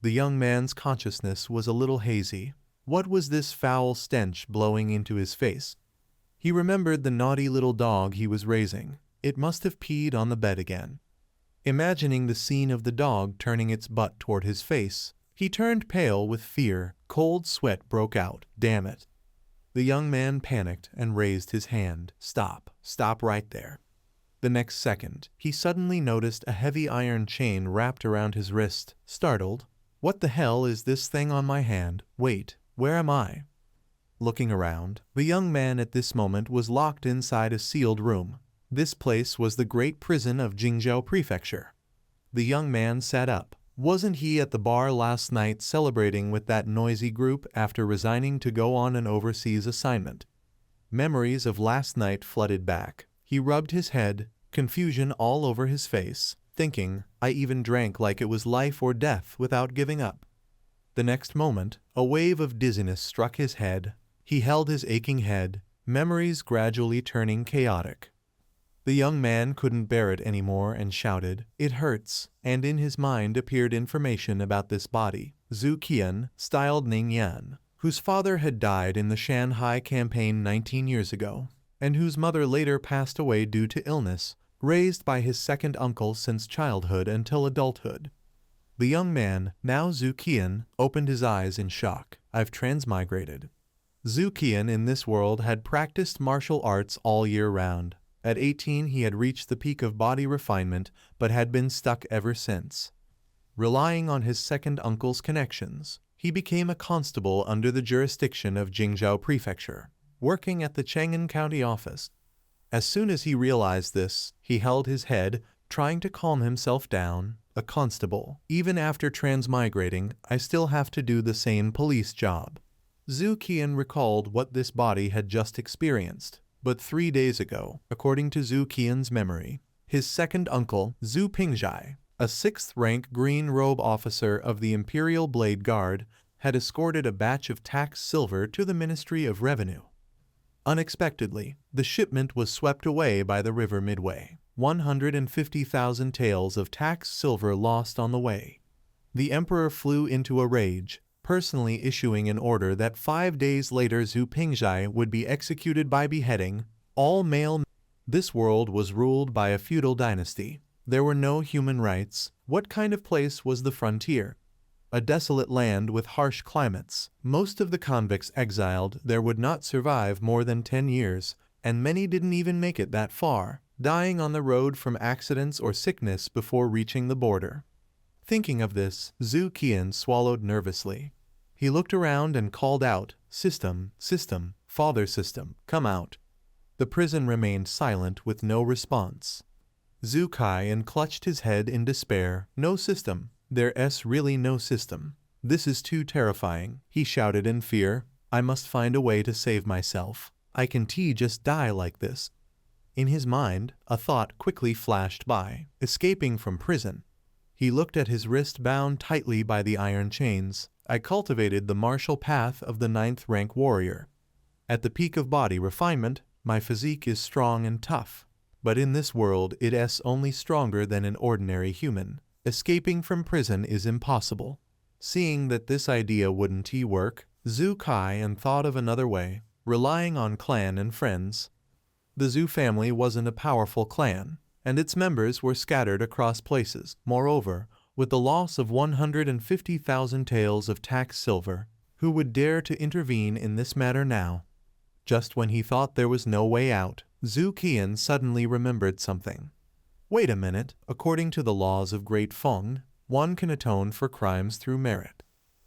The young man's consciousness was a little hazy. What was this foul stench blowing into his face? He remembered the naughty little dog he was raising. It must have peed on the bed again. Imagining the scene of the dog turning its butt toward his face, he turned pale with fear. Cold sweat broke out. Damn it. The young man panicked and raised his hand. Stop. Stop right there. The next second, he suddenly noticed a heavy iron chain wrapped around his wrist. Startled, "What the hell is this thing on my hand? Wait, where am I?" Looking around, the young man at this moment was locked inside a sealed room. This place was the great prison of Jingzhou Prefecture. The young man sat up. Wasn't he at the bar last night celebrating with that noisy group after resigning to go on an overseas assignment? Memories of last night flooded back. He rubbed his head, confusion all over his face, thinking, I even drank like it was life or death without giving up. The next moment, a wave of dizziness struck his head. He held his aching head, memories gradually turning chaotic. The young man couldn't bear it anymore and shouted, "It hurts," and in his mind appeared information about this body. Xu Qian, styled Ning Yan, whose father had died in the Shanghai campaign 19 years ago, and whose mother later passed away due to illness, raised by his second uncle since childhood until adulthood. The young man, now Xu Qian, opened his eyes in shock. I've transmigrated. Xu Qian in this world had practiced martial arts all year round. At 18 he had reached the peak of body refinement, but had been stuck ever since. Relying on his second uncle's connections, he became a constable under the jurisdiction of Jingzhou Prefecture, working at the Chang'an County office. As soon as he realized this, he held his head, trying to calm himself down. A constable. Even after transmigrating, I still have to do the same police job. Xu Qian recalled what this body had just experienced. But 3 days ago, according to Xu Qian's memory, his second uncle, Xu Pingzhai, a 6th-rank green robe officer of the Imperial Blade Guard, had escorted a batch of tax silver to the Ministry of Revenue. Unexpectedly, the shipment was swept away by the river midway. 150,000 taels of tax silver lost on the way. The emperor flew into a rage, personally issuing an order that 5 days later Xu Pingzhai would be executed by beheading. All male. This world was ruled by a feudal dynasty. There were no human rights. What kind of place was the frontier? A desolate land with harsh climates. Most of the convicts exiled there would not survive more than 10 years, and many didn't even make it that far, dying on the road from accidents or sickness before reaching the border. Thinking of this, Xu Qian swallowed nervously. He looked around and called out, "System, system, father system, come out." The prison remained silent with no response. Xu Qian clutched his head in despair. No system. There's really no system. This is too terrifying, he shouted in fear. I must find a way to save myself. I can't just die like this. In his mind, a thought quickly flashed by. Escaping from prison. He looked at his wrist bound tightly by the iron chains. I cultivated the martial path of the 9th-rank warrior. At the peak of body refinement, my physique is strong and tough. But in this world it's only stronger than an ordinary human. Escaping from prison is impossible. Seeing that this idea wouldn't work, Xu Qian thought of another way, relying on clan and friends. The Xu family wasn't a powerful clan, and its members were scattered across places. Moreover, with the loss of 150,000 taels of tax silver, who would dare to intervene in this matter now? Just when he thought there was no way out, Xu Qian suddenly remembered something. Wait a minute, according to the laws of Great Feng, one can atone for crimes through merit.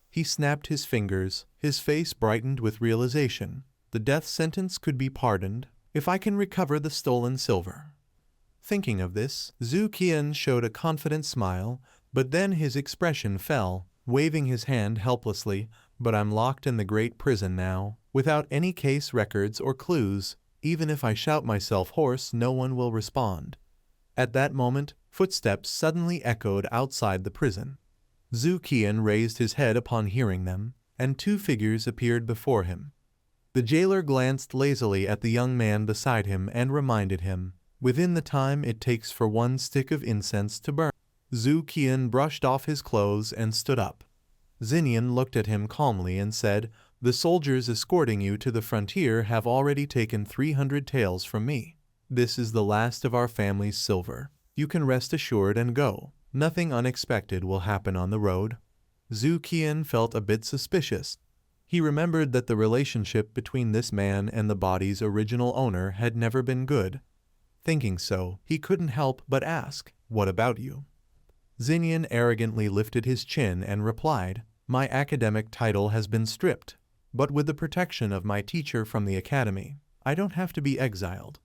He snapped his fingers, his face brightened with realization. The death sentence could be pardoned if I can recover the stolen silver. Thinking of this, Xu Qian showed a confident smile, but then his expression fell, waving his hand helplessly. But I'm locked in the great prison now, without any case records or clues. Even if I shout myself hoarse, no one will respond. At that moment, footsteps suddenly echoed outside the prison. Xu Qian raised his head upon hearing them, and 2 figures appeared before him. The jailer glanced lazily at the young man beside him and reminded him, within the time it takes for 1 stick of incense to burn. Xu Qian brushed off his clothes and stood up. Xinnian looked at him calmly and said, "The soldiers escorting you to the frontier have already taken 300 taels from me. This is the last of our family's silver. You can rest assured and go. Nothing unexpected will happen on the road." Xu Qian felt a bit suspicious. He remembered that the relationship between this man and the body's original owner had never been good. Thinking so, he couldn't help but ask, "What about you?" Xinnian arrogantly lifted his chin and replied, "My academic title has been stripped, but with the protection of my teacher from the academy, I don't have to be exiled."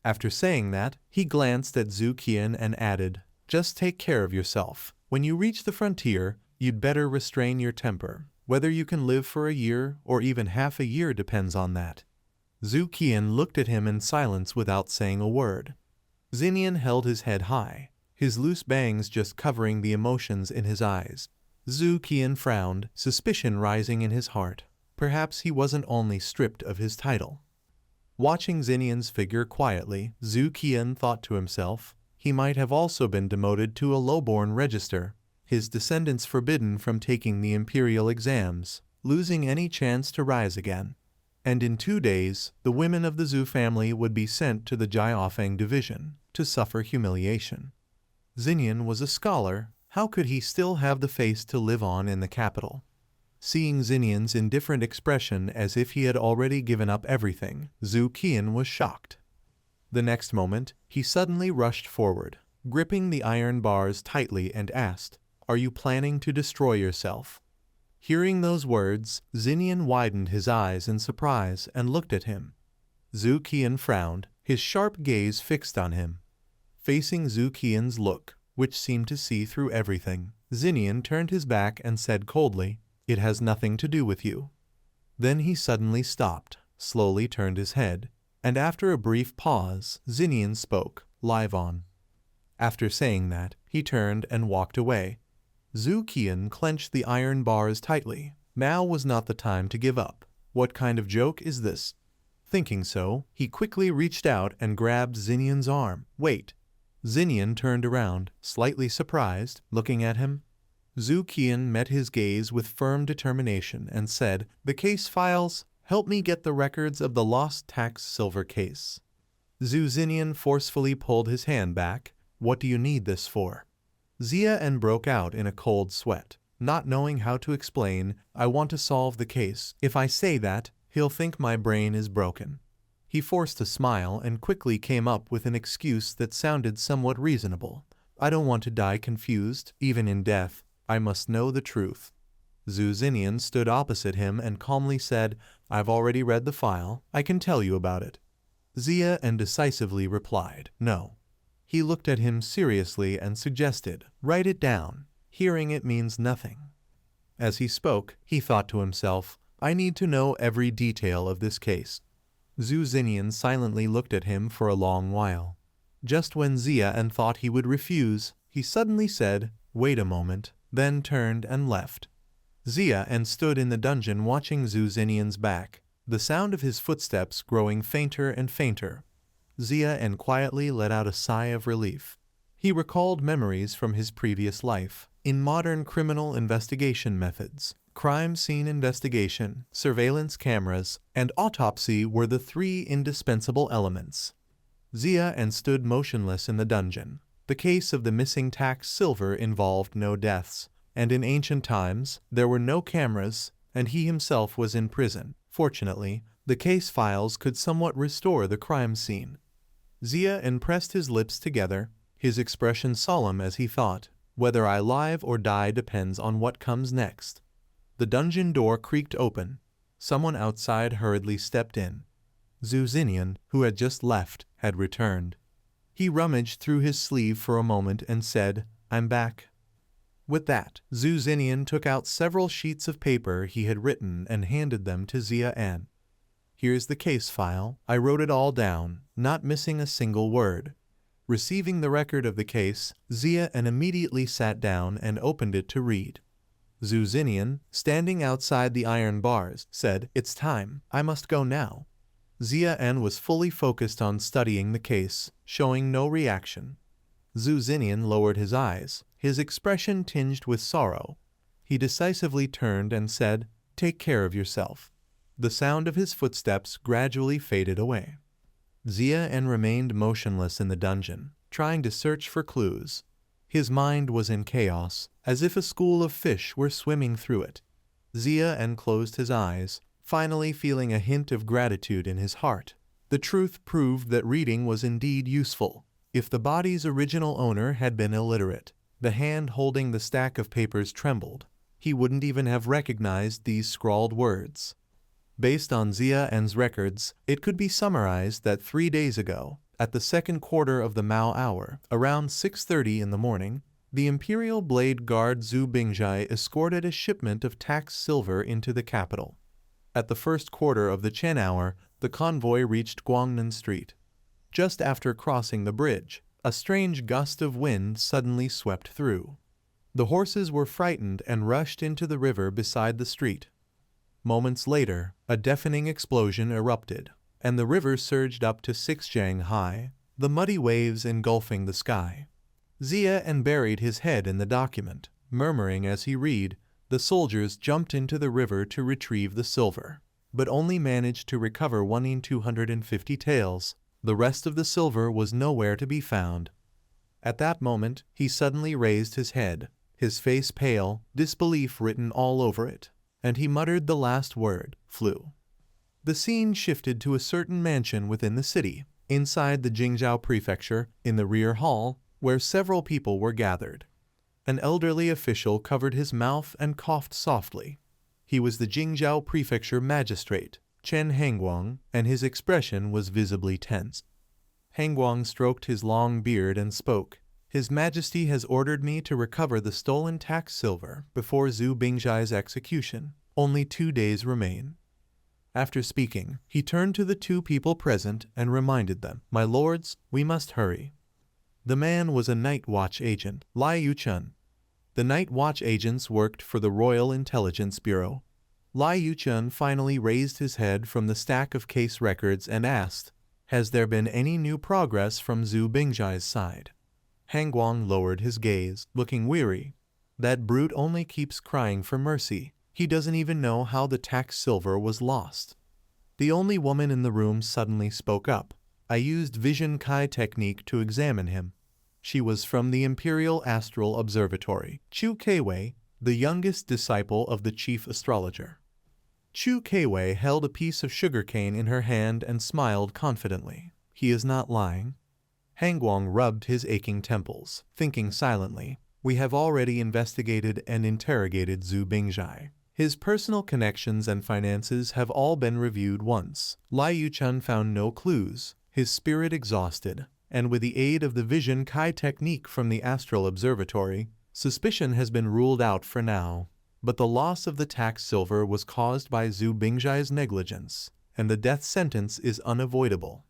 After saying that, he glanced at Xu Qian and added, "Just take care of yourself. When you reach the frontier, you'd better restrain your temper. Whether you can live for a year or even half a year depends on that." Xu Qian looked at him in silence without saying a word. Xinnian held his head high, his loose bangs just covering the emotions in his eyes. Xu Qian frowned, suspicion rising in his heart. Perhaps he wasn't only stripped of his title. Watching Xinnian's figure quietly, Xu Qian thought to himself, he might have also been demoted to a lowborn register, his descendants forbidden from taking the imperial exams, losing any chance to rise again. And in 2 days, the women of the Xu family would be sent to the Jiaofeng division to suffer humiliation. Xinnian was a scholar. How could he still have the face to live on in the capital? Seeing Xinnian's indifferent expression as if he had already given up everything, Xu Qian was shocked. The next moment, he suddenly rushed forward, gripping the iron bars tightly and asked, "Are you planning to destroy yourself?" Hearing those words, Xinnian widened his eyes in surprise and looked at him. Xu Qian frowned, his sharp gaze fixed on him. Facing Xu Qian's look, which seemed to see through everything, Xinnian turned his back and said coldly, "It has nothing to do with you." Then he suddenly stopped, slowly turned his head, and after a brief pause, Xinnian spoke, "Live on." After saying that, he turned and walked away. Xu Qian clenched the iron bars tightly. Now was not the time to give up. What kind of joke is this? Thinking so, he quickly reached out and grabbed Xinnian's arm. "Wait." Xinnian turned around, slightly surprised, looking at him. Xu Qian met his gaze with firm determination and said, "The case files, help me get the records of the lost tax silver case." Xu Xinnian forcefully pulled his hand back. "What do you need this for?" Xia broke out in a cold sweat. Not knowing how to explain, "I want to solve the case. If I say that, he'll think my brain is broken." He forced a smile and quickly came up with an excuse that sounded somewhat reasonable. "I don't want to die confused, even in death. I must know the truth." Xu Xinnian stood opposite him and calmly said, "I've already read the file. I can tell you about it." Xia decisively replied, "No." He looked at him seriously and suggested, "Write it down. Hearing it means nothing." As he spoke, he thought to himself, "I need to know every detail of this case." Xu Xinnian silently looked at him for a long while. Just when Xia thought he would refuse, he suddenly said, "Wait a moment," then turned and left. Xia stood in the dungeon watching Xu Xinnian's back, the sound of his footsteps growing fainter and fainter. Xia quietly let out a sigh of relief. He recalled memories from his previous life. In modern criminal investigation methods, crime scene investigation, surveillance cameras, and autopsy were the 3 indispensable elements. Xia stood motionless in the dungeon. The case of the missing tax silver involved no deaths, and in ancient times, there were no cameras, and he himself was in prison. Fortunately, the case files could somewhat restore the crime scene. Xia pressed his lips together, his expression solemn as he thought, "Whether I live or die depends on what comes next." The dungeon door creaked open. Someone outside hurriedly stepped in. Xu Xinnian, who had just left, had returned. He rummaged through his sleeve for a moment and said, "I'm back." With that, Xu Xinnian took out several sheets of paper he had written and handed them to Xia. "Here's the case file. I wrote it all down, not missing a single word." Receiving the record of the case, Xia immediately sat down and opened it to read. Xu Xinnian, standing outside the iron bars, said, "It's time. I must go now." Xia was fully focused on studying the case, showing no reaction. Xu Xinnian lowered his eyes, his expression tinged with sorrow. He decisively turned and said, "Take care of yourself." The sound of his footsteps gradually faded away. Xia remained motionless in the dungeon, trying to search for clues. His mind was in chaos, as if a school of fish were swimming through it. Xia closed his eyes, finally feeling a hint of gratitude in his heart. The truth proved that reading was indeed useful. If the body's original owner had been illiterate, the hand holding the stack of papers trembled. He wouldn't even have recognized these scrawled words. Based on Xian's records, it could be summarized that 3 days ago, at the second quarter of the Mao hour, around 6:30 in the morning, the Imperial Blade Guard Xu Bingjai escorted a shipment of taxed silver into the capital. At the first quarter of the Chen hour, the convoy reached Guangnan Street. Just after crossing the bridge, a strange gust of wind suddenly swept through. The horses were frightened and rushed into the river beside the street. Moments later, a deafening explosion erupted, and the river surged up to 6 jang high, the muddy waves engulfing the sky. Xia buried his head in the document, murmuring as he read. The soldiers jumped into the river to retrieve the silver, but only managed to recover 1,250 taels. The rest of the silver was nowhere to be found. At that moment, he suddenly raised his head, his face pale, disbelief written all over it, and he muttered the last word, "flew." The scene shifted to a certain mansion within the city, inside the Jingzhou prefecture, in the rear hall, where several people were gathered. An elderly official covered his mouth and coughed softly. He was the Jingzhou prefecture magistrate, Chen Hangguang, and his expression was visibly tense. Hangguang stroked his long beard and spoke. "His Majesty has ordered me to recover the stolen tax silver before Xu Bingjai's execution. Only 2 days remain." After speaking, he turned to the 2 people present and reminded them, "My lords, we must hurry." The man was a Nightwatch agent, Lai Yuchun. The Nightwatch agents worked for the Royal Intelligence Bureau. Lai Yuchun finally raised his head from the stack of case records and asked, "Has there been any new progress from Xu Bingjai's side?" Hangguang lowered his gaze, looking weary. "That brute only keeps crying for mercy. He doesn't even know how the tax silver was lost." The only woman in the room suddenly spoke up. "I used Vision Kai technique to examine him." She was from the Imperial Astral Observatory, Xu Keiwei, the youngest disciple of the chief astrologer. Xu Keiwei held a piece of sugarcane in her hand and smiled confidently. "He is not lying." Hangguang rubbed his aching temples, thinking silently. "We have already investigated and interrogated Xu Bingjai. His personal connections and finances have all been reviewed once. Lai Yuchun found no clues, his spirit exhausted, and with the aid of the Vision Kai technique from the Astral Observatory, suspicion has been ruled out for now. But the loss of the tax silver was caused by Xu Bingjai's negligence, and the death sentence is unavoidable."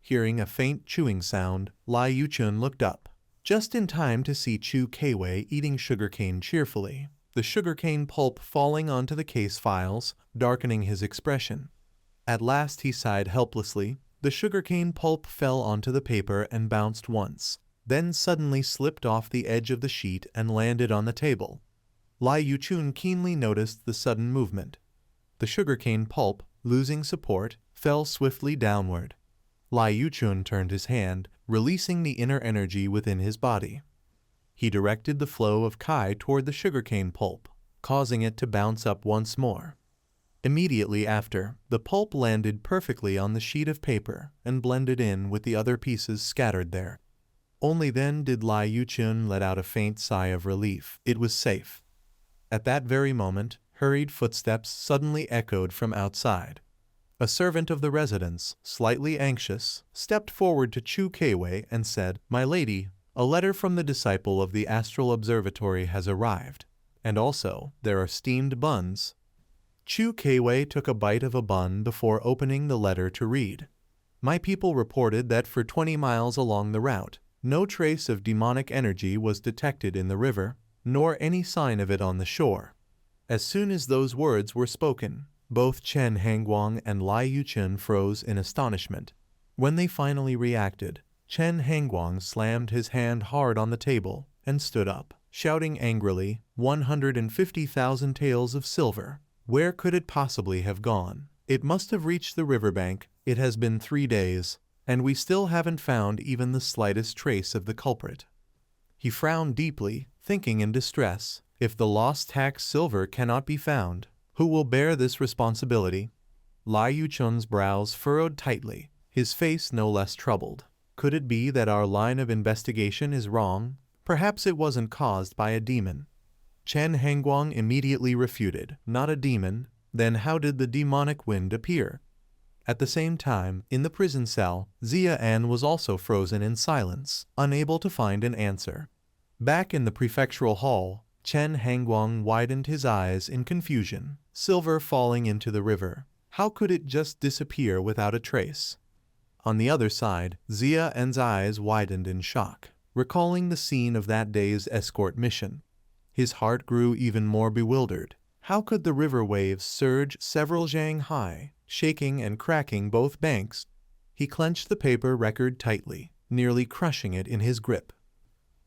Hearing a faint chewing sound, Lai Yuchun looked up, just in time to see Xu Keiwei eating sugarcane cheerfully, the sugarcane pulp falling onto the case files, darkening his expression. At last he sighed helplessly. The sugarcane pulp fell onto the paper and bounced once, then suddenly slipped off the edge of the sheet and landed on the table. Lai Yuchun keenly noticed the sudden movement. The sugarcane pulp, losing support, fell swiftly downward. Lai Yuchun turned his hand, releasing the inner energy within his body. He directed the flow of Kai toward the sugarcane pulp, causing it to bounce up once more. Immediately after, the pulp landed perfectly on the sheet of paper and blended in with the other pieces scattered there. Only then did Lai Yuchun let out a faint sigh of relief. It was safe. At that very moment, hurried footsteps suddenly echoed from outside. A servant of the residence, slightly anxious, stepped forward to Xu Keiwei and said, "My lady, a letter from the disciple of the Astral Observatory has arrived, and also there are steamed buns." Xu Keiwei took a bite of a bun before opening the letter to read. "My people reported that for 20 miles along the route, no trace of demonic energy was detected in the river, nor any sign of it on the shore." As soon as those words were spoken, both Chen Hangguang and Lai Yuchun froze in astonishment. When they finally reacted, Chen Hangguang slammed his hand hard on the table and stood up. shouting angrily, 150,000 taels of silver. Where could it possibly have gone? It must have reached the riverbank. It has been 3 days, and we still haven't found even the slightest trace of the culprit. He frowned deeply, thinking in distress. If the lost tax silver cannot be found, who will bear this responsibility? Lai Yuchun's brows furrowed tightly, his face no less troubled. Could it be that our line of investigation is wrong? Perhaps it wasn't caused by a demon. Chen Hengguang immediately refuted. Not a demon? Then how did the demonic wind appear? At the same time, in the prison cell, Xia An was also frozen in silence, unable to find an answer. Back in the prefectural hall, Chen Hengguang widened his eyes in confusion. Silver falling into the river. How could it just disappear without a trace? On the other side, Xia An's eyes widened in shock, recalling the scene of that day's escort mission. His heart grew even more bewildered. How could the river waves surge several zhang high, shaking and cracking both banks? He clenched the paper record tightly, nearly crushing it in his grip.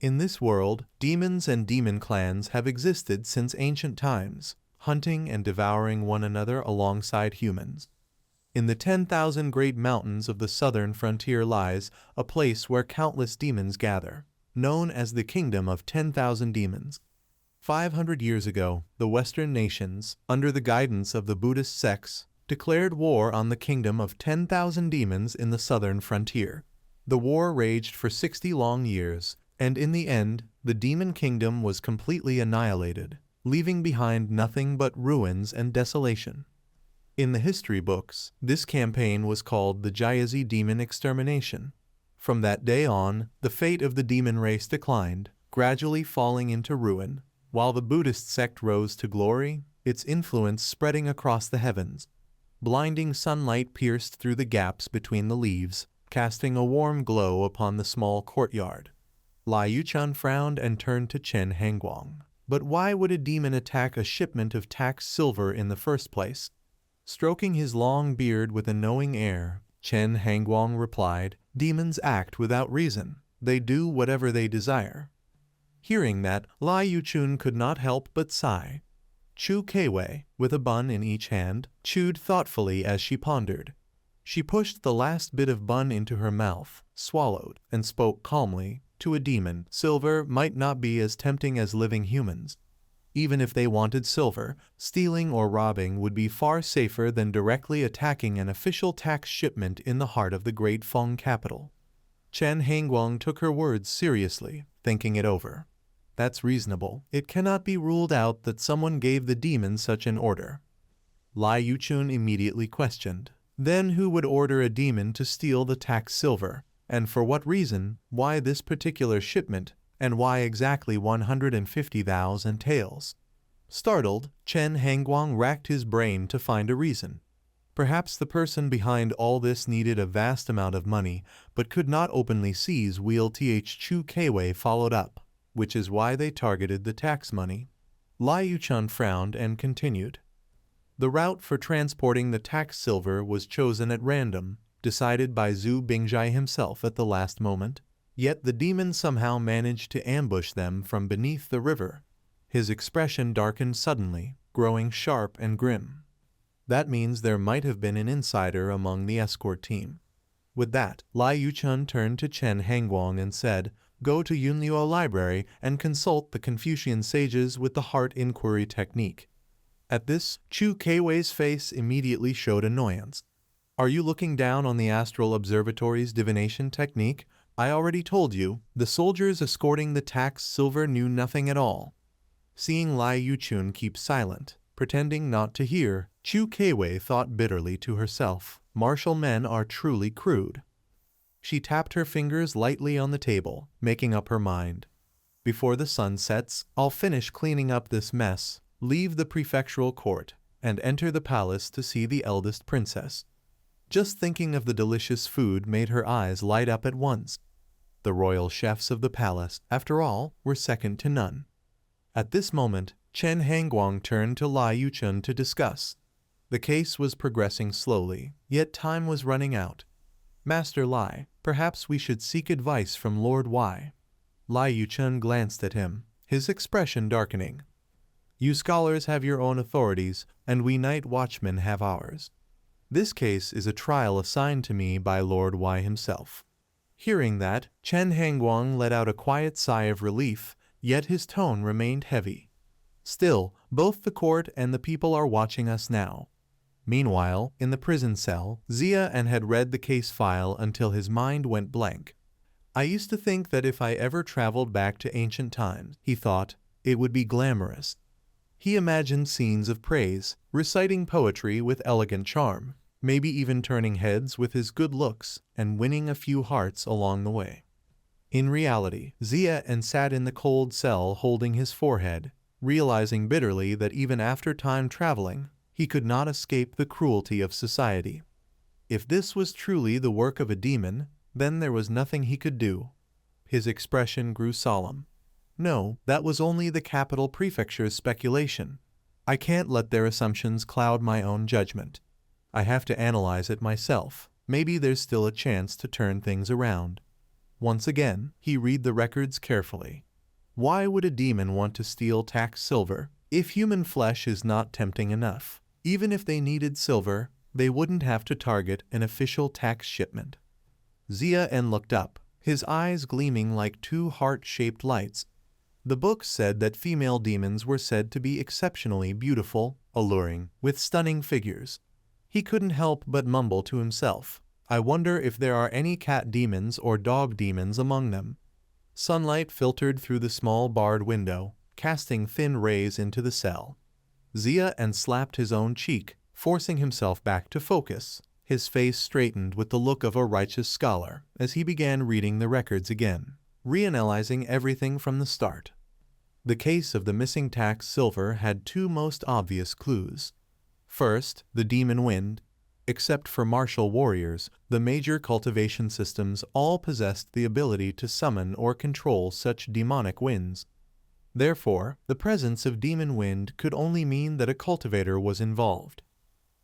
In this world, demons and demon clans have existed since ancient times, hunting and devouring one another alongside humans. In the 10,000 great mountains of the southern frontier lies a place where countless demons gather, known as the Kingdom of 10,000 Demons. 500 years ago, the Western nations, under the guidance of the Buddhist sects, declared war on the Kingdom of 10,000 Demons in the southern frontier. The war raged for 60 long years, and in the end, the demon kingdom was completely annihilated, leaving behind nothing but ruins and desolation. In the history books, this campaign was called the Jiazi Demon Extermination. From that day on, the fate of the demon race declined, gradually falling into ruin, while the Buddhist sect rose to glory, its influence spreading across the heavens. Blinding sunlight pierced through the gaps between the leaves, casting a warm glow upon the small courtyard. Lai Yuchun frowned and turned to Chen Hengguang. But why would a demon attack a shipment of taxed silver in the first place? Stroking his long beard with a knowing air, Chen Hengguang replied, "Demons act without reason. They do whatever they desire." Hearing that, Lai Yuchun could not help but sigh. Chu Keiwei, with a bun in each hand, chewed thoughtfully as she pondered. She pushed the last bit of bun into her mouth, swallowed, and spoke calmly. To a demon, silver might not be as tempting as living humans. Even if they wanted silver, stealing or robbing would be far safer than directly attacking an official tax shipment in the heart of the Great Feng capital. Chen Hengguang took her words seriously, thinking it over. That's reasonable. It cannot be ruled out that someone gave the demon such an order. Lai Yuchun immediately questioned. Then who would order a demon to steal the tax silver? And for what reason? Why this particular shipment? And why exactly 150,000 taels? Startled, Chen Hengguang racked his brain to find a reason. Perhaps the person behind all this needed a vast amount of money, but could not openly seize Wheel Chu Keiwei followed up, which is why they targeted the tax money. Lai Yuchun frowned and continued. The route for transporting the tax silver was chosen at random, decided by Zhu Bingjai himself at the last moment. Yet the demon somehow managed to ambush them from beneath the river. His expression darkened suddenly, growing sharp and grim. That means there might have been an insider among the escort team. With that, Lai Yuchun turned to Chen Hengguang and said, "Go to Yunluo Library and consult the Confucian sages with the heart inquiry technique." At this, Chu Keiwei's face immediately showed annoyance. "Are you looking down on the Astral Observatory's divination technique? I already told you, the soldiers escorting the tax silver knew nothing at all." Seeing Lai Yuchun keep silent, pretending not to hear, Chu Keiwei thought bitterly to herself, "Martial men are truly crude." She tapped her fingers lightly on the table, making up her mind. "Before the sun sets, I'll finish cleaning up this mess, leave the prefectural court, and enter the palace to see the eldest princess." Just thinking of the delicious food made her eyes light up at once. The royal chefs of the palace, after all, were second to none. At this moment, Chen Hengguang turned to Lai Yuchun to discuss. The case was progressing slowly, yet time was running out. "Master Lai, perhaps we should seek advice from Lord Y." Lai Yuchun glanced at him, his expression darkening. You scholars have your own authorities, and we night watchmen have ours. This case is a trial assigned to me by Lord Y himself. Hearing that, Chen Hangguang let out a quiet sigh of relief, yet his tone remained heavy. Still, both the court and the people are watching us now. Meanwhile, in the prison cell, Xia had read the case file until his mind went blank. I used to think that if I ever traveled back to ancient times, he thought, it would be glamorous. He imagined scenes of praise, reciting poetry with elegant charm, maybe even turning heads with his good looks and winning a few hearts along the way. In reality, Xia sat in the cold cell holding his forehead, realizing bitterly that even after time traveling, he could not escape the cruelty of society. If this was truly the work of a demon, then there was nothing he could do. His expression grew solemn. No, that was only the capital prefecture's speculation. I can't let their assumptions cloud my own judgment. I have to analyze it myself. Maybe there's still a chance to turn things around. Once again, he read the records carefully. Why would a demon want to steal tax silver if human flesh is not tempting enough? Even if they needed silver, they wouldn't have to target an official tax shipment. Xia looked up, his eyes gleaming like two heart-shaped lights. The book said that female demons were said to be exceptionally beautiful, alluring, with stunning figures. He couldn't help but mumble to himself, I wonder if there are any cat demons or dog demons among them. Sunlight filtered through the small barred window, casting thin rays into the cell. Xia slapped his own cheek, forcing himself back to focus. His face straightened with the look of a righteous scholar as he began reading the records again, reanalyzing everything from the start. The case of the missing tax silver had two most obvious clues. First, the demon wind. Except for martial warriors, the major cultivation systems all possessed the ability to summon or control such demonic winds. Therefore, the presence of demon wind could only mean that a cultivator was involved.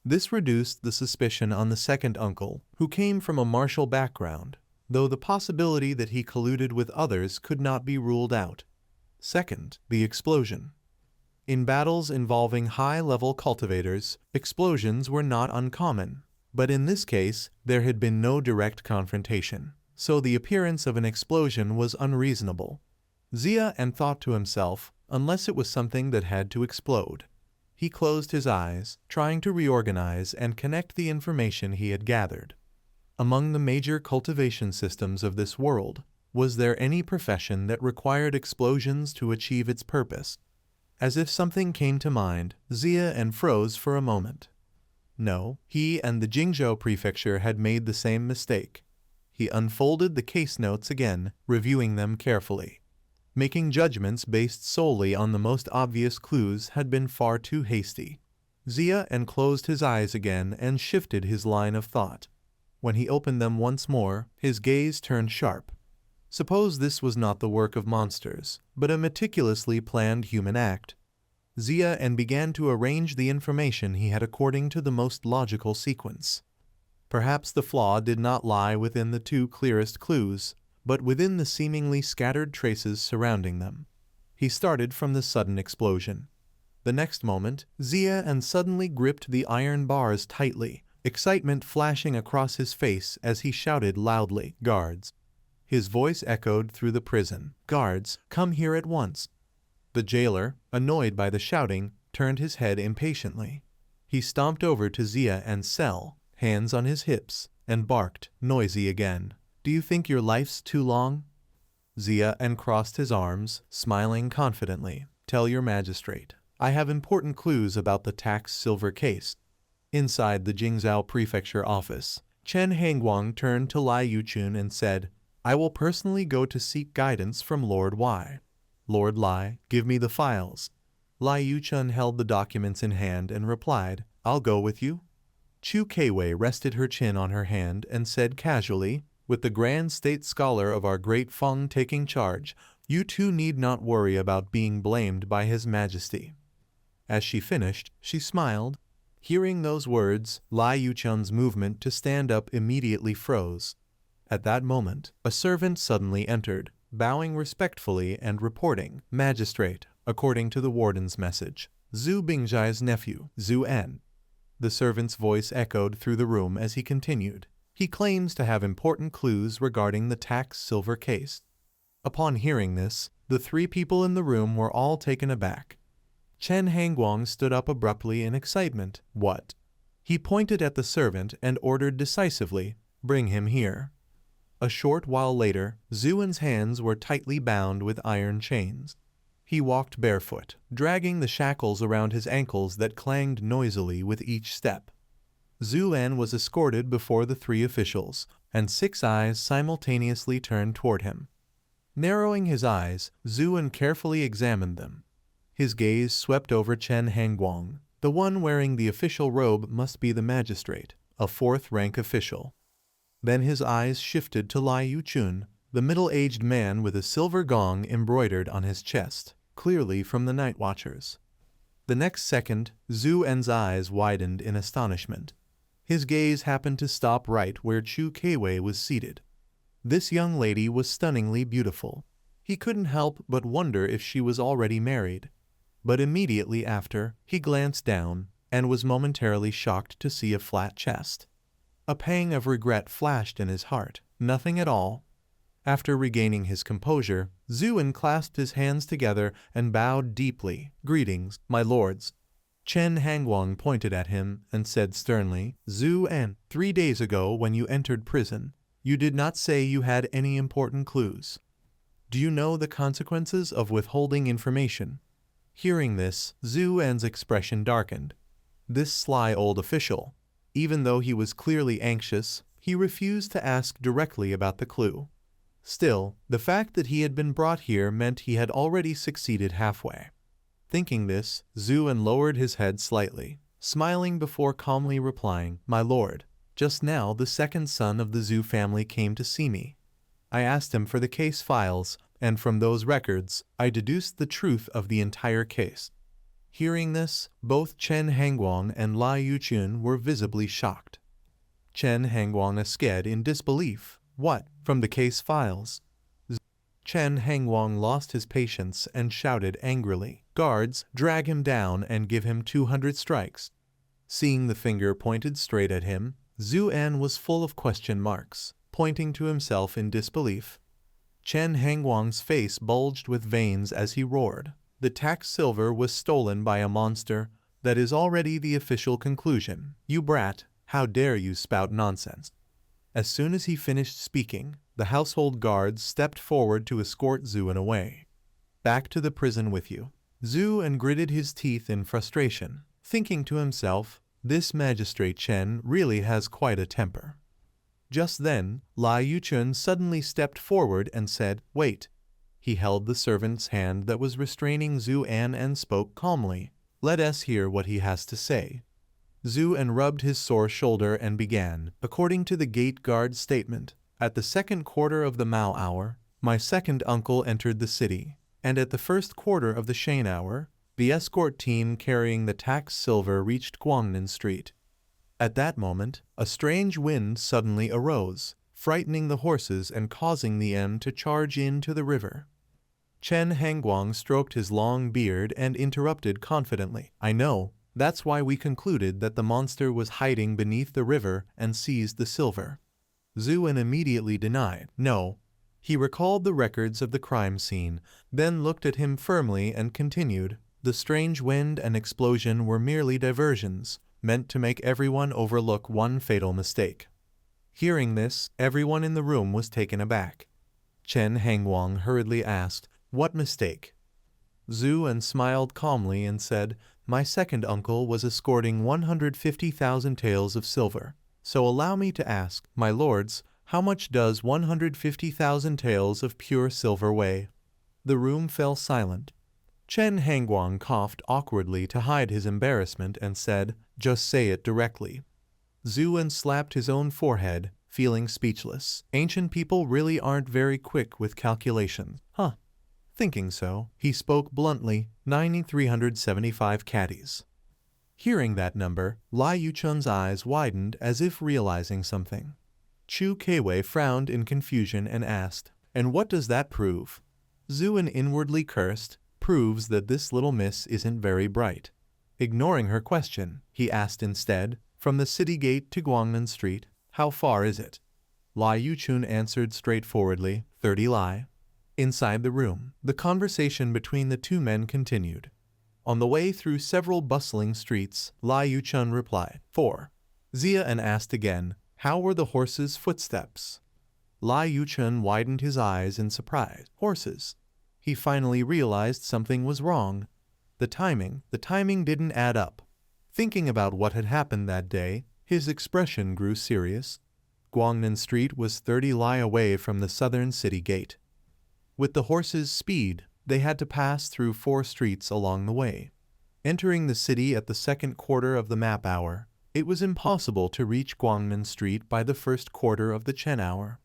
This reduced the suspicion on the second uncle, who came from a martial background, though the possibility that he colluded with others could not be ruled out. Second, the explosion. In battles involving high-level cultivators, explosions were not uncommon, but in this case, there had been no direct confrontation, so the appearance of an explosion was unreasonable. Xia thought to himself, unless it was something that had to explode. He closed his eyes, trying to reorganize and connect the information he had gathered. Among the major cultivation systems of this world, was there any profession that required explosions to achieve its purpose? As if something came to mind, Xia froze for a moment. No, he and the Jingzhou prefecture had made the same mistake. He unfolded the case notes again, reviewing them carefully. Making judgments based solely on the most obvious clues had been far too hasty. Xia closed his eyes again and shifted his line of thought. When he opened them once more, his gaze turned sharp. Suppose this was not the work of monsters, but a meticulously planned human act. Xia began to arrange the information he had according to the most logical sequence. Perhaps the flaw did not lie within the two clearest clues, but within the seemingly scattered traces surrounding them. He started from the sudden explosion. The next moment, Xia suddenly gripped the iron bars tightly, excitement flashing across his face as he shouted loudly, "Guards!" His voice echoed through the prison. "Guards, come here at once!" The jailer, annoyed by the shouting, turned his head impatiently. He stomped over to Xia's cell, hands on his hips, and barked, noisy again. "Do you think your life's too long?" Xia crossed his arms, smiling confidently. "Tell your magistrate. I have important clues about the tax silver case." Inside the Jingzhou prefecture office, Chen Hangguang turned to Lai Yuchun and said, "I will personally go to seek guidance from Lord Y. Lord Lai, give me the files." Lai Yuchun held the documents in hand and replied, "I'll go with you." Chu Keiwei rested her chin on her hand and said casually, "With the grand state scholar of our great Feng taking charge, you two need not worry about being blamed by His Majesty." As she finished, she smiled. Hearing those words, Lai Yuchun's movement to stand up immediately froze. At that moment, a servant suddenly entered, bowing respectfully and reporting, "Magistrate, according to the warden's message, Xu Bingjai's nephew, Xu En." The servant's voice echoed through the room as he continued. "He claims to have important clues regarding the tax silver case." Upon hearing this, the three people in the room were all taken aback. Chen Hangguang stood up abruptly in excitement. "What?" He pointed at the servant and ordered decisively, "Bring him here." A short while later, Zhuan's hands were tightly bound with iron chains. He walked barefoot, dragging the shackles around his ankles that clanged noisily with each step. Xu En was escorted before the three officials, and 6 eyes simultaneously turned toward him. Narrowing his eyes, Xu En carefully examined them. His gaze swept over Chen Hangguang. The one wearing the official robe must be the magistrate, a 4th-rank official. Then his eyes shifted to Lai Yuchun, the middle-aged man with a silver gong embroidered on his chest, clearly from the Nightwatchers. The next second, Xu En's eyes widened in astonishment. His gaze happened to stop right where Chu Keiwei was seated. This young lady was stunningly beautiful. He couldn't help but wonder if she was already married. But immediately after, he glanced down and was momentarily shocked to see a flat chest. A pang of regret flashed in his heart. Nothing at all. After regaining his composure, Xu En clasped his hands together and bowed deeply. "Greetings, my lords." Chen Hangguang pointed at him and said sternly, "Xu En, 3 days ago when you entered prison, you did not say you had any important clues. Do you know the consequences of withholding information?" Hearing this, Xu En's expression darkened. This sly old official, even though he was clearly anxious, he refused to ask directly about the clue. Still, the fact that he had been brought here meant he had already succeeded halfway. Thinking this, Xu En lowered his head slightly, smiling before calmly replying, "My lord, just now the second son of the Xu family came to see me. I asked him for the case files, and from those records, I deduced the truth of the entire case." Hearing this, both Chen Hangguang and Lai Yuchun were visibly shocked. Chen Hangguang asked in disbelief, "What, from the case files?" Chen Hangguang lost his patience and shouted angrily, "Guards, drag him down and give him 200 strikes." Seeing the finger pointed straight at him, Xu En was full of question marks, pointing to himself in disbelief. Chen Hangguang's face bulged with veins as he roared, "The tax silver was stolen by a monster. That is already the official conclusion. You brat, how dare you spout nonsense?" As soon as he finished speaking, the household guards stepped forward to escort Xu En away. "Back to the prison with you." Xu En gritted his teeth in frustration, thinking to himself, "This magistrate Chen really has quite a temper." Just then, Lai Yuchun suddenly stepped forward and said, "Wait." He held the servant's hand that was restraining Xu En and spoke calmly, "Let us hear what he has to say." Xu En rubbed his sore shoulder and began, "According to the gate guard's statement, at the 2nd quarter of the Mao hour, my second uncle entered the city, and at the 1st quarter of the Shane hour, the escort team carrying the tax silver reached Guangnan Street. At that moment, a strange wind suddenly arose, frightening the horses and causing the M to charge into the river." Chen Hangguang stroked his long beard and interrupted confidently, "I know. That's why we concluded that the monster was hiding beneath the river and seized the silver." Xu En immediately denied, "No." He recalled the records of the crime scene, then looked at him firmly and continued, "The strange wind and explosion were merely diversions, meant to make everyone overlook one fatal mistake." Hearing this, everyone in the room was taken aback. Chen Hangguang hurriedly asked, "What mistake?" Xu En smiled calmly and said, "My second uncle was escorting 150,000 taels of silver. So allow me to ask, my lords, how much does 150,000 taels of pure silver weigh?" The room fell silent. Chen Hangguang coughed awkwardly to hide his embarrassment and said, "Just say it directly." Xu En slapped his own forehead, feeling speechless. Ancient people really aren't very quick with calculations. Huh. Thinking so, he spoke bluntly, 9,375 caddies. Hearing that number, Lai Yuchun's eyes widened as if realizing something. Chu Keiwei frowned in confusion and asked, And what does that prove? Xu inwardly cursed. Proves that this little miss isn't very bright. Ignoring her question, he asked instead, from the city gate to Guangnan Street, how far is it? Lai Yuchun answered straightforwardly, 30 li. Inside the room, the conversation between the two men continued. On the way through several bustling streets, Lai Yuchun replied, 4. Xia asked again, how were the horses' footsteps? Lai Yuchun widened his eyes in surprise. Horses. He finally realized something was wrong. The timing didn't add up. Thinking about what had happened that day, his expression grew serious. Guangnan Street was 30 li away from the southern city gate. With the horses' speed, they had to pass through 4 streets along the way. Entering the city at the second quarter of the map hour, it was impossible to reach Guangnan Street by the first quarter of the Chen hour.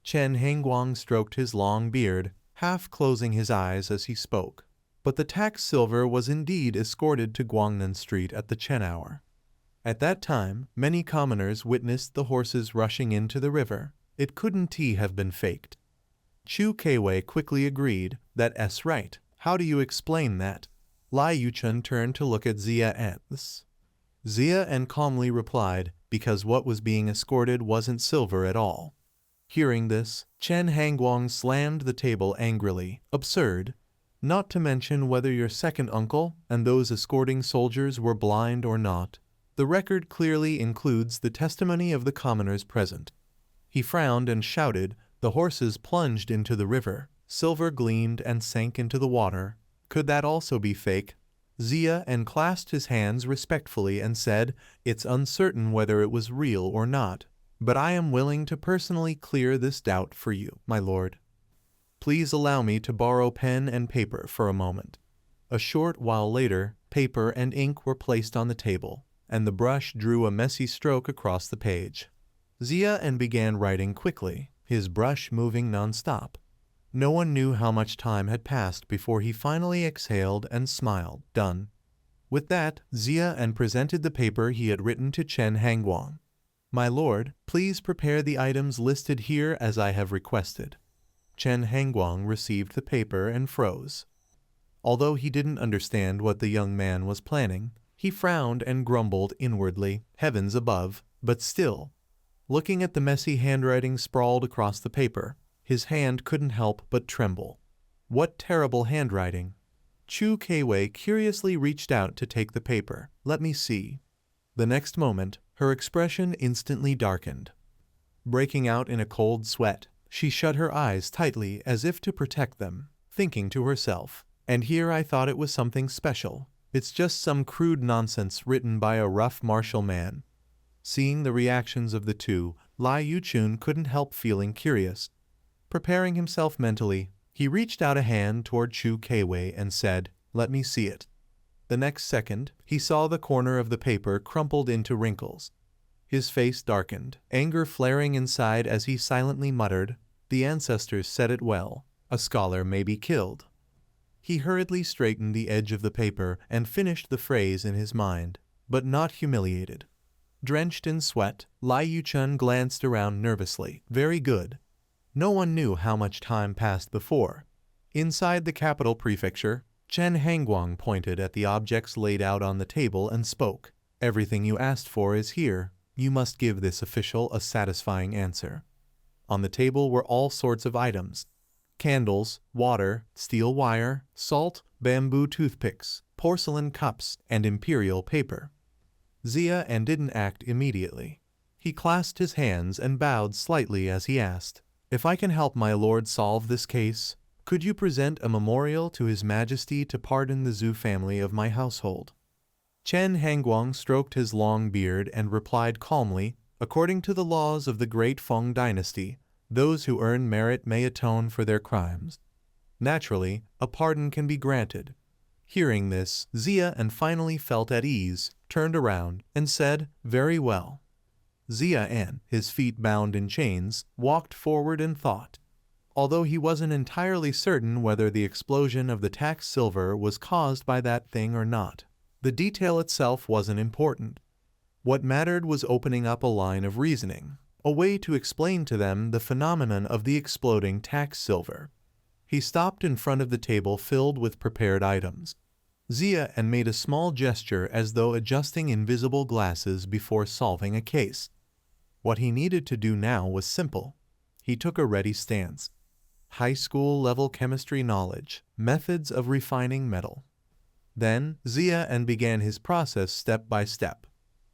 Chen Hengguang stroked his long beard, half closing his eyes as he spoke. But the tax silver was indeed escorted to Guangnan Street at the Chen hour. At that time, many commoners witnessed the horses rushing into the river. It couldn't have been faked. Chu Keiwei quickly agreed, that's right. How do you explain that? Lai Yuchun turned to look at Xia and calmly replied, because what was being escorted wasn't silver at all. Hearing this, Chen Hengguang slammed the table angrily. Absurd. Not to mention whether your second uncle and those escorting soldiers were blind or not. The record clearly includes the testimony of the commoners present. He frowned and shouted. The horses plunged into the river. Silver gleamed and sank into the water. Could that also be fake? Xia clasped his hands respectfully and said, it's uncertain whether it was real or not, but I am willing to personally clear this doubt for you, my lord. Please allow me to borrow pen and paper for a moment. A short while later, paper and ink were placed on the table, and the brush drew a messy stroke across the page. Xia began writing quickly, his brush moving non-stop. No one knew how much time had passed before he finally exhaled and smiled. Done. With that, Xia presented the paper he had written to Chen Hengguang. My lord, please prepare the items listed here as I have requested. Chen Hengguang received the paper and froze. Although he didn't understand what the young man was planning, he frowned and grumbled inwardly, heavens above, but still. Looking at the messy handwriting sprawled across the paper, his hand couldn't help but tremble. What terrible handwriting! Chu Keiwei curiously reached out to take the paper. Let me see. The next moment, her expression instantly darkened. Breaking out in a cold sweat, she shut her eyes tightly as if to protect them, thinking to herself, and here I thought it was something special. It's just some crude nonsense written by a rough martial man. Seeing the reactions of the two, Lai Yuchun couldn't help feeling curious. Preparing himself mentally, he reached out a hand toward Chu Keiwei and said, let me see it. The next second, he saw the corner of the paper crumpled into wrinkles. His face darkened, anger flaring inside as he silently muttered, the ancestors said it well, a scholar may be killed. He hurriedly straightened the edge of the paper and finished the phrase in his mind, but not humiliated. Drenched in sweat, Lai Yuchun glanced around nervously. Very good. No one knew how much time passed before. Inside the capital prefecture, Chen Hengguang pointed at the objects laid out on the table and spoke. Everything you asked for is here. You must give this official a satisfying answer. On the table were all sorts of items. Candles, water, steel wire, salt, bamboo toothpicks, porcelain cups, and imperial paper. Xia didn't act immediately. He clasped his hands and bowed slightly as he asked, if I can help my lord solve this case, could you present a memorial to His Majesty to pardon the Xu family of my household? Chen Hengguang stroked his long beard and replied calmly, according to the laws of the great Feng dynasty, those who earn merit may atone for their crimes. Naturally, a pardon can be granted. Hearing this, Xia finally felt at ease, turned around, and said, very well. Xia, his feet bound in chains, walked forward in thought. Although he wasn't entirely certain whether the explosion of the tax silver was caused by that thing or not, the detail itself wasn't important. What mattered was opening up a line of reasoning. a way to explain to them the phenomenon of the exploding tax silver. He stopped in front of the table filled with prepared items. Zia and made a small gesture as though adjusting invisible glasses before solving a case. What he needed to do now was simple. He took a ready stance. High school level chemistry knowledge, methods of refining metal. Then, Zia and began his process step by step.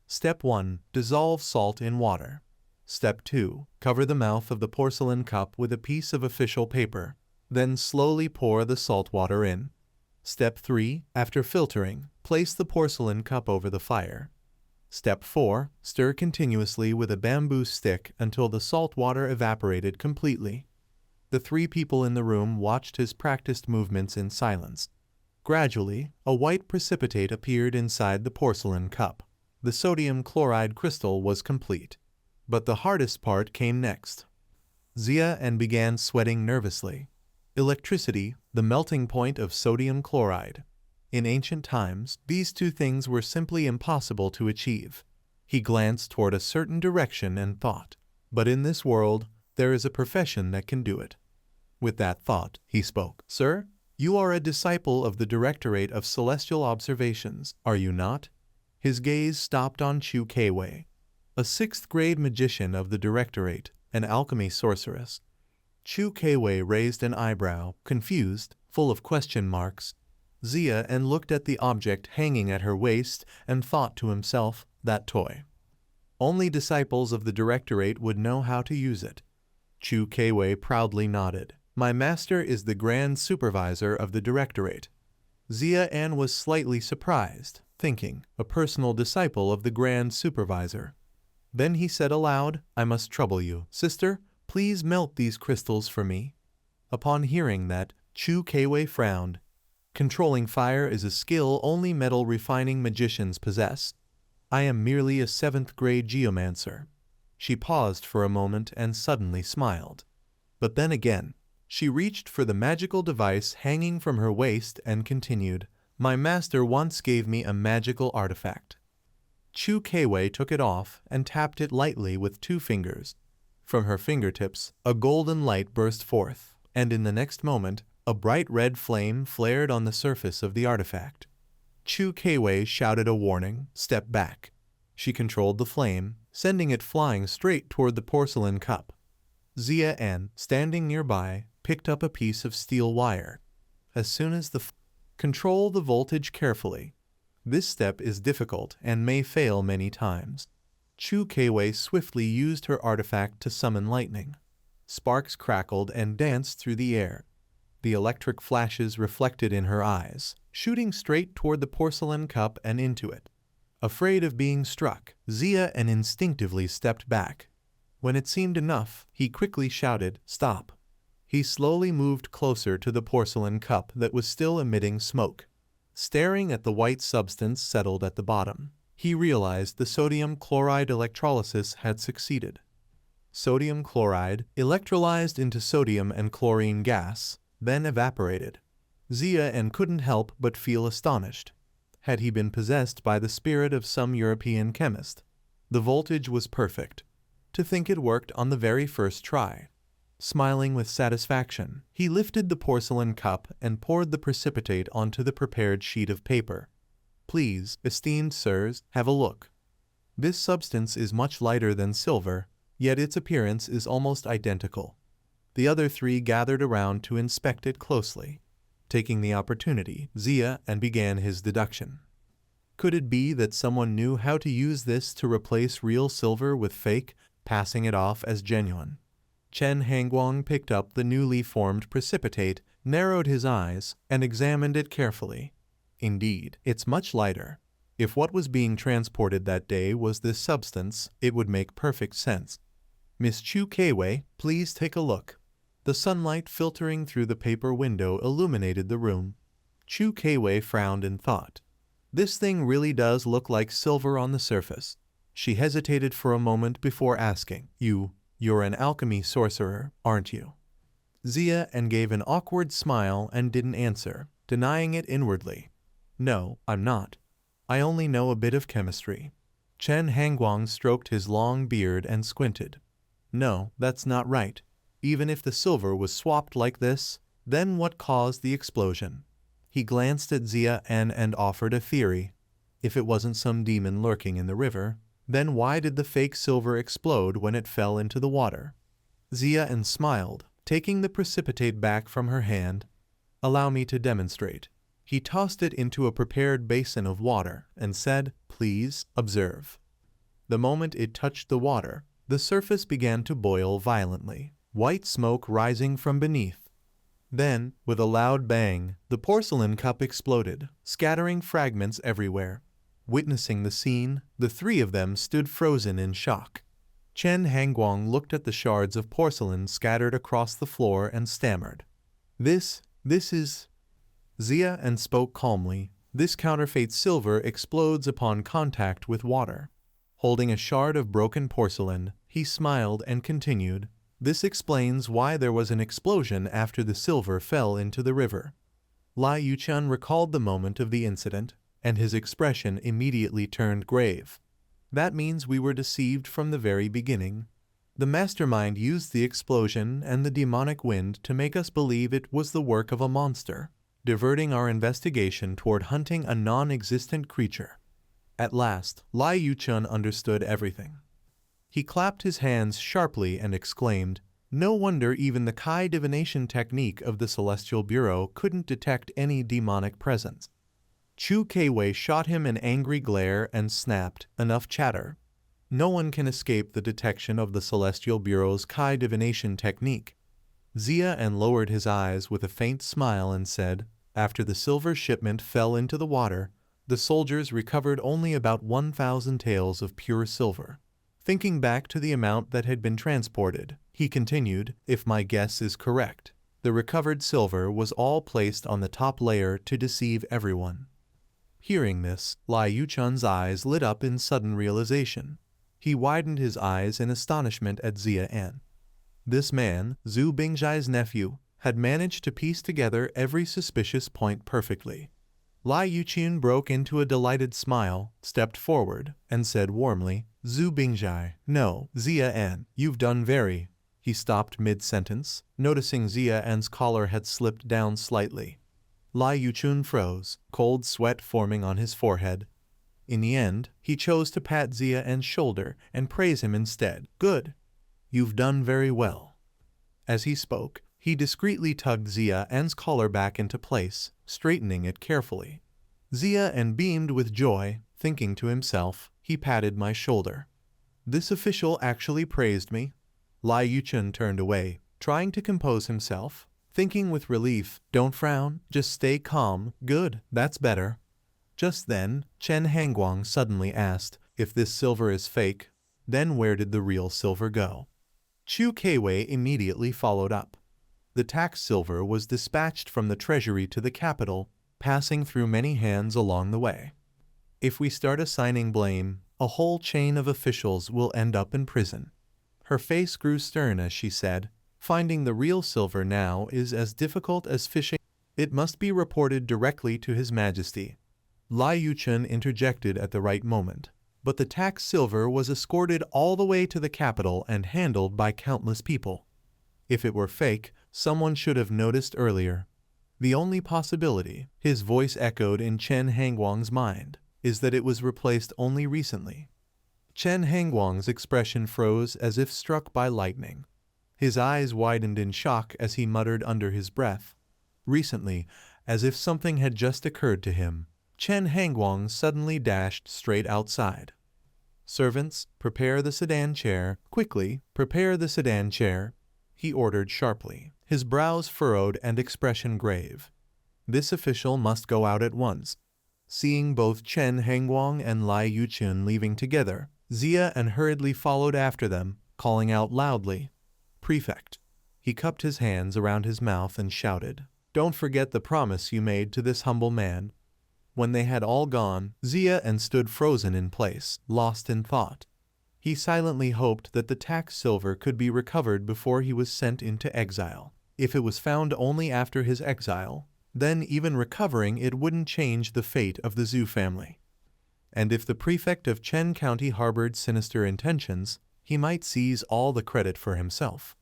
Step 1. Dissolve salt in water. Step 2. Cover the mouth of the porcelain cup with a piece of official paper. Then slowly pour the salt water in. Step 3. After filtering, place the porcelain cup over the fire. Step 4. Stir continuously with a bamboo stick until the salt water evaporated completely. The 3 people in the room watched his practiced movements in silence. Gradually, a white precipitate appeared inside the porcelain cup. The sodium chloride crystal was complete. But the hardest part came next. Zia and began sweating nervously. Electricity, the melting point of sodium chloride. In ancient times, these 2 things were simply impossible to achieve. He glanced toward a certain direction and thought, but in this world, there is a profession that can do it. With that thought, he spoke. Sir, you are a disciple of the Directorate of Celestial Observations, are you not? His gaze stopped on Xu Keiwei, a 6th-grade magician of the Directorate, an alchemy sorceress. Xu Keiwei raised an eyebrow, confused, full of question marks. Zia and looked at the object hanging at her waist and thought to himself, that toy. Only disciples of the Directorate would know how to use it. Xu Keiwei proudly nodded. My master is the Grand Supervisor of the Directorate. Zia An was slightly surprised, thinking, a personal disciple of the Grand Supervisor. Then he said aloud, I must trouble you, sister, please melt these crystals for me. Upon hearing that, Xu Keiwei frowned. Controlling fire is a skill only metal refining magicians possess. I am merely a 7th-grade geomancer. She paused for a moment and suddenly smiled. But then again, she reached for the magical device hanging from her waist and continued, My master once gave me a magical artifact. Xu Keiwei took it off and tapped it lightly with 2 fingers. From her fingertips, a golden light burst forth, and in the next moment, a bright red flame flared on the surface of the artifact. Xu Keiwei shouted a warning, step back. She controlled the flame, sending it flying straight toward the porcelain cup. Zia An, standing nearby, picked up a piece of steel wire. As soon as control the voltage carefully. This step is difficult and may fail many times. Xu Keiwei swiftly used her artifact to summon lightning. Sparks crackled and danced through the air. The electric flashes reflected in her eyes, shooting straight toward the porcelain cup and into it. Afraid of being struck, Zia An instinctively stepped back. When it seemed enough, he quickly shouted, Stop. He slowly moved closer to the porcelain cup that was still emitting smoke. Staring at the white substance settled at the bottom, he realized the sodium chloride electrolysis had succeeded. Sodium chloride, electrolyzed into sodium and chlorine gas, then evaporated. Zia An couldn't help but feel astonished. Had he been possessed by the spirit of some European chemist? The voltage was perfect. To think it worked on the very first try. Smiling with satisfaction, he lifted the porcelain cup and poured the precipitate onto the prepared sheet of paper. Please, esteemed sirs, have a look. This substance is much lighter than silver, yet its appearance is almost identical. The other 3 gathered around to inspect it closely. Taking the opportunity, Zia An began his deduction. Could it be that someone knew how to use this to replace real silver with fake, passing it off as genuine? Chen Hangguang picked up the newly formed precipitate, narrowed his eyes, and examined it carefully. Indeed, it's much lighter. If what was being transported that day was this substance, it would make perfect sense. Miss Xu Keiwei, please take a look. The sunlight filtering through the paper window illuminated the room. Xu Keiwei frowned in thought. This thing really does look like silver on the surface. She hesitated for a moment before asking, You're an alchemy sorcerer, aren't you? Zia An gave an awkward smile and didn't answer, denying it inwardly. No, I'm not. I only know a bit of chemistry. Chen Hangguang stroked his long beard and squinted. No, that's not right. Even if the silver was swapped like this, then what caused the explosion? He glanced at Xia and offered a theory. If it wasn't some demon lurking in the river, then why did the fake silver explode when it fell into the water? Xia smiled, taking the precipitate back from her hand. Allow me to demonstrate. He tossed it into a prepared basin of water and said, "Please observe." The moment it touched the water, the surface began to boil violently, white smoke rising from beneath. Then, with a loud bang, the porcelain cup exploded, scattering fragments everywhere. Witnessing the scene, the three of them stood frozen in shock. Chen Hangguang looked at the shards of porcelain scattered across the floor and stammered. This is... Xia spoke calmly. This counterfeit silver explodes upon contact with water. Holding a shard of broken porcelain, he smiled and continued. This explains why there was an explosion after the silver fell into the river. Lai Yuchun recalled the moment of the incident, and his expression immediately turned grave. That means we were deceived from the very beginning. The mastermind used the explosion and the demonic wind to make us believe it was the work of a monster, diverting our investigation toward hunting a non-existent creature. At last, Lai Yuchun understood everything. He clapped his hands sharply and exclaimed, "No wonder even the Kai divination technique of the Celestial Bureau couldn't detect any demonic presence." Chu Keiwei shot him an angry glare and snapped, "Enough chatter. No one can escape the detection of the Celestial Bureau's Kai divination technique." Xia lowered his eyes with a faint smile and said, "After the silver shipment fell into the water, the soldiers recovered only about 1,000 taels of pure silver." Thinking back to the amount that had been transported, he continued, "If my guess is correct, the recovered silver was all placed on the top layer to deceive everyone." Hearing this, Lai Yuchun's eyes lit up in sudden realization. He widened his eyes in astonishment at Xia. This man, Xu Bingjai's nephew, had managed to piece together every suspicious point perfectly. Lai Yuchun broke into a delighted smile, stepped forward, and said warmly, "Xu Bingjai, no, Xia, you've done very..." He stopped mid-sentence, noticing Xia's collar had slipped down slightly. Lai Yuchun froze, cold sweat forming on his forehead. In the end, he chose to pat Xia's shoulder and praise him instead. "Good. You've done very well." As he spoke, he discreetly tugged Xia's collar back into place, straightening it carefully. Xia beamed with joy, thinking to himself, "He patted my shoulder. This official actually praised me." Lai Yuchun turned away, trying to compose himself, thinking with relief, "Don't frown, just stay calm. Good, that's better." Just then, Chen Hangguang suddenly asked, "If this silver is fake, then where did the real silver go?" Chu Keiwei immediately followed up. The tax silver was dispatched from the treasury to the capital, passing through many hands along the way. If we start assigning blame, a whole chain of officials will end up in prison. Her face grew stern as she said, "Finding the real silver now is as difficult as fishing. It must be reported directly to His Majesty." Lai Yuchun interjected at the right moment, but the tax silver was escorted all the way to the capital and handled by countless people. If it were fake, someone should have noticed earlier. The only possibility, his voice echoed in Chen Hangguang's mind, is that it was replaced only recently. Chen Hangguang's expression froze as if struck by lightning. His eyes widened in shock as he muttered under his breath. Recently, as if something had just occurred to him, Chen Hangguang suddenly dashed straight outside. "Servants, prepare the sedan chair. Quickly, prepare the sedan chair," he ordered sharply, his brows furrowed and expression grave. "This official must go out at once." Seeing both Chen Hangguang and Lai Yuchun leaving together, Xia hurriedly followed after them, calling out loudly, "Prefect." He cupped his hands around his mouth and shouted, "Don't forget the promise you made to this humble man." When they had all gone, Xia stood frozen in place, lost in thought. He silently hoped that the tax silver could be recovered before he was sent into exile. If it was found only after his exile, then even recovering it wouldn't change the fate of the Xu family. And if the prefect of Chen County harbored sinister intentions, He might seize all the credit for himself.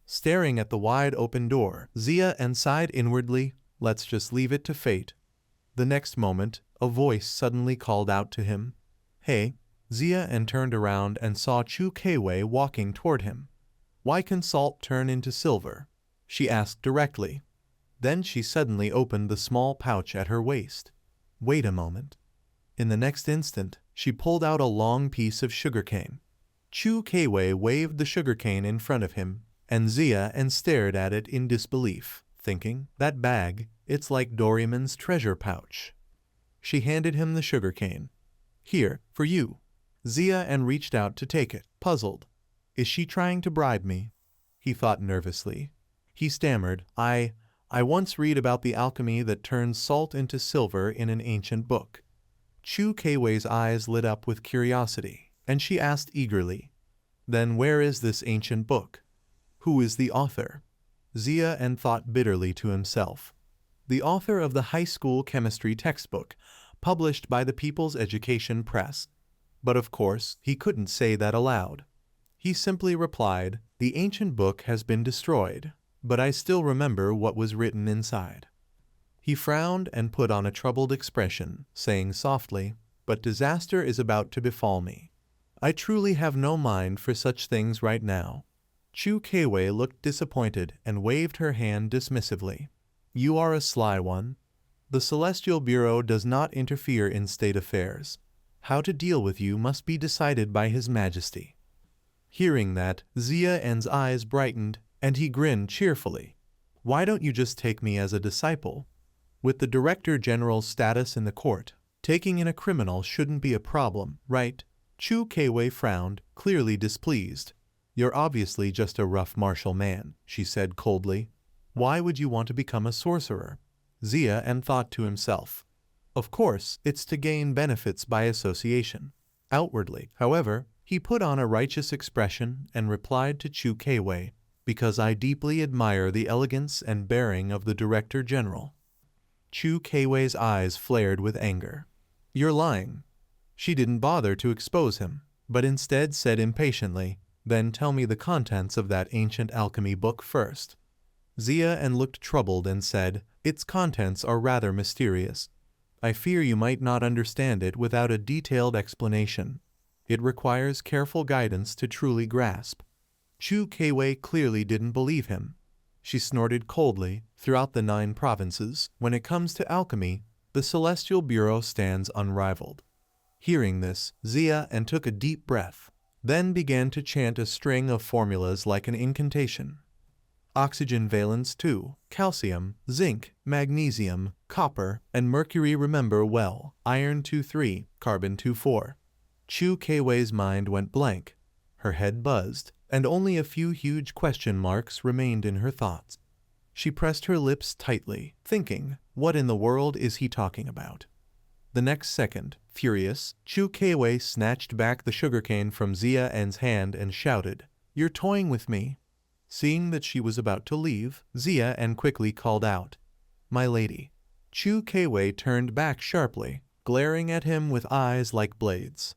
Staring at the wide open door, Xia sighed inwardly, let's just leave it to fate. The next moment, a voice suddenly called out to him. Hey, Xia turned around and saw Chu Keiwei walking toward him. Why can salt turn into silver? She asked directly. Then she suddenly opened the small pouch at her waist. Wait a moment. In the next instant, she pulled out a long piece of sugarcane. Chu Keiwei waved the sugarcane in front of him, and Xia stared at it in disbelief, thinking, that bag, it's like Doraemon's treasure pouch. She handed him the sugarcane. Here, for you. Xia reached out to take it, puzzled. Is she trying to bribe me? He thought nervously. He stammered, I once read about the alchemy that turns salt into silver in an ancient book. Chu Keiwei's eyes lit up with curiosity, and she asked eagerly, then where is this ancient book? Who is the author? Xia thought bitterly to himself. The author of the high school chemistry textbook, published by the People's Education Press. But of course, he couldn't say that aloud. He simply replied, the ancient book has been destroyed, but I still remember what was written inside. He frowned and put on a troubled expression, saying softly, but disaster is about to befall me. I truly have no mind for such things right now. Chu Keiwei looked disappointed and waved her hand dismissively. You are a sly one. The Celestial Bureau does not interfere in state affairs. How to deal with you must be decided by His Majesty. Hearing that, Xia's eyes brightened, and he grinned cheerfully. Why don't you just take me as a disciple? With the Director General's status in the court, taking in a criminal shouldn't be a problem, right? Chu Keiwei frowned, clearly displeased. You're obviously just a rough martial man, she said coldly. Why would you want to become a sorcerer? Xia thought to himself. Of course, it's to gain benefits by association. Outwardly, however, he put on a righteous expression and replied to Chu Keiwei, because I deeply admire the elegance and bearing of the Director General. Chu Keiwei's eyes flared with anger. You're lying. She didn't bother to expose him, but instead said impatiently, then tell me the contents of that ancient alchemy book first. Xia looked troubled and said, its contents are rather mysterious. I fear you might not understand it without a detailed explanation. It requires careful guidance to truly grasp. Chu Keiwei clearly didn't believe him. She snorted coldly. Throughout the 9 provinces, when it comes to alchemy, the Celestial Bureau stands unrivaled. Hearing this, Xia took a deep breath, then began to chant a string of formulas like an incantation. Oxygen valence 2, calcium, zinc, magnesium, copper, and mercury remember well, iron 2-3, carbon 2-4. Chu Keiwei's mind went blank. Her head buzzed, and only a few huge question marks remained in her thoughts. She pressed her lips tightly, thinking, what in the world is he talking about? The next second, furious, Chu Keiwei snatched back the sugarcane from Xia's hand and shouted, You're toying with me. Seeing that she was about to leave, Xia quickly called out, My lady. Chu Keiwei turned back sharply, glaring at him with eyes like blades.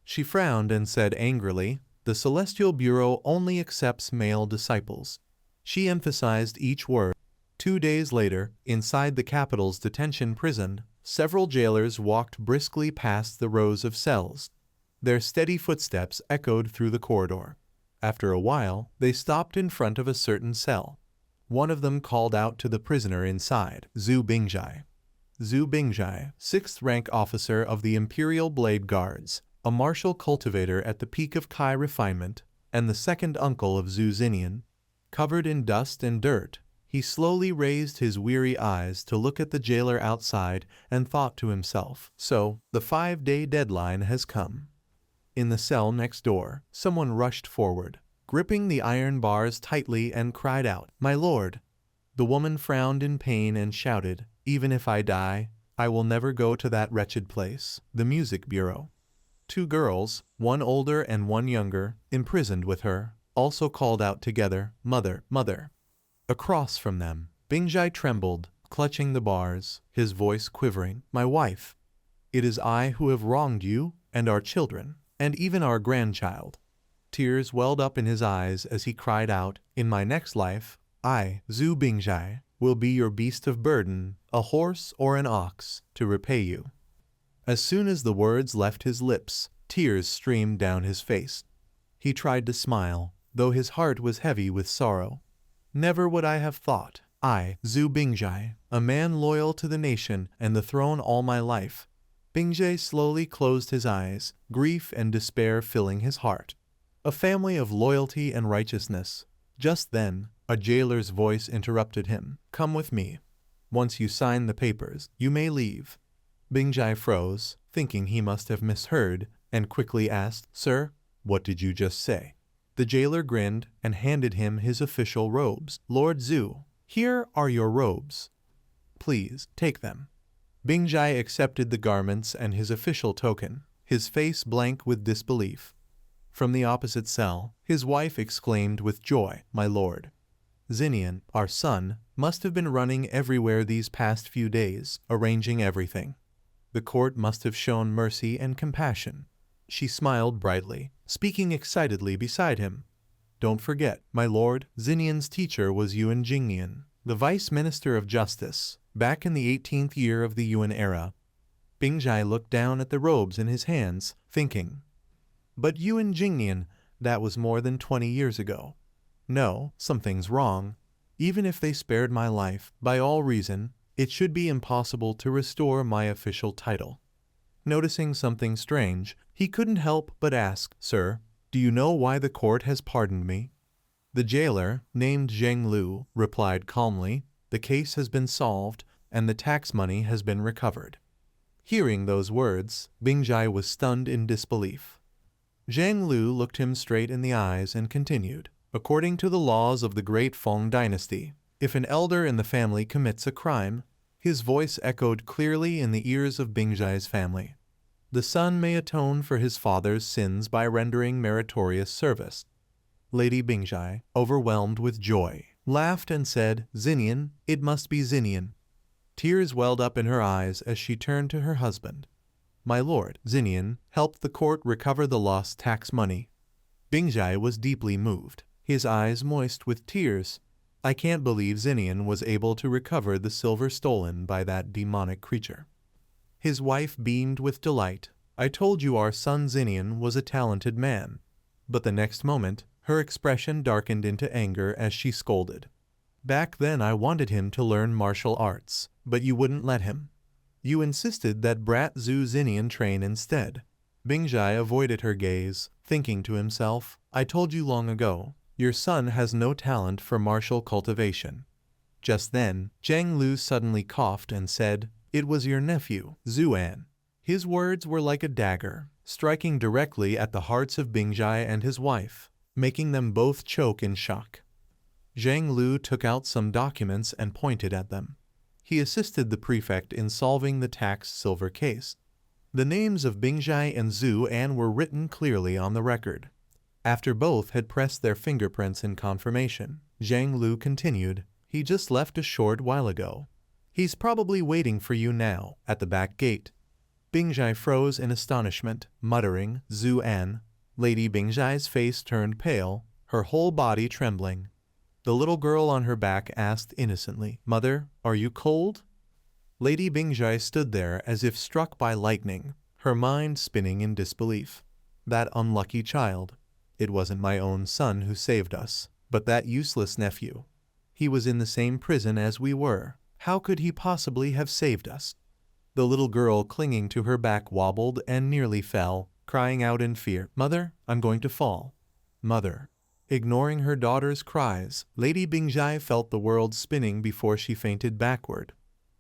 She frowned and said angrily, The Celestial Bureau only accepts male disciples. She emphasized each word. 2 days later, inside the capital's detention prison, several jailers walked briskly past the rows of cells. Their steady footsteps echoed through the corridor. After a while, they stopped in front of a certain cell. One of them called out to the prisoner inside, Xu Bingjai. Xu Bingjai, 6th rank officer of the Imperial Blade Guards, a martial cultivator at the peak of Kai refinement, and the second uncle of Xu Xinnian. Covered in dust and dirt, he slowly raised his weary eyes to look at the jailer outside and thought to himself, so, the 5-day deadline has come. In the cell next door, someone rushed forward, gripping the iron bars tightly and cried out, My lord! The woman frowned in pain and shouted, Even if I die, I will never go to that wretched place, the Music Bureau. 2 girls, one older and one younger, imprisoned with her, also called out together, Mother, mother. Across from them, Bingjai trembled, clutching the bars, his voice quivering, My wife. It is I who have wronged you, and our children, and even our grandchild. Tears welled up in his eyes as he cried out, "In my next life, I, Xu Bingjai, will be your beast of burden, a horse or an ox, to repay you." As soon as the words left his lips, tears streamed down his face. He tried to smile, though his heart was heavy with sorrow. Never would I have thought, I, Xu Bingjai, a man loyal to the nation and the throne all my life. Bingjai slowly closed his eyes, grief and despair filling his heart. A family of loyalty and righteousness. Just then, a jailer's voice interrupted him. "Come with me. Once you sign the papers, you may leave." Bingjai froze, thinking he must have misheard, and quickly asked, "Sir, what did you just say?" The jailer grinned and handed him his official robes. "Lord Xu, here are your robes. Please, take them." Bingjai accepted the garments and his official token, his face blank with disbelief. From the opposite cell, his wife exclaimed with joy, "My lord, Xinnian, our son, must have been running everywhere these past few days, arranging everything. The court must have shown mercy and compassion." She smiled brightly, speaking excitedly beside him. "Don't forget, my lord, Xinnian's teacher was Xu Xinnian, the vice minister of justice, back in the 18th year of the Yuan era." Bingjai looked down at the robes in his hands, thinking, "But Xu Xinnian, that was more than 20 years ago. No, something's wrong. Even if they spared my life, by all reason, it should be impossible to restore my official title." Noticing something strange, he couldn't help but ask, "Sir, do you know why the court has pardoned me?" The jailer, named Zheng Lu, replied calmly, "The case has been solved, and the tax money has been recovered." Hearing those words, Bingjai was stunned in disbelief. Zheng Lu looked him straight in the eyes and continued, "According to the laws of the great Feng dynasty, if an elder in the family commits a crime," his voice echoed clearly in the ears of Bingjai's family, "the son may atone for his father's sins by rendering meritorious service." Lady Bingjai, overwhelmed with joy, laughed and said, "Xinnian, it must be Xinnian." Tears welled up in her eyes as she turned to her husband. "My lord, Xinnian helped the court recover the lost tax money." Bingjai was deeply moved, his eyes moist with tears. "I can't believe Xinnian was able to recover the silver stolen by that demonic creature." His wife beamed with delight. "I told you our son Xinnian was a talented man." But the next moment, her expression darkened into anger as she scolded. "Back then I wanted him to learn martial arts, but you wouldn't let him. You insisted that brat Xu Xinnian train instead." Bingjai avoided her gaze, thinking to himself, "I told you long ago, your son has no talent for martial cultivation." Just then, Zheng Lu suddenly coughed and said, "It was your nephew, Xuan." His words were like a dagger, striking directly at the hearts of Bingjai and his wife, making them both choke in shock. Zheng Lu took out some documents and pointed at them. He assisted the prefect in solving the tax silver case. The names of Bingjai and Xuan were written clearly on the record. After both had pressed their fingerprints in confirmation, Zheng Lu continued, "He just left a short while ago. He's probably waiting for you now, at the back gate." Bingjai froze in astonishment, muttering, "Xuan." Lady Bingjai's face turned pale, her whole body trembling. The little girl on her back asked innocently, "Mother, are you cold?" Lady Bingjai stood there as if struck by lightning, her mind spinning in disbelief. That unlucky child. It wasn't my own son who saved us, but that useless nephew. He was in the same prison as we were. How could he possibly have saved us? The little girl clinging to her back wobbled and nearly fell, crying out in fear, "Mother, I'm going to fall. Mother." Ignoring her daughter's cries, Lady Bingjai felt the world spinning before she fainted backward.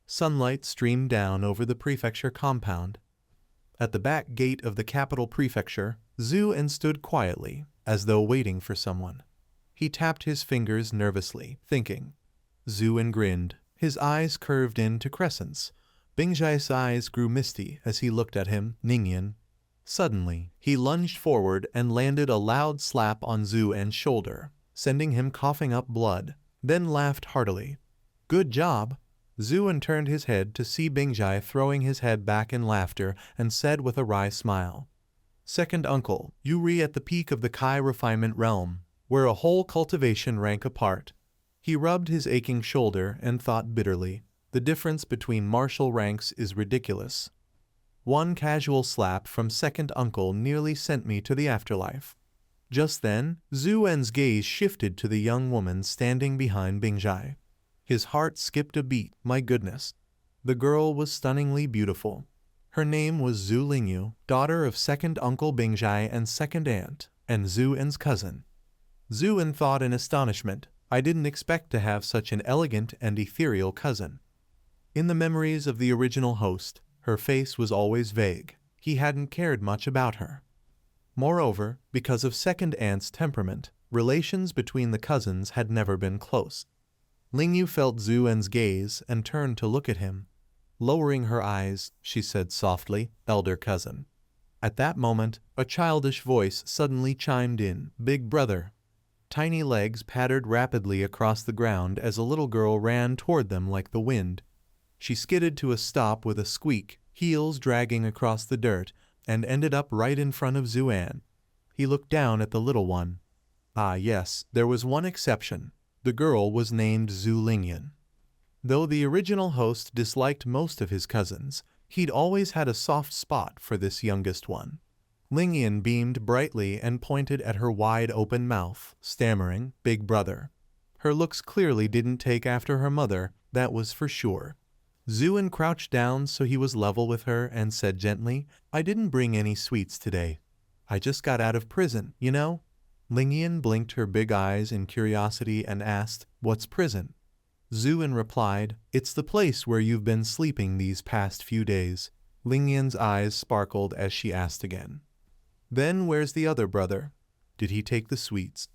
Sunlight streamed down over the prefecture compound. At the back gate of the capital prefecture, Xuan stood quietly, as though waiting for someone. He tapped his fingers nervously, thinking. Xuan grinned, his eyes curved into crescents. Bingjai's eyes grew misty as he looked at him, Ningyan. Suddenly, he lunged forward and landed a loud slap on Xuan's shoulder, sending him coughing up blood, then laughed heartily. "Good job!" Xuan turned his head to see Bingjai throwing his head back in laughter and said with a wry smile, Second uncle, Yuri at the peak of the Kai refinement realm, where a whole cultivation rank apart. He rubbed his aching shoulder and thought bitterly, the difference between martial ranks is ridiculous. One casual slap from second uncle nearly sent me to the afterlife. Just then, Xu En's gaze shifted to the young woman standing behind Bingjai. His heart skipped a beat, my goodness. The girl was stunningly beautiful. Her name was Xu Lingyu, daughter of second uncle Bingjai and second aunt, and Xu En's cousin. Xu En thought in astonishment, I didn't expect to have such an elegant and ethereal cousin. In the memories of the original host, her face was always vague. He hadn't cared much about her. Moreover, because of second aunt's temperament, relations between the cousins had never been close. Lingyu felt Xu En's gaze and turned to look at him. Lowering her eyes, she said softly, elder cousin. At that moment, a childish voice suddenly chimed in, big brother. Tiny legs pattered rapidly across the ground as a little girl ran toward them like the wind. She skidded to a stop with a squeak, heels dragging across the dirt, and ended up right in front of Xu En. He looked down at the little one. Ah yes, there was one exception. The girl was named Xu Lingyan. Though the original host disliked most of his cousins, he'd always had a soft spot for this youngest one. Lingyan beamed brightly and pointed at her wide-open mouth, stammering, big brother. Her looks clearly didn't take after her mother, that was for sure. Xu En crouched down so he was level with her and said gently, I didn't bring any sweets today. I just got out of prison, you know? Lingyan blinked her big eyes in curiosity and asked, what's prison? Xu En replied, it's the place where you've been sleeping these past few days. Lingyan's eyes sparkled as she asked again. Then where's the other brother? Did he take the sweets?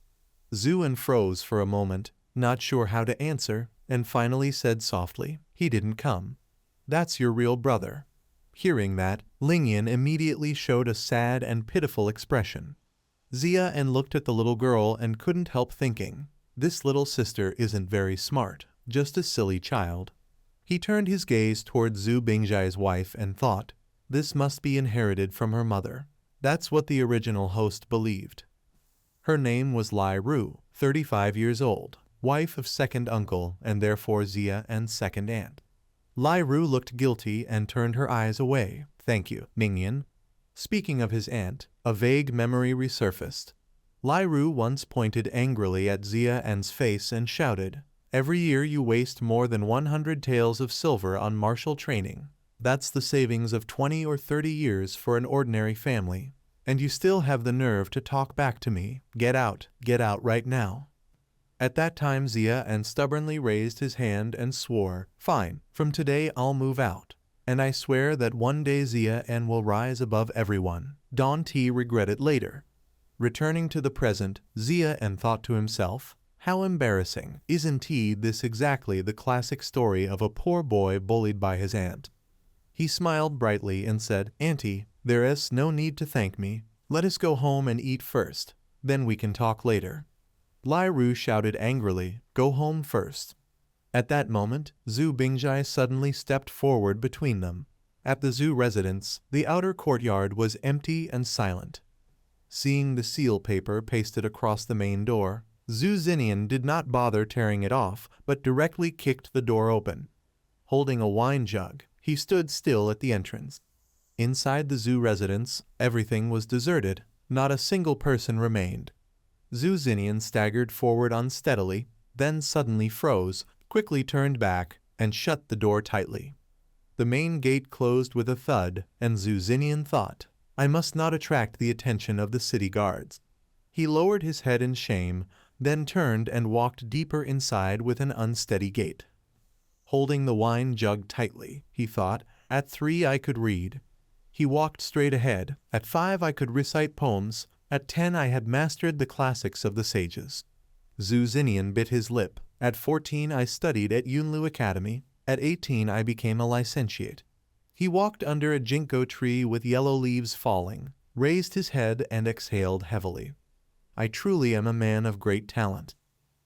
Xu En froze for a moment, not sure how to answer, and finally said softly, he didn't come. That's your real brother. Hearing that, Lingyan immediately showed a sad and pitiful expression. Xia En looked at the little girl and couldn't help thinking, this little sister isn't very smart, just a silly child. He turned his gaze toward Xu Bingjai's wife and thought, this must be inherited from her mother. That's what the original host believed. Her name was Lai Ru, 35 years old, wife of second uncle and therefore Xia En's second aunt. Lai Ru looked guilty and turned her eyes away. Thank you, Mingyan. Speaking of his aunt, a vague memory resurfaced. Lai Ru once pointed angrily at Xia En's face and shouted, every year you waste more than 100 taels of silver on martial training. That's the savings of 20 or 30 years for an ordinary family. And you still have the nerve to talk back to me. Get out right now. At that time Xia En stubbornly raised his hand and swore, fine, from today I'll move out. And I swear that one day Xia En will rise above everyone. Don T regretted later. Returning to the present, Xia En thought to himself, how embarrassing. Isn't this exactly the classic story of a poor boy bullied by his aunt? He smiled brightly and said, Auntie, there is no need to thank me. Let us go home and eat first. Then we can talk later. Lai Ru shouted angrily, go home first. At that moment, Xu Bingjai suddenly stepped forward between them. At the Xu residence, the outer courtyard was empty and silent. Seeing the seal paper pasted across the main door, Xu Xinnian did not bother tearing it off, but directly kicked the door open. Holding a wine jug, he stood still at the entrance. Inside the Xu residence, everything was deserted. Not a single person remained. Xu Xinnian staggered forward unsteadily, then suddenly froze, quickly turned back, and shut the door tightly. The main gate closed with a thud, and Xu Xinnian thought, I must not attract the attention of the city guards. He lowered his head in shame, then turned and walked deeper inside with an unsteady gait. Holding the wine jug tightly, he thought, at 3 I could read. He walked straight ahead. At 5 I could recite poems. At 10 I had mastered the classics of the sages. Xu Xinnian bit his lip. At 14 I studied at Yunlu Academy. At 18 I became a licentiate. He walked under a ginkgo tree with yellow leaves falling, raised his head and exhaled heavily. I truly am a man of great talent.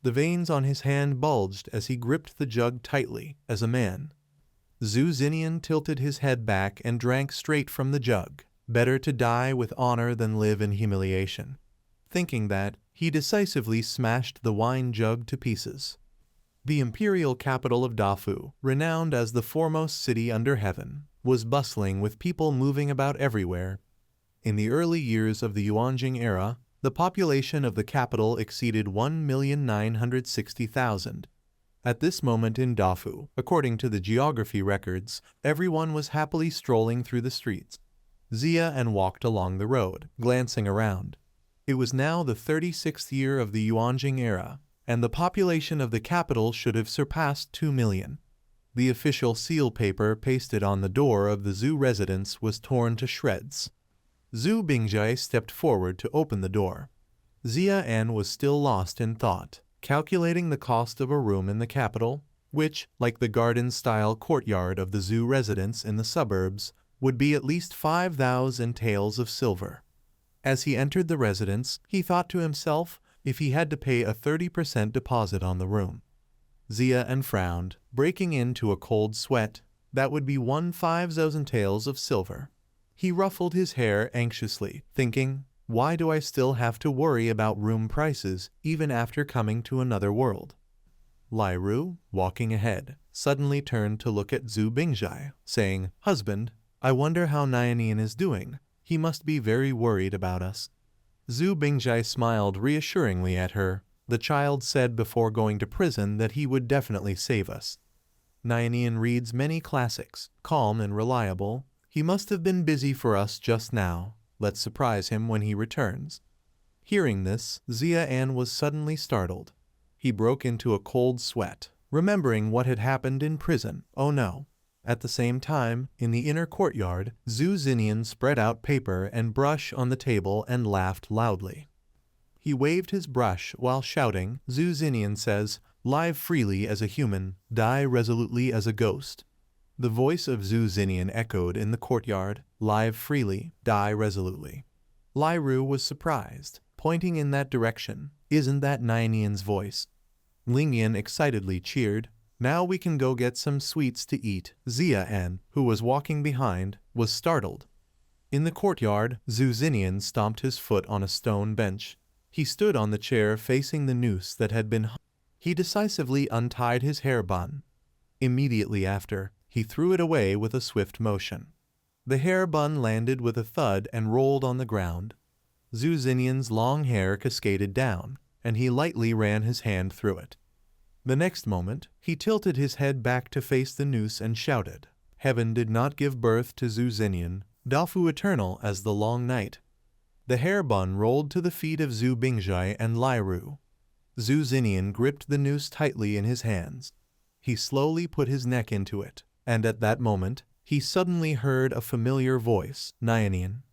The veins on his hand bulged as he gripped the jug tightly, as a man. Xu Xinnian tilted his head back and drank straight from the jug. Better to die with honor than live in humiliation. Thinking that, he decisively smashed the wine jug to pieces. The imperial capital of Dafu, renowned as the foremost city under heaven, was bustling with people moving about everywhere. In the early years of the Yuanjing era, the population of the capital exceeded 1,960,000. At this moment in Dafu, according to the geography records, everyone was happily strolling through the streets. Xia walked along the road, glancing around. It was now the 36th year of the Yuanjing era, and the population of the capital should have surpassed 2 million. The official seal paper pasted on the door of the Xu residence was torn to shreds. Xu Bingjai stepped forward to open the door. Xia was still lost in thought, calculating the cost of a room in the capital, which, like the garden-style courtyard of the Xu residence in the suburbs, would be at least 5,000 taels of silver. As he entered the residence, he thought to himself if he had to pay a 30% deposit on the room. Xia frowned, breaking into a cold sweat. That would be 15,000 taels of silver. He ruffled his hair anxiously, thinking, why do I still have to worry about room prices even after coming to another world? Lai Ru, walking ahead, suddenly turned to look at Xu Bingjai, saying, "Husband, I wonder how Nianian is doing. He must be very worried about us." Xu Bingjai smiled reassuringly at her. The child said before going to prison that he would definitely save us. Nianian reads many classics, calm and reliable. He must have been busy for us just now. Let's surprise him when he returns. Hearing this, Xia was suddenly startled. He broke into a cold sweat, remembering what had happened in prison. Oh no. At the same time, in the inner courtyard, Xu Xinnian spread out paper and brush on the table and laughed loudly. He waved his brush while shouting, "Xu Xinnian says, live freely as a human, die resolutely as a ghost." The voice of Xu Xinnian echoed in the courtyard, "Live freely, die resolutely." Lai Ru was surprised, pointing in that direction. "Isn't that Nianian's voice?" Lingyan excitedly cheered, "Now we can go get some sweets to eat." Xia, who was walking behind, was startled. In the courtyard, Xu Xinnian stomped his foot on a stone bench. He stood on the chair facing the noose that had been hung. He decisively untied his hair bun. Immediately after, he threw it away with a swift motion. The hair bun landed with a thud and rolled on the ground. Xu Xinnian's long hair cascaded down, and he lightly ran his hand through it. The next moment, he tilted his head back to face the noose and shouted, "Heaven did not give birth to Xu Xinnian, Dafu eternal as the long night." The hair bun rolled to the feet of Xu Bingjai and Lai Ru. Xu Xinnian gripped the noose tightly in his hands. He slowly put his neck into it, and at that moment, he suddenly heard a familiar voice, "Nianian."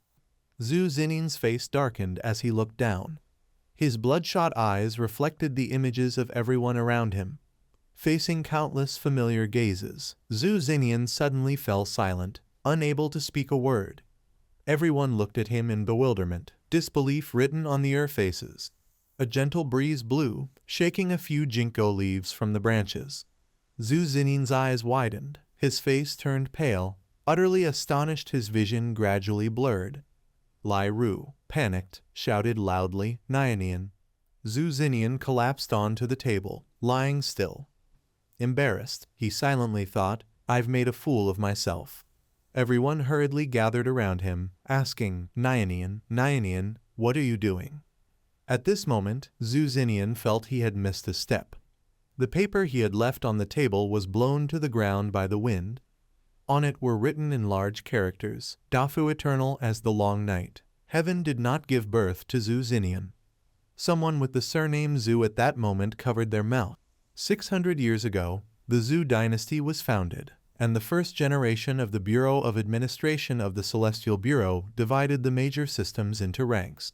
Xu Xinnian's face darkened as he looked down. His bloodshot eyes reflected the images of everyone around him. Facing countless familiar gazes, Xu Xinnian suddenly fell silent, unable to speak a word. Everyone looked at him in bewilderment, disbelief written on their faces. A gentle breeze blew, shaking a few ginkgo leaves from the branches. Xu Xinnian's eyes widened, his face turned pale. Utterly astonished, his vision gradually blurred. Lai Ru, panicked, shouted loudly, "Nianian." Xu Xinnian collapsed onto the table, lying still. Embarrassed, he silently thought, "I've made a fool of myself." Everyone hurriedly gathered around him, asking, "Nianian, Nianian, what are you doing?" At this moment, Xu Xinnian felt he had missed a step. The paper he had left on the table was blown to the ground by the wind. On it were written in large characters, "Dafu eternal as the long night. Heaven did not give birth to Xu Xinnian." Someone with the surname Xu at that moment covered their mouth. 600 years ago, the Xu dynasty was founded, and the first generation of the Bureau of Administration of the Celestial Bureau divided the major systems into ranks.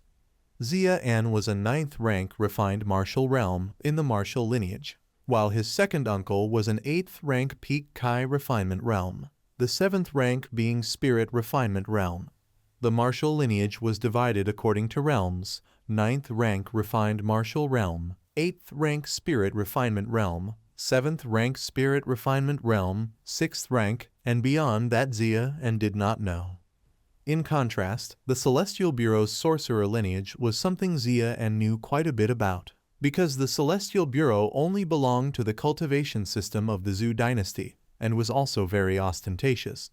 Xia was a 9th rank refined martial realm in the martial lineage, while his second uncle was an 8th rank peak Kai refinement realm, the 7th rank being spirit refinement realm. The martial lineage was divided according to realms: 9th rank refined martial realm, 8th rank spirit refinement realm, 7th rank spirit refinement realm, 6th rank, and beyond that Xia did not know. In contrast, the Celestial Bureau's sorcerer lineage was something Xian knew quite a bit about, because the Celestial Bureau only belonged to the cultivation system of the Xu dynasty, and was also very ostentatious.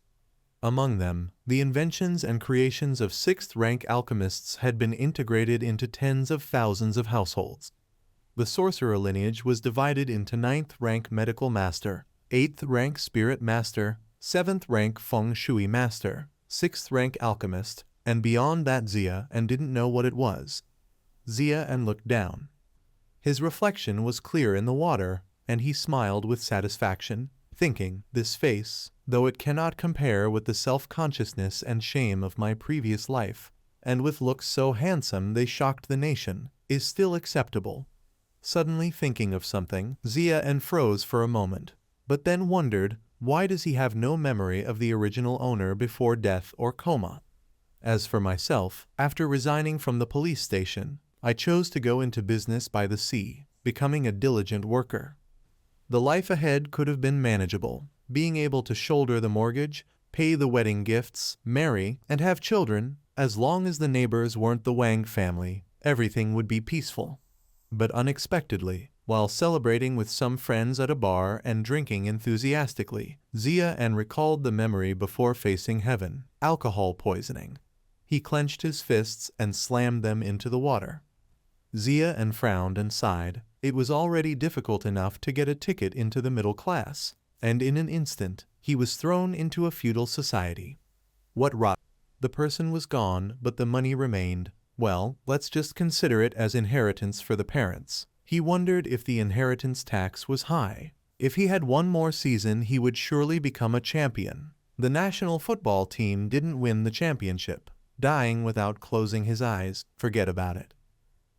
Among them, the inventions and creations of 6th-rank alchemists had been integrated into tens of thousands of households. The sorcerer lineage was divided into 9th-rank medical master, 8th-rank spirit master, 7th-rank feng shui master, 6th-rank alchemist, and beyond that Xian didn't know what it was. Xian looked down. His reflection was clear in the water, and he smiled with satisfaction, thinking, this face, though it cannot compare with the self-consciousness and shame of my previous life, and with looks so handsome they shocked the nation, is still acceptable. Suddenly thinking of something, Xian froze for a moment, but then wondered, why does he have no memory of the original owner before death or coma? As for myself, after resigning from the police station, I chose to go into business by the sea, becoming a diligent worker. The life ahead could have been manageable, being able to shoulder the mortgage, pay the wedding gifts, marry, and have children. As long as the neighbors weren't the Wang family, everything would be peaceful. But unexpectedly, while celebrating with some friends at a bar and drinking enthusiastically, Xian recalled the memory before facing heaven: alcohol poisoning. He clenched his fists and slammed them into the water. Xian frowned and sighed. It was already difficult enough to get a ticket into the middle class, and in an instant, he was thrown into a feudal society. What rot! The person was gone, but the money remained. Well, let's just consider it as inheritance for the parents. He wondered if the inheritance tax was high. If he had one more season, he would surely become a champion. The national football team didn't win the championship. Dying without closing his eyes, forget about it.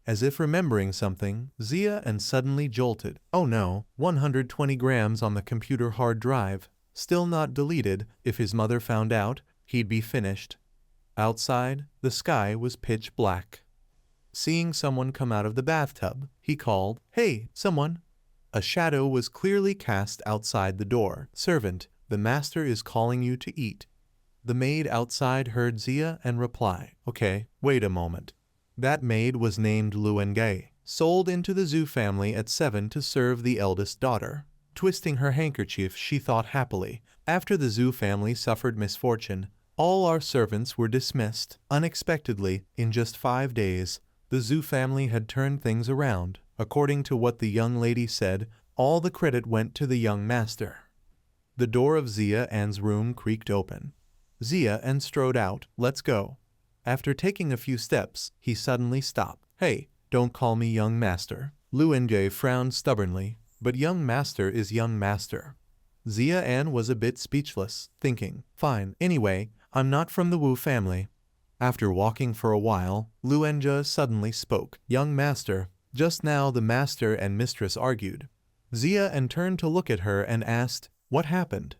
As if remembering something, Xian suddenly jolted. Oh no, 120 grams on the computer hard drive. Still not deleted. If his mother found out, he'd be finished. Outside, the sky was pitch black. Seeing someone come out of the bathtub, he called, "Hey, someone!" A shadow was clearly cast outside the door. "Servant, the master is calling you to eat." The maid outside heard Xian and reply, "Okay, wait a moment." That maid was named Luenge, sold into the Xu family at 7 to serve the eldest daughter. Twisting her handkerchief, she thought happily, after the Xu family suffered misfortune, all our servants were dismissed. Unexpectedly, in just 5 days, the Xu family had turned things around. According to what the young lady said, all the credit went to the young master. The door of Xian's room creaked open. Xian strode out. "Let's go." After taking a few steps, he suddenly stopped. "Hey, don't call me young master." Luenge frowned stubbornly, but young master is young master. Xian was a bit speechless, thinking, fine, anyway, I'm not from the Wu family. After walking for a while, Luenge suddenly spoke. "Young master." Just now the master and mistress argued. Xian turned to look at her and asked, "What happened?"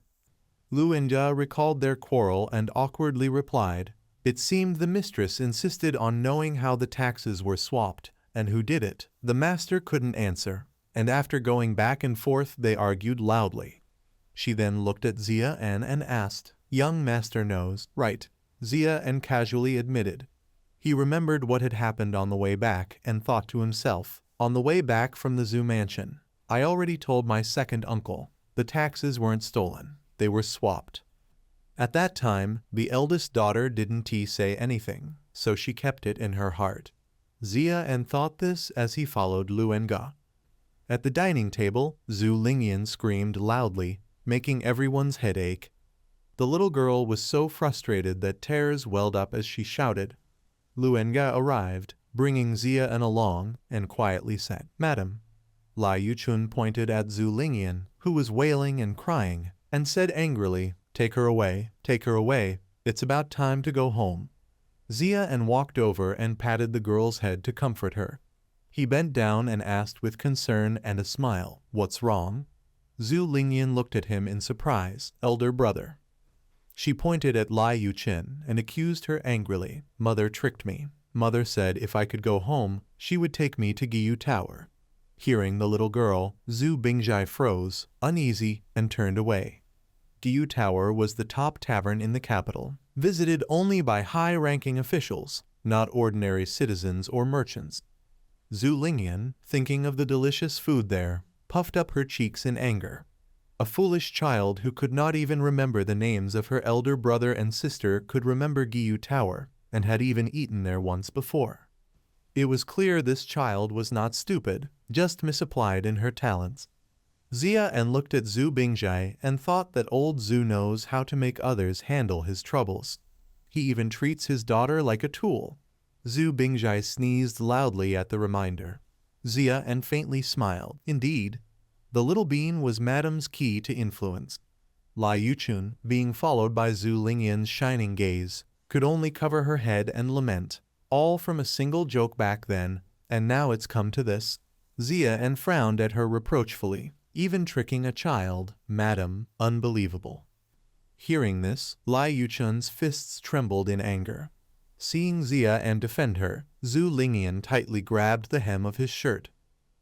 Luenge recalled their quarrel and awkwardly replied, "It seemed the mistress insisted on knowing how the taxes were swapped, and who did it." The master couldn't answer, and after going back and forth they argued loudly. She then looked at Xian and asked, "Young master knows, right?" Xian casually admitted. He remembered what had happened on the way back and thought to himself, on the way back from the Xu mansion, I already told my second uncle, the taxes weren't stolen, they were swapped. At that time, the eldest daughter didn't say anything, so she kept it in her heart. Xian thought this as he followed Luenge. At the dining table, Xu Xinnian screamed loudly, making everyone's head ache. The little girl was so frustrated that tears welled up as she shouted. Luenge arrived, bringing Xian along, and quietly said, "Madam." Lai Yuchun pointed at Xu Xinnian, who was wailing and crying, and said angrily, take her away, it's about time to go home." Xian walked over and patted the girl's head to comfort her. He bent down and asked with concern and a smile, "What's wrong?" Xu Xinnian looked at him in surprise. "Elder brother." She pointed at Lai Yuchun and accused her angrily. "Mother tricked me. Mother said if I could go home, she would take me to Giyu Tower." Hearing the little girl, Xu Bingjai froze, uneasy, and turned away. Giyu Tower was the top tavern in the capital. visited only by high-ranking officials, not ordinary citizens or merchants. Xu Xinnian, thinking of the delicious food there, puffed up her cheeks in anger. A foolish child who could not even remember the names of her elder brother and sister could remember Giyu Tower, and had even eaten there once before. It was clear this child was not stupid, just misapplied in her talents. Xia looked at Xu Bingjai and thought that old Xu knows how to make others handle his troubles. He even treats his daughter like a tool. Xu Bingjai sneezed loudly at the reminder. Xia faintly smiled. Indeed, the little bean was Madame's key to influence. Lai Yuchun, being followed by Xu Lingyan's shining gaze, could only cover her head and lament, all from a single joke back then, and now it's come to this. Xia frowned at her reproachfully. Even tricking a child, madam, unbelievable. Hearing this, Lai Yuchun's fists trembled in anger. Seeing Xia defend her, Xu Lingyan tightly grabbed the hem of his shirt.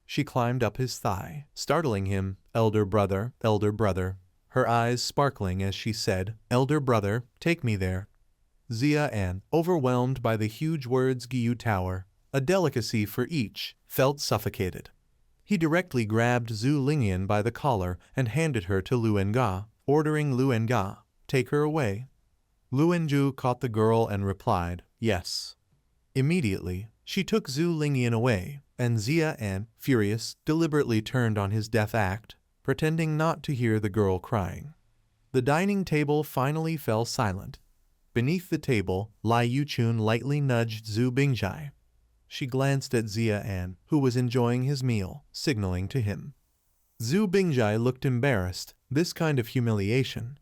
She climbed up his thigh, startling him, elder brother, her eyes sparkling as she said, elder brother, take me there. Xia, overwhelmed by the huge words Giyu Tower, a delicacy for each, felt suffocated. He directly grabbed Xu Lingyan by the collar and handed her to Luenga, ordering Luenga, take her away. Luenju caught the girl and replied, yes. Immediately, she took Xu Lingyan away, and Xia, furious, deliberately turned on his deaf act, pretending not to hear the girl crying. The dining table finally fell silent. Beneath the table, Lai Yuchun lightly nudged Xu Bingjai. She glanced at Xia, who was enjoying his meal, signaling to him. Xu Bingjai looked embarrassed. This kind of humiliation.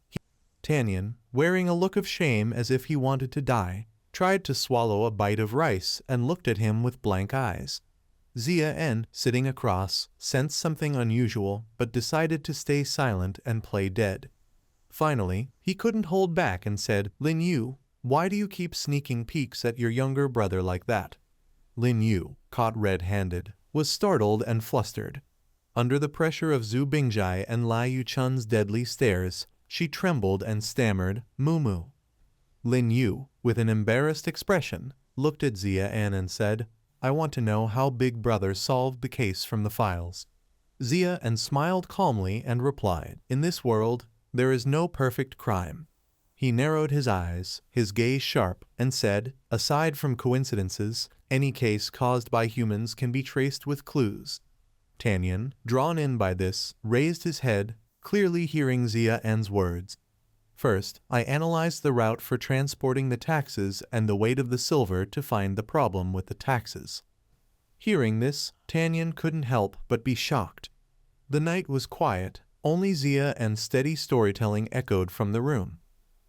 Tanyan, wearing a look of shame as if he wanted to die, tried to swallow a bite of rice and looked at him with blank eyes. Xia, sitting across, sensed something unusual but decided to stay silent and play dead. Finally, he couldn't hold back and said, Lin Yu, why do you keep sneaking peeks at your younger brother like that? Lin Yu, caught red-handed, was startled and flustered. Under the pressure of Xu Bingjai and Lai Yuchun's deadly stares, she trembled and stammered, Moo. Lin Yu, with an embarrassed expression, looked at Xia and said, I want to know how Big Brother solved the case from the files. Xia smiled calmly and replied, in this world, there is no perfect crime. He narrowed his eyes, his gaze sharp, and said, aside from coincidences, any case caused by humans can be traced with clues. Tanyan, drawn in by this, raised his head, clearly hearing Xia's words. First, I analyzed the route for transporting the taxes and the weight of the silver to find the problem with the taxes. Hearing this, Tanyan couldn't help but be shocked. The night was quiet, only Xia steady storytelling echoed from the room.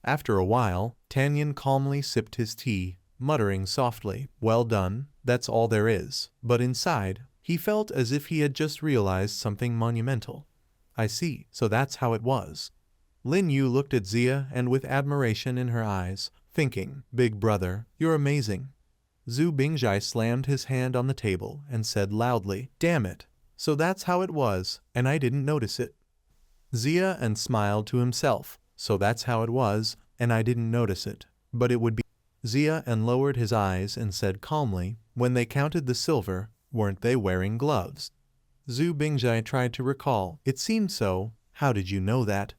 After a while, Tanyan calmly sipped his tea, muttering softly, well done, that's all there is. But inside, he felt as if he had just realized something monumental. I see, so that's how it was. Lin Yu looked at Xia with admiration in her eyes, thinking, Big Brother, you're amazing. Xu Bingjai slammed his hand on the table and said loudly, damn it, so that's how it was, and I didn't notice it. Xia smiled to himself, so that's how it was, and I didn't notice it, but it would be. Xia lowered his eyes and said calmly, when they counted the silver, weren't they wearing gloves? Xu Bingjai tried to recall, it seemed so, how did you know that?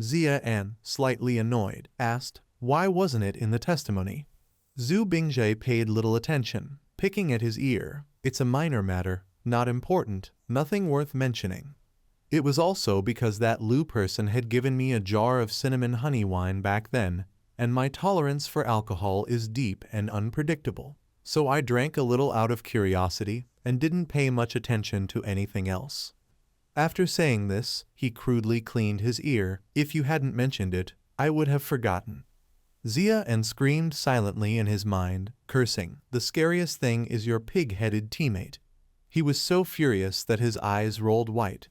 Xia, slightly annoyed, asked, why wasn't it in the testimony? Xu Bingjai paid little attention, picking at his ear, it's a minor matter, not important, nothing worth mentioning. It was also because that Lu person had given me a jar of cinnamon honey wine back then, and my tolerance for alcohol is deep and unpredictable, so I drank a little out of curiosity and didn't pay much attention to anything else. After saying this, he crudely cleaned his ear. If you hadn't mentioned it, I would have forgotten. Xia screamed silently in his mind, cursing, the scariest thing is your pig-headed teammate. He was so furious that his eyes rolled white.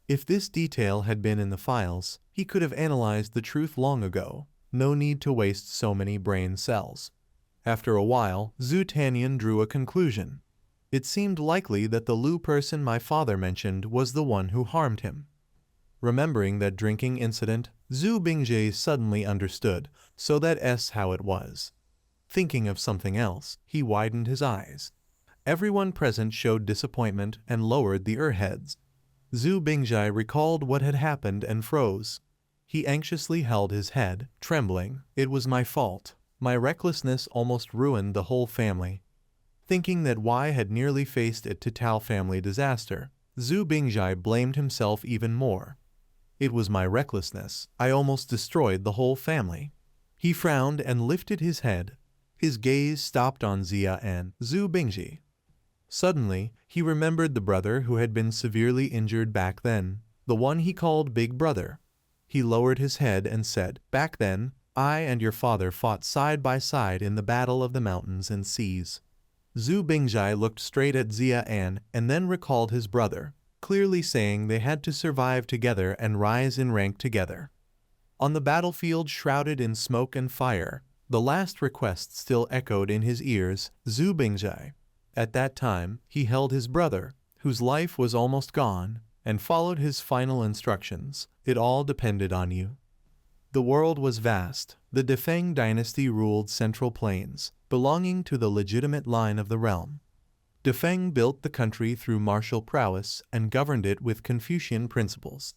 If this detail had been in the files, he could have analyzed the truth long ago. No need to waste so many brain cells. After a while, Xu Tanyan drew a conclusion. It seemed likely that the Lu person my father mentioned was the one who harmed him. Remembering that drinking incident, Xu Bingjie suddenly understood, so that's how it was. Thinking of something else, he widened his eyes. Everyone present showed disappointment and lowered their heads. Xu Bingjie recalled what had happened and froze. He anxiously held his head, trembling. It was my fault. My recklessness almost ruined the whole family. Thinking that Y had nearly faced a total family disaster, Xu Bingjie blamed himself even more. It was my recklessness. I almost destroyed the whole family. He frowned and lifted his head. His gaze stopped on Xia and Xu Bingjie. Suddenly, he remembered the brother who had been severely injured back then, the one he called Big Brother. He lowered his head and said, "Back then, I and your father fought side by side in the battle of the mountains and seas." Xu Bingjie looked straight at Xia An and then recalled his brother, clearly saying they had to survive together and rise in rank together. On the battlefield shrouded in smoke and fire, the last request still echoed in his ears, Xu Bingjie. At that time, he held his brother, whose life was almost gone, and followed his final instructions. It all depended on you. The world was vast. The Defeng dynasty ruled Central Plains, belonging to the legitimate line of the realm. Defeng built the country through martial prowess and governed it with Confucian principles.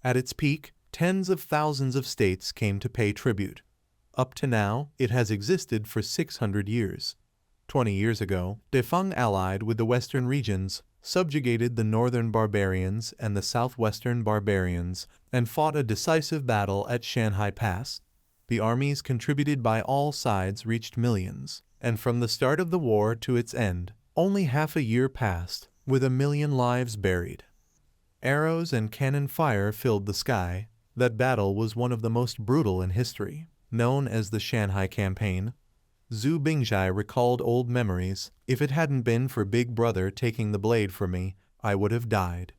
At its peak, tens of thousands of states came to pay tribute. Up to now, it has existed for 600 years. 20 years ago, Defeng allied with the western regions, subjugated the northern barbarians and the southwestern barbarians, and fought a decisive battle at Shanhai Pass. The armies contributed by all sides reached millions, and from the start of the war to its end, only half a year passed, with 1 million lives buried. Arrows and cannon fire filled the sky. That battle was one of the most brutal in history, known as the Shanhai Campaign. Xu Bingjie recalled old memories. If it hadn't been for Big Brother taking the blade for me, I would have died.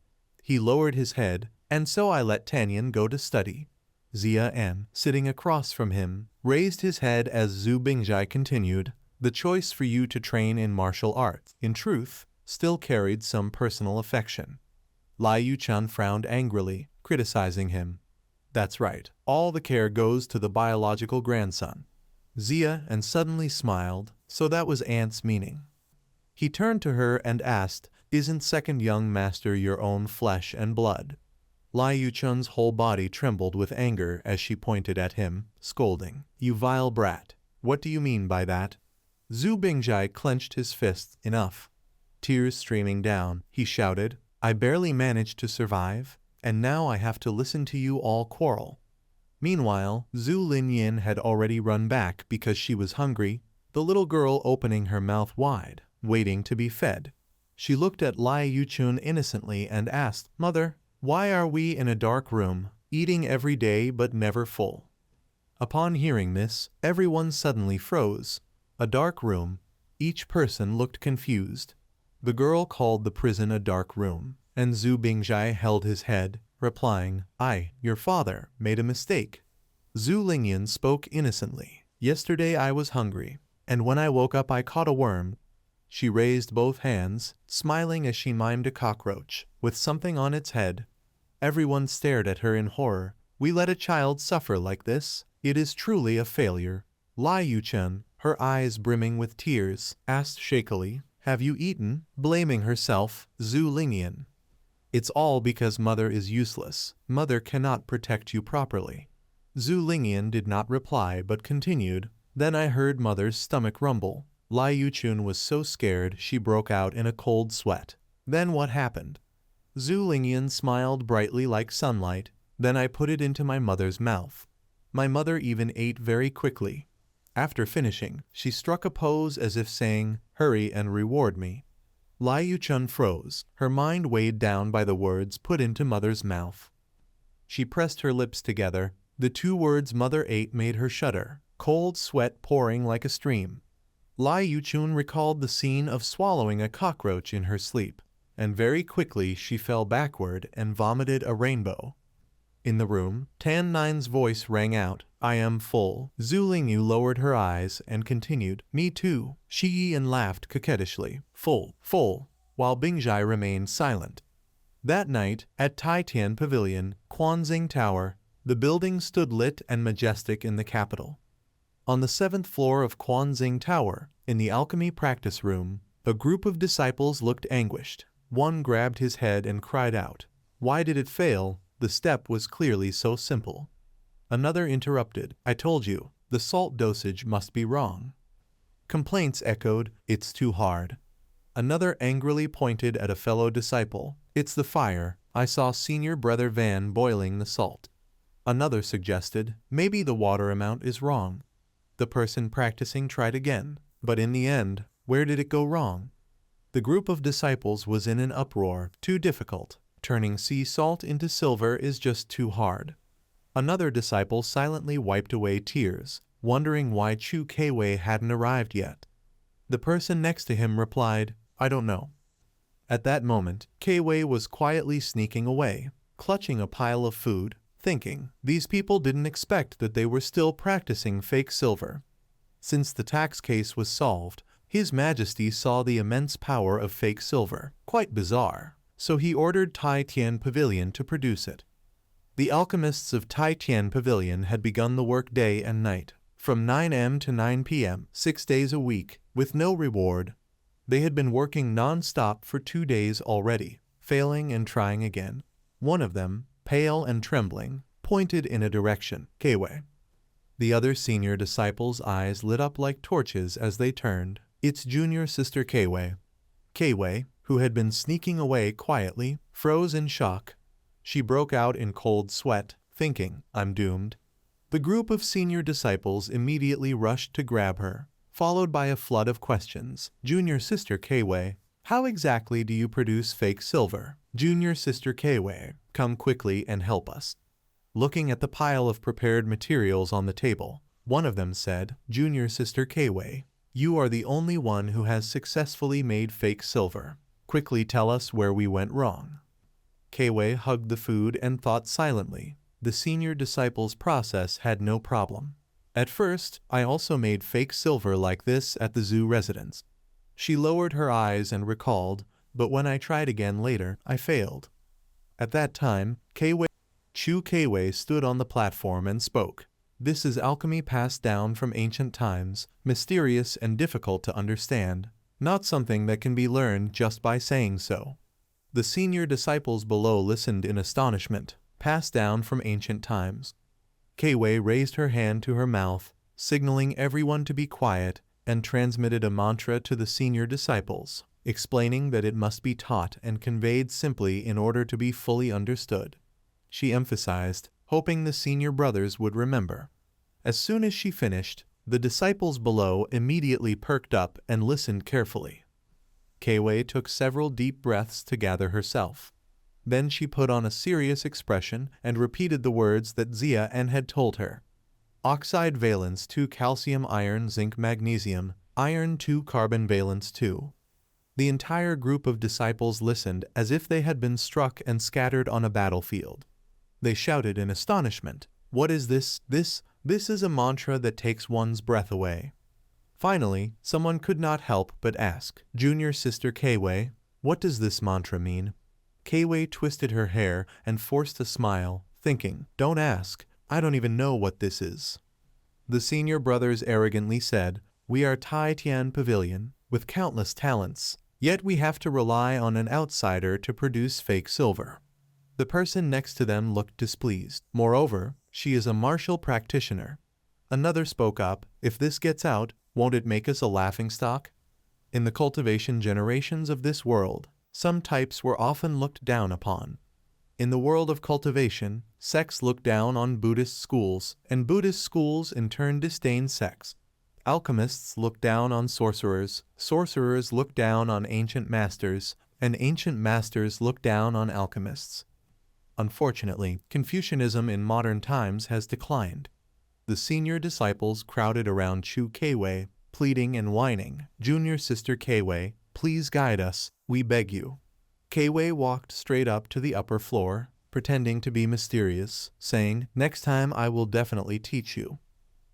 He lowered his head, and so I let Tanyan go to study. Xia An, sitting across from him, raised his head as Xu Bingjie continued. The choice for you to train in martial arts, in truth, still carried some personal affection. Lai Yuchun frowned angrily, criticizing him. That's right, all the care goes to the biological grandson. Xia An suddenly smiled, so that was Ant's meaning. He turned to her and asked, "Isn't second young master your own flesh and blood?" Lai Yuchun's whole body trembled with anger as she pointed at him, scolding, "You vile brat, what do you mean by that?" Xu Bingjie clenched his fists. Enough. Tears streaming down, he shouted, "I barely managed to survive, and now I have to listen to you all quarrel." Meanwhile, Xu Xinnian had already run back because she was hungry, the little girl opening her mouth wide, waiting to be fed. She looked at Lai Yuchun innocently and asked, "Mother, why are we in a dark room, eating every day but never full?" Upon hearing this, everyone suddenly froze. A dark room. Each person looked confused. The girl called the prison a dark room, and Xu Bingjie held his head, replying, "I, your father, made a mistake." Xu Xinnian spoke innocently. "Yesterday I was hungry, and when I woke up I caught a worm." She raised both hands, smiling as she mimed a cockroach, with something on its head. Everyone stared at her in horror. "We let a child suffer like this? It is truly a failure." Lai Yuchun, her eyes brimming with tears, asked shakily, "Have you eaten?" blaming herself, Xu Xinnian. "It's all because Mother is useless. Mother cannot protect you properly." Xu Xinnian did not reply but continued, "Then I heard Mother's stomach rumble. Lai Yuchun was so scared she broke out in a cold sweat." "Then what happened?" Xu Xinnian smiled brightly like sunlight. "Then I put it into my mother's mouth. My mother even ate very quickly. After finishing, she struck a pose as if saying, 'Hurry and reward me.'" Lai Yuchun froze, her mind weighed down by the words put into Mother's mouth. She pressed her lips together. The two words Mother ate made her shudder, cold sweat pouring like a stream. Lai Yuchun recalled the scene of swallowing a cockroach in her sleep, and very quickly she fell backward and vomited a rainbow. In the room, Tan Nine's voice rang out, "I am full." Xu Lingyu lowered her eyes and continued, "Me too." Shi Yian laughed coquettishly, "Full, full," while Bingjie remained silent. That night, at Tai Tian Pavilion, Quanxing Tower, The building stood lit and majestic in the capital. On the 7th floor of Quanxing Tower, in the alchemy practice room, a group of disciples looked anguished. One grabbed his head and cried out, "Why did it fail? The step was clearly so simple." Another interrupted, "I told you, the salt dosage must be wrong." Complaints echoed, "It's too hard." Another angrily pointed at a fellow disciple, "It's the fire. I saw Senior Brother Van boiling the salt." Another suggested, "Maybe the water amount is wrong." The person practicing tried again, but in the end, where did it go wrong? The group of disciples was in an uproar. Too difficult. Turning sea salt into silver is just too hard. Another disciple silently wiped away tears, wondering why Xu Keiwei hadn't arrived yet. The person next to him replied, "I don't know." At that moment, Keiwei was quietly sneaking away, clutching a pile of food, thinking, these people didn't expect that they were still practicing fake silver. Since the tax case was solved, His Majesty saw the immense power of fake silver, quite bizarre, so he ordered Tai Tian Pavilion to produce it. The alchemists of Tai Tian Pavilion had begun the work day and night, from 9 am to 9 p.m., 6 days a week, with no reward. They had been working non-stop for 2 days already, failing and trying again. One of them, pale and trembling, pointed in a direction, Keiwei. The other senior disciples' eyes lit up like torches as they turned. It's junior sister Keiwei. Keiwei, who had been sneaking away quietly, froze in shock. She broke out in cold sweat, thinking, I'm doomed. The group of senior disciples immediately rushed to grab her, followed by a flood of questions. Junior sister Keiwei, how exactly do you produce fake silver? Junior sister Keiwei, come quickly and help us. Looking at the pile of prepared materials on the table, one of them said, Junior sister Keiwei, you are the only one who has successfully made fake silver. Quickly tell us where we went wrong. Keiwei hugged the food and thought silently. The senior disciple's process had no problem. At first, I also made fake silver like this at the zoo residence. She lowered her eyes and recalled, but when I tried again later, I failed. At that time, Xu Keiwei stood on the platform and spoke. This is alchemy passed down from ancient times, mysterious and difficult to understand, not something that can be learned just by saying so. The senior disciples below listened in astonishment, passed down from ancient times. Keiwei raised her hand to her mouth, signaling everyone to be quiet, and transmitted a mantra to the senior disciples, explaining that it must be taught and conveyed simply in order to be fully understood. She emphasized, hoping the senior brothers would remember. As soon as she finished, the disciples below immediately perked up and listened carefully. Keiwei took several deep breaths to gather herself. Then she put on a serious expression and repeated the words that Zia N had told her. Oxide valence 2 calcium iron zinc magnesium, iron 2 carbon valence 2. The entire group of disciples listened as if they had been struck and scattered on a battlefield. They shouted in astonishment, What is this? This is a mantra that takes one's breath away. Finally, someone could not help but ask, Junior sister Keiwei, what does this mantra mean? Keiwei twisted her hair and forced a smile, thinking, don't ask, I don't even know what this is. The senior brothers arrogantly said, we are Tai Tian Pavilion, with countless talents, yet we have to rely on an outsider to produce fake silver. The person next to them looked displeased. Moreover, she is a martial practitioner. Another spoke up, if this gets out, won't it make us a laughingstock? In the cultivation generations of this world, some types were often looked down upon. In the world of cultivation, sects look down on Buddhist schools, and Buddhist schools in turn disdain sects. Alchemists look down on sorcerers, sorcerers look down on ancient masters, and ancient masters look down on alchemists. Unfortunately, Confucianism in modern times has declined. The senior disciples crowded around Xu Keiwei, pleading and whining, Junior sister Keiwei, please guide us, we beg you. Keiwei walked straight up to the upper floor, pretending to be mysterious, saying, next time I will definitely teach you.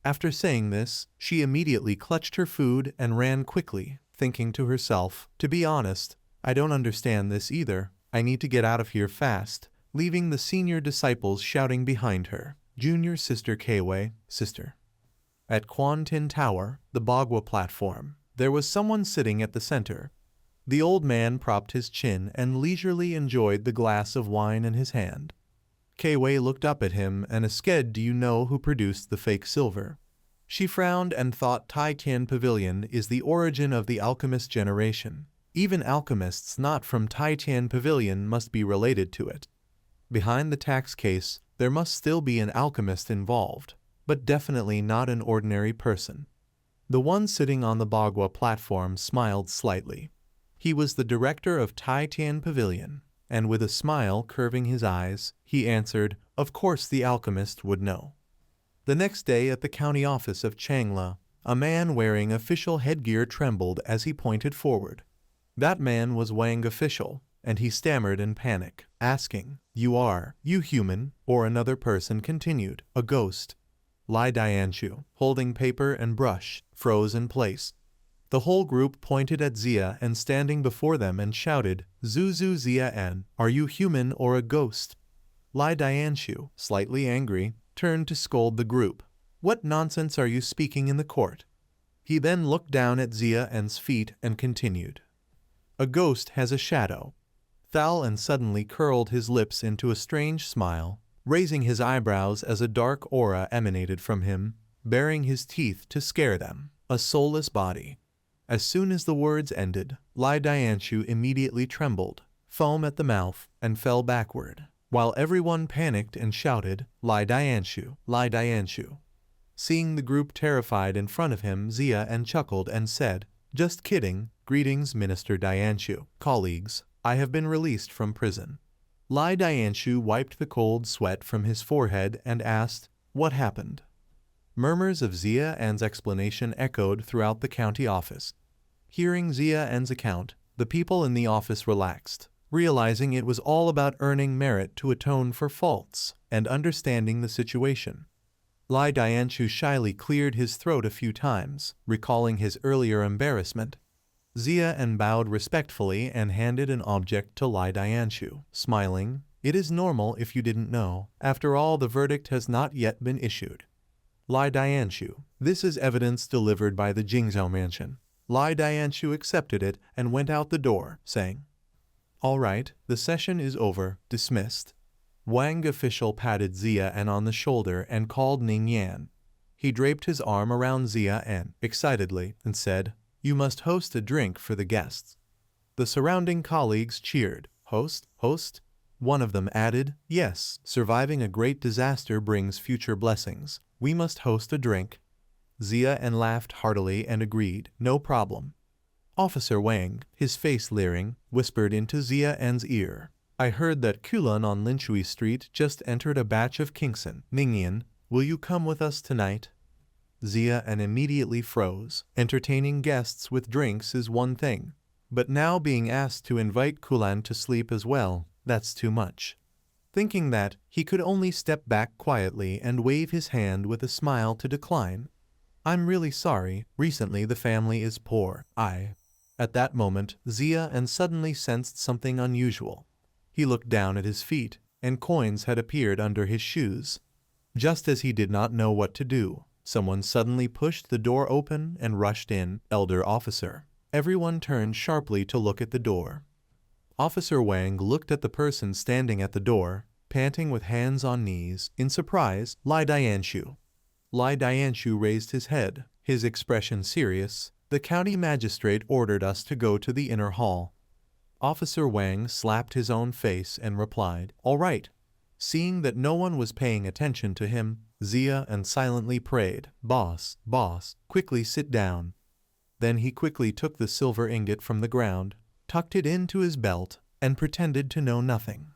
After saying this, she immediately clutched her food and ran quickly, thinking to herself, to be honest, I don't understand this either, I need to get out of here fast, leaving the senior disciples shouting behind her. Junior sister Kwei, sister. At Quan Tin Tower, the Bagua platform, there was someone sitting at the center. The old man propped his chin and leisurely enjoyed the glass of wine in his hand. Kwei looked up at him and asked, "Do you know who produced the fake silver?" She frowned and thought Tai Tian Pavilion is the origin of the alchemist generation. Even alchemists not from Tai Tian Pavilion must be related to it. Behind the tax case, there must still be an alchemist involved, but definitely not an ordinary person. The one sitting on the Bagua platform smiled slightly. He was the director of Tai Tian Pavilion, and with a smile curving his eyes, he answered, "Of course the alchemist would know." The next day at the county office of Changla, a man wearing official headgear trembled as he pointed forward. That man was Wang official, and he stammered in panic, asking, You human?" Or another person continued, "A ghost." Lai Dianshu, holding paper and brush, froze in place. The whole group pointed at Zia and standing before them and shouted, "Zuzu Zia-en, are you human or a ghost?" Lai Dianshu, slightly angry, turned to scold the group. "What nonsense are you speaking in the court?" He then looked down at Zia-en's feet and continued, "A ghost has a shadow." Thal-en suddenly curled his lips into a strange smile, raising his eyebrows as a dark aura emanated from him, baring his teeth to scare them. A soulless body. As soon as the words ended, Lai Dianshu immediately trembled, foam at the mouth, and fell backward, while everyone panicked and shouted, "Lai Dianshu, Lai Dianshu." Seeing the group terrified in front of him, Zia-en chuckled and said, "Just kidding, greetings Minister Dianshu. Colleagues, I have been released from prison." Lai Dianshu wiped the cold sweat from his forehead and asked, "What happened?" Murmurs of Zia-en's explanation echoed throughout the county office. Hearing Zia-en's account, the people in the office relaxed, realizing it was all about earning merit to atone for faults and understanding the situation. Lai Dianshu shyly cleared his throat a few times, recalling his earlier embarrassment. Zia-en bowed respectfully and handed an object to Lai Dianshu, smiling, "It is normal if you didn't know. After all, the verdict has not yet been issued." Lai Dianshu, "This is evidence delivered by the Jingzhou mansion." Lai Dianshu accepted it and went out the door, saying, "All right, the session is over, dismissed." Wang official patted Zia-en on the shoulder and called Ning Yan. He draped his arm around Zia-en excitedly and said, "You must host a drink for the guests." The surrounding colleagues cheered. "Host? Host?" One of them added, "Yes, surviving a great disaster brings future blessings. We must host a drink." Zia-en laughed heartily and agreed, "No problem." Officer Wang, his face leering, whispered into Zia-en's ear, "I heard that Kulun on Linchui Street just entered a batch of Kingson. Ningyan, will you come with us tonight?" Zia-en immediately froze. Entertaining guests with drinks is one thing, but now being asked to invite Kulan to sleep as well, that's too much. Thinking that, he could only step back quietly and wave his hand with a smile to decline. "I'm really sorry, recently the family is poor. At that moment, Zia-en suddenly sensed something unusual. He looked down at his feet, and coins had appeared under his shoes. Just as he did not know what to do, someone suddenly pushed the door open and rushed in, "Elder officer." Everyone turned sharply to look at the door. Officer Wang looked at the person standing at the door, panting with hands on knees, in surprise, Lai Dianshu. Lai Dianshu raised his head, his expression serious. "The county magistrate ordered us to go to the inner hall." Officer Wang slapped his own face and replied, "All right." Seeing that no one was paying attention to him, Zia-en silently prayed, Boss, quickly sit down." Then he quickly took the silver ingot from the ground, tucked it into his belt, and pretended to know nothing.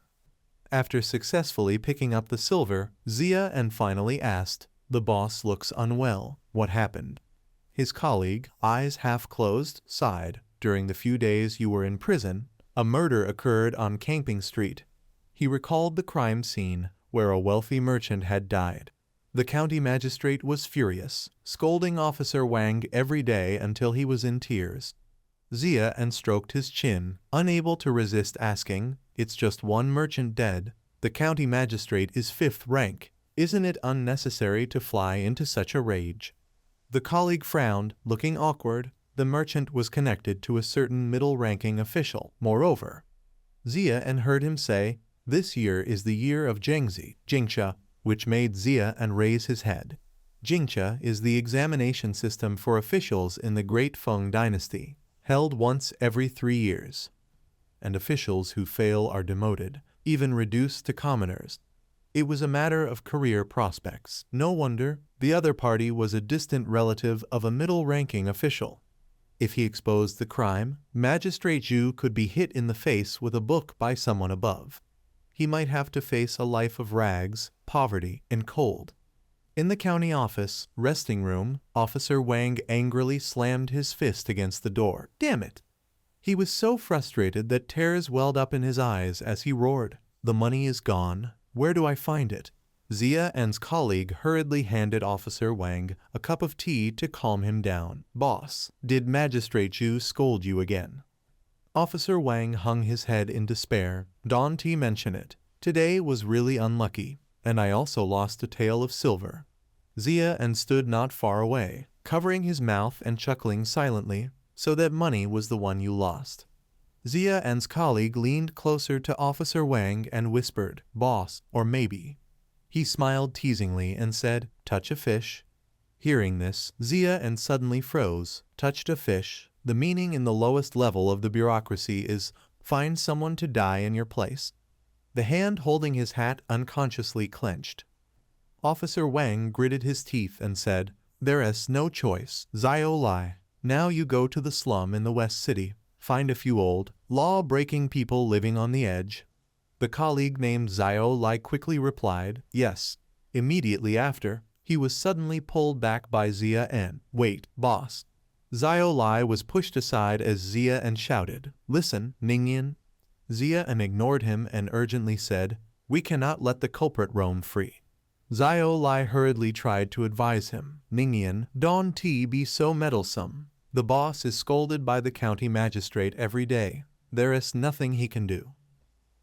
After successfully picking up the silver, Zia-en finally asked, "The boss looks unwell. What happened?" His colleague, eyes half closed, sighed. "During the few days you were in prison, a murder occurred on Camping Street." He recalled the crime scene, where a wealthy merchant had died. The county magistrate was furious, scolding Officer Wang every day until he was in tears. Zia-en stroked his chin, unable to resist asking, "It's just one merchant dead. The county magistrate is 5th rank. Isn't it unnecessary to fly into such a rage? The colleague frowned, looking awkward. The merchant was connected to a certain middle-ranking official. Moreover, Xia heard him say, "This year is the year of Jingxia," which made Xia raise his head. Jingxia is the examination system for officials in the Great Feng Dynasty, held once every 3 years. And officials who fail are demoted, even reduced to commoners. It was a matter of career prospects. No wonder the other party was a distant relative of a middle-ranking official. If he exposed the crime, Magistrate Xu could be hit in the face with a book by someone above. He might have to face a life of rags, poverty, and cold. In the county office resting room, Officer Wang angrily slammed his fist against the door. Damn it! He was so frustrated that tears welled up in his eyes as he roared, "The money is gone. Where do I find it?" Xia's colleague hurriedly handed Officer Wang a cup of tea to calm him down. "Boss, did Magistrate Xu scold you again?" Officer Wang hung his head in despair. "Don't mention it. Today was really unlucky, and I also lost a tael of silver." Xia stood not far away, covering his mouth and chuckling silently. "So that money was the one you lost." Xia's colleague leaned closer to Officer Wang and whispered, "Boss, or maybe." He smiled teasingly and said, "Touch a fish." Hearing this, Xia suddenly froze. Touched a fish. The meaning in the lowest level of the bureaucracy is, find someone to die in your place. The hand holding his hat unconsciously clenched. Officer Wang gritted his teeth and said, "There is no choice, Xiao Lai. Now you go to the slum in the West City. Find a few old, law-breaking people living on the edge." The colleague named Xiao Lai quickly replied, "Yes." Immediately after, he was suddenly pulled back by Xia. "Wait, boss." Xiao Lai was pushed aside as Xia shouted, "Listen, Ningyan." Xia ignored him and urgently said, "We cannot let the culprit roam free." Xiao Lai hurriedly tried to advise him, "Ningyan, don't be so meddlesome. The boss is scolded by the county magistrate every day. There is nothing he can do."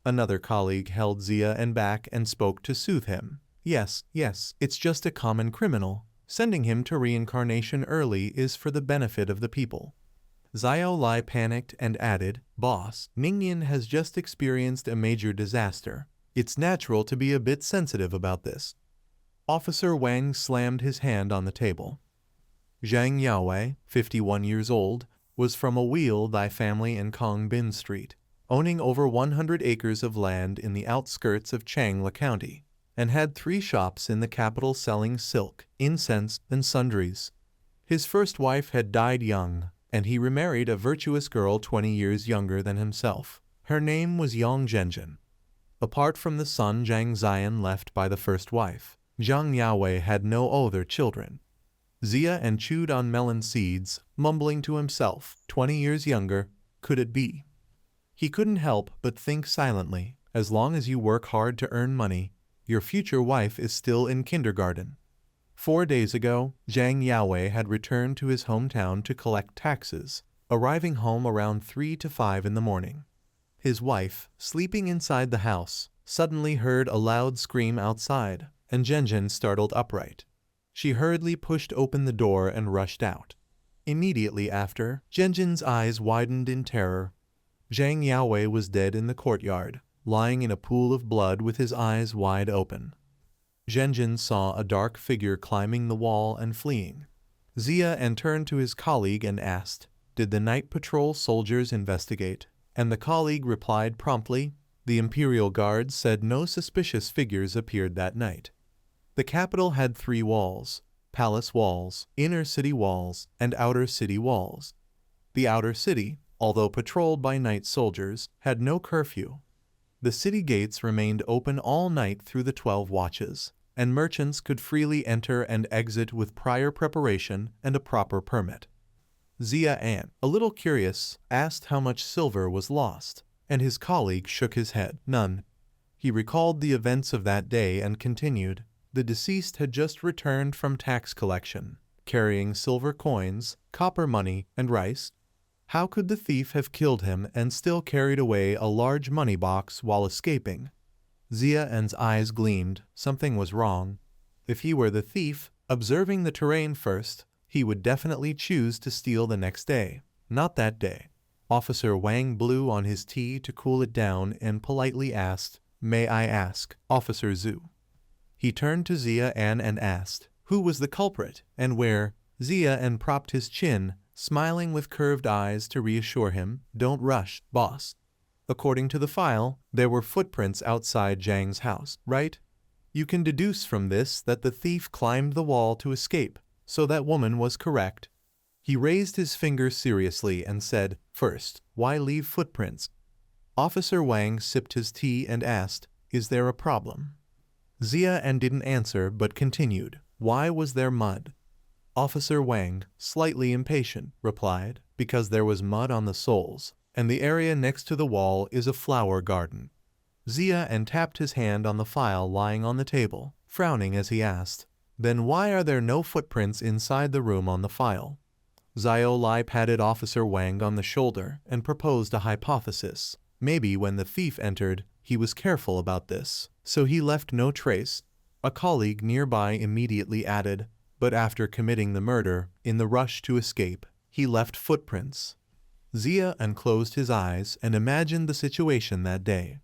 Another colleague held Xia back and spoke to soothe him. Yes, it's just a common criminal. Sending him to reincarnation early is for the benefit of the people." Xiao Lai panicked and added, "Boss, Ningyan has just experienced a major disaster. It's natural to be a bit sensitive about this." Officer Wang slammed his hand on the table. Zhang Yaowei, 51 years old, was from a Wheelie family in Kongbin Street, owning over 100 acres of land in the outskirts of Changle County, and had 3 shops in the capital selling silk, incense, and sundries. His first wife had died young, and he remarried a virtuous girl 20 years younger than himself. Her name was Yang Zhenjin. Apart from the son Zhang Xian left by the first wife, Zhang Yaowei had no other children. Xia chewed on melon seeds, mumbling to himself, 20 years younger, could it be? He couldn't help but think silently, as long as you work hard to earn money, your future wife is still in kindergarten. 4 days ago, Zhang Yaowei had returned to his hometown to collect taxes, arriving home around 3 to 5 in the morning. His wife, sleeping inside the house, suddenly heard a loud scream outside, and Zhenjin startled upright. She hurriedly pushed open the door and rushed out. Immediately after, Zhenjin's eyes widened in terror. Zhang Yaowei was dead in the courtyard, lying in a pool of blood with his eyes wide open. Zhenjin saw a dark figure climbing the wall and fleeing. Xia turned to his colleague and asked, "Did the night patrol soldiers investigate?" And the colleague replied promptly, "The Imperial Guard said no suspicious figures appeared that night." The capital had 3 walls: palace walls, inner city walls, and outer city walls. The outer city, although patrolled by night soldiers, had no curfew. The city gates remained open all night through the 12 watches, and merchants could freely enter and exit with prior preparation and a proper permit. Xia, a little curious, asked how much silver was lost, and his colleague shook his head. None. He recalled the events of that day and continued, "The deceased had just returned from tax collection, carrying silver coins, copper money, and rice. How could the thief have killed him and still carried away a large money box while escaping?" Xian's eyes gleamed. Something was wrong. If he were the thief, observing the terrain first, he would definitely choose to steal the next day. Not that day. Officer Wang blew on his tea to cool it down and politely asked, "May I ask, Officer Xu?" He turned to Xian and asked, "Who was the culprit, and where?" Xian propped his chin, smiling with curved eyes to reassure him, "Don't rush, boss. According to the file, there were footprints outside Zhang's house, right? You can deduce from this that the thief climbed the wall to escape, so that woman was correct." He raised his finger seriously and said, "First, why leave footprints?" Officer Wang sipped his tea and asked, "Is there a problem?" Xian didn't answer but continued, "Why was there mud?" Officer Wang, slightly impatient, replied, "Because there was mud on the soles, and the area next to the wall is a flower garden." Xian tapped his hand on the file lying on the table, frowning as he asked, "Then why are there no footprints inside the room on the file?" Xiao Lai patted Officer Wang on the shoulder and proposed a hypothesis. Maybe when the thief entered, he was careful about this, so he left no trace. A colleague nearby immediately added, "But after committing the murder, in the rush to escape, he left footprints." Xian closed his eyes and imagined the situation that day.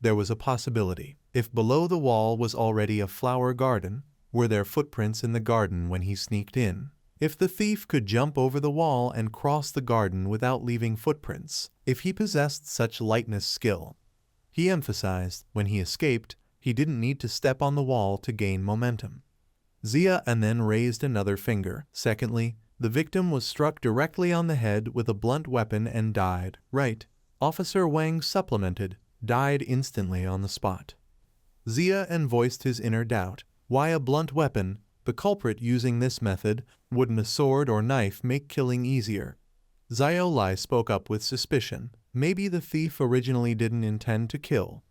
There was a possibility. If below the wall was already a flower garden, were there footprints in the garden when he sneaked in? If the thief could jump over the wall and cross the garden without leaving footprints, if he possessed such lightness skill. He emphasized, when he escaped, he didn't need to step on the wall to gain momentum. Xian then raised another finger. Secondly, the victim was struck directly on the head with a blunt weapon and died. Right. Officer Wang supplemented, died instantly on the spot. Xian voiced his inner doubt. Why a blunt weapon? The culprit using this method, wouldn't a sword or knife make killing easier? Xiao Lai spoke up with suspicion. Maybe the thief originally didn't intend to kill.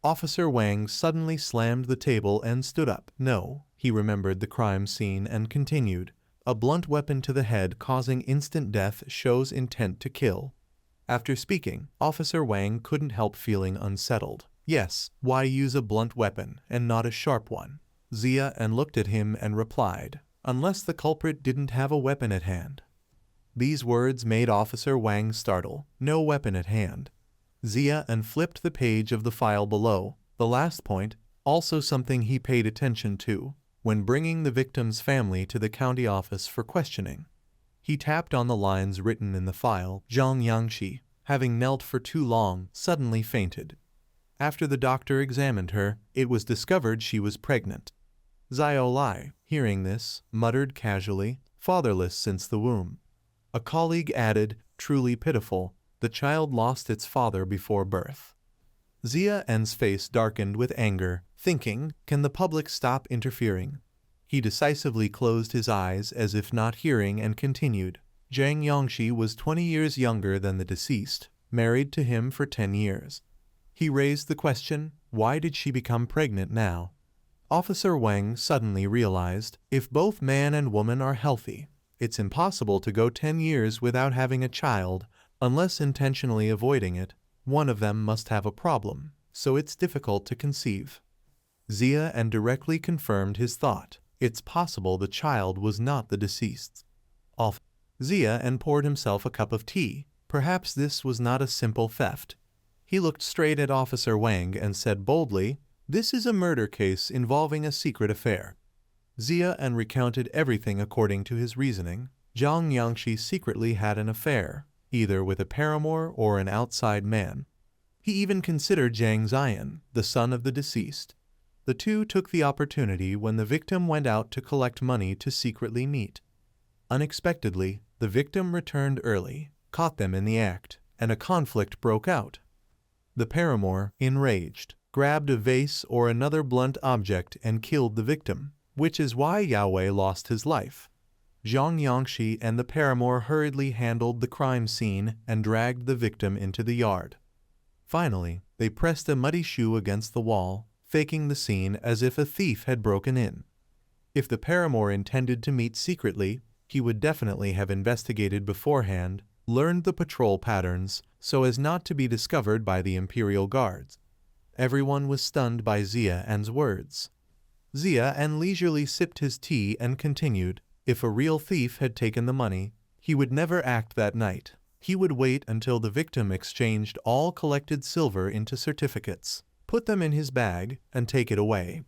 Officer Wang suddenly slammed the table and stood up. No, he remembered the crime scene and continued. A blunt weapon to the head causing instant death shows intent to kill. After speaking, Officer Wang couldn't help feeling unsettled. Yes, why use a blunt weapon and not a sharp one? Xian looked at him and replied, "Unless the culprit didn't have a weapon at hand." These words made Officer Wang startle. No weapon at hand. Xian flipped the page of the file below. The last point, also something he paid attention to, when bringing the victim's family to the county office for questioning. He tapped on the lines written in the file. Zhang Yangxi, having knelt for too long, suddenly fainted. After the doctor examined her, it was discovered she was pregnant. Xiao Lai, hearing this, muttered casually, "Fatherless since the womb." A colleague added, "Truly pitiful, the child lost its father before birth." Xian's face darkened with anger, thinking, can the public stop interfering? He decisively closed his eyes as if not hearing and continued. Zhang Yangxi was 20 years younger than the deceased, married to him for 10 years. He raised the question, why did she become pregnant now? Officer Wang suddenly realized, if both man and woman are healthy, it's impossible to go 10 years without having a child, unless intentionally avoiding it. One of them must have a problem, so it's difficult to conceive. Xian directly confirmed his thought. It's possible the child was not the deceased's. Xian poured himself a cup of tea. Perhaps this was not a simple theft. He looked straight at Officer Wang and said boldly, "This is a murder case involving a secret affair." Xian recounted everything according to his reasoning. Zhang Yangxi secretly had an affair, either with a paramour or an outside man. He even considered Zhang Xian, the son of the deceased. The two took the opportunity when the victim went out to collect money to secretly meet. Unexpectedly, the victim returned early, caught them in the act, and a conflict broke out. The paramour, enraged, grabbed a vase or another blunt object and killed the victim, which is why Yao lost his life. Zhang Yangxi and the paramour hurriedly handled the crime scene and dragged the victim into the yard. Finally, they pressed a muddy shoe against the wall, faking the scene as if a thief had broken in. If the paramour intended to meet secretly, he would definitely have investigated beforehand, learned the patrol patterns, so as not to be discovered by the Imperial Guards. Everyone was stunned by Xian's words. Xian leisurely sipped his tea and continued, if a real thief had taken the money, he would never act that night. He would wait until the victim exchanged all collected silver into certificates, put them in his bag, and take it away.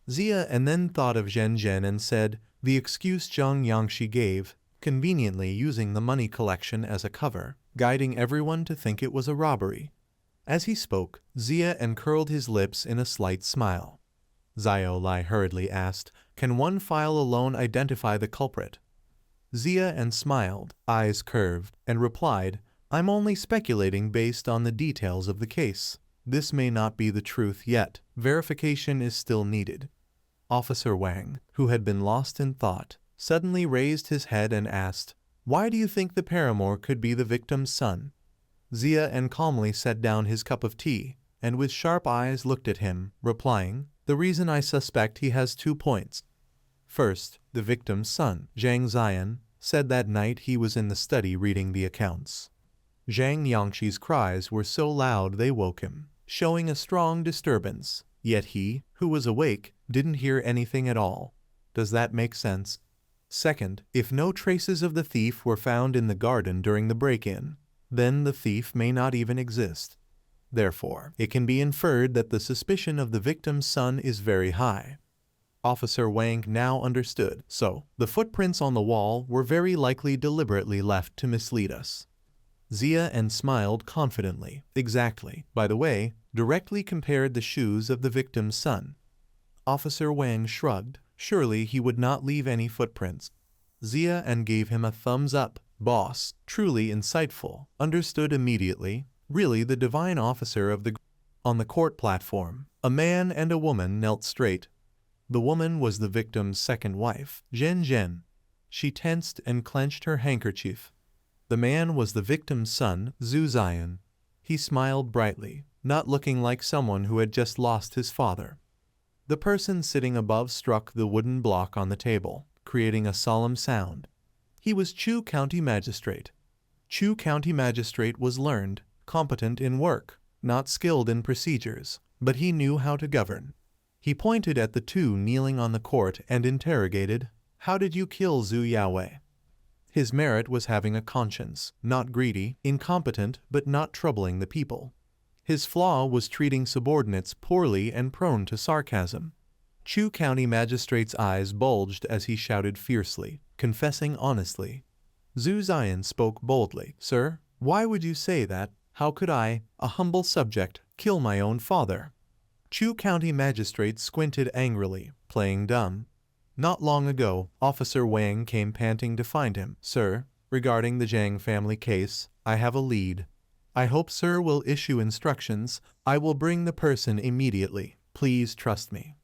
Xian then thought of Zhen Zhen and said, the excuse Zhang Yangshi gave, conveniently using the money collection as a cover, guiding everyone to think it was a robbery. As he spoke, Xian curled his lips in a slight smile. Xiao Lai hurriedly asked, can one file alone identify the culprit? Xian smiled, eyes curved, and replied, I'm only speculating based on the details of the case. This may not be the truth yet. Verification is still needed. Officer Wang, who had been lost in thought, suddenly raised his head and asked, why do you think the paramour could be the victim's son? Xian calmly set down his cup of tea, and with sharp eyes looked at him, replying, the reason I suspect he has 2 points. First, the victim's son, Zhang Xian, said that night he was in the study reading the accounts. Zhang Yangshi's cries were so loud they woke him, showing a strong disturbance, yet he, who was awake, didn't hear anything at all. Does that make sense? Second, if no traces of the thief were found in the garden during the break-in, then the thief may not even exist. Therefore, it can be inferred that the suspicion of the victim's son is very high. Officer Wang now understood, so the footprints on the wall were very likely deliberately left to mislead us. Xian smiled confidently. Exactly. By the way, directly compared the shoes of the victim's son. Officer Wang shrugged. Surely he would not leave any footprints. Xian gave him a thumbs up. Boss, truly insightful, understood immediately. Really the divine officer of the... On the court platform, a man and a woman knelt straight. The woman was the victim's second wife, Zhen Zhen. She tensed and clenched her handkerchief. The man was the victim's son, Xu Xinnian. He smiled brightly, not looking like someone who had just lost his father. The person sitting above struck the wooden block on the table, creating a solemn sound. He was Chu County Magistrate. Chu County Magistrate was learned, competent in work, not skilled in procedures, but he knew how to govern. He pointed at the 2 kneeling on the court and interrogated, how did you kill Xu Yaowei? His merit was having a conscience, not greedy, incompetent, but not troubling the people. His flaw was treating subordinates poorly and prone to sarcasm. Chu County Magistrate's eyes bulged as he shouted fiercely, confessing honestly. Xu Xinnian spoke boldly, Sir, why would you say that? How could I, a humble subject, kill my own father? Chu County Magistrate squinted angrily, playing dumb. Not long ago, Officer Wang came panting to find him. Sir, regarding the Zhang family case, I have a lead. I hope Sir will issue instructions. I will bring the person immediately. Please trust me.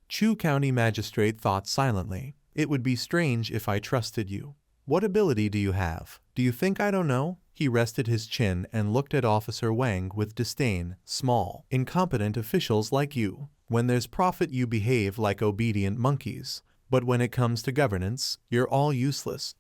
Chu County Magistrate thought silently. It would be strange if I trusted you. What ability do you have? Do you think I don't know? He rested his chin and looked at Officer Wang with disdain. Small, incompetent officials like you. When there's profit you behave like obedient monkeys. But when it comes to governance, you're all useless.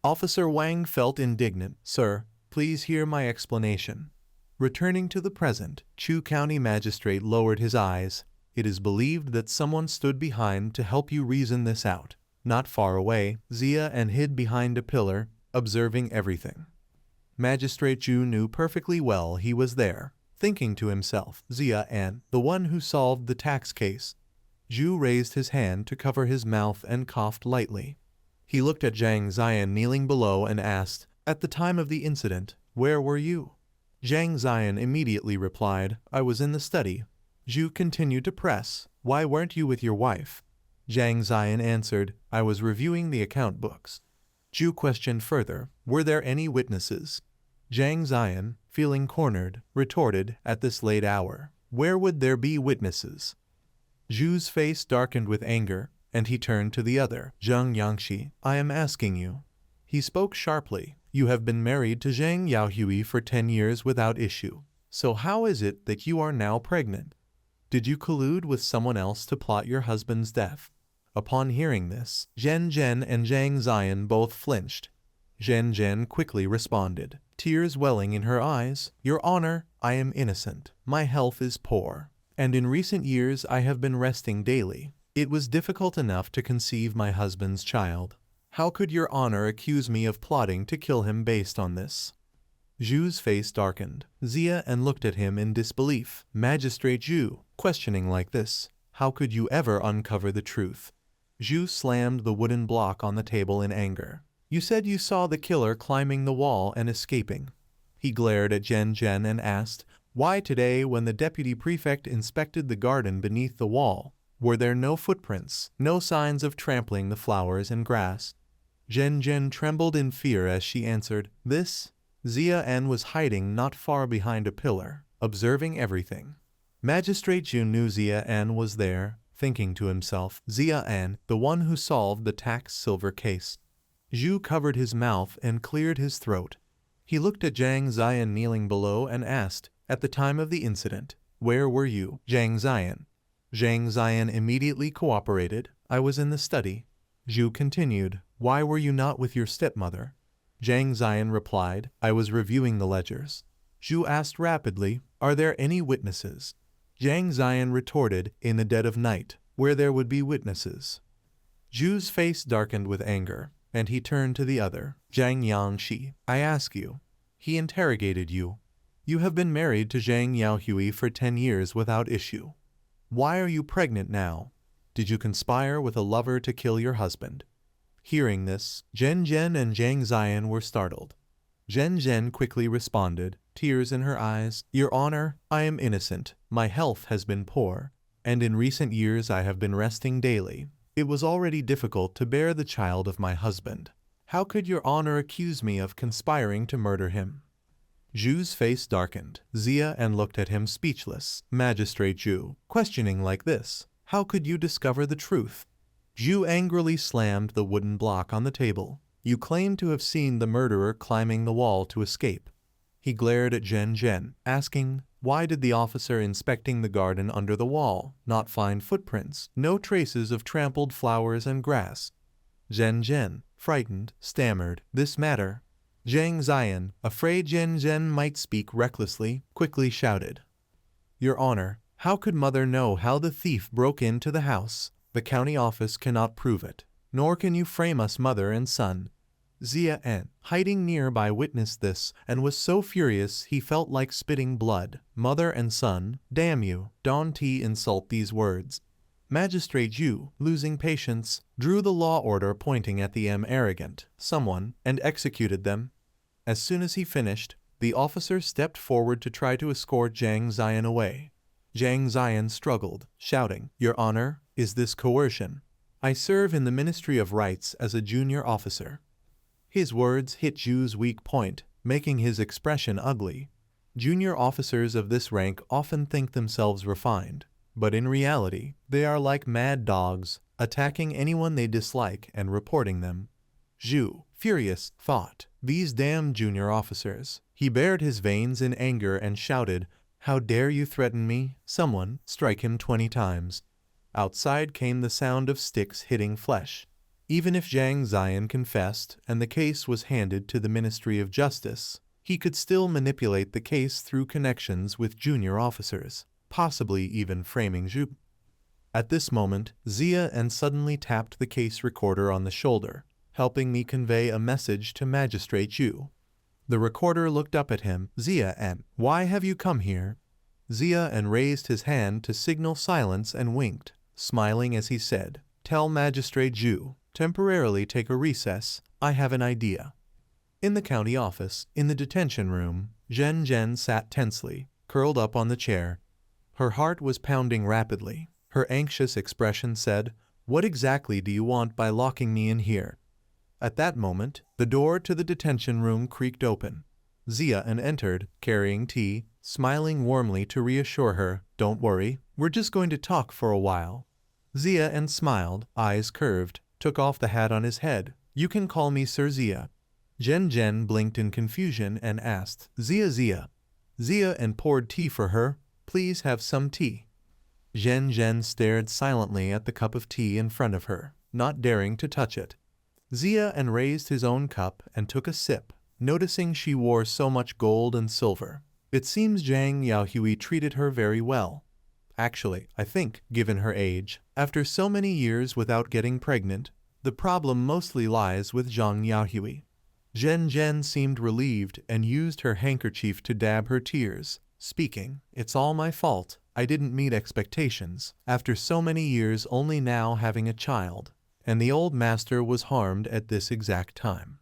Officer Wang felt indignant. Sir, please hear my explanation. Returning to the present, Chu County Magistrate lowered his eyes. It is believed that someone stood behind to help you reason this out. Not far away, Xian hid behind a pillar, observing everything. Magistrate Zhu knew perfectly well he was there, thinking to himself, Xian, the one who solved the tax case. Zhu raised his hand to cover his mouth and coughed lightly. He looked at Zhang Xian kneeling below and asked, at the time of the incident, where were you? Zhang Xian immediately replied, I was in the study. Zhu continued to press, why weren't you with your wife? Zhang Xian answered, I was reviewing the account books. Zhu questioned further, were there any witnesses? Zhang Xian, feeling cornered, retorted, at this late hour, where would there be witnesses? Zhu's face darkened with anger, and he turned to the other, Zhang Yangshi, I am asking you. He spoke sharply, you have been married to Zhang Yaohui for 10 years without issue. So how is it that you are now pregnant? Did you collude with someone else to plot your husband's death? Upon hearing this, Zhen Zhen and Zhang Xian both flinched. Zhen Zhen quickly responded, tears welling in her eyes, Your Honor, I am innocent. My health is poor. and in recent years I have been resting daily. It was difficult enough to conceive my husband's child. How could your honor accuse me of plotting to kill him based on this? Zhu's face darkened. Xia and looked at him in disbelief. Magistrate Zhu, questioning like this, how could you ever uncover the truth? Zhu slammed the wooden block on the table in anger. You said you saw the killer climbing the wall and escaping. He glared at Zhen Zhen and asked, why today when the deputy prefect inspected the garden beneath the wall, were there no footprints, no signs of trampling the flowers and grass? Zhen Zhen trembled in fear as she answered, this? Xia An was hiding not far behind a pillar, observing everything. Magistrate Zhu knew Xia An was there, thinking to himself, Xia An, the one who solved the tax silver case. Zhu covered his mouth and cleared his throat. He looked at Zhang Ziyan kneeling below and asked, at the time of the incident, where were you, Zhang Ziyan? Zhang Ziyan immediately cooperated. I was in the study. Zhu continued, why were you not with your stepmother? Zhang Ziyan replied, I was reviewing the ledgers. Zhu asked rapidly, are there any witnesses? Zhang Ziyan retorted, in the dead of night, where there would be witnesses. Zhu's face darkened with anger, and he turned to the other, Zhang Yangxi. I ask you. He interrogated you. You have been married to Zhang Yaohui for 10 years without issue. Why are you pregnant now? Did you conspire with a lover to kill your husband? Hearing this, Zhen Zhen and Zhang Ziyan were startled. Zhen Zhen quickly responded, tears in her eyes, Your Honor, I am innocent. My health has been poor, and in recent years I have been resting daily. It was already difficult to bear the child of my husband. How could Your Honor accuse me of conspiring to murder him? Zhu's face darkened. Xia An looked at him speechless. Magistrate Zhu, questioning like this, how could you discover the truth? Zhu angrily slammed the wooden block on the table. You claim to have seen the murderer climbing the wall to escape. He glared at Zhen Zhen, asking, why did the officer inspecting the garden under the wall not find footprints, no traces of trampled flowers and grass? Zhen Zhen, frightened, stammered, this matter. Zhang Ziyan, afraid Zhen Zhen might speak recklessly, quickly shouted, Your Honor, how could mother know how the thief broke into the house? The county office cannot prove it, nor can you frame us mother and son. Xia An, hiding nearby, witnessed this and was so furious he felt like spitting blood. Mother and son, damn you, don't insult these words. Magistrate Zhu, losing patience, drew the law order pointing at the arrogant someone and executed them. As soon as he finished, the officer stepped forward to try to escort Zhang Ziyan away. Zhang Ziyan struggled, shouting, Your Honor, is this coercion? I serve in the Ministry of Rights as a junior officer. His words hit Zhu's weak point, making his expression ugly. Junior officers of this rank often think themselves refined, but in reality, they are like mad dogs, attacking anyone they dislike and reporting them. Zhu, furious, thought, these damn junior officers. He bared his veins in anger and shouted, How dare you threaten me? Someone, strike him 20 times. Outside came the sound of sticks hitting flesh. Even if Zhang Ziyan confessed and the case was handed to the Ministry of Justice, he could still manipulate the case through connections with junior officers, possibly even framing Zhu. At this moment, Xia An suddenly tapped the case recorder on the shoulder, helping me convey a message to Magistrate Zhu. The recorder looked up at him. Xia An, why have you come here? Xia An raised his hand to signal silence and winked, smiling as he said, Tell Magistrate Zhu, temporarily take a recess, I have an idea. In the county office, in the detention room, Zhen Zhen sat tensely, curled up on the chair. Her heart was pounding rapidly. Her anxious expression said, What exactly do you want by locking me in here? At that moment, the door to the detention room creaked open. Xia An entered, carrying tea, smiling warmly to reassure her, Don't worry, we're just going to talk for a while. Xia An smiled, eyes curved, took off the hat on his head. You can call me Sir Xia. Zhen Zhen blinked in confusion and asked, Xia. Xia An poured tea for her. Please have some tea. Zhen Zhen stared silently at the cup of tea in front of her, not daring to touch it. Xia An raised his own cup and took a sip, noticing she wore so much gold and silver. It seems Zhang Yaohui treated her very well. Actually, I think, given her age, after so many years without getting pregnant, the problem mostly lies with Zhang Yaohui. Zhen Zhen seemed relieved and used her handkerchief to dab her tears, speaking, "It's all my fault. I didn't meet expectations, after so many years only now having a child, and the old master was harmed at this exact time."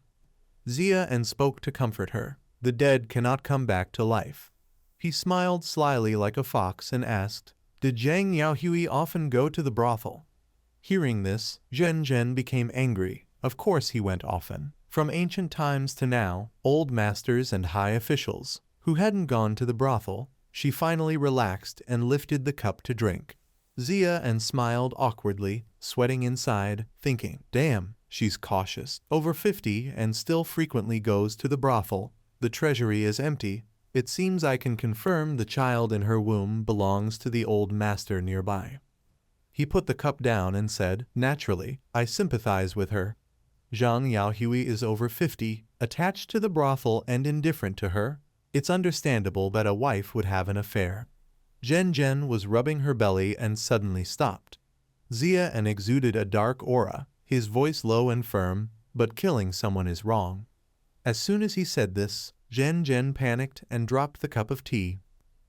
Zia and spoke to comfort her. The dead cannot come back to life. He smiled slyly like a fox and asked, "Did Zhang Yaohui often go to the brothel?" Hearing this, Zhen Zhen became angry. Of course he went often. From ancient times to now, old masters and high officials, who hadn't gone to the brothel. She finally relaxed and lifted the cup to drink. Zia and smiled awkwardly, sweating inside, thinking, damn, she's cautious. Over 50 and still frequently goes to the brothel. The treasury is empty. It seems I can confirm the child in her womb belongs to the old master nearby. He put the cup down and said, naturally, I sympathize with her. Zhang Yaohui is over 50, attached to the brothel and indifferent to her. It's understandable that a wife would have an affair. Zhen Zhen was rubbing her belly and suddenly stopped. Zia and exuded a dark aura, his voice low and firm, but killing someone is wrong. As soon as he said this, Zhen Zhen panicked and dropped the cup of tea.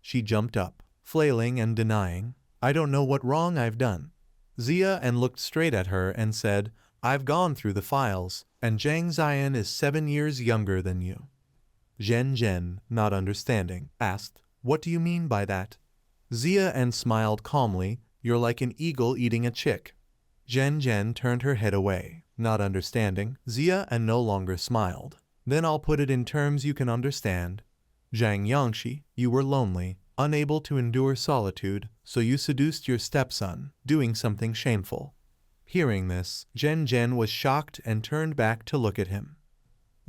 She jumped up, flailing and denying, I don't know what wrong I've done. Zia and looked straight at her and said, I've gone through the files, and Zhang Ziyan is 7 years younger than you. Zhen Zhen, not understanding, asked, what do you mean by that? Zia and smiled calmly, you're like an eagle eating a chick. Zhen Zhen turned her head away, not understanding. Zia and no longer smiled. Then I'll put it in terms you can understand. Zhang Yangshi, you were lonely, unable to endure solitude, so you seduced your stepson, doing something shameful. Hearing this, Zhen Zhen was shocked and turned back to look at him.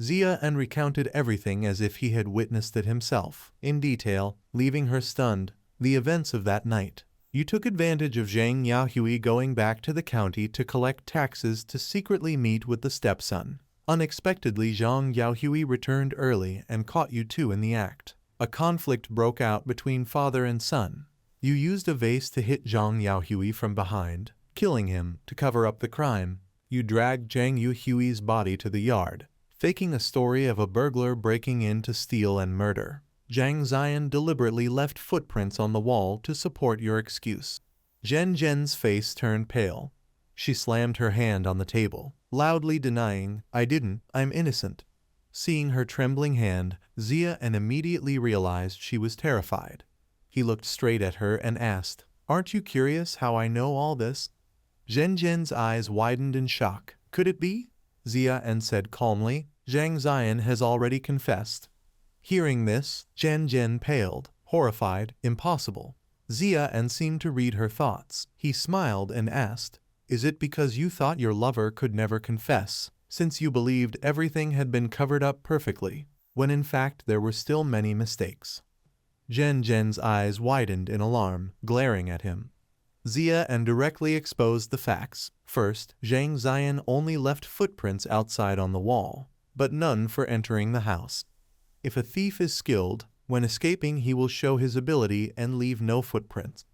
Zia and recounted everything as if he had witnessed it himself, in detail, leaving her stunned. The events of that night. You took advantage of Zhang Yaohui going back to the county to collect taxes to secretly meet with the stepson. Unexpectedly, Zhang Yaohui returned early and caught you two in the act. A conflict broke out between father and son. You used a vase to hit Zhang Yaohui from behind, killing him to cover up the crime. You dragged Zhang Yaohui's body to the yard, faking a story of a burglar breaking in to steal and murder. Zhang Ziyan deliberately left footprints on the wall to support your excuse. Zhen Zhen's face turned pale. She slammed her hand on the table, loudly denying, I didn't, I'm innocent. Seeing her trembling hand, Zia and immediately realized she was terrified. He looked straight at her and asked, aren't you curious how I know all this? Zhen Zhen's eyes widened in shock. Could it be? Zia and said calmly, Zhang Ziyan has already confessed. Hearing this, Zhen Zhen paled, horrified, impossible. Zia and seemed to read her thoughts. He smiled and asked, is it because you thought your lover could never confess, since you believed everything had been covered up perfectly, when in fact there were still many mistakes? Zhen Zhen's eyes widened in alarm, glaring at him. Zia and directly exposed the facts. First, Zhang Ziyan only left footprints outside on the wall, but none for entering the house. If a thief is skilled, when escaping he will show his ability and leave no footprints.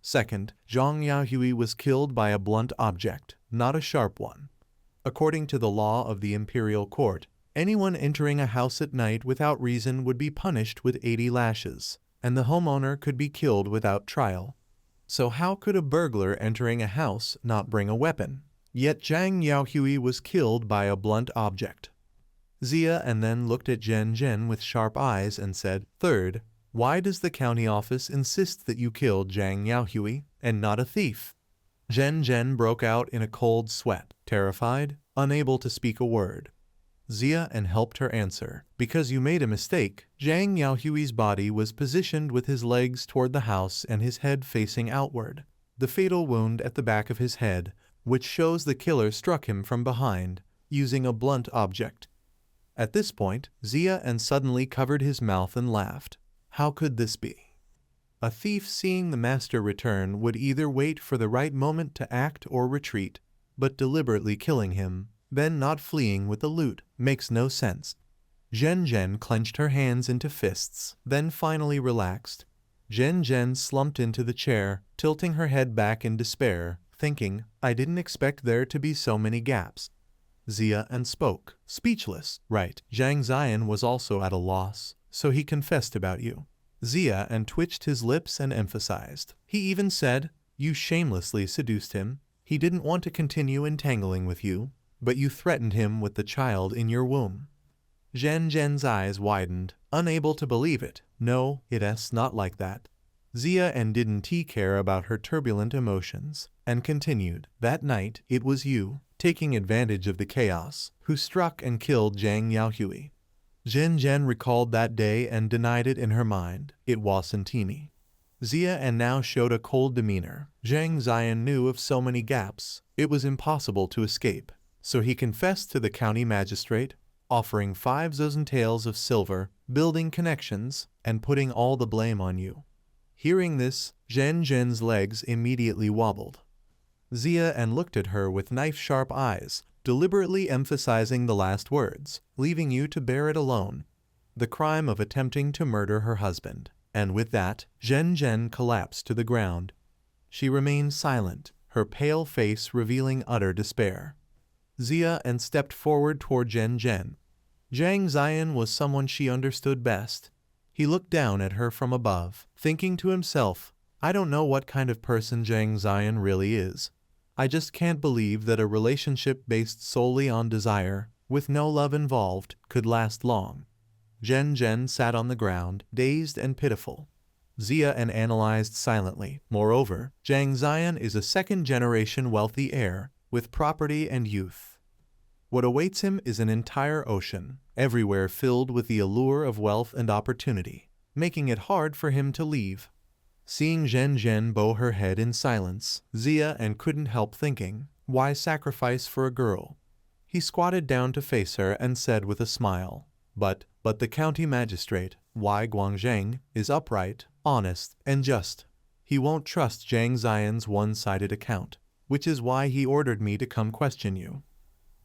Second, Zhang Yaohui was killed by a blunt object, not a sharp one. According to the law of the imperial court, anyone entering a house at night without reason would be punished with 80 lashes, and the homeowner could be killed without trial. So how could a burglar entering a house not bring a weapon? Yet Zhang Yaohui was killed by a blunt object. Zia and then looked at Zhen Zhen with sharp eyes and said, third, why does the county office insist that you killed Zhang Yaohui and not a thief? Zhen Zhen broke out in a cold sweat, terrified, unable to speak a word. Zia and helped her answer, because you made a mistake. Zhang Yaohui's body was positioned with his legs toward the house and his head facing outward. The fatal wound at the back of his head, which shows the killer struck him from behind, using a blunt object. At this point, Zia and suddenly covered his mouth and laughed. How could this be? A thief seeing the master return would either wait for the right moment to act or retreat, but deliberately killing him, then not fleeing with the loot, makes no sense. Zhen Zhen clenched her hands into fists, then finally relaxed. Zhen Zhen slumped into the chair, tilting her head back in despair, thinking, I didn't expect there to be so many gaps. Xia spoke, speechless. Right. Zhang Ziyan was also at a loss, so he confessed about you. Xia twitched his lips and emphasized. He even said, you shamelessly seduced him. He didn't want to continue entangling with you, but you threatened him with the child in your womb. Zhen Zhen's eyes widened, unable to believe it. No, it's not like that. Xia didn't care about her turbulent emotions, and continued, that night, it was you, taking advantage of the chaos, who struck and killed Zhang Yaohui. Zhen Zhen recalled that day and denied it in her mind. It wasn't me. Xia now showed a cold demeanor. Zhang Ziyan knew of so many gaps, it was impossible to escape. So he confessed to the county magistrate, offering 5 dozen taels of silver, building connections, and putting all the blame on you. Hearing this, Zhen Zhen's legs immediately wobbled. Xia looked at her with knife-sharp eyes, deliberately emphasizing the last words, leaving you to bear it alone. The crime of attempting to murder her husband. And with that, Zhen Zhen collapsed to the ground. She remained silent, her pale face revealing utter despair. Xia stepped forward toward Zhen Zhen. Zhang Ziyan was someone she understood best. He looked down at her from above, thinking to himself, I don't know what kind of person Zhang Ziyan really is. I just can't believe that a relationship based solely on desire, with no love involved, could last long. Zhen Zhen sat on the ground, dazed and pitiful. Xia analyzed silently. Moreover, Zhang Ziyan is a second-generation wealthy heir, with property and youth. What awaits him is an entire ocean, everywhere filled with the allure of wealth and opportunity, making it hard for him to leave. Seeing Zhen Zhen bow her head in silence, Xia couldn't help thinking, why sacrifice for a girl? He squatted down to face her and said with a smile, But the county magistrate, Wai Guangzheng, is upright, honest, and just. He won't trust Zhang Ziyan's one-sided account, which is why he ordered me to come question you.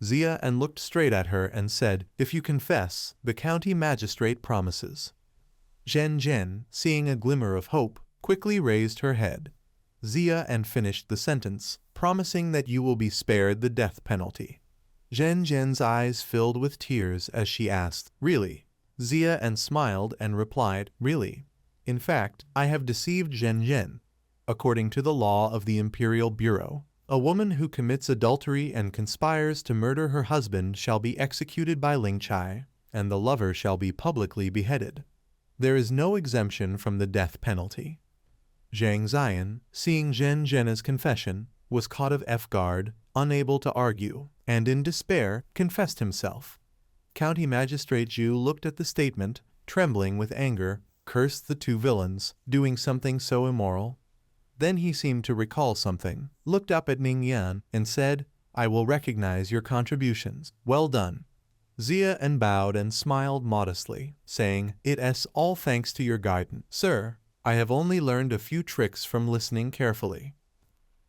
Xia looked straight at her and said, If you confess, the county magistrate promises. Zhen Zhen, seeing a glimmer of hope, quickly raised her head. Xia finished the sentence, promising that you will be spared the death penalty. Zhen Zhen's eyes filled with tears as she asked, Really? Xia smiled and replied, Really. In fact, I have deceived Zhen Zhen. According to the law of the Imperial Bureau, a woman who commits adultery and conspires to murder her husband shall be executed by Ling Chai, and the lover shall be publicly beheaded. There is no exemption from the death penalty. Zhang Ziyan, seeing Zhen Zhen's confession, was caught off guard, unable to argue, and in despair confessed himself. County Magistrate Zhu looked at the statement, trembling with anger, cursed the two villains, doing something so immoral. Then he seemed to recall something, looked up at Ning Yan, and said, I will recognize your contributions. Well done. Xia bowed and smiled modestly, saying, It's all thanks to your guidance. Sir, I have only learned a few tricks from listening carefully.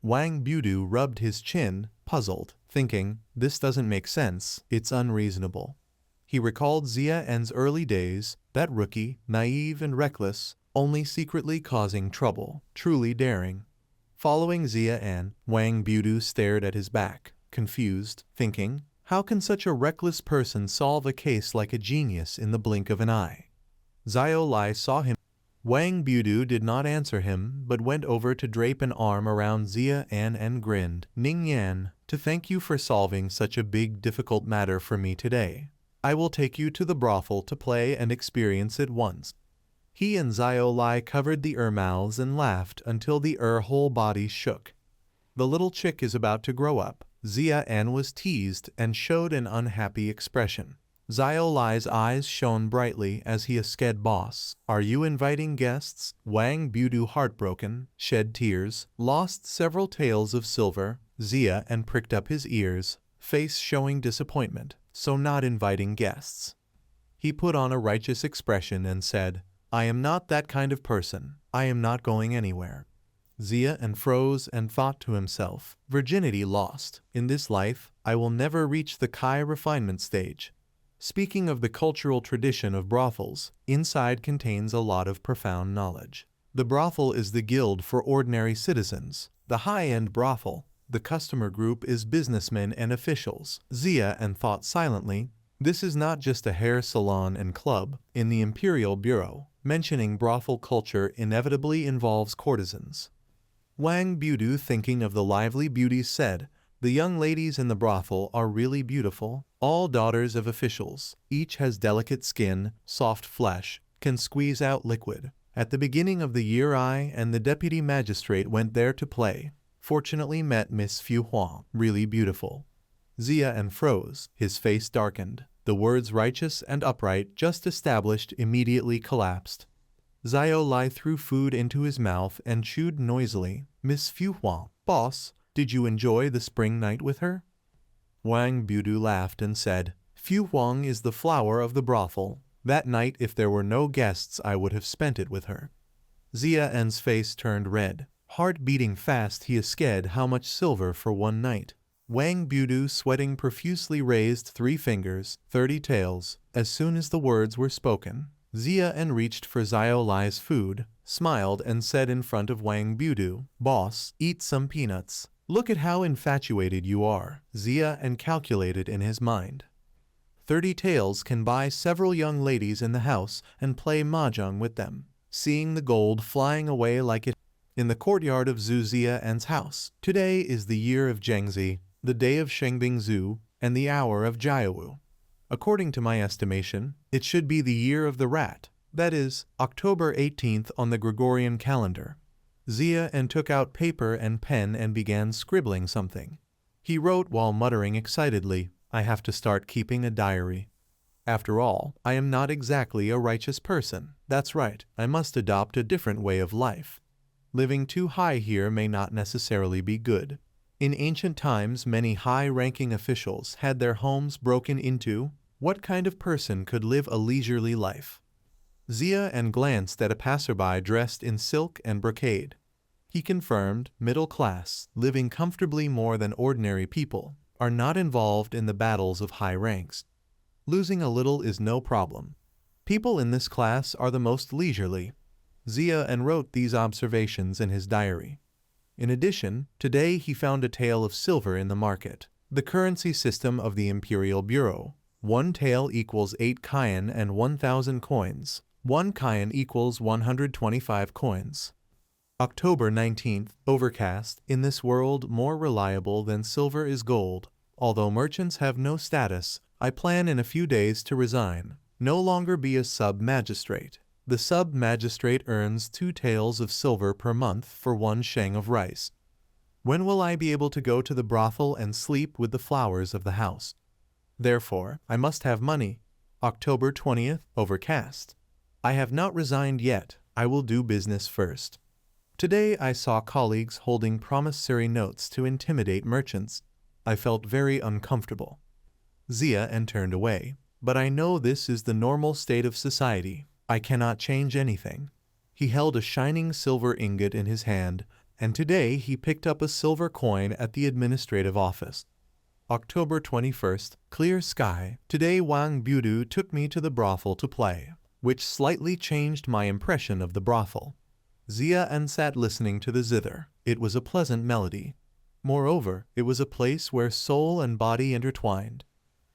Wang Budu rubbed his chin, puzzled, thinking, this doesn't make sense, it's unreasonable. He recalled Xia's early days, that rookie, naive and reckless, only secretly causing trouble, truly daring. Following Xia, Wang Budu stared at his back, confused, thinking, how can such a reckless person solve a case like a genius in the blink of an eye? Xiao Lai saw him. Wang Budu did not answer him, but went over to drape an arm around Xia and grinned. Ning Yan, to thank you for solving such a big difficult matter for me today. I will take you to the brothel to play and experience it once. He and Xiao Lai covered the mouths and laughed until the whole body shook. The little chick is about to grow up. Xia was teased and showed an unhappy expression. Xiao Lai's eyes shone brightly as he asked boss, are you inviting guests? Wang Budu, heartbroken, shed tears, lost several taels of silver. Xia pricked up his ears, face showing disappointment, so not inviting guests. He put on a righteous expression and said, I am not that kind of person. I am not going anywhere. Xia froze and thought to himself, virginity lost. In this life, I will never reach the Kai refinement stage. Speaking of the cultural tradition of brothels, inside contains a lot of profound knowledge. The brothel is the guild for ordinary citizens. The high-end brothel, the customer group is businessmen and officials. Xia thought silently, this is not just a hair salon and club. In the Imperial Bureau, mentioning brothel culture inevitably involves courtesans. Wang Budu, thinking of the lively beauties, said, the young ladies in the brothel are really beautiful, all daughters of officials. Each has delicate skin, soft flesh, can squeeze out liquid. At the beginning of the year I and the deputy magistrate went there to play. Fortunately met Miss Fu Huang, really beautiful. Xia froze, his face darkened. The words righteous and upright just established immediately collapsed. Xiao Lai threw food into his mouth and chewed noisily. Miss Fu Huang, boss, did you enjoy the spring night with her? Wang Budu laughed and said, Fu Huang is the flower of the brothel. That night, if there were no guests, I would have spent it with her. Xia's face turned red. Heart beating fast, he asked how much silver for one night. Wang Budu, sweating profusely, raised 3 fingers, 30 taels. As soon as the words were spoken, Xia reached for Xiao Lai's food, smiled and said in front of Wang Budu, boss, eat some peanuts. Look at how infatuated you are. Xia calculated in his mind. 30 taels can buy several young ladies in the house and play mahjong with them. Seeing the gold flying away like it in the courtyard of Xu Xian's house. Today is the year of Zhengzi, the day of Shengbing Zhu, and the hour of Jiawu. According to my estimation, it should be the year of the rat, that is, October 18th on the Gregorian calendar. Xia took out paper and pen and began scribbling something. He wrote while muttering excitedly, I have to start keeping a diary. After all, I am not exactly a righteous person. That's right, I must adopt a different way of life. Living too high here may not necessarily be good. In ancient times, many high-ranking officials had their homes broken into. What kind of person could live a leisurely life? Xia glanced at a passerby dressed in silk and brocade. He confirmed, middle class, living comfortably. More than ordinary people, are not involved in the battles of high ranks. Losing a little is no problem. People in this class are the most leisurely. Xia wrote these observations in his diary. In addition, today he found a tael of silver in the market. The currency system of the Imperial Bureau. 1 tael equals 8 kyan and 1,000 coins. 1 kyan equals 125 coins. October 19th, overcast. In this world, more reliable than silver is gold. Although merchants have no status, I plan in a few days to resign. No longer be a sub-magistrate. The sub-magistrate earns 2 taels of silver per month for 1 sheng of rice. When will I be able to go to the brothel and sleep with the flowers of the house? Therefore, I must have money. October 20th, overcast. I have not resigned yet. I will do business first. Today I saw colleagues holding promissory notes to intimidate merchants. I felt very uncomfortable. Xia turned away. But I know this is the normal state of society. I cannot change anything. He held a shining silver ingot in his hand, and today he picked up a silver coin at the administrative office. October 21st, clear sky. Today Wang Budu took me to the brothel to play, which slightly changed my impression of the brothel. Xia sat listening to the zither. It was a pleasant melody. Moreover, it was a place where soul and body intertwined.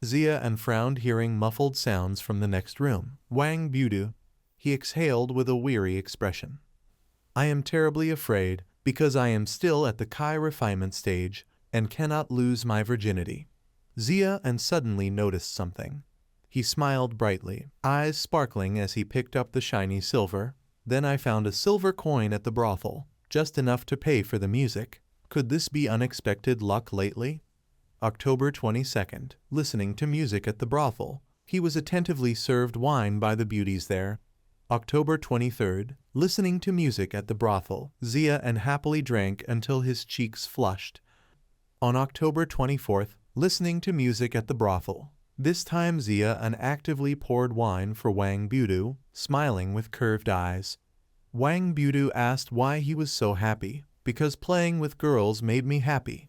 Xia frowned, hearing muffled sounds from the next room. Wang Budu. He exhaled with a weary expression. I am terribly afraid, because I am still at the Kai refinement stage and cannot lose my virginity. Xia suddenly noticed something. He smiled brightly, eyes sparkling as he picked up the shiny silver. Then I found a silver coin at the brothel, just enough to pay for the music. Could this be unexpected luck lately? October 22nd, listening to music at the brothel. He was attentively served wine by the beauties there. October 23rd, listening to music at the brothel. Xia happily drank until his cheeks flushed. On October 24th, listening to music at the brothel. This time Xia actively poured wine for Wang Budu, smiling with curved eyes. Wang Budu asked why he was so happy. Because playing with girls made me happy.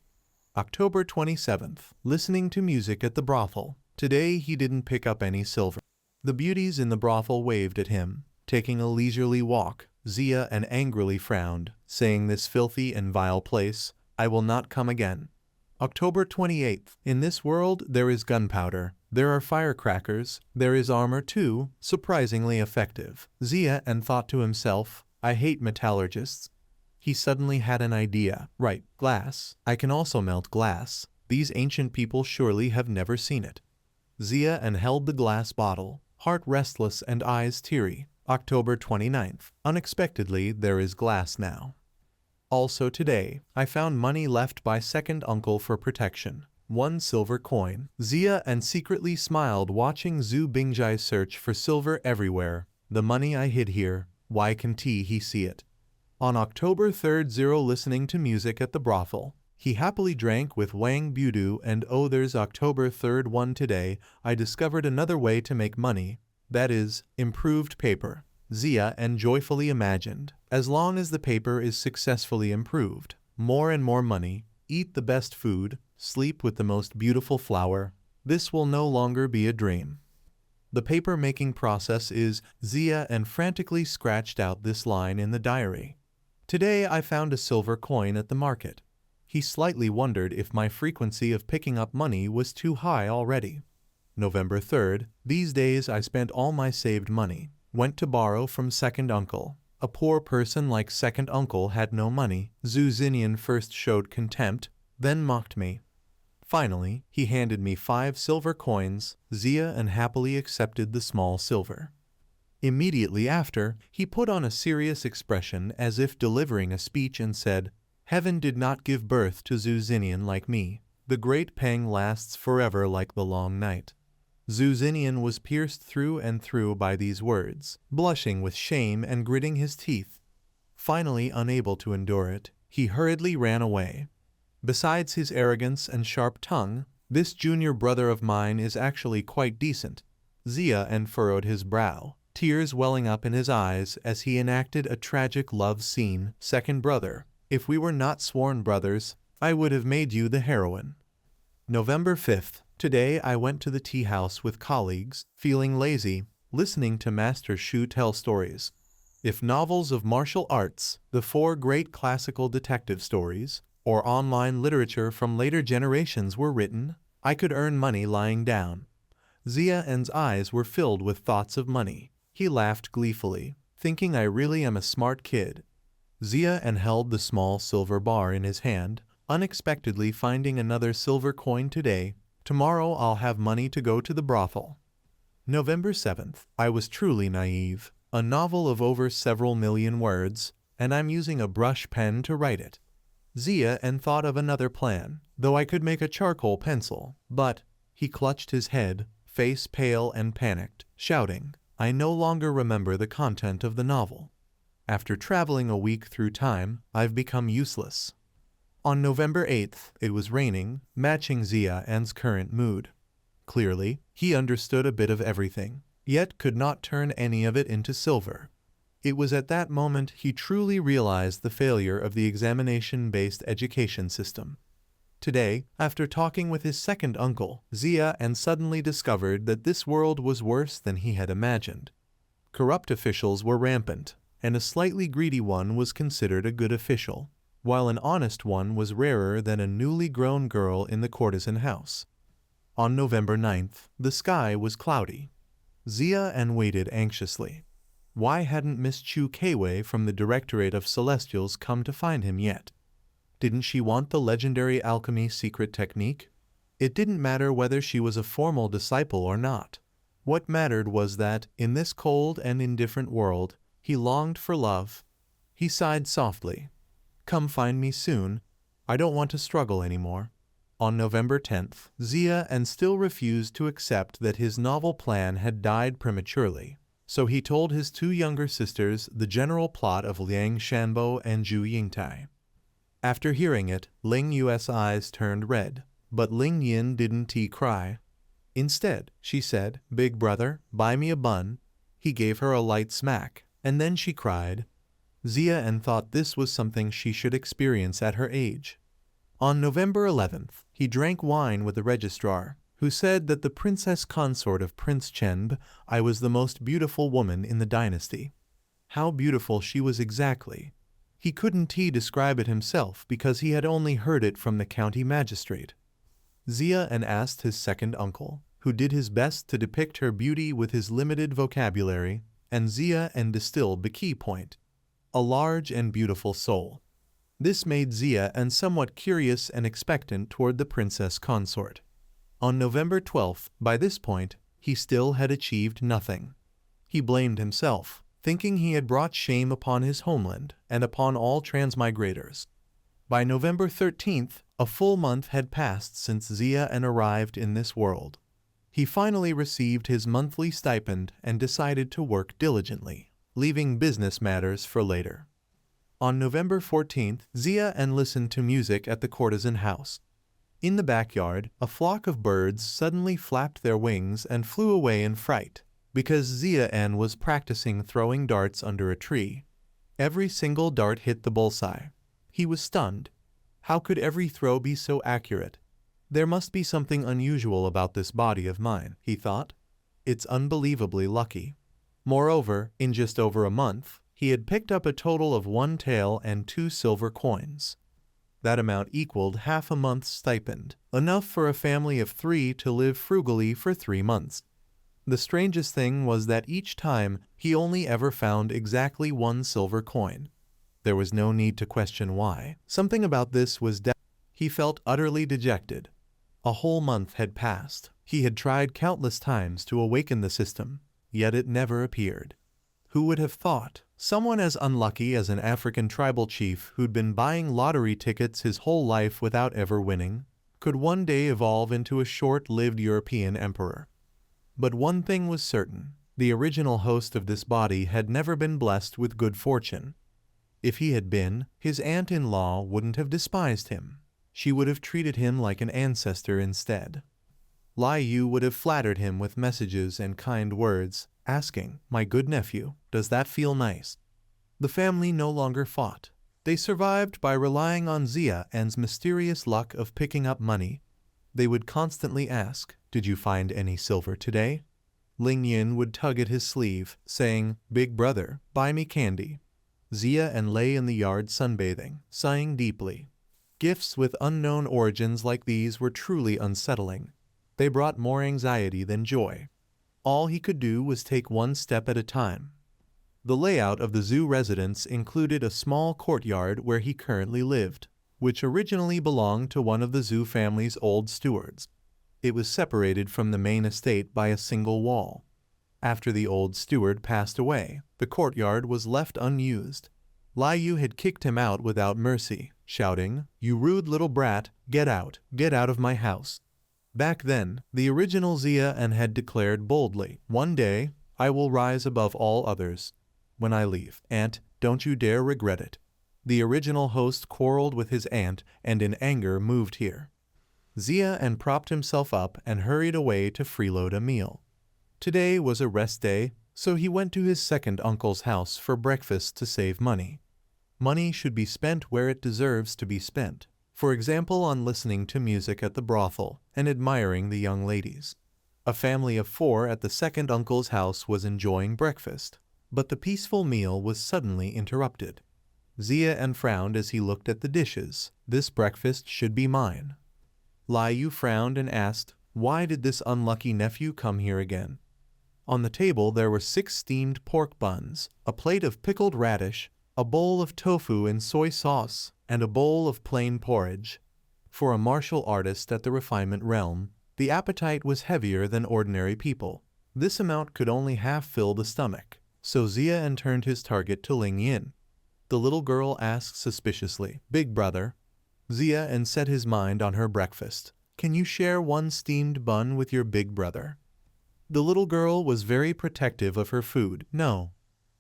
October 27th, listening to music at the brothel. Today he didn't pick up any silver. The beauties in the brothel waved at him, taking a leisurely walk. Xia and angrily frowned, saying, "This filthy and vile place, I will not come again." October 28th. In this world there is gunpowder, there are firecrackers, there is armor too, surprisingly effective. Xia and thought to himself, "I hate metallurgists." He suddenly had an idea. Right, glass. I can also melt glass. These ancient people surely have never seen it. Xia and held the glass bottle, heart restless and eyes teary. October 29th. Unexpectedly, there is glass now. Also today, I found money left by second uncle for protection. 1 silver coin. Xia and secretly smiled watching Xu Bingjai search for silver everywhere. The money I hid here, why can't he see it? On October 3rd, Zero listening to music at the brothel. He happily drank with Wang Budu, and oh, there's October 3rd one today, I discovered another way to make money. That is, improved paper. Xia and joyfully imagined, as long as the paper is successfully improved, more and more money, eat the best food, sleep with the most beautiful flower. This will no longer be a dream. The paper-making process is, Xia and frantically scratched out this line in the diary. Today I found a silver coin at the market. He slightly wondered if my frequency of picking up money was too high already. November 3rd. These days I spent all my saved money. Went to borrow from second uncle. A poor person like second uncle had no money. Xu Xinnian first showed contempt, then mocked me. Finally, he handed me 5 silver coins. Xia and happily accepted the small silver. Immediately after, he put on a serious expression as if delivering a speech and said, "Heaven did not give birth to Xu Xinnian like me. The great pang lasts forever like the long night." Xu Xinnian was pierced through and through by these words, blushing with shame and gritting his teeth. Finally, unable to endure it, he hurriedly ran away. Besides his arrogance and sharp tongue, this junior brother of mine is actually quite decent. Xia and furrowed his brow, tears welling up in his eyes as he enacted a tragic love scene. Second brother, if we were not sworn brothers, I would have made you the heroine. November 5th. Today I went to the tea house with colleagues, feeling lazy, listening to Master Xu tell stories. If novels of martial arts, the 4 great classical detective stories, or online literature from later generations were written, I could earn money lying down. Xia En's eyes were filled with thoughts of money. He laughed gleefully, thinking I really am a smart kid. Xia En held the small silver bar in his hand, unexpectedly finding another silver coin today. Tomorrow I'll have money to go to the brothel. November 7th. I was truly naive. A novel of over several million words, and I'm using a brush pen to write it. Xia En thought of another plan, though I could make a charcoal pencil, but he clutched his head, face pale and panicked, shouting, "I no longer remember the content of the novel. After traveling a week through time, I've become useless." On November 8th, it was raining, matching Xia En's current mood. Clearly, he understood a bit of everything, yet could not turn any of it into silver. It was at that moment he truly realized the failure of the examination-based education system. Today, after talking with his second uncle, Xia En suddenly discovered that this world was worse than he had imagined. Corrupt officials were rampant, and a slightly greedy one was considered a good official, while an honest one was rarer than a newly grown girl in the courtesan house. On November 9th, the sky was cloudy. Xia En waited anxiously. Why hadn't Miss Chu Keiwei from the Directorate of Celestials come to find him yet? Didn't she want the legendary alchemy secret technique? It didn't matter whether she was a formal disciple or not. What mattered was that, in this cold and indifferent world, he longed for love. He sighed softly. "Come find me soon. I don't want to struggle anymore." On November 10th, Xia En still refused to accept that his novel plan had died prematurely, so he told his 2 younger sisters the general plot of Liang Shanbo and Zhu Yingtai. After hearing it, Ling Yu's eyes turned red, but Ling Yin didn't cry. Instead, she said, "Big brother, buy me a bun." He gave her a light smack, and then she cried. Xia En thought this was something she should experience at her age. On November 11th, he drank wine with the registrar, who said that the princess consort of Prince Chenb, I was the most beautiful woman in the dynasty. How beautiful she was exactly. He couldn't describe it himself because he had only heard it from the county magistrate. Xia and asked his second uncle, who did his best to depict her beauty with his limited vocabulary, and Xia and distilled the key point. A large and beautiful soul. This made Xia and somewhat curious and expectant toward the princess consort. On November 12th, by this point, he still had achieved nothing. He blamed himself, thinking he had brought shame upon his homeland and upon all transmigrators. By November 13th, a full month had passed since Xia and arrived in this world. He finally received his monthly stipend and decided to work diligently, leaving business matters for later. On November 14th, Xia and listened to music at the courtesan house. In the backyard, a flock of birds suddenly flapped their wings and flew away in fright, because Xia En was practicing throwing darts under a tree. Every single dart hit the bullseye. He was stunned. How could every throw be so accurate? There must be something unusual about this body of mine, he thought. It's unbelievably lucky. Moreover, in just over a month, he had picked up a total of 1 tael and 2 silver coins. That amount equaled half a month's stipend, enough for a family of 3 to live frugally for 3 months. The strangest thing was that each time he only ever found exactly 1 silver coin. There was no need to question why. Something about this was he felt utterly dejected. A whole month had passed. He had tried countless times to awaken the system, yet it never appeared. Who would have thought? Someone as unlucky as an African tribal chief who'd been buying lottery tickets his whole life without ever winning, could one day evolve into a short-lived European emperor. But one thing was certain. The original host of this body had never been blessed with good fortune. If he had been, his aunt-in-law wouldn't have despised him. She would have treated him like an ancestor instead. Lai Yu would have flattered him with messages and kind words, asking, "My good nephew, does that feel nice?" The family no longer fought. They survived by relying on Xia En's mysterious luck of picking up money. They would constantly ask, "Did you find any silver today?" Ling Yin would tug at his sleeve, saying, "Big brother, buy me candy." Xia En lay in the yard sunbathing, sighing deeply. Gifts with unknown origins like these were truly unsettling. They brought more anxiety than joy. All he could do was take one step at a time. The layout of the Xu residence included a small courtyard where he currently lived, which originally belonged to one of the Xu family's old stewards. It was separated from the main estate by a single wall. After the old steward passed away, the courtyard was left unused. Lai Yu had kicked him out without mercy, shouting, "You rude little brat, get out of my house." Back then, the original Xia En had declared boldly, "One day, I will rise above all others. When I leave, aunt, don't you dare regret it." The original host quarreled with his aunt and in anger moved here. Xia En propped himself up and hurried away to freeload a meal. Today was a rest day, so he went to his second uncle's house for breakfast to save money. Money should be spent where it deserves to be spent. For example, on listening to music at the brothel and admiring the young ladies. A family of 4 at the second uncle's house was enjoying breakfast, but the peaceful meal was suddenly interrupted. Xia En frowned as he looked at the dishes. "This breakfast should be mine." Lai Yu frowned and asked, "Why did this unlucky nephew come here again?" On the table there were 6 steamed pork buns, a plate of pickled radish, a bowl of tofu in soy sauce, and a bowl of plain porridge. For a martial artist at the refinement realm, the appetite was heavier than ordinary people. This amount could only half fill the stomach, so Xia En turned his target to Ling Yin. The little girl asked suspiciously, "Big brother?" Xia En set his mind on her breakfast. "Can you share 1 steamed bun with your big brother?" The little girl was very protective of her food. "No."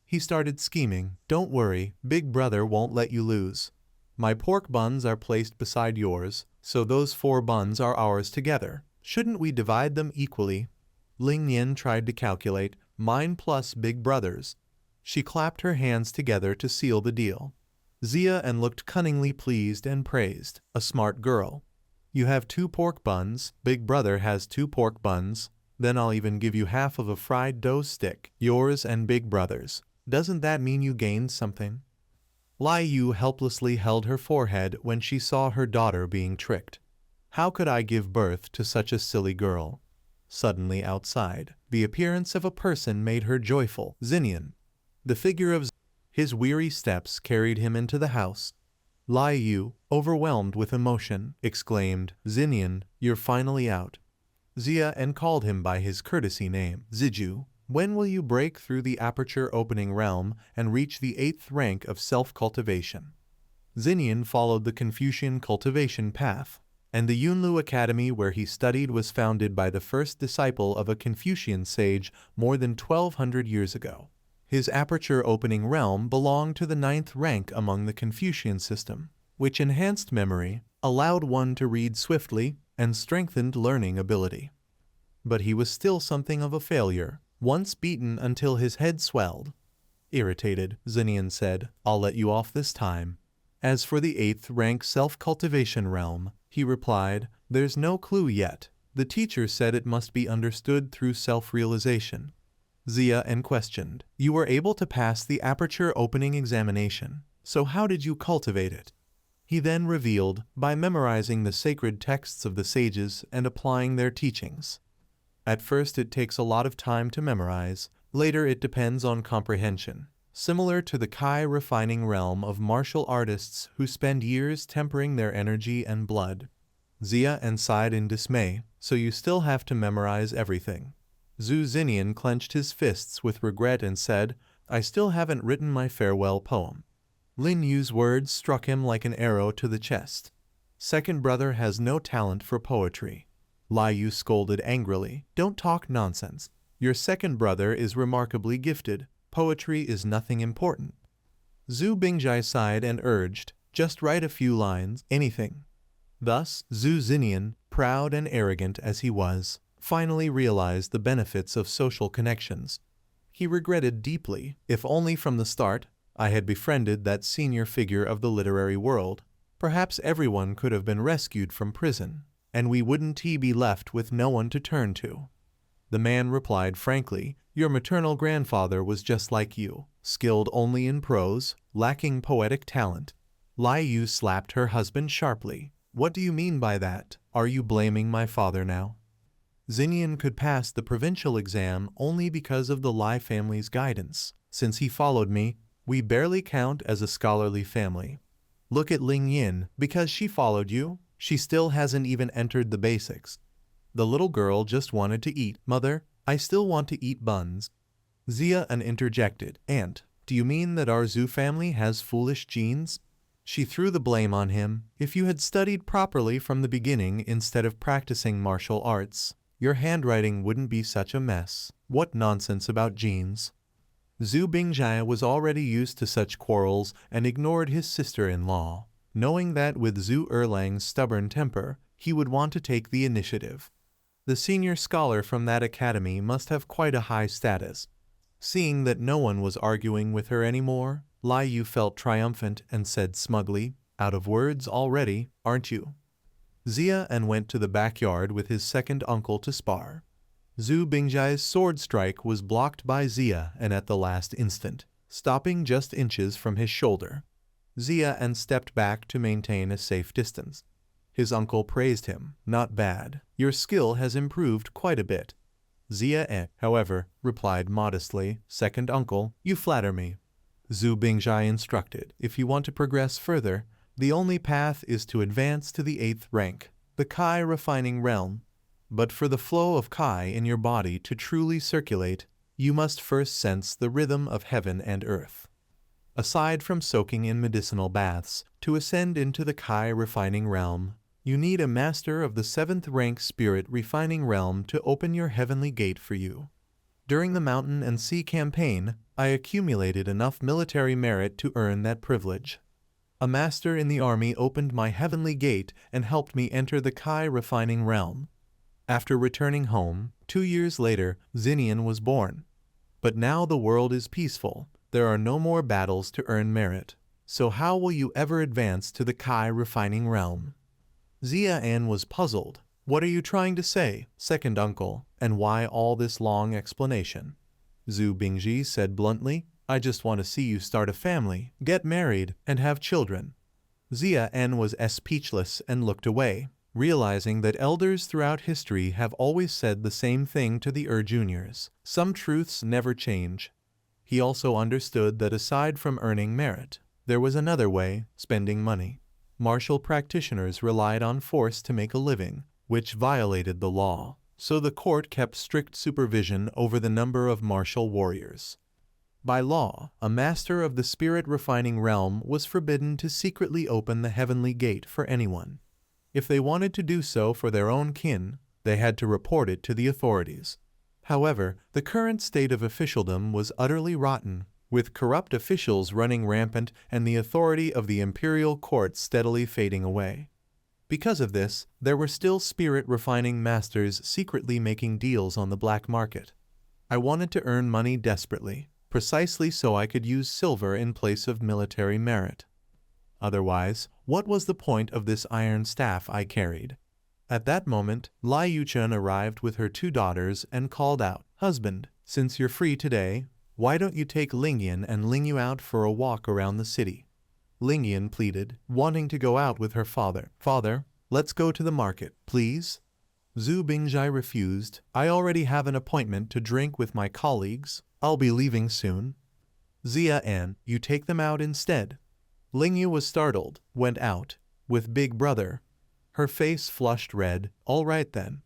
He started scheming. "Don't worry, big brother won't let you lose. My pork buns are placed beside yours, so those 4 buns are ours together. Shouldn't we divide them equally?" Ling Yin tried to calculate, "Mine plus big brother's." She clapped her hands together to seal the deal. Xia En looked cunningly pleased and praised, "A smart girl. You have 2 pork buns, big brother has 2 pork buns, then I'll even give you half of a fried dough stick, yours and big brother's." Doesn't that mean you gained something? Lai Yu helplessly held her forehead when she saw her daughter being tricked. How could I give birth to such a silly girl? Suddenly outside, the appearance of a person made her joyful. Xinnian. The figure of his weary steps carried him into the house. Lai Yu, overwhelmed with emotion, exclaimed, Xinnian, you're finally out. Xia and called him by his courtesy name, Ziju. When will you break through the aperture opening realm and reach the 8th rank of self-cultivation? Xinnian followed the Confucian cultivation path, and the Yunlu Academy where he studied was founded by the first disciple of a Confucian sage more than 1200 years ago. His aperture opening realm belonged to the 9th rank among the Confucian system, which enhanced memory, allowed one to read swiftly, and strengthened learning ability. But he was still something of a failure, once beaten until his head swelled. Irritated, Xinnian said, I'll let you off this time. As for the 8th rank self-cultivation realm, he replied, there's no clue yet. The teacher said it must be understood through self-realization. Xia and questioned, you were able to pass the aperture opening examination, so how did you cultivate it? He then revealed, by memorizing the sacred texts of the sages and applying their teachings. At first it takes a lot of time to memorize, later it depends on comprehension, similar to the Kai refining realm of martial artists who spend years tempering their energy and blood. Xia and sighed in dismay, so you still have to memorize everything. Xu Xinnian clenched his fists with regret and said, I still haven't written my farewell poem. Lin Yu's words struck him like an arrow to the chest. Second brother has no talent for poetry. Lai Yu scolded angrily, don't talk nonsense. Your second brother is remarkably gifted. Poetry is nothing important. Zhu Bingjai sighed and urged, just write a few lines, anything. Thus, Xu Xinnian, proud and arrogant as he was, finally realized the benefits of social connections. He regretted deeply, if only from the start, I had befriended that senior figure of the literary world. Perhaps everyone could have been rescued from prison, and we wouldn't be left with no one to turn to. The man replied frankly, your maternal grandfather was just like you, skilled only in prose, lacking poetic talent. Lai Yu slapped her husband sharply. What do you mean by that? Are you blaming my father now? Xinnian could pass the provincial exam only because of the Lai family's guidance. Since he followed me, we barely count as a scholarly family. Look at Ling Yin, because she followed you, she still hasn't even entered the basics. The little girl just wanted to eat. Mother, I still want to eat buns. Xia interjected, Aunt, do you mean that our Zhu family has foolish genes? She threw the blame on him. If you had studied properly from the beginning instead of practicing martial arts, your handwriting wouldn't be such a mess. What nonsense about genes. Zhu Bingjai was already used to such quarrels and ignored his sister-in-law, knowing that with Zhu Erlang's stubborn temper, he would want to take the initiative. The senior scholar from that academy must have quite a high status. Seeing that no one was arguing with her anymore, Lai Yu felt triumphant and said smugly, out of words already, aren't you? Xia went to the backyard with his second uncle to spar. Zhu Bingjai's sword strike was blocked by Xia at the last instant, stopping just inches from his shoulder. Xia stepped back to maintain a safe distance. His uncle praised him. Not bad. Your skill has improved quite a bit. Xia, however, replied modestly, Second uncle, you flatter me. Zhu Bingjai instructed, if you want to progress further, the only path is to advance to the 8th rank, the Kai refining realm. But for the flow of Kai in your body to truly circulate, you must first sense the rhythm of heaven and earth. Aside from soaking in medicinal baths, to ascend into the Kai refining realm, you need a master of the 7th rank spirit refining realm to open your heavenly gate for you. During the Mountain and Sea campaign, I accumulated enough military merit to earn that privilege. A master in the army opened my heavenly gate and helped me enter the Kai refining realm. After returning home, 2 years later, Xinnian was born. But now the world is peaceful. There are no more battles to earn merit. So how will you ever advance to the Kai refining realm? Xia was puzzled. What are you trying to say, second uncle, and why all this long explanation? Zhu Bingji said bluntly, I just want to see you start a family, get married, and have children." Xia was speechless and looked away, realizing that elders throughout history have always said the same thing to the juniors. Some truths never change. He also understood that aside from earning merit, there was another way: spending money. Martial practitioners relied on force to make a living, which violated the law, so the court kept strict supervision over the number of martial warriors. By law, a master of the spirit-refining realm was forbidden to secretly open the heavenly gate for anyone. If they wanted to do so for their own kin, they had to report it to the authorities. However, the current state of officialdom was utterly rotten, with corrupt officials running rampant and the authority of the imperial court steadily fading away. Because of this, there were still spirit-refining masters secretly making deals on the black market. I wanted to earn money desperately, precisely so I could use silver in place of military merit. Otherwise, what was the point of this iron staff I carried? At that moment, Lai Yuchen arrived with her 2 daughters and called out, "Husband, since you're free today, why don't you take Lingyan and Lingyu out for a walk around the city?" Lingyan pleaded, wanting to go out with her father. "Father, let's go to the market, please." Zhu Bingjai refused. "I already have an appointment to drink with my colleagues. I'll be leaving soon." "Xia, you take them out instead." Lingyu was startled, went out. "With Big Brother." Her face flushed red. "All right then."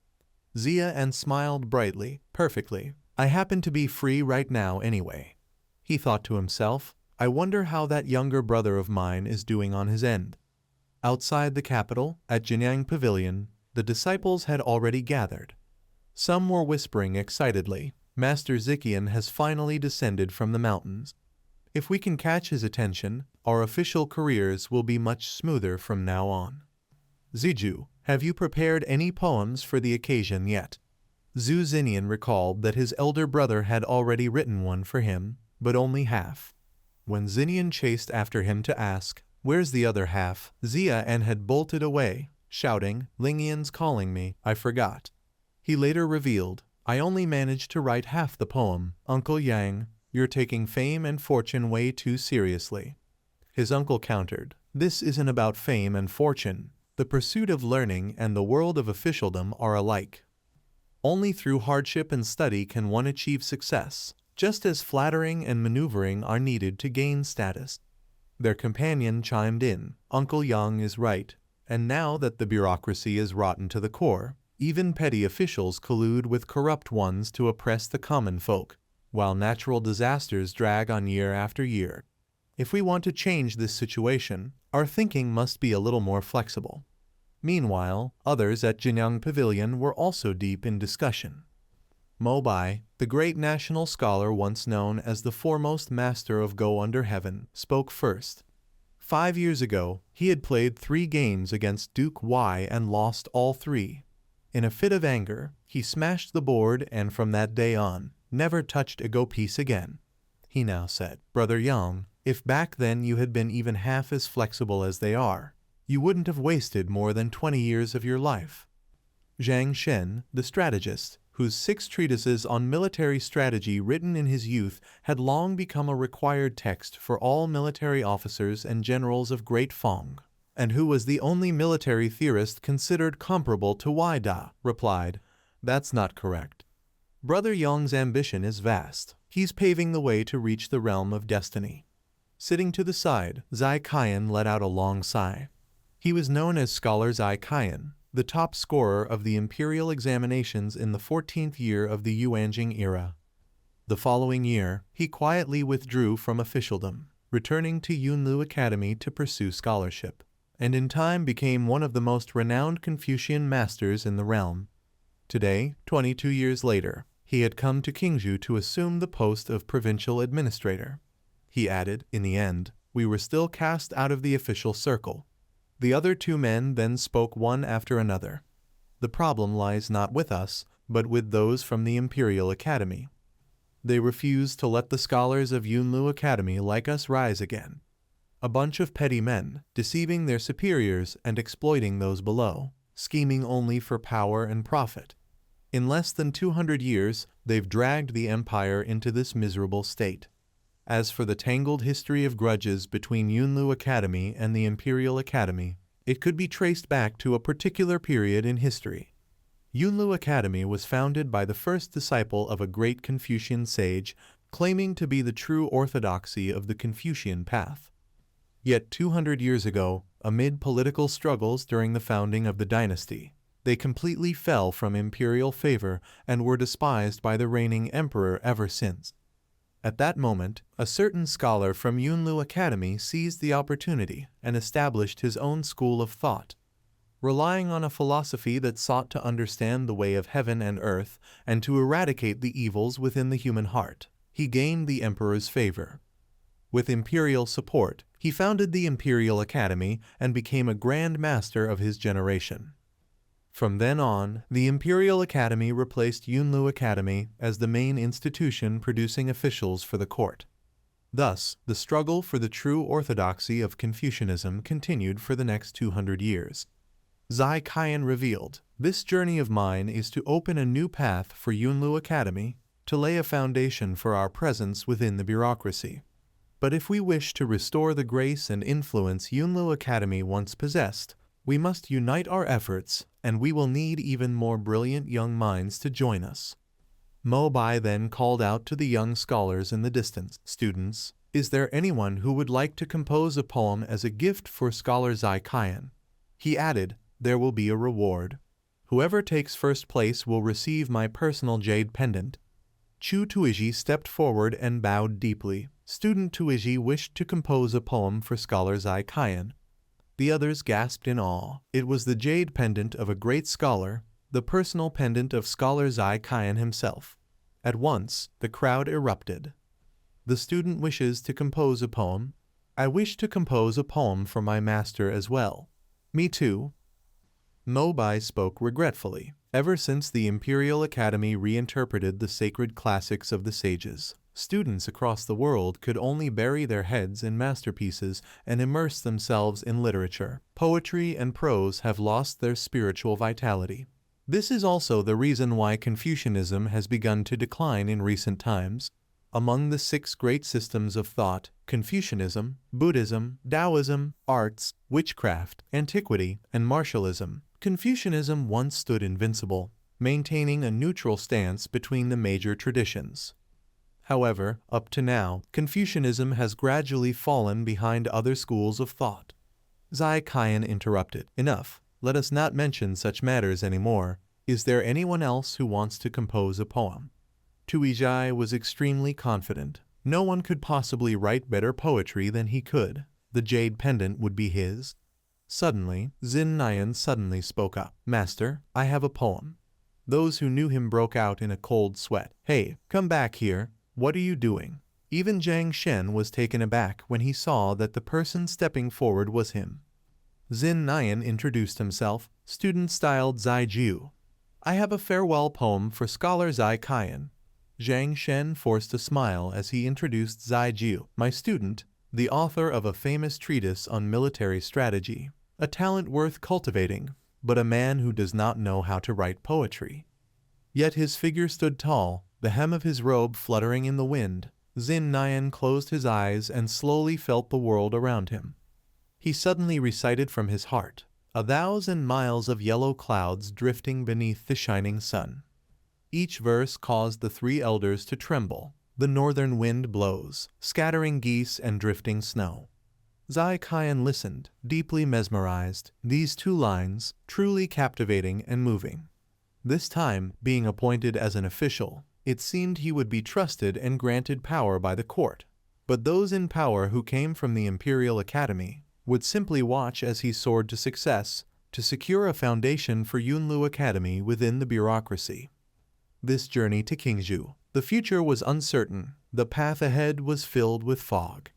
Xia smiled brightly. "Perfectly. I happen to be free right now anyway." He thought to himself, "I wonder how that younger brother of mine is doing on his end." Outside the capital, at Jinyang Pavilion, the disciples had already gathered. Some were whispering excitedly, "Master Zikian has finally descended from the mountains. If we can catch his attention, our official careers will be much smoother from now on." "Ziju, have you prepared any poems for the occasion yet?" Xu Xinnian recalled that his elder brother had already written one for him, but only half. When Xinnian chased after him to ask, "Where's the other half?" Xia had bolted away, shouting, "Lingyan's calling me, I forgot." He later revealed, "I only managed to write half the poem. Uncle Yang, you're taking fame and fortune way too seriously." His uncle countered, "This isn't about fame and fortune. The pursuit of learning and the world of officialdom are alike. Only through hardship and study can one achieve success, just as flattering and maneuvering are needed to gain status." Their companion chimed in, "Uncle Yang is right, and now that the bureaucracy is rotten to the core, even petty officials collude with corrupt ones to oppress the common folk, while natural disasters drag on year after year. If we want to change this situation, our thinking must be a little more flexible." Meanwhile, others at Jinyang Pavilion were also deep in discussion. Mo Bai, the great national scholar once known as the foremost master of Go under heaven, spoke first. 5 years ago, he had played 3 games against Duke Y and lost all 3. In a fit of anger, he smashed the board and from that day on, never touched a Go piece again. He now said, "Brother Yang, if back then you had been even half as flexible as they are, you wouldn't have wasted more than 20 years of your life." Zhang Shen, the strategist, whose 6 treatises on military strategy written in his youth had long become a required text for all military officers and generals of Great Fong, and who was the only military theorist considered comparable to Wai Da, replied, "That's not correct. Brother Yang's ambition is vast. He's paving the way to reach the realm of destiny." Sitting to the side, Zai Qian let out a long sigh. He was known as Scholar Zai Qian, the top scorer of the imperial examinations in the 14th year of the Yuanjing era. The following year, he quietly withdrew from officialdom, returning to Yunlu Academy to pursue scholarship, and in time became one of the most renowned Confucian masters in the realm. Today, 22 years later, he had come to Qingzhou to assume the post of provincial administrator. He added, "In the end, we were still cast out of the official circle." The other 2 men then spoke one after another. "The problem lies not with us, but with those from the Imperial Academy. They refuse to let the scholars of Yunlu Academy like us rise again. A bunch of petty men, deceiving their superiors and exploiting those below, scheming only for power and profit. In less than 200 years, they've dragged the empire into this miserable state." As for the tangled history of grudges between Yunlu Academy and the Imperial Academy, it could be traced back to a particular period in history. Yunlu Academy was founded by the first disciple of a great Confucian sage, claiming to be the true orthodoxy of the Confucian path. Yet 200 years ago, amid political struggles during the founding of the dynasty, they completely fell from imperial favor and were despised by the reigning emperor ever since. At that moment, a certain scholar from Yunlu Academy seized the opportunity and established his own school of thought. Relying on a philosophy that sought to understand the way of heaven and earth and to eradicate the evils within the human heart, he gained the emperor's favor. With imperial support, he founded the Imperial Academy and became a grand master of his generation. From then on, the Imperial Academy replaced Yunlu Academy as the main institution producing officials for the court. Thus, the struggle for the true orthodoxy of Confucianism continued for the next 200 years. Xu Xinnian revealed, "This journey of mine is to open a new path for Yunlu Academy, to lay a foundation for our presence within the bureaucracy. But if we wish to restore the grace and influence Yunlu Academy once possessed, we must unite our efforts, and we will need even more brilliant young minds to join us." Mo Bai then called out to the young scholars in the distance, "Students, is there anyone who would like to compose a poem as a gift for scholar Xu Xinnian?" He added, "There will be a reward. Whoever takes first place will receive my personal jade pendant." Chu Tuizhi stepped forward and bowed deeply. Student Tuizhi wished to compose a poem for scholar Xu Xinnian. The others gasped in awe. It was the jade pendant of a great scholar, the personal pendant of scholar Xu Xinnian himself. At once, the crowd erupted. "The student wishes to compose a poem. I wish to compose a poem for my master as well." "Me too." Mo Bai spoke regretfully. Ever since the Imperial Academy reinterpreted the sacred classics of the sages, students across the world could only bury their heads in masterpieces and immerse themselves in literature. Poetry and prose have lost their spiritual vitality. This is also the reason why Confucianism has begun to decline in recent times. Among the 6 great systems of thought, Confucianism, Buddhism, Taoism, arts, witchcraft, antiquity, and martialism, Confucianism once stood invincible, maintaining a neutral stance between the major traditions. However, up to now, Confucianism has gradually fallen behind other schools of thought. Xu Xinnian interrupted, "Enough, let us not mention such matters anymore. Is there anyone else who wants to compose a poem?" Tuizhi was extremely confident. No one could possibly write better poetry than he could. The jade pendant would be his. Suddenly, Xu Xinnian suddenly spoke up, "Master, I have a poem." Those who knew him broke out in a cold sweat. "Hey, come back here. What are you doing?" Even Zhang Shen was taken aback when he saw that the person stepping forward was him. Xu Xinnian introduced himself, student-styled Zai Jiu. "I have a farewell poem for scholar Xu Xinnian." Zhang Shen forced a smile as he introduced Zai Jiu, "My student, the author of a famous treatise on military strategy, a talent worth cultivating, but a man who does not know how to write poetry." Yet his figure stood tall, the hem of his robe fluttering in the wind. Xu Xinnian closed his eyes and slowly felt the world around him. He suddenly recited from his heart, 1,000 miles of yellow clouds drifting beneath the shining sun." Each verse caused the 3 elders to tremble. The northern wind blows, scattering geese and drifting snow. Xu Xinnian listened, deeply mesmerized. These 2 lines, truly captivating and moving. This time, being appointed as an official, it seemed he would be trusted and granted power by the court. But those in power who came from the Imperial Academy would simply watch as he soared to success, to secure a foundation for Yunlu Academy within the bureaucracy. This journey to Qingzhou. The future was uncertain. The path ahead was filled with fog.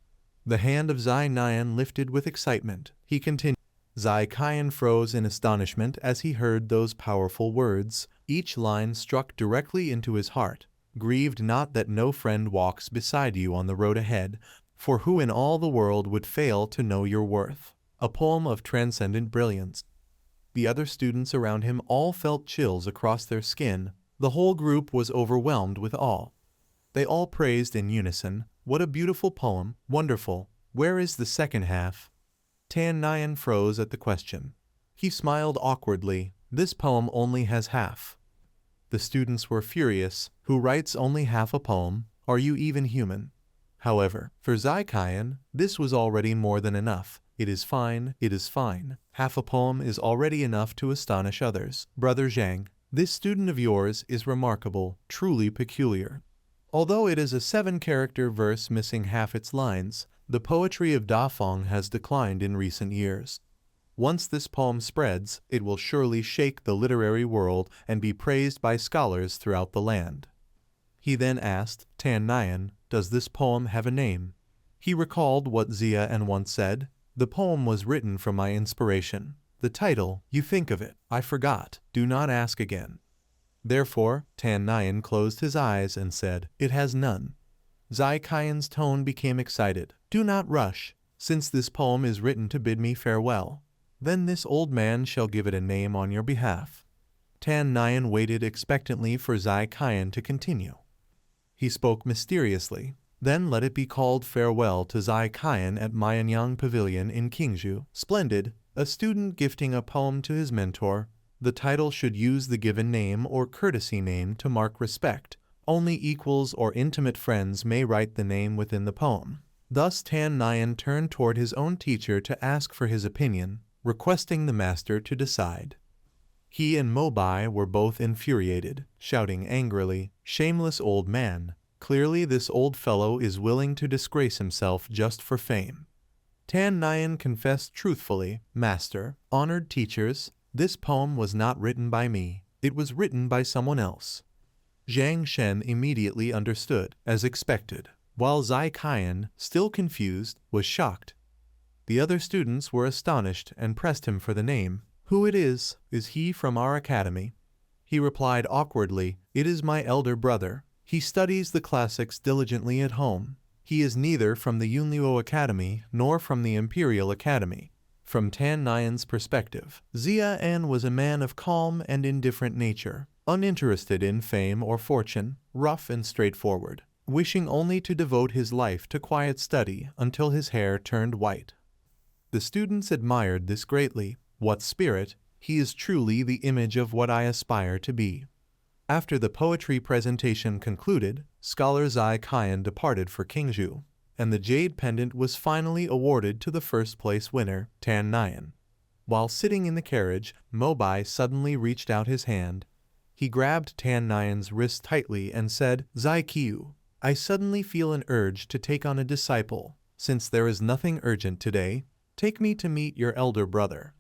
The hand of Xu Xinnian lifted with excitement. He continued. Xu Xinnian froze in astonishment as he heard those powerful words. Each line struck directly into his heart. "Grieved not that no friend walks beside you on the road ahead, for who in all the world would fail to know your worth?" A poem of transcendent brilliance. The other students around him all felt chills across their skin. The whole group was overwhelmed with awe. They all praised in unison, What a beautiful poem. Wonderful. Where is the second half? Tan Nyan froze at the question. He smiled awkwardly. This poem only has half. The students were furious. Who writes only half a poem? Are you even human? However, for Zai Qian, this was already more than enough. It is fine, it is fine. Half a poem is already enough to astonish others. Brother Zhang, this student of yours is remarkable, truly peculiar. Although it is a 7-character verse missing half its lines, the poetry of Dafeng has declined in recent years. Once this poem spreads, it will surely shake the literary world and be praised by scholars throughout the land. He then asked, Tan Nyan, does this poem have a name? He recalled what Xia once said. The poem was written from my inspiration. The title, you think of it. I forgot. Do not ask again. Therefore, Tan Nyan closed his eyes and said, it has none. Zai Qian's tone became excited. Do not rush, since this poem is written to bid me farewell. Then this old man shall give it a name on your behalf. Tan Nyan waited expectantly for Zai Qian to continue. He spoke mysteriously. Then let it be called Farewell to Zai Qian at Manyang Pavilion in Qingzhou. Splendid. A student gifting a poem to his mentor. The title should use the given name or courtesy name to mark respect. Only equals or intimate friends may write the name within the poem. Thus Tan Nyan turned toward his own teacher to ask for his opinion, requesting the master to decide. He and Mobai were both infuriated, shouting angrily, shameless old man. Clearly this old fellow is willing to disgrace himself just for fame. Tan Nyan confessed truthfully, Master, honored teachers, this poem was not written by me. It was written by someone else. Zhang Shen immediately understood, as expected, while Zai Qian, still confused, was shocked. The other students were astonished and pressed him for the name. Who it is he from our academy? He replied awkwardly, it is my elder brother. He studies the classics diligently at home. He is neither from the Yunluo Academy nor from the Imperial Academy. From Tan Nyan's perspective, Xia was a man of calm and indifferent nature, uninterested in fame or fortune, rough and straightforward, wishing only to devote his life to quiet study until his hair turned white. The students admired this greatly. What spirit! He is truly the image of what I aspire to be. After the poetry presentation concluded, scholar Zai Qian departed for Qingzhou, and the jade pendant was finally awarded to the first-place winner, Tan Nyan. While sitting in the carriage, Mobai suddenly reached out his hand. He grabbed Tan Nyan's wrist tightly and said, Zai Qiu, I suddenly feel an urge to take on a disciple. Since there is nothing urgent today, take me to meet your elder brother.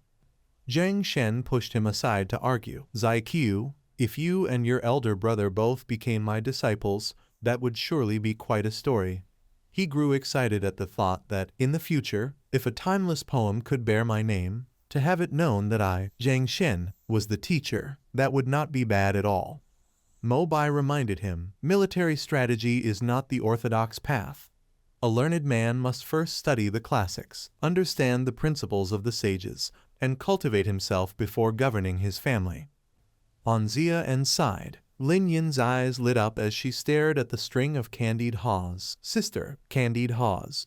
Zhang Shen pushed him aside to argue. Zai Qiu, if you and your elder brother both became my disciples, that would surely be quite a story. He grew excited at the thought that, in the future, if a timeless poem could bear my name, to have it known that I, Zhang Shen, was the teacher, that would not be bad at all. Mobai reminded him, military strategy is not the orthodox path. A learned man must first study the classics, understand the principles of the sages, and cultivate himself before governing his family. On Xia's side, Lin Yin's eyes lit up as she stared at the string of candied haws. Sister, candied haws.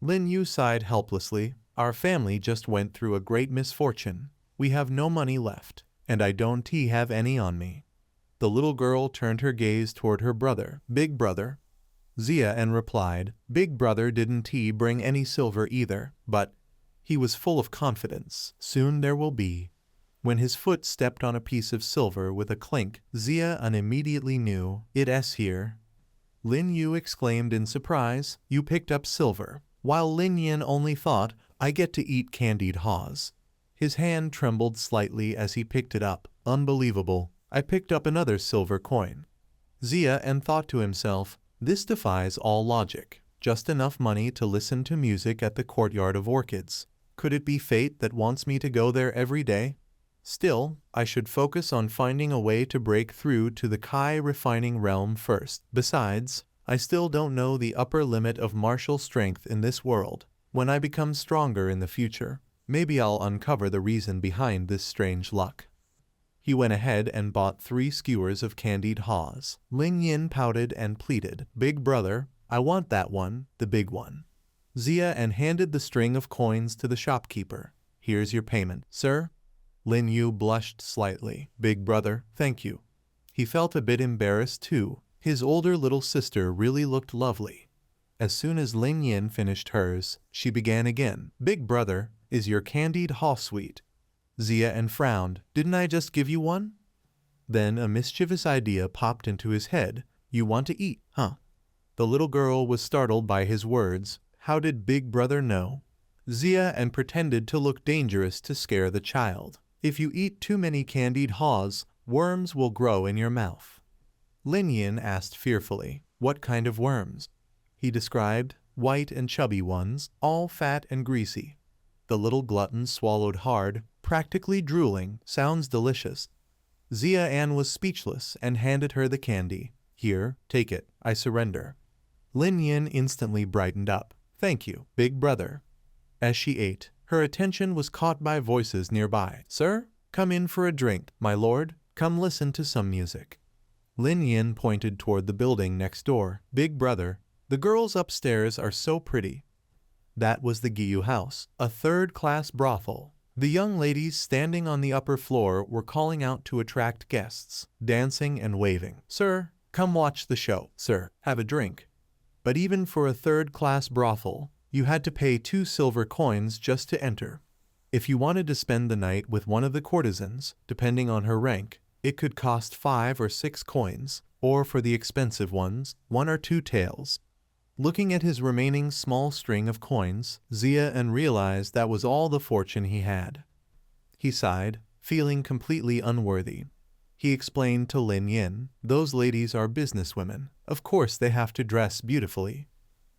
Lin Yu sighed helplessly. Our family just went through a great misfortune. We have no money left, and I don't have any on me. The little girl turned her gaze toward her brother. Big brother. Xia replied, Big brother didn't bring any silver either, but he was full of confidence. Soon there will be. When his foot stepped on a piece of silver with a clink, Xia immediately knew, it's here. Lin Yu exclaimed in surprise, you picked up silver, while Lin Yin only thought, I get to eat candied haws. His hand trembled slightly as he picked it up. Unbelievable. I picked up another silver coin. Xia thought to himself, this defies all logic. Just enough money to listen to music at the courtyard of orchids. Could it be fate that wants me to go there every day? Still, I should focus on finding a way to break through to the Kai refining realm first. Besides, I still don't know the upper limit of martial strength in this world. When I become stronger in the future, maybe I'll uncover the reason behind this strange luck. He went ahead and bought 3 skewers of candied haws. Lin Yin pouted and pleaded, Big brother, I want that one, the big one. Xia handed the string of coins to the shopkeeper. Here's your payment, sir. Lin Yu blushed slightly. Big brother, thank you. He felt a bit embarrassed too. His older little sister really looked lovely. As soon as Lin Yin finished hers, she began again. Big brother, is your candied haw sweet? Xia frowned. Didn't I just give you one? Then a mischievous idea popped into his head. You want to eat, huh? The little girl was startled by his words. How did Big Brother know? Xia pretended to look dangerous to scare the child. If you eat too many candied haws, worms will grow in your mouth. Lin Yin asked fearfully, what kind of worms? He described, white and chubby ones, all fat and greasy. The little glutton swallowed hard, practically drooling. Sounds delicious. Xia was speechless and handed her the candy. Here, take it, I surrender. Lin Yin instantly brightened up. Thank you, big brother. As she ate, her attention was caught by voices nearby. Sir, come in for a drink. My lord, come listen to some music. Lin Yin pointed toward the building next door. Big brother, the girls upstairs are so pretty. That was the Giyu house, a third-class brothel. The young ladies standing on the upper floor were calling out to attract guests, dancing and waving. Sir, come watch the show. Sir, have a drink. But even for a third-class brothel, you had to pay 2 silver coins just to enter. If you wanted to spend the night with one of the courtesans, depending on her rank, it could cost 5 or 6 coins, or for the expensive ones, 1 or 2 taels. Looking at his remaining small string of coins, Xia realized that was all the fortune he had. He sighed, feeling completely unworthy. He explained to Lin Yin, those ladies are businesswomen. Of course they have to dress beautifully.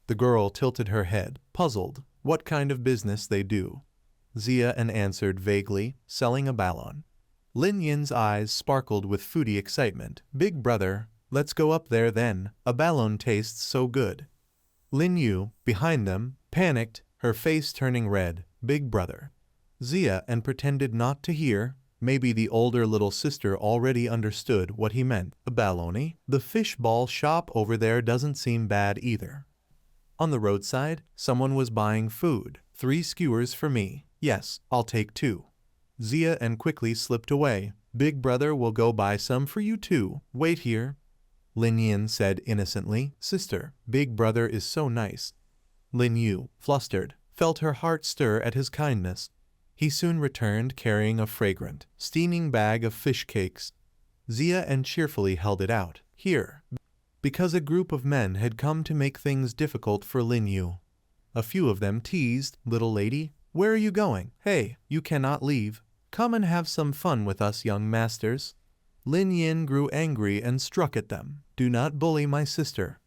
The girl tilted her head, puzzled, what kind of business they do. Xia answered vaguely, selling a ballon. Lin Yin's eyes sparkled with foodie excitement. Big brother, let's go up there then, a ballon tastes so good. Lin Yu, behind them, panicked, her face turning red. Big brother. Xia pretended not to hear. Maybe the older little sister already understood what he meant. A balloni? The fish ball shop over there doesn't seem bad either. On the roadside, someone was buying food. 3 skewers for me. Yes, I'll take 2. Xia quickly slipped away. Big brother will go buy some for you too. Wait here. Lin Yin said innocently. Sister, big brother is so nice. Lin Yu, flustered, felt her heart stir at his kindness. He soon returned carrying a fragrant, steaming bag of fish cakes. Xia cheerfully held it out. Here. Because a group of men had come to make things difficult for Lin Yu. A few of them teased, little lady, where are you going? Hey, you cannot leave. Come and have some fun with us young masters. Lin Yin grew angry and struck at them. Do not bully my sister.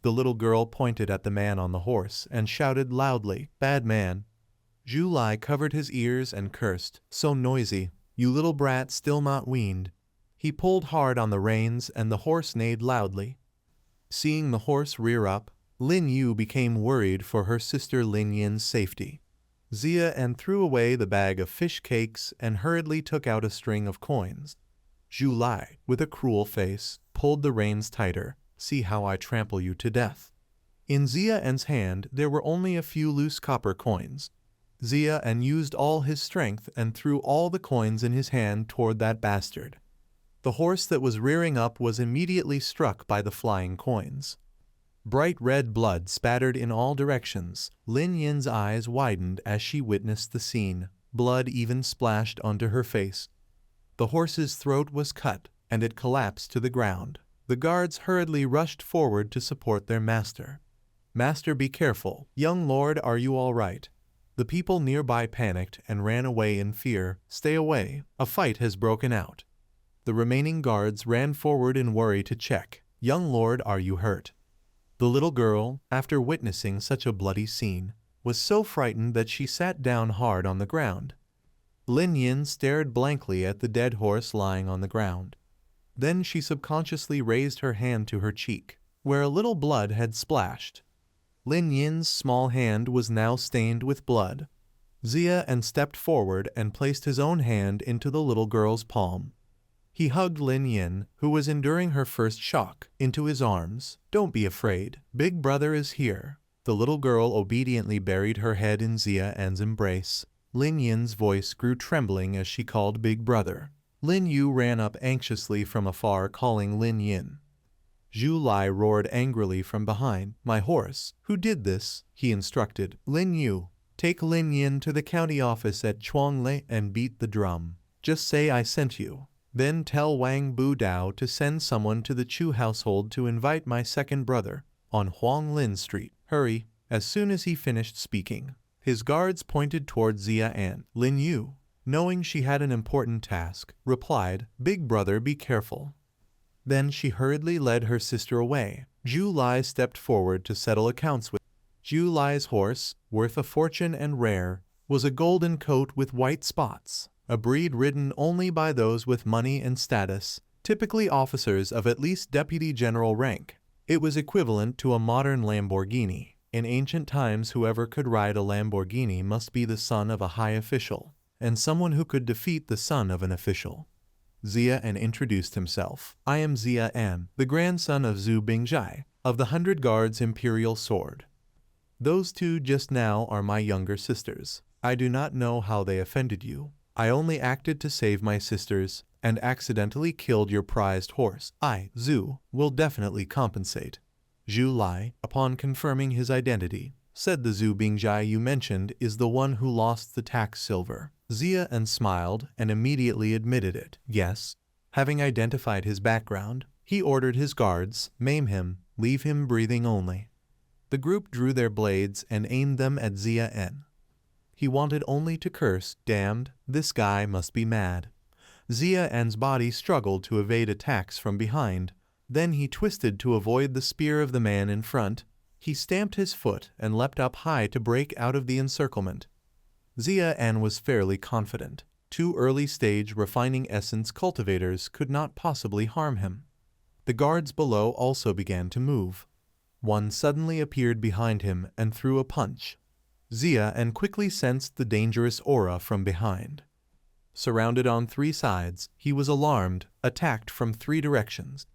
The little girl pointed at the man on the horse and shouted loudly, bad man. Zhu Lai covered his ears and cursed, so noisy, you little brat still not weaned. He pulled hard on the reins and the horse neighed loudly. Seeing the horse rear up, Lin Yu became worried for her sister Lin Yin's safety. Xia threw away the bag of fish cakes and hurriedly took out a string of coins. Zhu Lai, with a cruel face, pulled the reins tighter. See how I trample you to death. In Xia's hand there were only a few loose copper coins. Xia used all his strength and threw all the coins in his hand toward that bastard. The horse that was rearing up was immediately struck by the flying coins. Bright red blood spattered in all directions. Lin Yin's eyes widened as she witnessed the scene. Blood even splashed onto her face. The horse's throat was cut, and it collapsed to the ground. The guards hurriedly rushed forward to support their master. Master, be careful. Young lord, are you all right? The people nearby panicked and ran away in fear. Stay away. A fight has broken out. The remaining guards ran forward in worry to check. Young lord, are you hurt? The little girl, after witnessing such a bloody scene, was so frightened that she sat down hard on the ground. Lin Yin stared blankly at the dead horse lying on the ground. Then she subconsciously raised her hand to her cheek, where a little blood had splashed. Lin Yin's small hand was now stained with blood. Xia stepped forward and placed his own hand into the little girl's palm. He hugged Lin Yin, who was enduring her first shock, into his arms. Don't be afraid. Big brother is here. The little girl obediently buried her head in Xia An's embrace. Lin Yin's voice grew trembling as she called Big Brother. Lin Yu ran up anxiously from afar, calling Lin Yin. Zhu Lai roared angrily from behind. My horse. Who did this? He instructed. Lin Yu. Take Lin Yin to the county office at Chuangle and beat the drum. Just say I sent you. Then tell Wang Budao to send someone to the Chu household to invite my second brother on Huanglin Street. Hurry. As soon as he finished speaking, his guards pointed toward Xia An. Lin Yu, knowing she had an important task, replied, Big brother, be careful. Then she hurriedly led her sister away. Zhu Lai stepped forward to settle accounts with Zhu Lai's horse, worth a fortune and rare, was a golden coat with white spots, a breed ridden only by those with money and status, typically officers of at least deputy general rank. It was equivalent to a modern Lamborghini. In ancient times, whoever could ride a Lamborghini must be the son of a high official, and someone who could defeat the son of an official. Xia An introduced himself. I am Xia An, the grandson of Zhu Bingjai, of the 100 Guards Imperial Sword. Those two just now are my younger sisters. I do not know how they offended you. I only acted to save my sisters and accidentally killed your prized horse. I, Zhu, will definitely compensate. Zhu Lai, upon confirming his identity, said the Zhu Bingjai you mentioned is the one who lost the tax silver. Xia An smiled and immediately admitted it. Yes. Having identified his background, he ordered his guards, maim him, leave him breathing only. The group drew their blades and aimed them at Xia An. He wanted only to curse, damned, this guy must be mad. Xia An's body struggled to evade attacks from behind. Then he twisted to avoid the spear of the man in front. He stamped his foot and leapt up high to break out of the encirclement. Xia An was fairly confident. 2 early-stage refining essence cultivators could not possibly harm him. The guards below also began to move. One suddenly appeared behind him and threw a punch. Xia An quickly sensed the dangerous aura from behind. Surrounded on 3 sides, he was alarmed, attacked from 3 directions.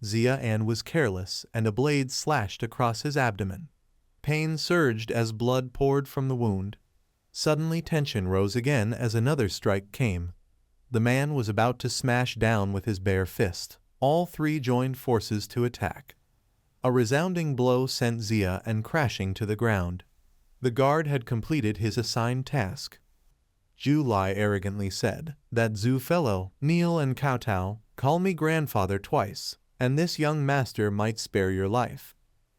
Xia An was careless, and a blade slashed across his abdomen. Pain surged as blood poured from the wound. Suddenly tension rose again as another strike came. The man was about to smash down with his bare fist. All 3 joined forces to attack. A resounding blow sent Xia An crashing to the ground. The guard had completed his assigned task. Zhu Lai arrogantly said, That Zhu fellow, Neil and Kowtow, call me grandfather twice, and this young master might spare your life.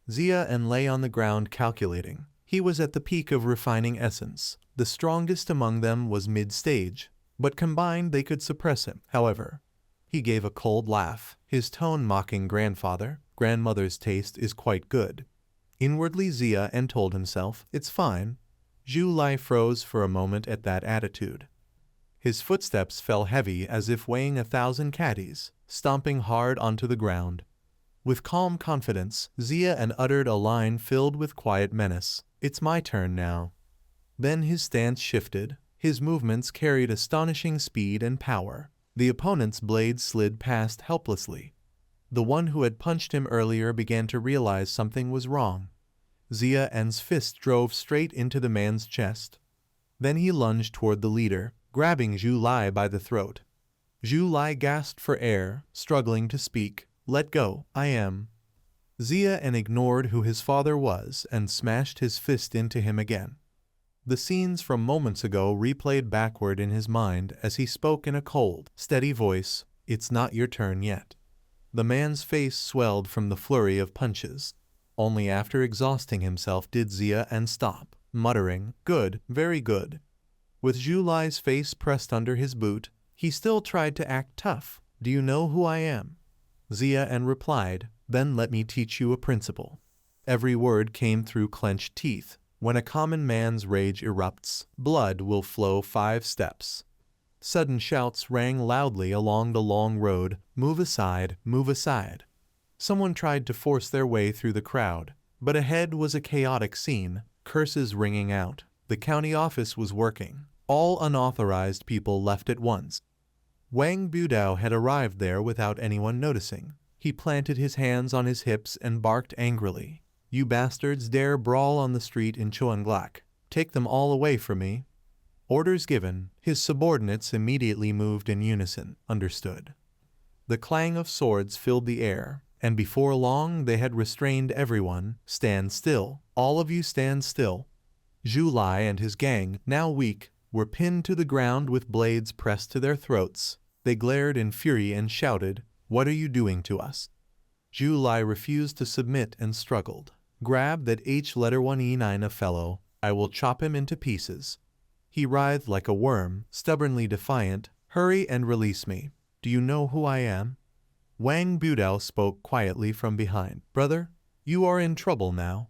Xia An lay on the ground calculating. He was at the peak of refining essence. The strongest among them was mid-stage, but combined they could suppress him. However, he gave a cold laugh, his tone mocking grandfather. Grandmother's taste is quite good. Inwardly Xia An told himself, it's fine. Zhu Lai froze for a moment at that attitude. His footsteps fell heavy as if weighing 1,000 caddies, stomping hard onto the ground. With calm confidence, Xia An uttered a line filled with quiet menace. It's my turn now. Then his stance shifted. His movements carried astonishing speed and power. The opponent's blade slid past helplessly. The one who had punched him earlier began to realize something was wrong. Xia An's fist drove straight into the man's chest. Then he lunged toward the leader, grabbing Zhu Lai by the throat. Zhu Lai gasped for air, struggling to speak. Let go, I am. Xia An ignored who his father was and smashed his fist into him again. The scenes from moments ago replayed backward in his mind as he spoke in a cold, steady voice. It's not your turn yet. The man's face swelled from the flurry of punches. Only after exhausting himself did Xia An stop, muttering, Good, very good. With Zhu Lai's face pressed under his boot, he still tried to act tough. Do you know who I am? Xia An replied, Then let me teach you a principle. Every word came through clenched teeth. When a common man's rage erupts, blood will flow 5 steps. Sudden shouts rang loudly along the long road, Move aside, move aside. Someone tried to force their way through the crowd, but ahead was a chaotic scene, curses ringing out. The county office was working. All unauthorized people left at once. Wang Budao had arrived there without anyone noticing. He planted his hands on his hips and barked angrily. You bastards dare brawl on the street in Chuanglak. Take them all away from me. Orders given. His subordinates immediately moved in unison. Understood. The clang of swords filled the air, and before long they had restrained everyone. Stand still. All of you stand still. Zhu Lai and his gang, now weak, were pinned to the ground with blades pressed to their throats. They glared in fury and shouted, "What are you doing to us?" Zhu Lai refused to submit and struggled. Grab that H letter 1E9 a fellow. I will chop him into pieces. He writhed like a worm, stubbornly defiant. Hurry and release me. Do you know who I am? Wang Budao spoke quietly from behind. Brother, you are in trouble now.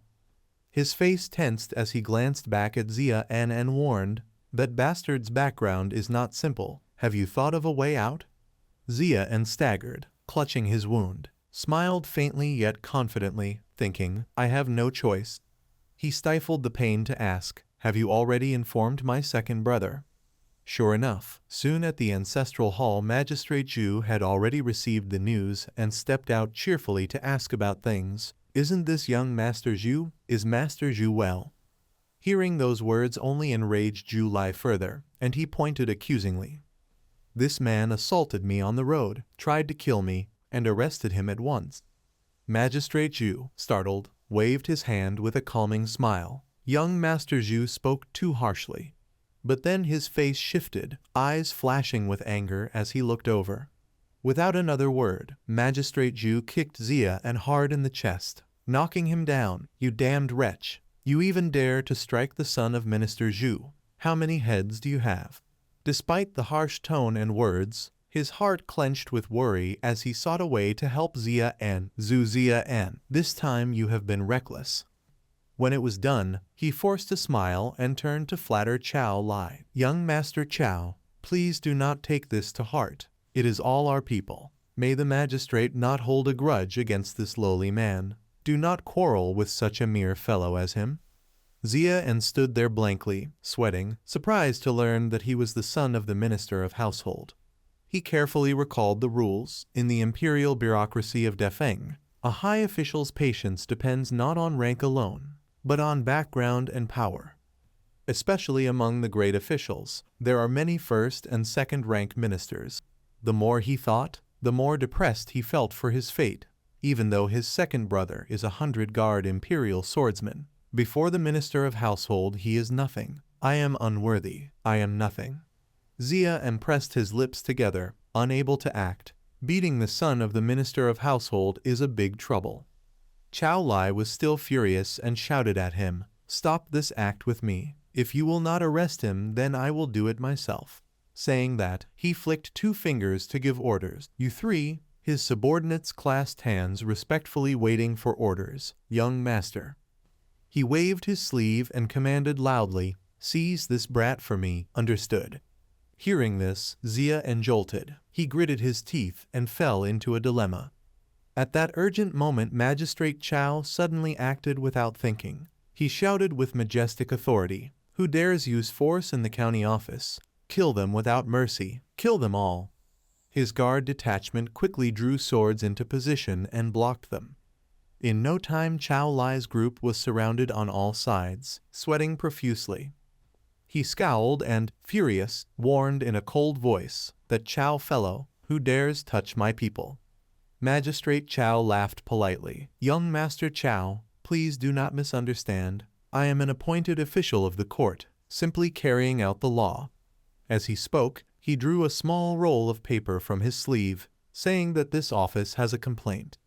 His face tensed as he glanced back at Xia and warned, that bastard's background is not simple. Have you thought of a way out? Xia and staggered, clutching his wound, smiled faintly yet confidently, thinking, I have no choice. He stifled the pain to ask, have you already informed my second brother? Sure enough, soon at the ancestral hall, Magistrate Zhu had already received the news and stepped out cheerfully to ask about things. Isn't this young Master Zhu? Is Master Zhu well? Hearing those words only enraged Zhu Lai further, and he pointed accusingly. This man assaulted me on the road, tried to kill me, and arrested him at once. Magistrate Zhu, startled, waved his hand with a calming smile. Young Master Zhu spoke too harshly. But then his face shifted, eyes flashing with anger as he looked over. Without another word, Magistrate Zhu kicked Xia and hard in the chest, knocking him down. You damned wretch! You even dare to strike the son of Minister Zhu. How many heads do you have? Despite the harsh tone and words, his heart clenched with worry as he sought a way to help Xia and Xu. This time you have been reckless. When it was done, he forced a smile and turned to flatter Chao Lai. Young Master Chao, please do not take this to heart. It is all our people. May the magistrate not hold a grudge against this lowly man. Do not quarrel with such a mere fellow as him. Xia and stood there blankly, sweating, surprised to learn that he was the son of the Minister of Household. He carefully recalled the rules. In the imperial bureaucracy of Defeng, a high official's patience depends not on rank alone, but on background and power. Especially among the great officials, there are many first and second-rank ministers. The more he thought, the more depressed he felt for his fate, even though his second brother is a 100-guard imperial swordsman. Before the Minister of Household he is nothing. I am unworthy. I am nothing. Xia pressed his lips together, unable to act. Beating the son of the Minister of Household is a big trouble. Chao Lai was still furious and shouted at him, Stop this act with me. If you will not arrest him, then I will do it myself. Saying that, he flicked 2 fingers to give orders. You three. His subordinates clasped hands, respectfully waiting for orders. Young master. He waved his sleeve and commanded loudly, Seize this brat for me. Understood. Hearing this, Xia jolted. He gritted his teeth and fell into a dilemma. At that urgent moment, Magistrate Chao suddenly acted without thinking. He shouted with majestic authority, Who dares use force in the county office? Kill them without mercy. Kill them all. His guard detachment quickly drew swords into position and blocked them. In no time, Chao Lai's group was surrounded on all sides, sweating profusely. He scowled and, furious, warned in a cold voice, That Chao fellow, who dares touch my people? Magistrate Chao laughed politely. Young Master Chao, please do not misunderstand. I am an appointed official of the court, simply carrying out the law. As he spoke, he drew a small roll of paper from his sleeve, saying that this office has a complaint.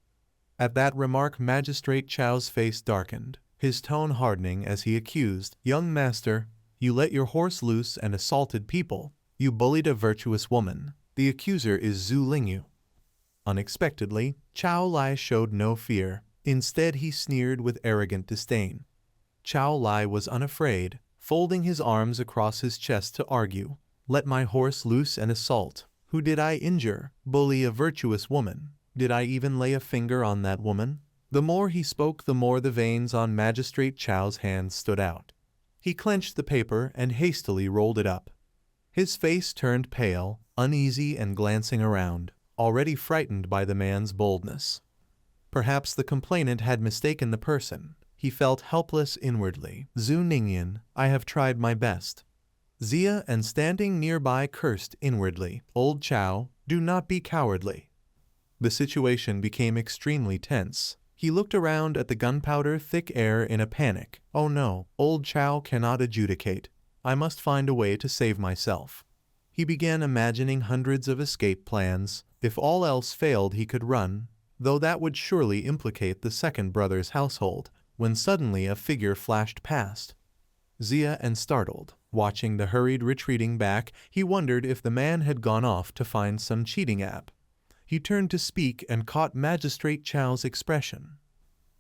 At that remark, Magistrate Chao's face darkened, his tone hardening as he accused, Young Master, you let your horse loose and assaulted people. You bullied a virtuous woman. The accuser is Zhu Lingyu. Unexpectedly, Chao Lai showed no fear. Instead, he sneered with arrogant disdain. Chao Lai was unafraid, folding his arms across his chest to argue. Let my horse loose and assault. Who did I injure? Bully a virtuous woman. Did I even lay a finger on that woman? The more he spoke, the more the veins on Magistrate Chao's hands stood out. He clenched the paper and hastily rolled it up. His face turned pale, uneasy and glancing around, already frightened by the man's boldness. Perhaps the complainant had mistaken the person. He felt helpless inwardly. Xu Xinnian, I have tried my best. Zia and standing nearby cursed inwardly. Old Chow, do not be cowardly. The situation became extremely tense. He looked around at the gunpowder-thick air in a panic. Oh no, Old Chow cannot adjudicate. I must find a way to save myself. He began imagining hundreds of escape plans. If all else failed, he could run, though that would surely implicate the second brother's household, when suddenly a figure flashed past. Zia and startled. Watching the hurried retreating back, he wondered if the man had gone off to find some cheating app. He turned to speak and caught Magistrate Chow's expression.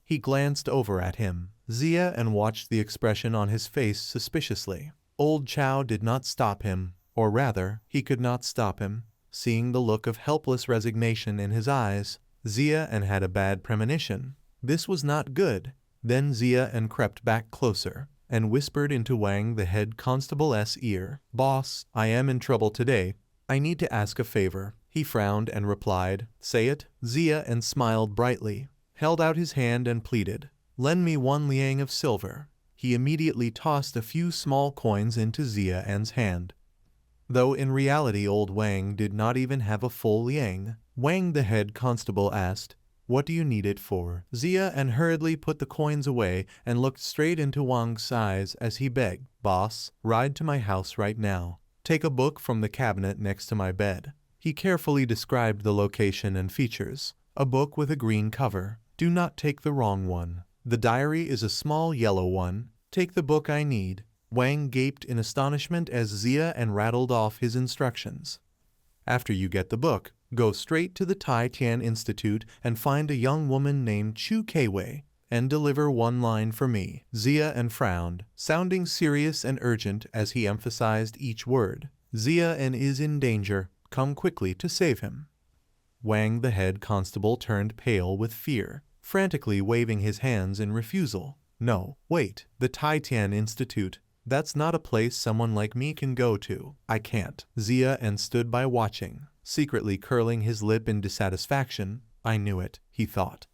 He glanced over at him, Zia, and watched the expression on his face suspiciously. Old Chow did not stop him, or rather, he could not stop him. Seeing the look of helpless resignation in his eyes, Zia and had a bad premonition. This was not good. Then Zia and crept back closer, and whispered into Wang the head constable's ear. Boss, I am in trouble today. I need to ask a favor. He frowned and replied, Say it. Zia and smiled brightly, held out his hand and pleaded, Lend me 1 liang of silver. He immediately tossed a few small coins into Zia An's hand. Though in reality old Wang did not even have a full liang, Wang the head constable asked, What do you need it for? Zia An hurriedly put the coins away and looked straight into Wang's eyes as he begged, Boss, ride to my house right now. Take a book from the cabinet next to my bed. He carefully described the location and features. A book with a green cover. Do not take the wrong one. The diary is a small yellow one. Take the book I need. Wang gaped in astonishment as Zia An rattled off his instructions. After you get the book, go straight to the Tai Tian Institute and find a young woman named Chu Kwei and deliver 1 line for me. Zia An frowned, sounding serious and urgent as he emphasized each word. Zia An is in danger. Come quickly to save him. Wang the head constable turned pale with fear, frantically waving his hands in refusal. No, wait, the Tai Tian Institute. That's not a place someone like me can go to. I can't. Zia An stood by watching, secretly curling his lip in dissatisfaction. I knew it, he thought.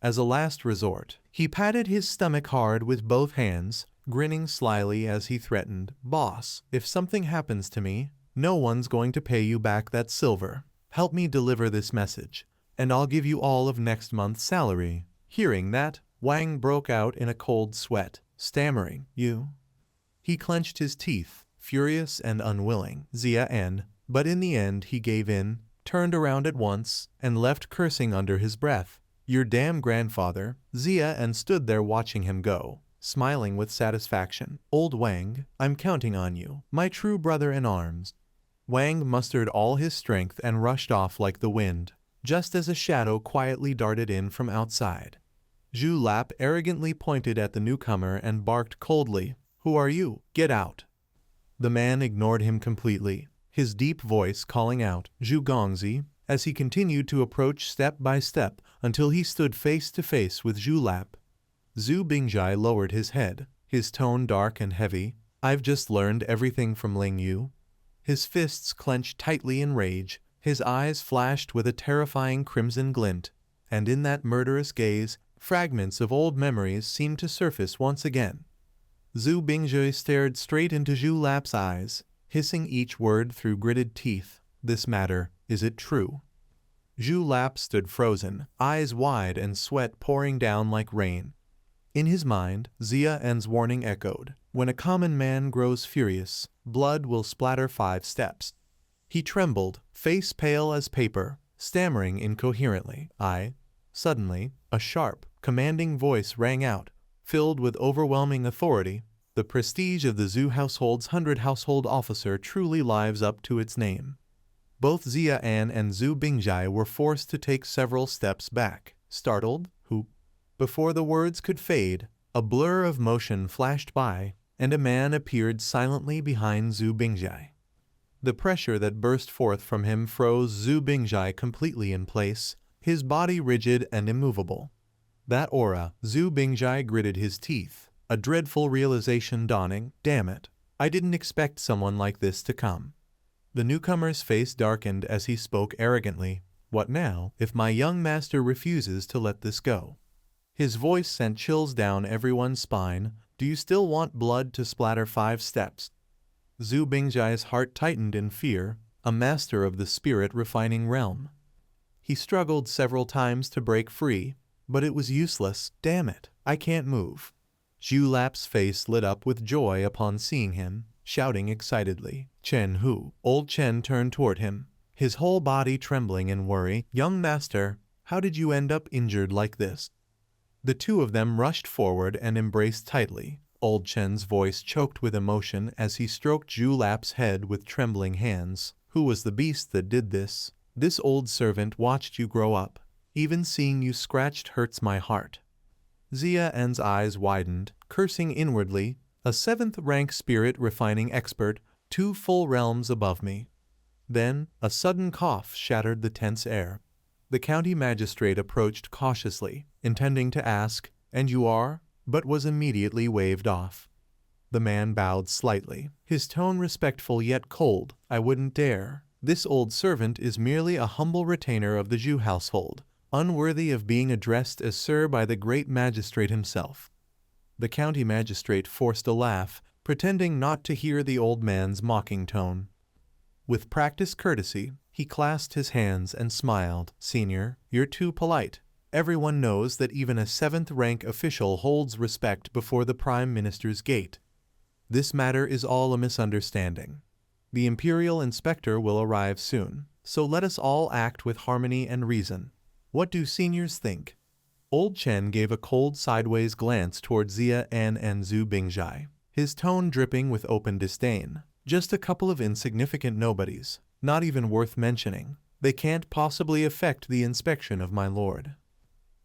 As a last resort, he patted his stomach hard with both hands, grinning slyly as he threatened, Boss, if something happens to me, no one's going to pay you back that silver. Help me deliver this message, and I'll give you all of next month's salary. Hearing that, Wang broke out in a cold sweat, stammering, You? He clenched his teeth, furious and unwilling. Zia An, but in the end he gave in, turned around at once, and left cursing under his breath. Your damn grandfather. Zia An stood there watching him go, smiling with satisfaction. Old Wang, I'm counting on you, my true brother in arms. Wang mustered all his strength and rushed off like the wind, just as a shadow quietly darted in from outside. Zhu Lap arrogantly pointed at the newcomer and barked coldly, Who are you? Get out. The man ignored him completely, his deep voice calling out, Zhu Gongzi, as he continued to approach step by step until he stood face to face with Zhu Lap. Zhu Bingjai lowered his head, his tone dark and heavy. I've just learned everything from Ling Yu. His fists clenched tightly in rage, his eyes flashed with a terrifying crimson glint, and in that murderous gaze, fragments of old memories seemed to surface once again. Zhu Bingjai stared straight into Zhu Lap's eyes, hissing each word through gritted teeth. This matter, is it true? Zhu Lap stood frozen, eyes wide and sweat pouring down like rain. In his mind, Zia An's warning echoed, When a common man grows furious, blood will splatter 5 steps. He trembled, face pale as paper, stammering incoherently. Suddenly, a sharp, commanding voice rang out, filled with overwhelming authority. The prestige of the Zhu household's 100 household officer truly lives up to its name. Both Zia An and Zhu Bingjai were forced to take several steps back, startled. Before the words could fade, a blur of motion flashed by, and a man appeared silently behind Zhu Bingjai. The pressure that burst forth from him froze Zhu Bingjai completely in place, his body rigid and immovable. That aura, Zhu Bingjai gritted his teeth, a dreadful realization dawning. Damn it, I didn't expect someone like this to come. The newcomer's face darkened as he spoke arrogantly. What now, if my young master refuses to let this go? His voice sent chills down everyone's spine. Do you still want blood to splatter 5 steps? Xu Bingjai's heart tightened in fear, a master of the spirit-refining realm. He struggled several times to break free, but it was useless. Damn it, I can't move. Zhu Lap's face lit up with joy upon seeing him, shouting excitedly, Chen Hu. Old Chen turned toward him, his whole body trembling in worry. Young master, how did you end up injured like this? The two of them rushed forward and embraced tightly. Old Chen's voice choked with emotion as he stroked Zhu Lap's head with trembling hands. Who was the beast that did this? This old servant watched you grow up. Even seeing you scratched hurts my heart. Xian's eyes widened, cursing inwardly. A 7th-rank spirit-refining expert, 2 full realms above me. Then, a sudden cough shattered the tense air. The county magistrate approached cautiously, intending to ask, "And you are?" but was immediately waved off. The man bowed slightly, his tone respectful yet cold. I wouldn't dare. This old servant is merely a humble retainer of the Zhu household, unworthy of being addressed as sir by the great magistrate himself. The county magistrate forced a laugh, pretending not to hear the old man's mocking tone. With practiced courtesy, he clasped his hands and smiled. Senior, you're too polite. Everyone knows that even a 7th-rank official holds respect before the Prime Minister's gate. This matter is all a misunderstanding. The Imperial Inspector will arrive soon, so let us all act with harmony and reason. What do seniors think? Old Chen gave a cold sideways glance toward Xian and Xu Bingjai, his tone dripping with open disdain. Just a couple of insignificant nobodies, not even worth mentioning. They can't possibly affect the inspection of my lord.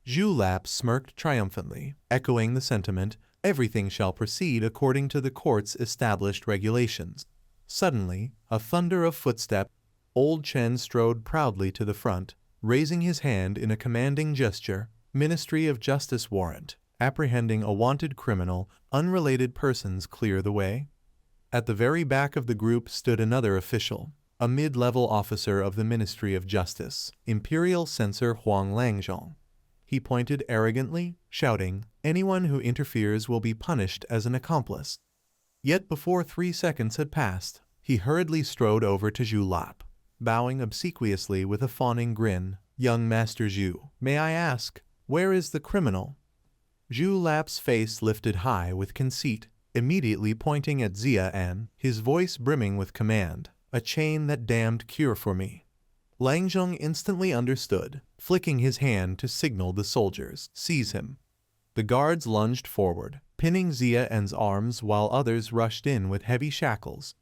Zhu Lap smirked triumphantly, echoing the sentiment, everything shall proceed according to the court's established regulations. Suddenly, a thunder of footsteps. Old Chen strode proudly to the front, raising his hand in a commanding gesture. Ministry of Justice warrant. Apprehending a wanted criminal. Unrelated persons clear the way. At the very back of the group stood another official, a mid-level officer of the Ministry of Justice, Imperial Censor Huang Langzhong. He pointed arrogantly, shouting, anyone who interferes will be punished as an accomplice. Yet before 3 seconds had passed, he hurriedly strode over to Zhu Lap, bowing obsequiously with a fawning grin. Young Master Zhu, may I ask, where is the criminal? Zhu Lap's face lifted high with conceit, immediately pointing at Xian, his voice brimming with command. A chain that damned cure for me. Langzhong instantly understood, flicking his hand to signal the soldiers. Seize him. The guards lunged forward, pinning Xian's arms while others rushed in with heavy shackles.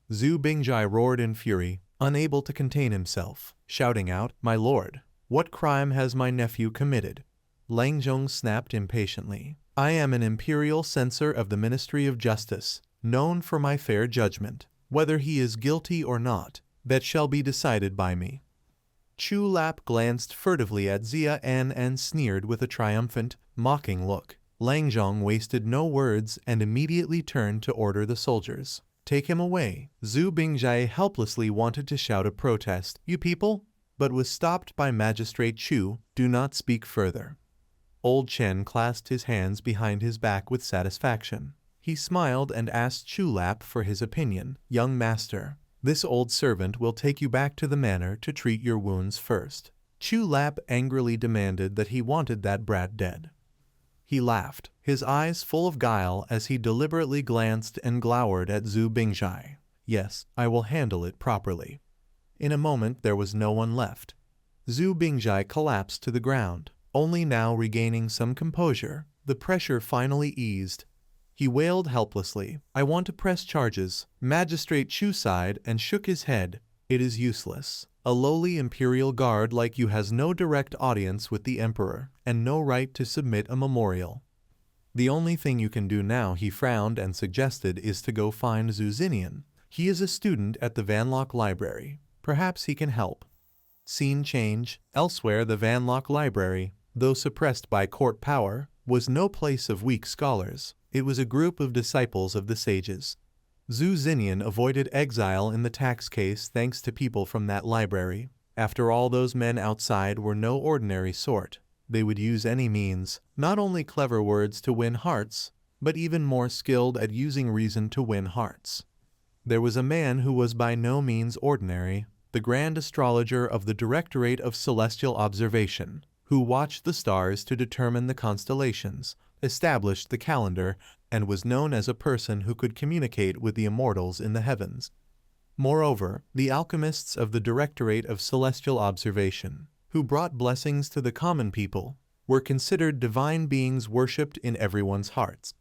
Xu Bingjai roared in fury, unable to contain himself, shouting out, My lord, what crime has my nephew committed? Langzhong snapped impatiently. I am an imperial censor of the Ministry of Justice, known for my fair judgment. Whether he is guilty or not, that shall be decided by me. Zhu Lap glanced furtively at Xian and sneered with a triumphant, mocking look. Langzhong wasted no words and immediately turned to order the soldiers. Take him away. Xu Bingjai helplessly wanted to shout a protest, You people, but was stopped by Magistrate Chu. Do not speak further. Old Chen clasped his hands behind his back with satisfaction. He smiled and asked Zhu Lap for his opinion. Young master, this old servant will take you back to the manor to treat your wounds first. Zhu Lap angrily demanded that he wanted that brat dead. He laughed, his eyes full of guile as he deliberately glanced and glowered at Xu Bingjai. Yes, I will handle it properly. In a moment there was no one left. Xu Bingjai collapsed to the ground, only now regaining some composure. The pressure finally eased. He wailed helplessly, I want to press charges. Magistrate Chu sighed and shook his head. It is useless. A lowly imperial guard like you has no direct audience with the emperor, and no right to submit a memorial. The only thing you can do now, he frowned and suggested, is to go find Xu Xinnian. He is a student at the Vanlock Library. Perhaps he can help. Scene change. Elsewhere, the Vanlock Library, though suppressed by court power, was no place of weak scholars. It was a group of disciples of the sages. Xu Xinnian avoided exile in the tax case thanks to people from that library. After all, those men outside were no ordinary sort. They would use any means, not only clever words to win hearts, but even more skilled at using reason to win hearts. There was a man who was by no means ordinary, the grand astrologer of the Directorate of Celestial Observation, who watched the stars to determine the constellations, established the calendar, and was known as a person who could communicate with the immortals in the heavens. Moreover, the alchemists of the Directorate of Celestial Observation, who brought blessings to the common people, were considered divine beings worshipped in everyone's hearts.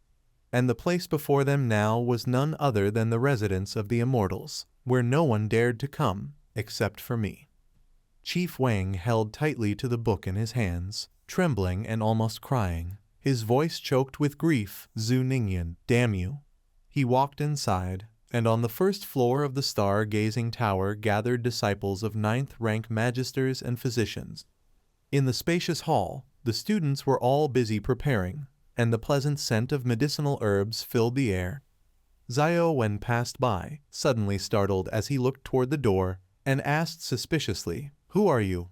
And the place before them now was none other than the residence of the immortals, where no one dared to come, except for me. Chief Wang held tightly to the book in his hands, trembling and almost crying, his voice choked with grief. Xu Xinnian, damn you! He walked inside, and on the first floor of the star-gazing tower gathered disciples of ninth-rank magisters and physicians. In the spacious hall, the students were all busy preparing, and the pleasant scent of medicinal herbs filled the air. Xiao Wen passed by, suddenly startled as he looked toward the door, and asked suspiciously, "Who are you?"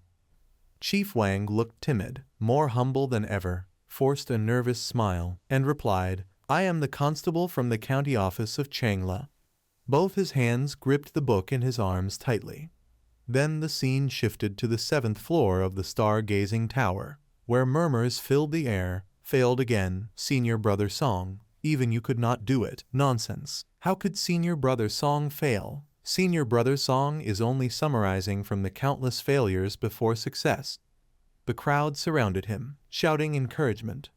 Chief Wang looked timid, more humble than ever, forced a nervous smile, and replied, "I am the constable from the county office of Changla." Both his hands gripped the book in his arms tightly. Then the scene shifted to the 7th floor of the star-gazing tower, where murmurs filled the air. Failed again, Senior Brother Song. Even you could not do it. Nonsense. How could Senior Brother Song fail? Senior Brother Song is only summarizing from the countless failures before success. The crowd surrounded him, shouting encouragement.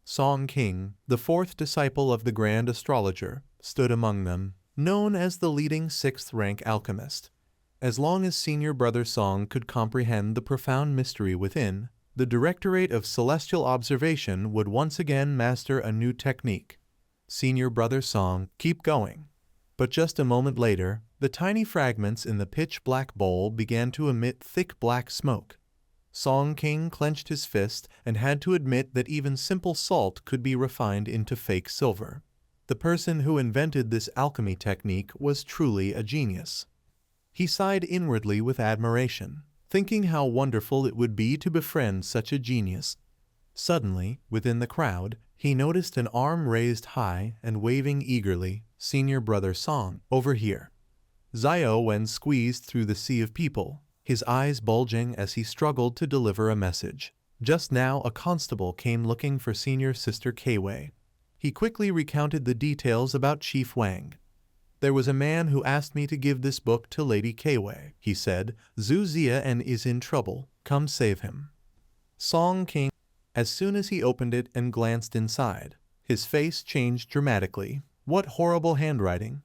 Song King, the 4th disciple of the Grand Astrologer, stood among them, known as the leading 6th-rank alchemist. As long as Senior Brother Song could comprehend the profound mystery within, the Directorate of Celestial Observation would once again master a new technique. Senior Brother Song, keep going. But just a moment later, the tiny fragments in the pitch-black bowl began to emit thick black smoke. Song King clenched his fist and had to admit that even simple salt could be refined into fake silver. The person who invented this alchemy technique was truly a genius. He sighed inwardly with admiration, thinking how wonderful it would be to befriend such a genius. Suddenly, within the crowd, he noticed an arm raised high and waving eagerly. "Senior Brother Song, over here." Xiao Wen squeezed through the sea of people, his eyes bulging as he struggled to deliver a message. Just now a constable came looking for Senior Sister Keiwei. He quickly recounted the details about Chief Wang. "There was a man who asked me to give this book to Lady Keiwei," he said. "Xu Xinnian is in trouble. Come save him." Song King, as soon as he opened it and glanced inside, his face changed dramatically. What horrible handwriting!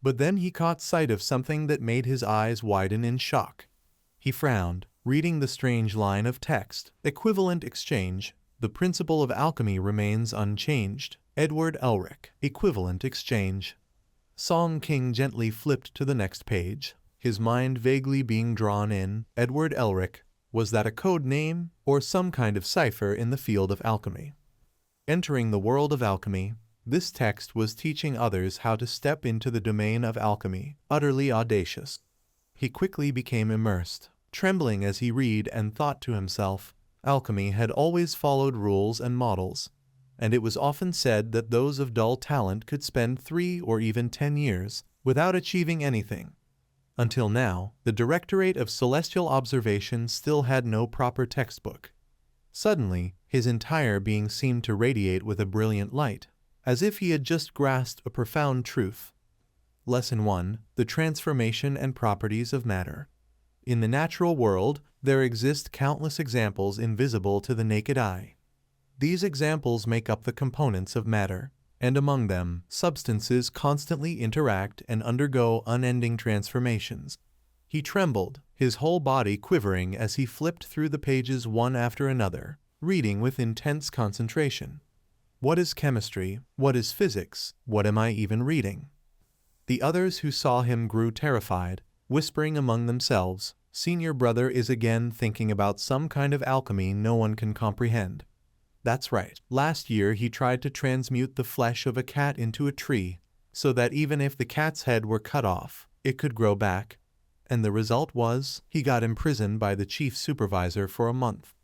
But then he caught sight of something that made his eyes widen in shock. He frowned, reading the strange line of text. Equivalent exchange. The principle of alchemy remains unchanged. Edward Elric. Equivalent exchange. Song King gently flipped to the next page, his mind vaguely being drawn in. Edward Elric. Was that a code name, or some kind of cipher in the field of alchemy? Entering the world of alchemy, this text was teaching others how to step into the domain of alchemy, utterly audacious. He quickly became immersed, trembling as he read and thought to himself, alchemy had always followed rules and models, and it was often said that those of dull talent could spend 3 or even 10 years without achieving anything. Until now, the Directorate of Celestial Observation still had no proper textbook. Suddenly, his entire being seemed to radiate with a brilliant light, as if he had just grasped a profound truth. Lesson 1. The Transformation and Properties of Matter. In the natural world, there exist countless examples invisible to the naked eye. These examples make up the components of matter, and among them, substances constantly interact and undergo unending transformations. He trembled, his whole body quivering as he flipped through the pages one after another, reading with intense concentration. What is chemistry? What is physics? What am I even reading? The others who saw him grew terrified, whispering among themselves, "Senior Brother is again thinking about some kind of alchemy no one can comprehend." That's right. Last year he tried to transmute the flesh of a cat into a tree, so that even if the cat's head were cut off, it could grow back. And the result was, he got imprisoned by the chief supervisor for a month.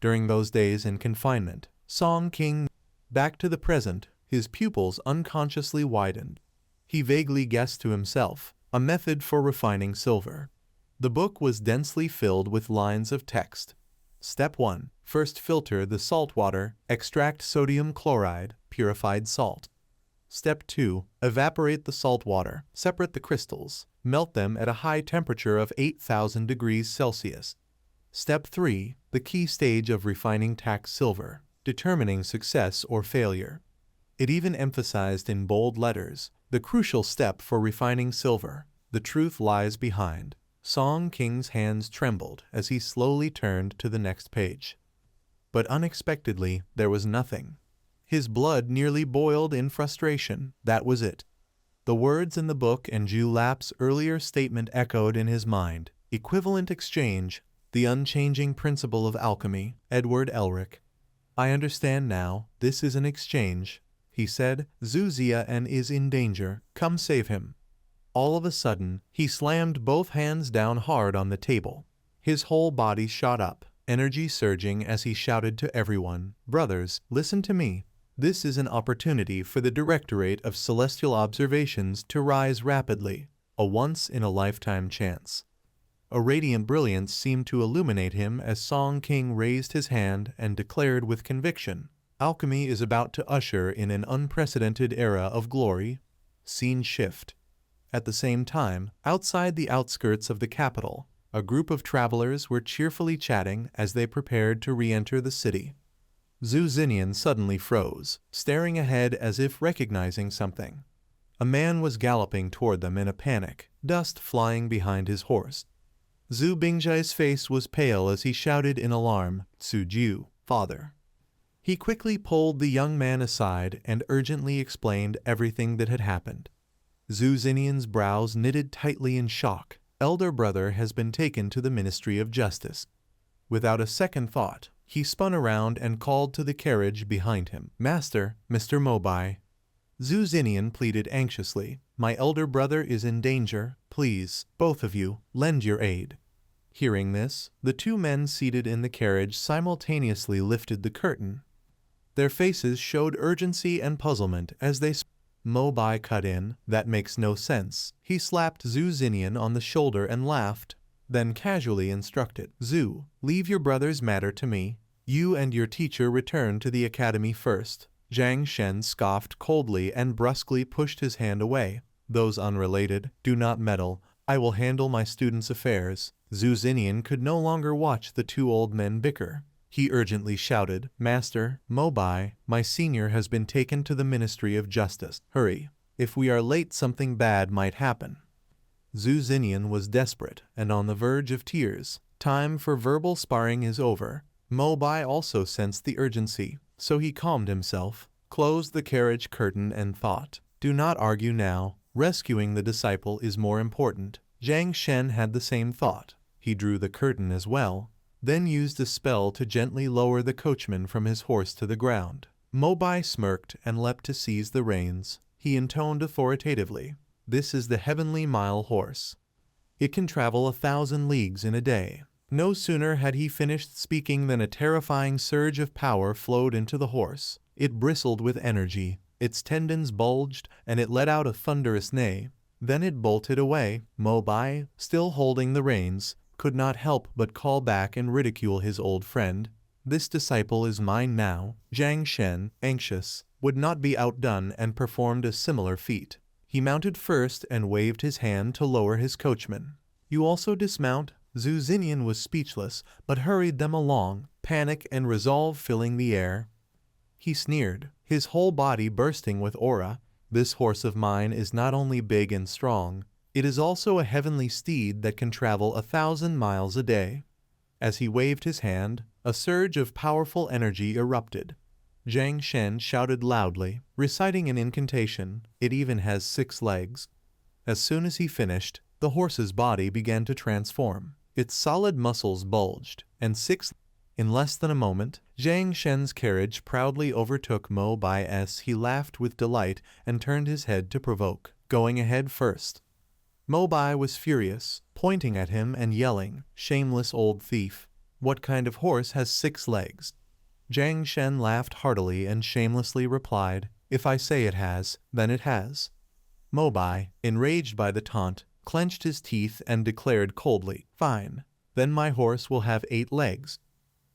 During those days in confinement, Song King, back to the present, his pupils unconsciously widened. He vaguely guessed to himself, a method for refining silver. The book was densely filled with lines of text. Step 1. First filter the salt water, extract sodium chloride, purified salt. Step 2. Evaporate the salt water, separate the crystals, melt them at a high temperature of 8,000 degrees Celsius. Step 3. The key stage of refining tax silver, determining success or failure. It even emphasized in bold letters, the crucial step for refining silver. The truth lies behind. Song King's hands trembled as he slowly turned to the next page. But unexpectedly, there was nothing. His blood nearly boiled in frustration. That was it. The words in the book and Xu Lap's earlier statement echoed in his mind. Equivalent exchange, the unchanging principle of alchemy, Edward Elric. I understand now, this is an exchange, he said. Xu Xinnian is in danger, come save him. All of a sudden, he slammed both hands down hard on the table. His whole body shot up, energy surging as he shouted to everyone, brothers, listen to me. This is an opportunity for the Directorate of Celestial Observations to rise rapidly, a once-in-a-lifetime chance. A radiant brilliance seemed to illuminate him as Song King raised his hand and declared with conviction, alchemy is about to usher in an unprecedented era of glory. Scene shift. At the same time, outside the outskirts of the capital, a group of travelers were cheerfully chatting as they prepared to re-enter the city. Xu Xinnian suddenly froze, staring ahead as if recognizing something. A man was galloping toward them in a panic, dust flying behind his horse. Xu Bingjai's face was pale as he shouted in alarm, Su Jiu, father. He quickly pulled the young man aside and urgently explained everything that had happened. Xu Xinnian's brows knitted tightly in shock. Elder brother has been taken to the Ministry of Justice. Without a second thought, he spun around and called to the carriage behind him. Master, Mr. Mobai. Xu Xinnian pleaded anxiously. My elder brother is in danger. Please, both of you, lend your aid. Hearing this, the two men seated in the carriage simultaneously lifted the curtain. Their faces showed urgency and puzzlement as they Mobai cut in. That makes no sense. He slapped Xu Xinnian on the shoulder and laughed, then casually instructed, Xu, leave your brother's matter to me. You and your teacher return to the academy first. Zhang Shen scoffed coldly and brusquely pushed his hand away. Those unrelated, do not meddle. I will handle my students' affairs. Xu Xinnian could no longer watch the two old men bicker. He urgently shouted, Master, Mobai, my senior has been taken to the Ministry of Justice. Hurry. If we are late, something bad might happen. Xu Xinnian was desperate and on the verge of tears. Time for verbal sparring is over. Mobai also sensed the urgency, so he calmed himself, closed the carriage curtain and thought, do not argue now. Rescuing the disciple is more important. Zhang Shen had the same thought. He drew the curtain as well, then used a spell to gently lower the coachman from his horse to the ground. Mobai smirked and leapt to seize the reins. He intoned authoritatively, this is the heavenly mile horse. It can travel 1,000 leagues in a day. No sooner had he finished speaking than a terrifying surge of power flowed into the horse. It bristled with energy, its tendons bulged, and it let out a thunderous neigh. Then it bolted away. Mobai, still holding the reins, could not help but call back and ridicule his old friend. This disciple is mine now. Zhang Shen, anxious, would not be outdone and performed a similar feat. He mounted first and waved his hand to lower his coachman. You also dismount? Xu Xinnian was speechless, but hurried them along, panic and resolve filling the air. He sneered, his whole body bursting with aura. This horse of mine is not only big and strong, it is also a heavenly steed that can travel 1,000 miles a day. As he waved his hand, a surge of powerful energy erupted. Zhang Shen shouted loudly, reciting an incantation. It even has 6 legs. As soon as he finished, the horse's body began to transform. Its solid muscles bulged, and 6 In less than a moment, Zhang Shen's carriage proudly overtook Mo Bai as he laughed with delight and turned his head to provoke, going ahead first. Mo Bai was furious, pointing at him and yelling, "Shameless old thief! What kind of horse has 6 legs?" Zhang Shen laughed heartily and shamelessly replied, "If I say it has, then it has." Mo Bai, enraged by the taunt, clenched his teeth and declared coldly, "Fine. Then my horse will have 8 legs."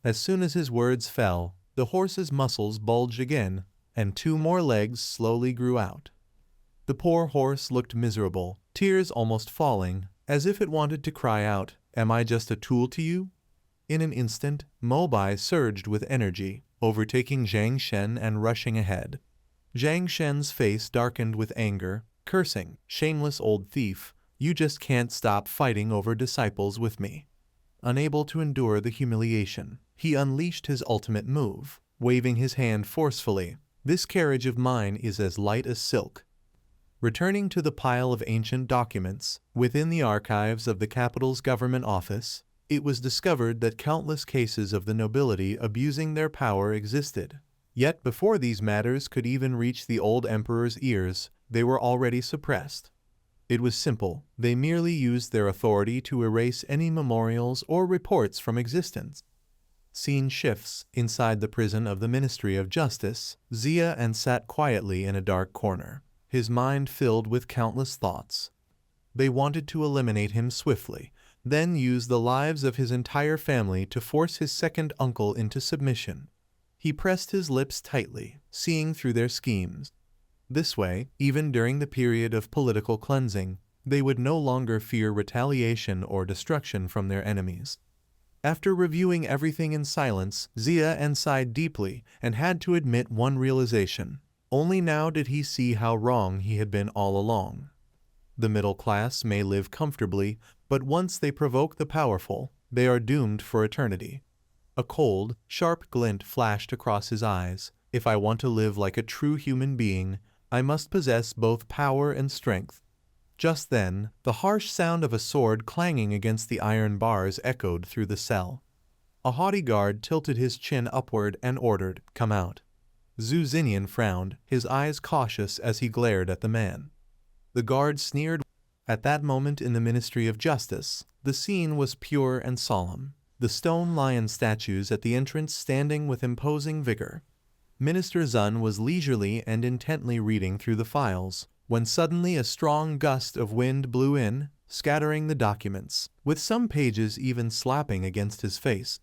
As soon as his words fell, the horse's muscles bulged again, and 2 more legs slowly grew out. The poor horse looked miserable, tears almost falling, as if it wanted to cry out, "Am I just a tool to you?" In an instant, Mo Bai surged with energy, overtaking Zhang Shen and rushing ahead. Zhang Shen's face darkened with anger, cursing, "Shameless old thief, you just can't stop fighting over disciples with me." Unable to endure the humiliation, he unleashed his ultimate move, waving his hand forcefully. "This carriage of mine is as light as silk." Returning to the pile of ancient documents within the archives of the capital's government office, it was discovered that countless cases of the nobility abusing their power existed. Yet before these matters could even reach the old emperor's ears, they were already suppressed. It was simple. They merely used their authority to erase any memorials or reports from existence. Scene shifts inside the prison of the Ministry of Justice. Xia sat quietly in a dark corner, his mind filled with countless thoughts. They wanted to eliminate him swiftly, then use the lives of his entire family to force his second uncle into submission. He pressed his lips tightly, seeing through their schemes. This way, even during the period of political cleansing, they would no longer fear retaliation or destruction from their enemies. After reviewing everything in silence, Xia sighed deeply and had to admit one realization. Only now did he see how wrong he had been all along. The middle class may live comfortably, but once they provoke the powerful, they are doomed for eternity. A cold, sharp glint flashed across his eyes. "If I want to live like a true human being, I must possess both power and strength." Just then, the harsh sound of a sword clanging against the iron bars echoed through the cell. A haughty guard tilted his chin upward and ordered, "Come out." Xu Xinnian frowned, his eyes cautious as he glared at the man. The guard sneered. At that moment in the Ministry of Justice, the scene was pure and solemn, the stone lion statues at the entrance standing with imposing vigor. Minister Zun was leisurely and intently reading through the files, when suddenly a strong gust of wind blew in, scattering the documents, with some pages even slapping against his face.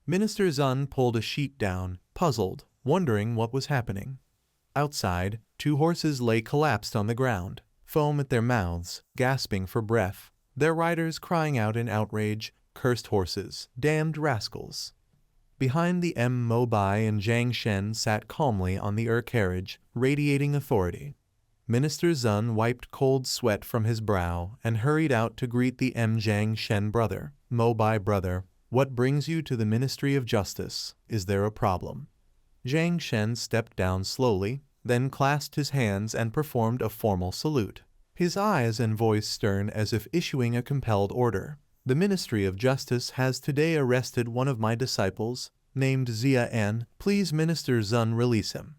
Minister Zun pulled a sheet down, puzzled, wondering what was happening. Outside, 2 horses lay collapsed on the ground, foam at their mouths, gasping for breath, their riders crying out in outrage, "Cursed horses, damned rascals." Behind the Mo Bai and Zhang Shen sat calmly on the carriage, radiating authority. Minister Zun wiped cold sweat from his brow and hurried out to greet the Zhang Shen brother. "Mo Bai brother, what brings you to the Ministry of Justice? Is there a problem?" Zhang Shen stepped down slowly, then clasped his hands and performed a formal salute, his eyes and voice stern as if issuing a compelled order. "The Ministry of Justice has today arrested one of my disciples, named Xia. Please, Minister Zun, release him."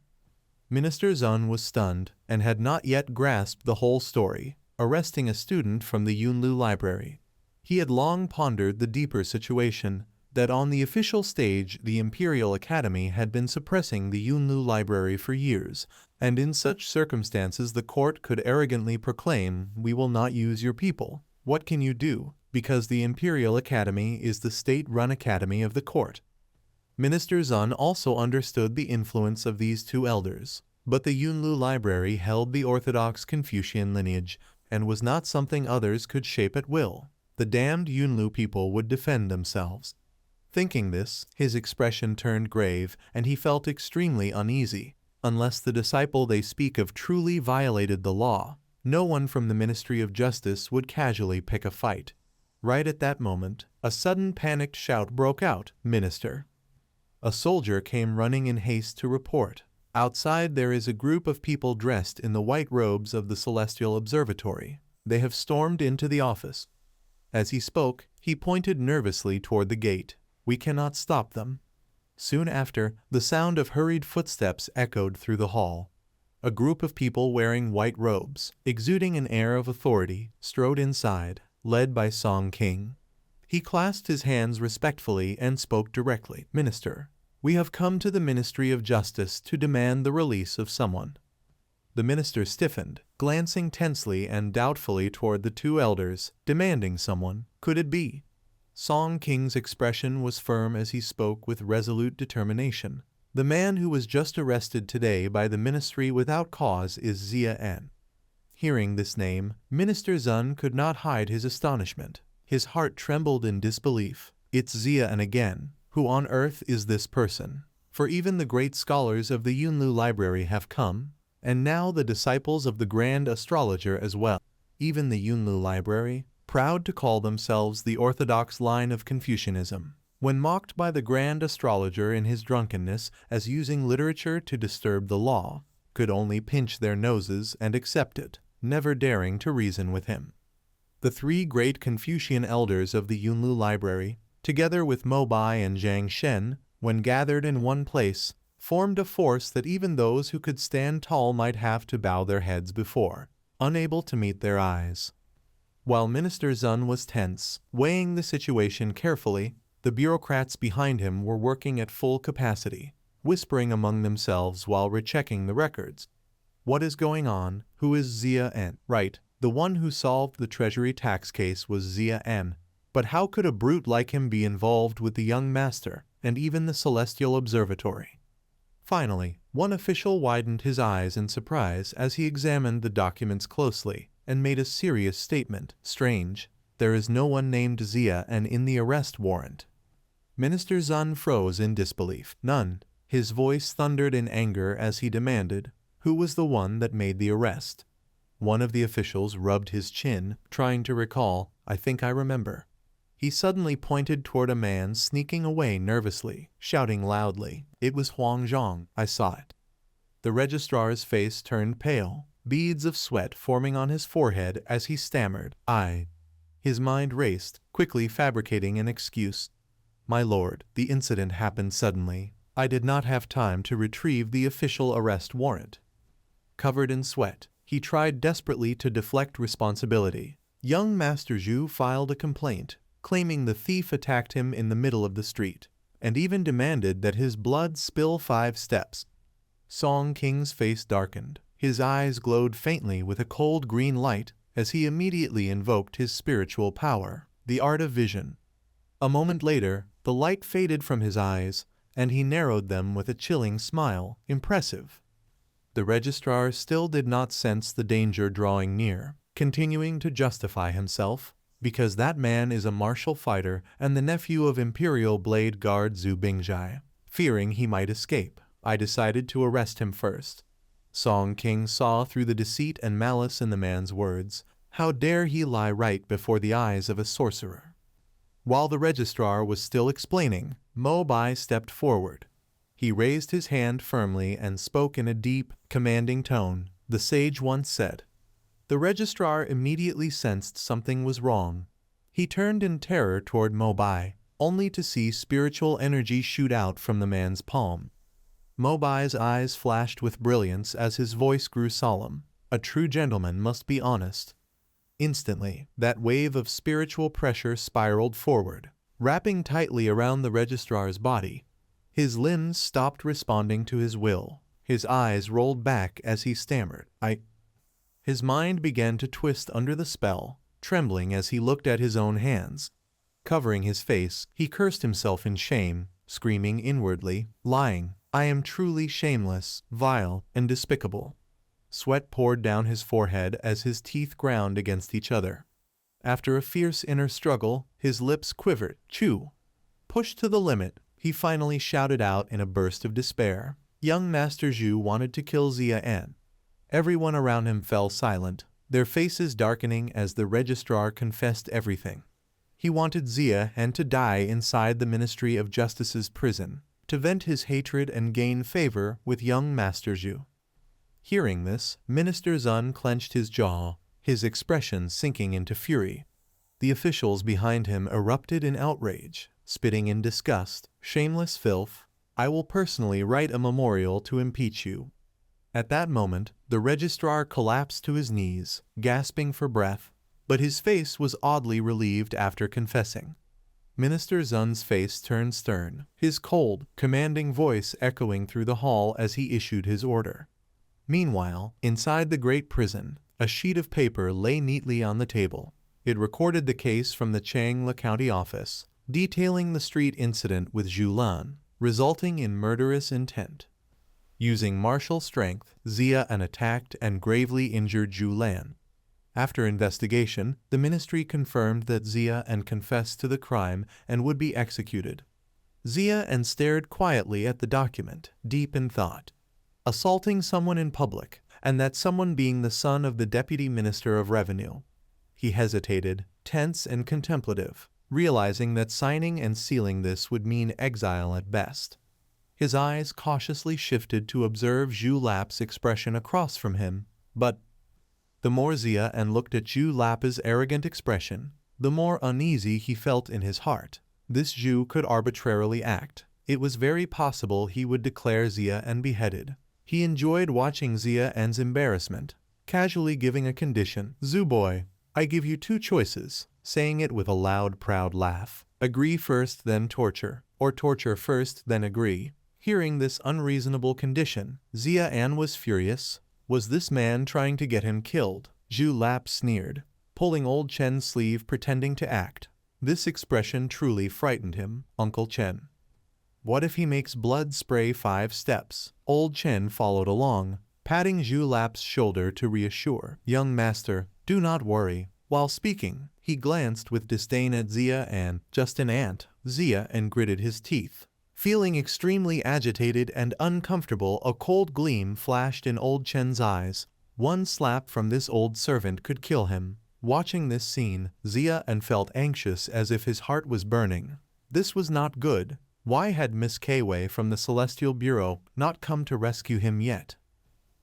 Minister Zun was stunned and had not yet grasped the whole story, arresting a student from the Yunlu library. He had long pondered the deeper situation, that on the official stage the Imperial Academy had been suppressing the Yunlu library for years, and in such circumstances the court could arrogantly proclaim, "We will not use your people. What can you do? Because the Imperial Academy is the state-run academy of the court." Minister Zun also understood the influence of these 2 elders, but the Yunlu library held the orthodox Confucian lineage and was not something others could shape at will. The damned Yunlu people would defend themselves. Thinking this, his expression turned grave and he felt extremely uneasy. Unless the disciple they speak of truly violated the law, no one from the Ministry of Justice would casually pick a fight. Right at that moment, a sudden panicked shout broke out, "Minister!" A soldier came running in haste to report. "Outside there is a group of people dressed in the white robes of the Celestial Observatory. They have stormed into the office." As he spoke, he pointed nervously toward the gate. We cannot stop them. Soon after, the sound of hurried footsteps echoed through the hall. A group of people wearing white robes, exuding an air of authority, strode inside, led by Song King. He clasped his hands respectfully and spoke directly. "Minister, we have come to the Ministry of Justice to demand the release of someone." The minister stiffened, glancing tensely and doubtfully toward the two elders, demanding someone. Could it be? Song King's expression was firm as he spoke with resolute determination. "The man who was just arrested today by the ministry without cause is Xia En." Hearing this name, Minister Zun could not hide his astonishment. His heart trembled in disbelief. It's Xia En again. Who on earth is this person? For even the great scholars of the Yunlu Library have come, and now the disciples of the Grand Astrologer as well. Even the Yunlu Library, proud to call themselves the orthodox line of Confucianism, when mocked by the Grand Astrologer in his drunkenness as using literature to disturb the law, could only pinch their noses and accept it, never daring to reason with him. The three great Confucian elders of the Yunlu Library, together with Mobai and Zhang Shen, when gathered in one place, formed a force that even those who could stand tall might have to bow their heads before, unable to meet their eyes. While Minister Zun was tense, weighing the situation carefully, the bureaucrats behind him were working at full capacity, whispering among themselves while rechecking the records. What is going on? Who is Xia En? Right, the one who solved the Treasury tax case was Xia En. But how could a brute like him be involved with the young master and even the Celestial Observatory? Finally, one official widened his eyes in surprise as he examined the documents closely and made a serious statement. "Strange, there is no one named Xia En in the arrest warrant." Minister Zun froze in disbelief. "None." His voice thundered in anger as he demanded, "Who was the one that made the arrest?" One of the officials rubbed his chin, trying to recall. "I think I remember." He suddenly pointed toward a man sneaking away nervously, shouting loudly, "It was Huang Zhang. I saw it." The registrar's face turned pale, beads of sweat forming on his forehead as he stammered, "I." His mind raced, quickly fabricating an excuse. "My lord, the incident happened suddenly. I did not have time to retrieve the official arrest warrant." Covered in sweat, he tried desperately to deflect responsibility. Young Master Xu filed a complaint, claiming the thief attacked him in the middle of the street, and even demanded that his blood spill 5 steps. Song King's face darkened. His eyes glowed faintly with a cold green light as he immediately invoked his spiritual power, the art of vision. A moment later, the light faded from his eyes, and he narrowed them with a chilling smile. Impressive. The registrar still did not sense the danger drawing near, continuing to justify himself, "Because that man is a martial fighter and the nephew of Imperial Blade Guard Zhu Bingjai. Fearing he might escape, I decided to arrest him first." Song King saw through the deceit and malice in the man's words. How dare he lie right before the eyes of a sorcerer? While the registrar was still explaining, Mo Bai stepped forward. He raised his hand firmly and spoke in a deep, commanding tone. The sage once said. The registrar immediately sensed something was wrong. He turned in terror toward Mo Bai, only to see spiritual energy shoot out from the man's palm. Mo Bai's eyes flashed with brilliance as his voice grew solemn. A true gentleman must be honest. Instantly, that wave of spiritual pressure spiraled forward, wrapping tightly around the registrar's body. His limbs stopped responding to his will. His eyes rolled back as he stammered, "I..." His mind began to twist under the spell, trembling as he looked at his own hands. Covering his face, he cursed himself in shame, screaming inwardly, "Lying! I am truly shameless, vile, and despicable." Sweat poured down his forehead as his teeth ground against each other. After a fierce inner struggle, his lips quivered. "Chew!" Pushed to the limit, he finally shouted out in a burst of despair. Young Master Xu wanted to kill Xia En. Everyone around him fell silent, their faces darkening as the registrar confessed everything. He wanted Xia En to die inside the Ministry of Justice's prison, to vent his hatred and gain favor with young Master Xu. Hearing this, Minister Zun clenched his jaw, his expression sinking into fury. The officials behind him erupted in outrage. spitting in disgust. "Shameless filth. I will personally write a memorial to impeach you." At that moment, the registrar collapsed to his knees, gasping for breath, but his face was oddly relieved after confessing. Minister Zun's face turned stern, his cold, commanding voice echoing through the hall as he issued his order. Meanwhile, inside the great prison, a sheet of paper lay neatly on the table. It recorded the case from the Changla County office, detailing the street incident with Zhu Lan, resulting in murderous intent. Using martial strength, Xia attacked and gravely injured Zhu Lan. After investigation, the ministry confirmed that Xia confessed to the crime and would be executed. Xia stared quietly at the document, deep in thought. Assaulting someone in public, and that someone being the son of the Deputy Minister of Revenue. He hesitated, tense and contemplative, realizing that signing and sealing this would mean exile at best. His eyes cautiously shifted to observe Zhu Lap's expression across from him, but the more Xia looked at Zhu Lap's arrogant expression, the more uneasy he felt in his heart. This Zhu could arbitrarily act. It was very possible he would declare Xia beheaded. He enjoyed watching Xia's embarrassment, casually giving a condition. "Zhu boy, I give you two choices," saying it with a loud, proud laugh. "Agree first, then torture, or torture first, then agree." Hearing this unreasonable condition, Xia was furious. Was this man trying to get him killed? Zhu Lap sneered, pulling Old Chen's sleeve pretending to act. This expression truly frightened him. "Uncle Chen. What if he makes blood spray 5 steps?" Old Chen followed along, patting Zhu Lap's shoulder to reassure. "Young master, do not worry." While speaking, he glanced with disdain at Xia just an ant. Xia gritted his teeth. Feeling extremely agitated and uncomfortable, a cold gleam flashed in Old Chen's eyes. One slap from this old servant could kill him. Watching this scene, Xia felt anxious as if his heart was burning. This was not good. Why had Miss Kwei from the Celestial Bureau not come to rescue him yet?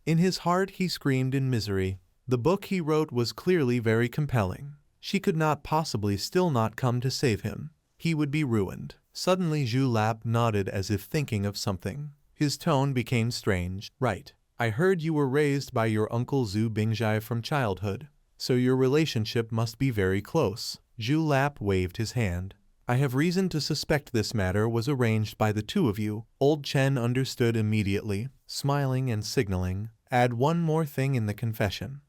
In his heart he screamed in misery. The book he wrote was clearly very compelling. She could not possibly still not come to save him. He would be ruined. Suddenly Zhu Lap nodded as if thinking of something. His tone became strange. "Right. I heard you were raised by your uncle Zhu Bingjai from childhood, so your relationship must be very close." Zhu Lap waved his hand. "I have reason to suspect this matter was arranged by the two of you." Old Chen understood immediately, smiling and signaling, "Add one more thing in the confession."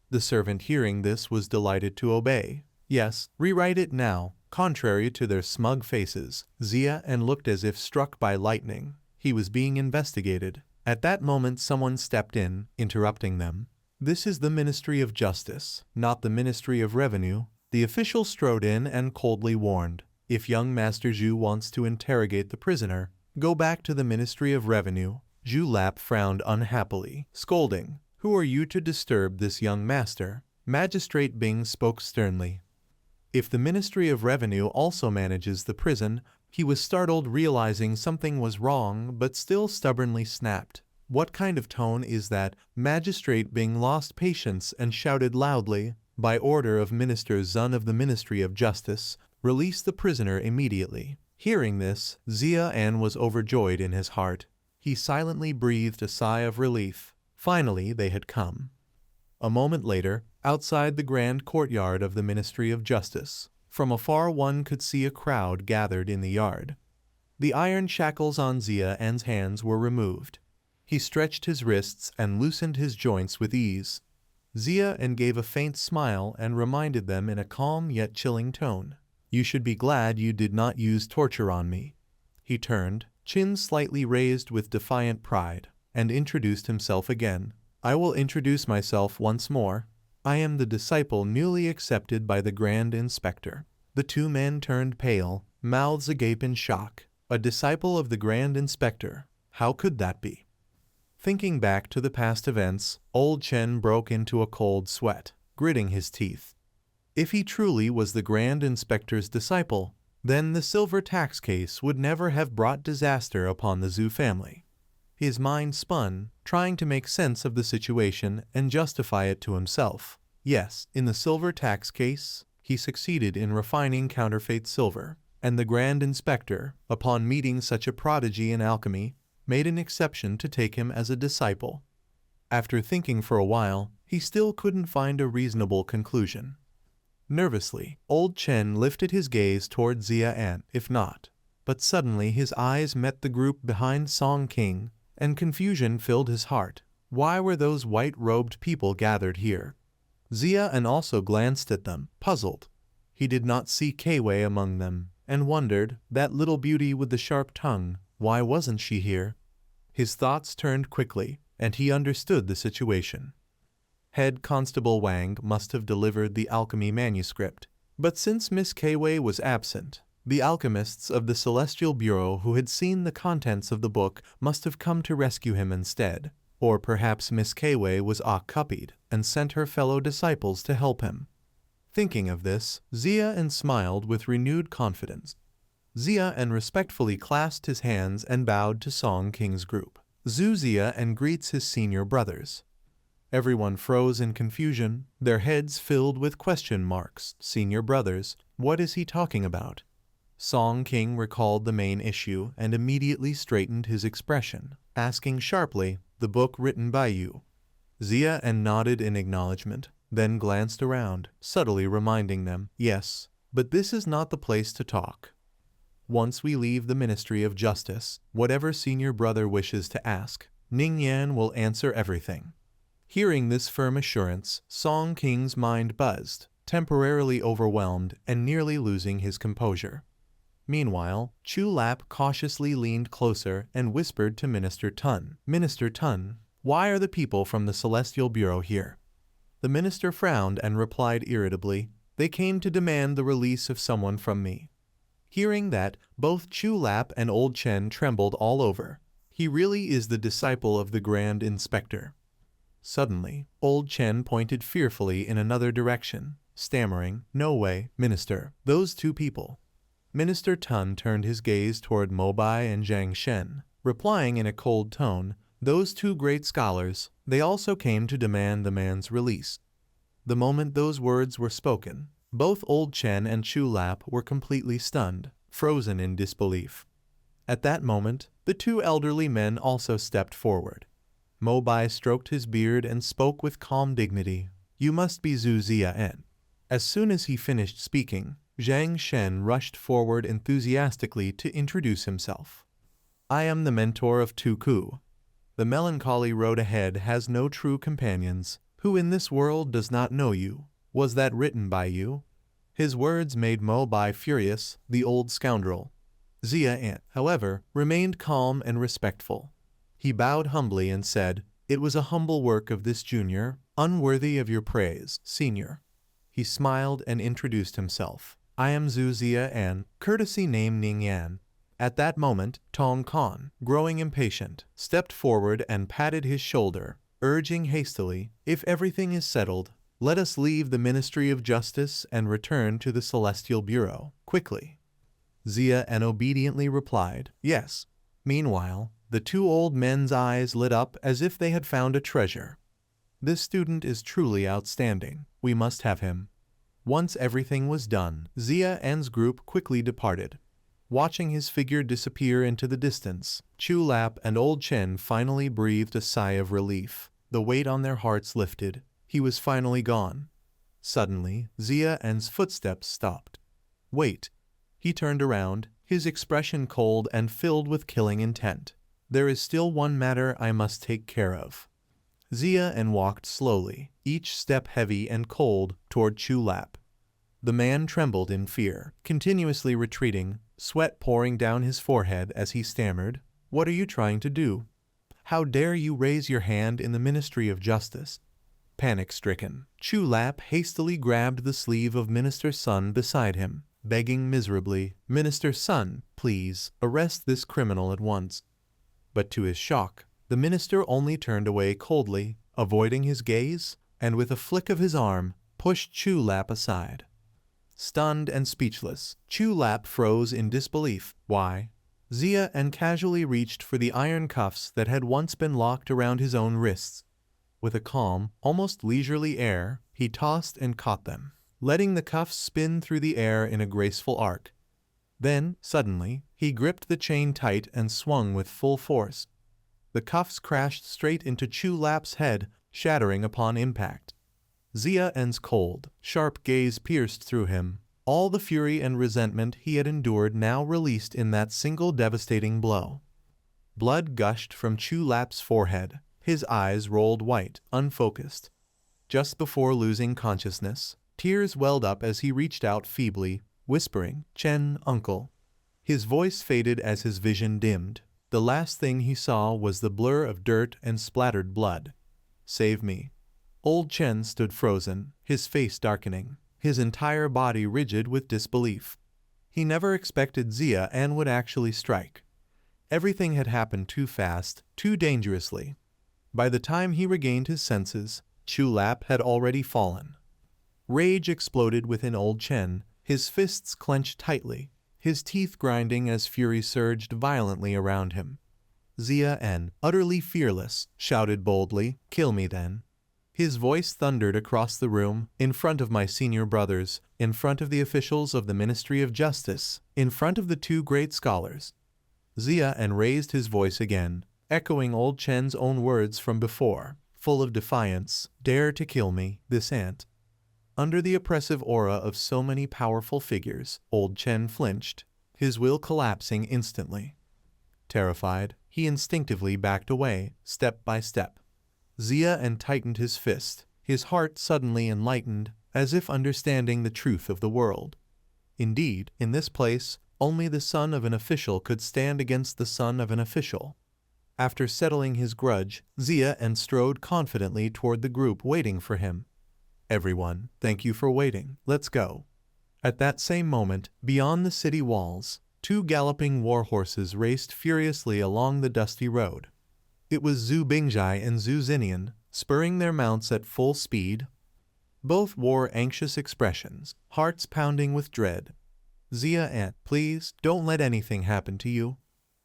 The servant hearing this was delighted to obey. "Yes, rewrite it now." Contrary to their smug faces, Xia looked as if struck by lightning. He was being investigated. At that moment someone stepped in, interrupting them. "This is the Ministry of Justice, not the Ministry of Revenue." The official strode in and coldly warned, "If young Master Zhu wants to interrogate the prisoner, go back to the Ministry of Revenue." Zhu Lap frowned unhappily, scolding, "Who are you to disturb this young master?" Magistrate Bing spoke sternly. "If the Ministry of Revenue also manages the prison," he was startled realizing something was wrong but still stubbornly snapped. "What kind of tone is that?" Magistrate Bing lost patience and shouted loudly, "By order of Minister Zun of the Ministry of Justice, release the prisoner immediately." Hearing this, Xia was overjoyed in his heart. He silently breathed a sigh of relief. Finally they had come. A moment later, outside the grand courtyard of the Ministry of Justice, from afar one could see a crowd gathered in the yard. The iron shackles on Xia's hands were removed. He stretched his wrists and loosened his joints with ease. Xia gave a faint smile and reminded them in a calm yet chilling tone, "You should be glad you did not use torture on me." He turned, chin slightly raised with defiant pride, and introduced himself again. "I will introduce myself once more. I am the disciple newly accepted by the Grand Inspector." The two men turned pale, mouths agape in shock. A disciple of the Grand Inspector? How could that be? Thinking back to the past events, Old Chen broke into a cold sweat, gritting his teeth. If he truly was the Grand Inspector's disciple, then the silver tax case would never have brought disaster upon the Zhu family. His mind spun, trying to make sense of the situation and justify it to himself. Yes, in the silver tax case, he succeeded in refining counterfeit silver. and the Grand Inspector, upon meeting such a prodigy in alchemy, made an exception to take him as a disciple. After thinking for a while, he still couldn't find a reasonable conclusion. Nervously, old Chen lifted his gaze toward Xia and, if not. But suddenly his eyes met the group behind Song King, and confusion filled his heart. Why were those white-robed people gathered here? Xia and also glanced at them, puzzled. He did not see Kei among them, and wondered, that little beauty with the sharp tongue, why wasn't she here? His thoughts turned quickly, and he understood the situation. Head Constable Wang must have delivered the alchemy manuscript, but since Miss Kei was absent, the alchemists of the Celestial Bureau who had seen the contents of the book must have come to rescue him instead. Or perhaps Miss Kei was occupied and sent her fellow disciples to help him. Thinking of this, Xia and smiled with renewed confidence. Xia and respectfully clasped his hands and bowed to Song King's group. Xia and greets his senior brothers. Everyone froze in confusion, their heads filled with question marks. Senior brothers, what is he talking about? Song King recalled the main issue and immediately straightened his expression, asking sharply, the book written by you. Xia and nodded in acknowledgement, then glanced around, subtly reminding them, yes, but this is not the place to talk. Once we leave the Ministry of Justice, whatever senior brother wishes to ask, Ningyan will answer everything. Hearing this firm assurance, Song King's mind buzzed, temporarily overwhelmed and nearly losing his composure. Meanwhile, Chu Lap cautiously leaned closer and whispered to Minister Tun. Minister Tun, why are the people from the Celestial Bureau here? The minister frowned and replied irritably, they came to demand the release of someone from me. Hearing that, both Chu Lap and Old Chen trembled all over. He really is the disciple of the Grand Inspector. Suddenly, Old Chen pointed fearfully in another direction, stammering, no way, Minister, those two people. Minister Tun turned his gaze toward Mobai and Zhang Shen, replying in a cold tone, those two great scholars, they also came to demand the man's release. The moment those words were spoken, both Old Chen and Chu Lap were completely stunned, frozen in disbelief. At that moment, the two elderly men also stepped forward. Mobai stroked his beard and spoke with calm dignity, you must be Xu Xinnian. As soon as he finished speaking, Zhang Shen rushed forward enthusiastically to introduce himself. I am the mentor of Tuku. The melancholy road ahead has no true companions. Who in this world does not know you? Was that written by you? His words made Mobai furious, the old scoundrel. Xia, however, remained calm and respectful. He bowed humbly and said, it was a humble work of this junior, unworthy of your praise, senior. He smiled and introduced himself. I am Xu Xinnian, courtesy name Ningyan. At that moment, Tong Kan, growing impatient, stepped forward and patted his shoulder, urging hastily, if everything is settled, let us leave the Ministry of Justice and return to the Celestial Bureau, quickly. Xia obediently replied, yes. Meanwhile, the two old men's eyes lit up as if they had found a treasure. This student is truly outstanding. We must have him. Once everything was done, Xia's group quickly departed. Watching his figure disappear into the distance, Chu Lap and Old Chen finally breathed a sigh of relief. The weight on their hearts lifted. He was finally gone. Suddenly, Xia's footsteps stopped. Wait. He turned around, his expression cold and filled with killing intent. There is still one matter I must take care of. Xia walked slowly, each step heavy and cold, toward Chu Lap. The man trembled in fear, continuously retreating, sweat pouring down his forehead as he stammered, what are you trying to do? How dare you raise your hand in the Ministry of Justice? Panic-stricken, Chu Lap hastily grabbed the sleeve of Minister Sun beside him, begging miserably, Minister Sun, please, arrest this criminal at once. But to his shock, the minister only turned away coldly, avoiding his gaze, and with a flick of his arm, pushed Chu Lap aside. Stunned and speechless, Chu Lap froze in disbelief. Why? Xia casually reached for the iron cuffs that had once been locked around his own wrists. With a calm, almost leisurely air, he tossed and caught them, letting the cuffs spin through the air in a graceful arc. Then, suddenly, he gripped the chain tight and swung with full force. The cuffs crashed straight into Chu Lap's head, shattering upon impact. Xian's cold, sharp gaze pierced through him. All the fury and resentment he had endured now released in that single devastating blow. Blood gushed from Chu Lap's forehead. His eyes rolled white, unfocused. Just before losing consciousness, tears welled up as he reached out feebly, whispering, "Chen, uncle." His voice faded as his vision dimmed. The last thing he saw was the blur of dirt and splattered blood. "Save me." Old Chen stood frozen, his face darkening, his entire body rigid with disbelief. He never expected Xian would actually strike. Everything had happened too fast, too dangerously. By the time he regained his senses, Chu Lap had already fallen. Rage exploded within Old Chen, his fists clenched tightly, his teeth grinding as fury surged violently around him. Xian, utterly fearless, shouted boldly, "Kill me then." His voice thundered across the room, in front of my senior brothers, in front of the officials of the Ministry of Justice, in front of the two great scholars. Xian raised his voice again, echoing Old Chen's own words from before, full of defiance, "Dare to kill me, this ant." Under the oppressive aura of so many powerful figures, Old Chen flinched, his will collapsing instantly. Terrified, he instinctively backed away, step by step. Xian tightened his fist, his heart suddenly enlightened, as if understanding the truth of the world. Indeed, in this place, only the son of an official could stand against the son of an official. After settling his grudge, Xian strode confidently toward the group waiting for him. "Everyone, thank you for waiting. Let's go." At that same moment, beyond the city walls, two galloping war horses raced furiously along the dusty road. It was Xu Bingjai and Xu Xinnian, spurring their mounts at full speed. Both wore anxious expressions, hearts pounding with dread. "Xian, please, don't let anything happen to you.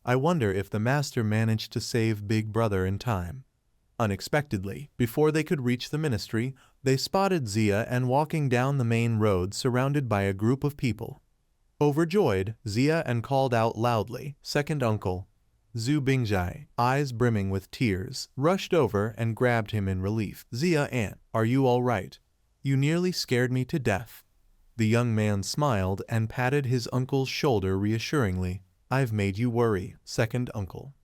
I wonder if the master managed to save Big Brother in time." Unexpectedly, before they could reach the ministry, they spotted Xian walking down the main road surrounded by a group of people. Overjoyed, Xian called out loudly, "Second uncle." Xu Bingjai, eyes brimming with tears, rushed over and grabbed him in relief. "Xian, are you all right? You nearly scared me to death." The young man smiled and patted his uncle's shoulder reassuringly. "I've made you worry, second uncle."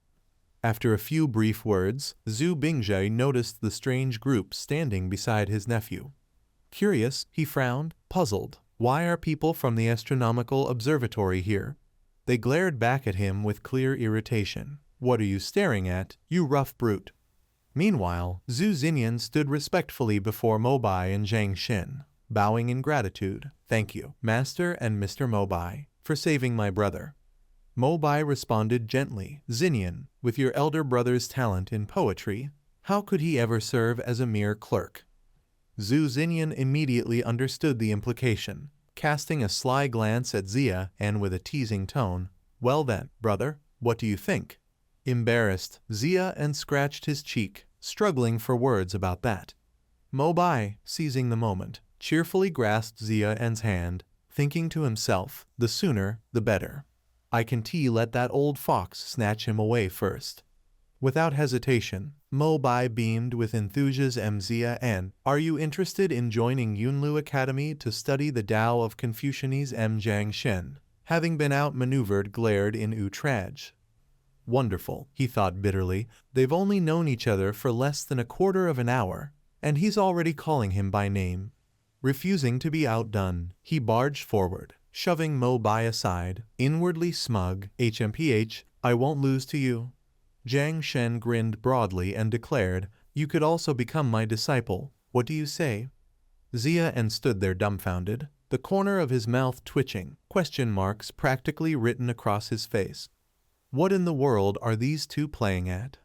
After a few brief words, Xu Bingjai noticed the strange group standing beside his nephew. Curious, he frowned, puzzled. Why are people from the astronomical observatory here? They glared back at him with clear irritation. "What are you staring at, you rough brute?" Meanwhile, Xu Xinnian stood respectfully before Mobai and Zhang Xin, bowing in gratitude. "Thank you, Master and Mr. Mobai, for saving my brother." Mobai responded gently, "Xinnian, with your elder brother's talent in poetry, how could he ever serve as a mere clerk?" Xu Xinnian immediately understood the implication, casting a sly glance at Xia and with a teasing tone, "Well then, brother, what do you think?" Embarrassed, Xia scratched his cheek, struggling for words about that. Mobai, seizing the moment, cheerfully grasped Xian's hand, thinking to himself, "The sooner, the better. I can let that old fox snatch him away first." Without hesitation, Mobai beamed with enthusiasm. "Xian, are you interested in joining Yunlu Academy to study the Tao of Confucianese?" Zhang Shen, having been outmaneuvered, glared in outrage. Wonderful, he thought bitterly, they've only known each other for less than a quarter of an hour, and he's already calling him by name. Refusing to be outdone, he barged forward, shoving Mobai aside, inwardly smug. "HMPH, I won't lose to you." Zhang Shen grinned broadly and declared, "You could also become my disciple. What do you say?" Xia stood there dumbfounded, the corner of his mouth twitching, question marks practically written across his face. What in the world are these two playing at?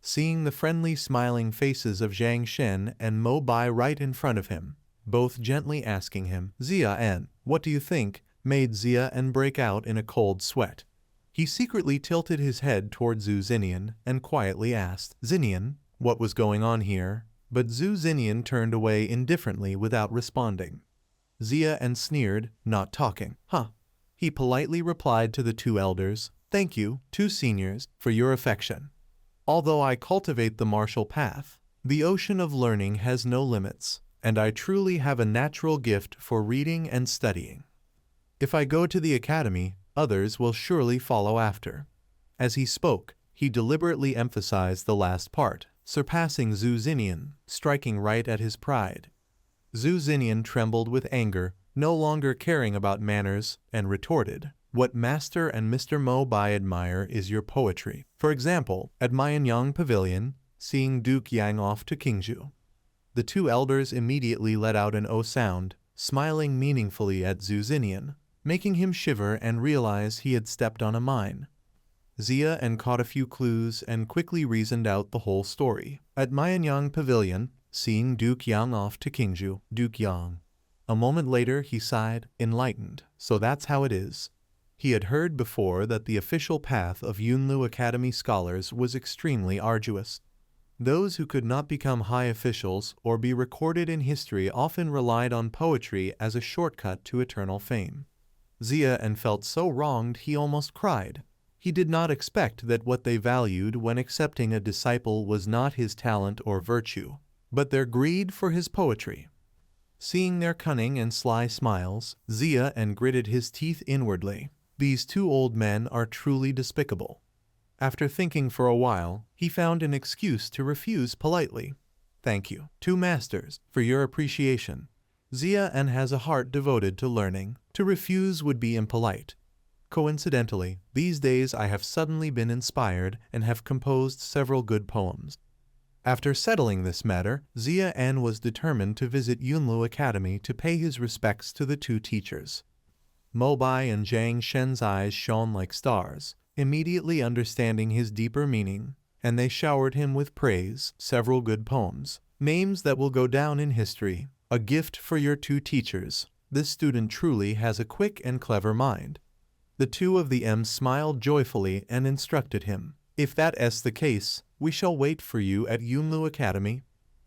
Seeing the friendly smiling faces of Zhang Shen and Mobai right in front of him, both gently asking him, "Xian, what do you think?" made Xian break out in a cold sweat. He secretly tilted his head toward Xu Xinnian and quietly asked, "Xinnian, what was going on here?" But Xu Xinnian turned away indifferently without responding. Xia sneered, "Not talking, huh?" He politely replied to the two elders, "Thank you, two seniors, for your affection. Although I cultivate the martial path, the ocean of learning has no limits, and I truly have a natural gift for reading and studying. If I go to the academy, others will surely follow after." As he spoke, he deliberately emphasized the last part, surpassing Xu Xinnian, striking right at his pride. Xu Xinnian trembled with anger, no longer caring about manners, and retorted, "What Master and Mr. Mo Bai admire is your poetry. For example, at Manyang Pavilion, seeing Duke Yang off to Qingzhou." The two elders immediately let out an "oh" sound, smiling meaningfully at Xu Xinnian, making him shiver and realize he had stepped on a mine. Xia and caught a few clues and quickly reasoned out the whole story. At Manyang Pavilion, seeing Duke Yang off to Qingzhou, Duke Yang. A moment later he sighed, enlightened. So that's how it is. He had heard before that the official path of Yunlu Academy scholars was extremely arduous. Those who could not become high officials or be recorded in history often relied on poetry as a shortcut to eternal fame. Xia and felt so wronged he almost cried. He did not expect that what they valued when accepting a disciple was not his talent or virtue, but their greed for his poetry. Seeing their cunning and sly smiles, Xia and gritted his teeth inwardly. These two old men are truly despicable. After thinking for a while, he found an excuse to refuse politely. "Thank you, two masters, for your appreciation. Xia and has a heart devoted to learning. To refuse would be impolite. Coincidentally, these days I have suddenly been inspired and have composed several good poems." After settling this matter, Xia An was determined to visit Yunlu Academy to pay his respects to the two teachers. Mo Bai and Zhang Shen's eyes shone like stars, immediately understanding his deeper meaning, and they showered him with praise, several good poems, names that will go down in history. "A gift for your two teachers. This student truly has a quick and clever mind." The two of the M's smiled joyfully and instructed him, "If that is the case, we shall wait for you at Yunlu Academy."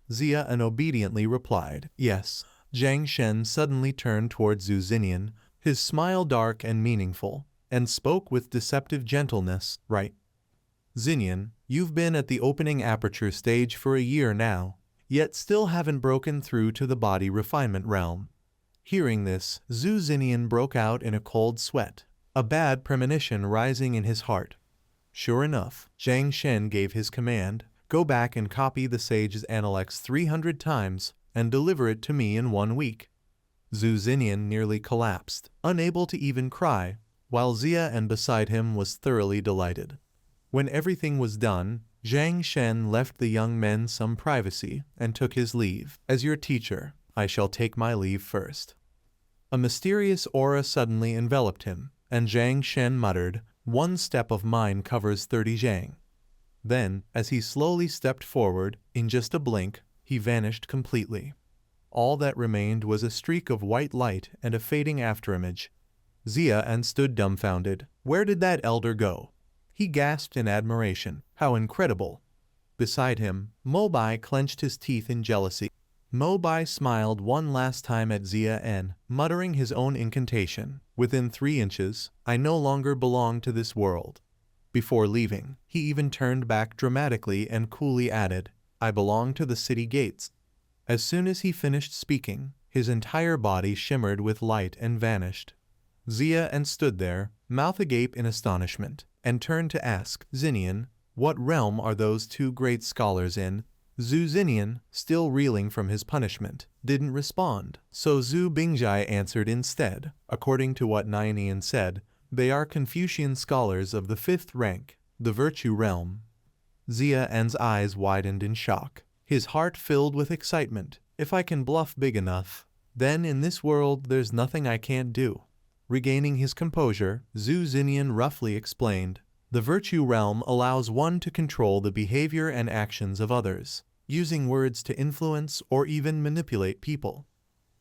Xia An obediently replied, "Yes." Zhang Shen suddenly turned toward Xu Xinnian, his smile dark and meaningful, and spoke with deceptive gentleness, "Right. Xinnian, you've been at the opening aperture stage for a year now, yet still haven't broken through to the body refinement realm." Hearing this, Xu Xinnian broke out in a cold sweat, a bad premonition rising in his heart. Sure enough, Zhang Shen gave his command, "Go back and copy the sage's Analects 300 times and deliver it to me in 1 week." Xu Xinnian nearly collapsed, unable to even cry, while Xia and beside him was thoroughly delighted. When everything was done, Zhang Shen left the young men some privacy and took his leave. "As your teacher, I shall take my leave first." A mysterious aura suddenly enveloped him, and Zhang Shen muttered, "1 step of mine covers 30 zhang." Then, as he slowly stepped forward, in just a blink, he vanished completely. All that remained was a streak of white light and a fading afterimage. Xia An stood dumbfounded. Where did that elder go? He gasped in admiration. How incredible! Beside him, Mo Bai clenched his teeth in jealousy. Mo Bai smiled one last time at Xia An, muttering his own incantation. "Within 3 inches, I no longer belong to this world." Before leaving, he even turned back dramatically and coolly added, "I belong to the city gates." As soon as he finished speaking, his entire body shimmered with light and vanished. Xia An stood there, mouth agape in astonishment, and turned to ask, "Xinnian, what realm are those 2 great scholars in?" Xu Xinnian, still reeling from his punishment, didn't respond, so Xu Bingjai answered instead. According to what Nightwatcher said, they are Confucian scholars of the 5th rank, the virtue realm. Xia An's eyes widened in shock. His heart filled with excitement. If I can bluff big enough, then in this world there's nothing I can't do. Regaining his composure, Xu Xinnian roughly explained, "The virtue realm allows one to control the behavior and actions of others, using words to influence or even manipulate people.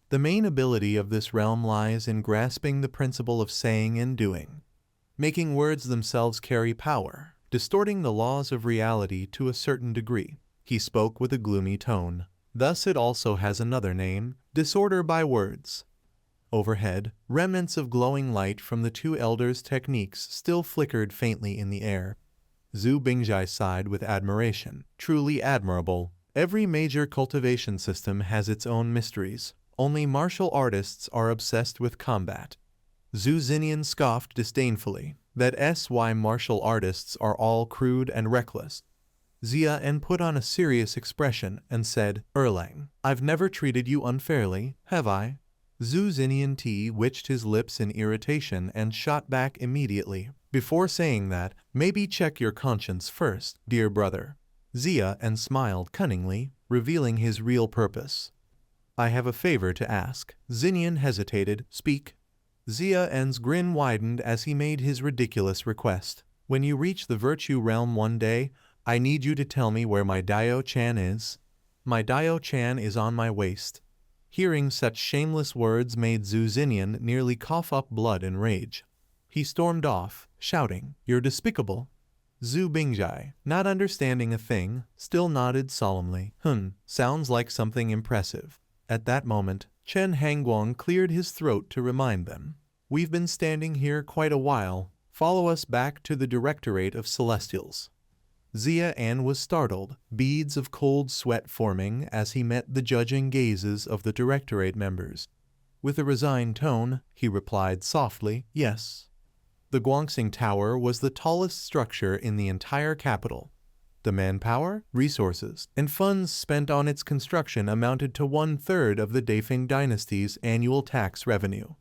The main ability of this realm lies in grasping the principle of saying and doing, making words themselves carry power, distorting the laws of reality to a certain degree." He spoke with a gloomy tone. "Thus it also has another name, disorder by words." Overhead, remnants of glowing light from the two elders' techniques still flickered faintly in the air. Xu Bingjai sighed with admiration. Truly admirable. Every major cultivation system has its own mysteries. Only martial artists are obsessed with combat. Xu Xinnian scoffed disdainfully. That SY martial artists are all crude and reckless. Xia En put on a serious expression and said, Erlang, I've never treated you unfairly, have I? Xu Xinnian twitched his lips in irritation and shot back immediately. Before saying that, maybe check your conscience first, dear brother. Xia En smiled cunningly, revealing his real purpose. I have a favor to ask. Xinnian hesitated. Speak. Xia En's grin widened as he made his ridiculous request. When you reach the virtue realm one day, I need you to tell me where my Dio Chan is. My Dio Chan is on my waist. Hearing such shameless words made Xu Xinnian nearly cough up blood and rage. He stormed off, shouting, You're despicable. Xu Bingjai, not understanding a thing, still nodded solemnly. Sounds like something impressive. At that moment, Chen Hangguang cleared his throat to remind them. We've been standing here quite a while. Follow us back to the Directorate of Celestials. Xia En was startled, beads of cold sweat forming as he met the judging gazes of the Directorate members. With a resigned tone, he replied softly, Yes. The Guangxing Tower was the tallest structure in the entire capital. The manpower, resources, and funds spent on its construction amounted to 1/3 of the Daifeng dynasty's annual tax revenue.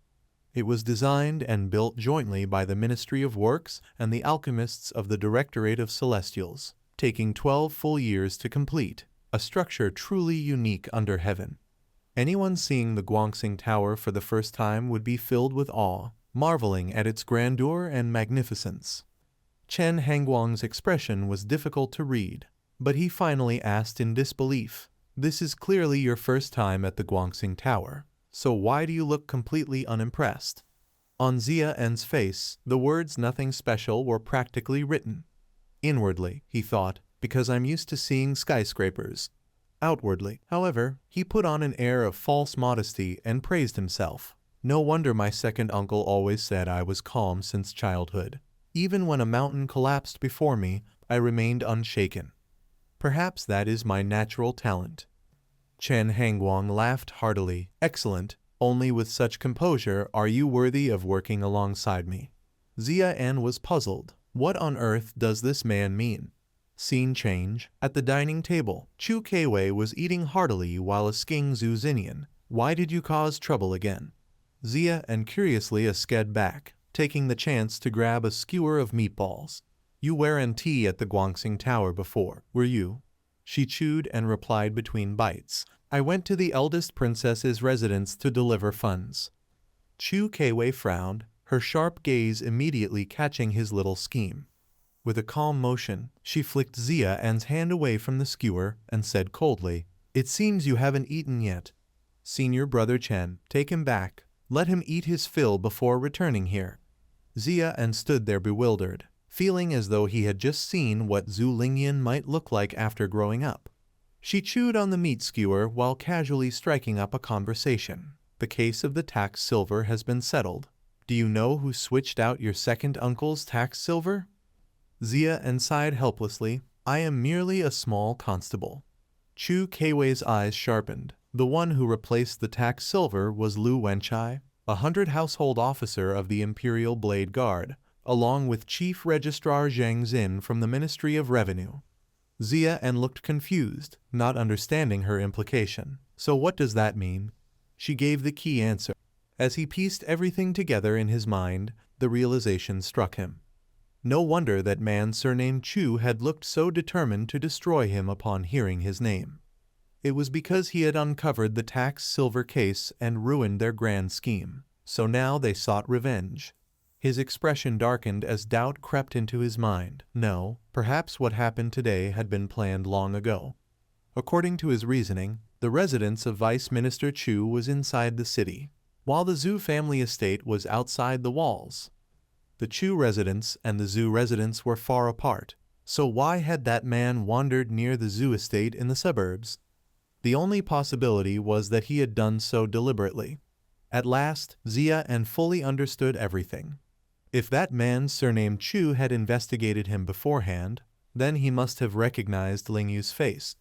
It was designed and built jointly by the Ministry of Works and the alchemists of the Directorate of Celestials, taking 12 full years to complete, a structure truly unique under heaven. Anyone seeing the Guangxing Tower for the first time would be filled with awe, marveling at its grandeur and magnificence. Chen Hangguang's expression was difficult to read, but he finally asked in disbelief, This is clearly your first time at the Guangxing Tower. So why do you look completely unimpressed? On Xia En's face, the words nothing special were practically written. Inwardly, he thought, because I'm used to seeing skyscrapers. Outwardly, however, he put on an air of false modesty and praised himself. No wonder my second uncle always said I was calm since childhood. Even when a mountain collapsed before me, I remained unshaken. Perhaps that is my natural talent. Chen Hangguang laughed heartily. Excellent. Only with such composure are you worthy of working alongside me. Xia En was puzzled. What on earth does this man mean? Scene change. At the dining table, Chu Keiwei was eating heartily while asking Xu Xinnian, Why did you cause trouble again? Xia En curiously sked back, taking the chance to grab a skewer of meatballs. You weren't tea at the Guangxing Tower before, were you? She chewed and replied between bites. I went to the eldest princess's residence to deliver funds. Chu Keiwei frowned, her sharp gaze immediately catching his little scheme. With a calm motion, she flicked Xia En's hand away from the skewer and said coldly, It seems you haven't eaten yet. Senior brother Chen, take him back. Let him eat his fill before returning here. Xia En stood there bewildered, feeling as though he had just seen what Xu Lingyan might look like after growing up. She chewed on the meat skewer while casually striking up a conversation. The case of the tax silver has been settled. Do you know who switched out your second uncle's tax silver? Xia En sighed helplessly. I am merely a small constable. Chu Keiwei's eyes sharpened. The one who replaced the tax silver was Lu Wenchai, 100 household officer of the Imperial Blade Guard, along with Chief Registrar Zhang Xin from the Ministry of Revenue. Xia En looked confused, not understanding her implication. So what does that mean? She gave the key answer. As he pieced everything together in his mind, the realization struck him. No wonder that man surnamed Chu had looked so determined to destroy him upon hearing his name. It was because he had uncovered the tax silver case and ruined their grand scheme. So now they sought revenge. His expression darkened as doubt crept into his mind. No, perhaps what happened today had been planned long ago. According to his reasoning, the residence of Vice Minister Chu was inside the city, while the Xu family estate was outside the walls. The Chu residence and the Xu residence were far apart, so why had that man wandered near the Xu estate in the suburbs? The only possibility was that he had done so deliberately. At last, Xia fully understood everything. If that man surnamed Chu had investigated him beforehand, then he must have recognized Ling Yu's face.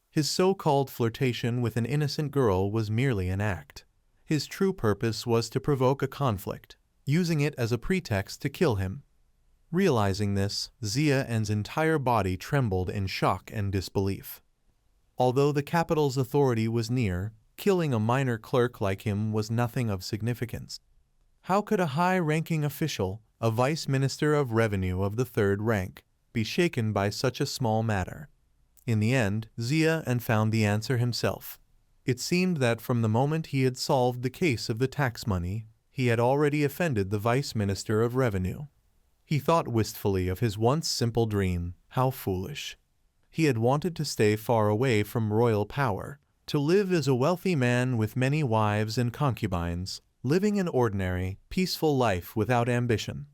His so-called flirtation with an innocent girl was merely an act. His true purpose was to provoke a conflict, using it as a pretext to kill him. Realizing this, Xia's entire body trembled in shock and disbelief. Although the capital's authority was near, killing a minor clerk like him was nothing of significance. How could a high-ranking official, a vice minister of revenue of the third rank, be shaken by such a small matter? In the end, Xia found the answer himself. It seemed that from the moment he had solved the case of the tax money, he had already offended the vice minister of revenue. He thought wistfully of his once simple dream. How foolish. He had wanted to stay far away from royal power, to live as a wealthy man with many wives and concubines, living an ordinary, peaceful life without ambition.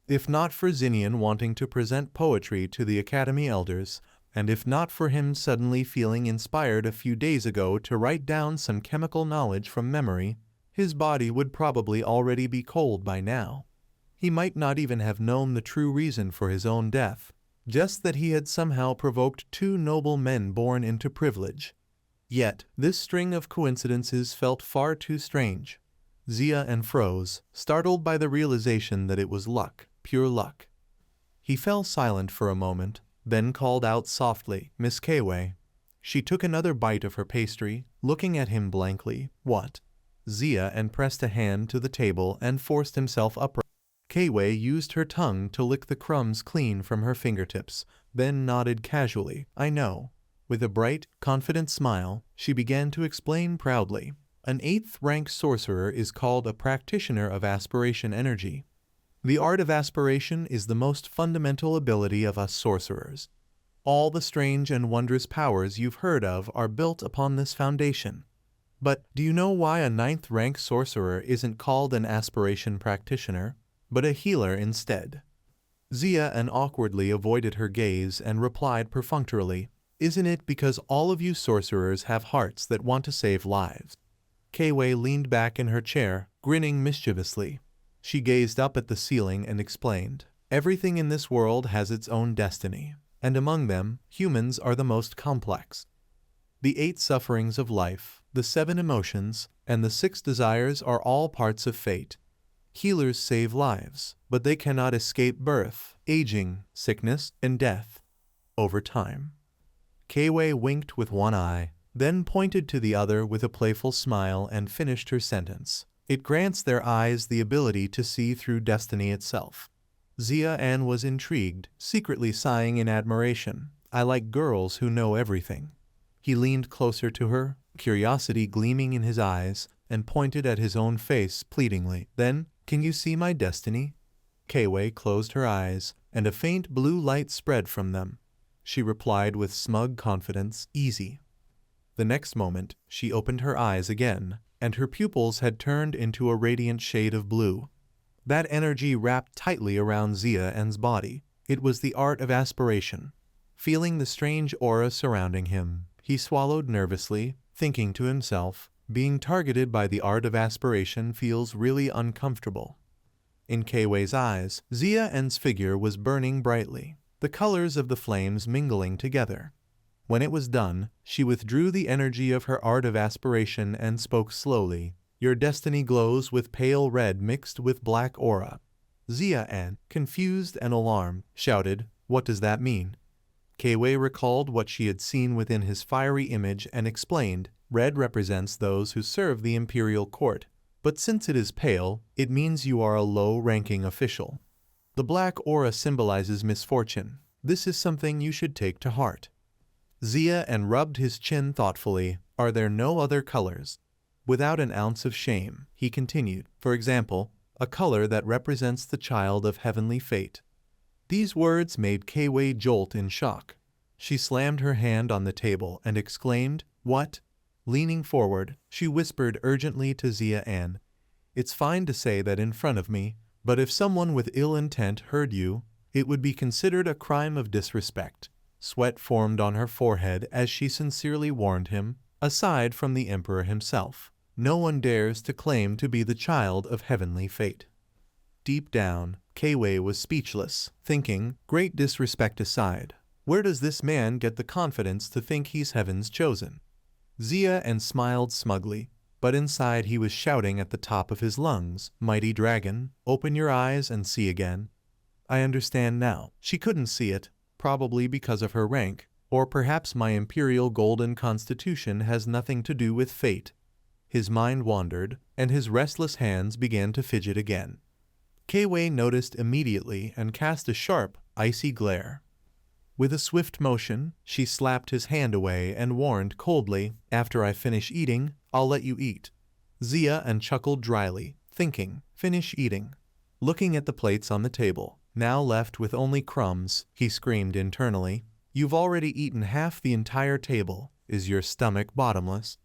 If not for Xinnian wanting to present poetry to the Academy elders, and if not for him suddenly feeling inspired a few days ago to write down some chemical knowledge from memory, his body would probably already be cold by now. He might not even have known the true reason for his own death, just that he had somehow provoked two noble men born into privilege. Yet, this string of coincidences felt far too strange. Xia froze, startled by the realization that it was luck, pure luck. He fell silent for a moment, then called out softly, "Miss Kei." She took another bite of her pastry, looking at him blankly. "What?" Xia pressed a hand to the table and forced himself upright. Kei used her tongue to lick the crumbs clean from her fingertips, then nodded casually. "I know." With a bright, confident smile, she began to explain proudly. An 8th-rank sorcerer is called a practitioner of aspiration energy. The art of aspiration is the most fundamental ability of us sorcerers. All the strange and wondrous powers you've heard of are built upon this foundation. But do you know why a 9th-rank sorcerer isn't called an aspiration practitioner, but a healer instead? Xia awkwardly avoided her gaze and replied perfunctorily, "Isn't it because all of you sorcerers have hearts that want to save lives?" Kei leaned back in her chair, grinning mischievously. She gazed up at the ceiling and explained, "Everything in this world has its own destiny, and among them, humans are the most complex. The 8 sufferings of life, the 7 emotions, and the 6 desires are all parts of fate. Healers save lives, but they cannot escape birth, aging, sickness, and death. Over time." Kei winked with one eye, then pointed to the other with a playful smile and finished her sentence. "It grants their eyes the ability to see through destiny itself." Xia was intrigued, secretly sighing in admiration. "I like girls who know everything." He leaned closer to her, curiosity gleaming in his eyes, and pointed at his own face pleadingly. "Then, can you see my destiny?" Kei closed her eyes, and a faint blue light spread from them. She replied with smug confidence, "Easy." The next moment, she opened her eyes again, and her pupils had turned into a radiant shade of blue. That energy wrapped tightly around Xia's body. It was the art of aspiration. Feeling the strange aura surrounding him, he swallowed nervously, thinking to himself, being targeted by the art of aspiration feels really uncomfortable. In Kei's eyes, Xia's figure was burning brightly, the colors of the flames mingling together. When it was done, she withdrew the energy of her art of aspiration and spoke slowly. "Your destiny glows with pale red mixed with black aura." Xia, confused and alarmed, shouted, "What does that mean?" Kei recalled what she had seen within his fiery image and explained, "Red represents those who serve the imperial court, but since it is pale, it means you are a low-ranking official. The black aura symbolizes misfortune. This is something you should take to heart." Xia rubbed his chin thoughtfully. "Are there no other colors?" Without an ounce of shame, he continued, "For example, a color that represents the child of heavenly fate." These words made Kei jolt in shock. She slammed her hand on the table and exclaimed, "What?" Leaning forward, she whispered urgently to Xia, "It's fine to say that in front of me, but if someone with ill intent heard you, it would be considered a crime of disrespect." Sweat formed on her forehead as she sincerely warned him, aside from the emperor himself. No one dares to claim to be the child of heavenly fate. Deep down, Kei was speechless, thinking, great disrespect aside, where does this man get the confidence to think he's heaven's chosen? Xia and smiled smugly, but inside he was shouting at the top of his lungs, mighty dragon, open your eyes and see again. I understand now. She couldn't see it, probably because of her rank, or perhaps my imperial golden constitution has nothing to do with fate. His mind wandered, and his restless hands began to fidget again. Kei noticed immediately and cast a sharp, icy glare. With a swift motion, she slapped his hand away and warned coldly, after I finish eating, I'll let you eat. Xia and chuckled dryly, thinking, finish eating. Looking at the plates on the table, now left with only crumbs, he screamed internally, you've already eaten half the entire table. Is your stomach bottomless?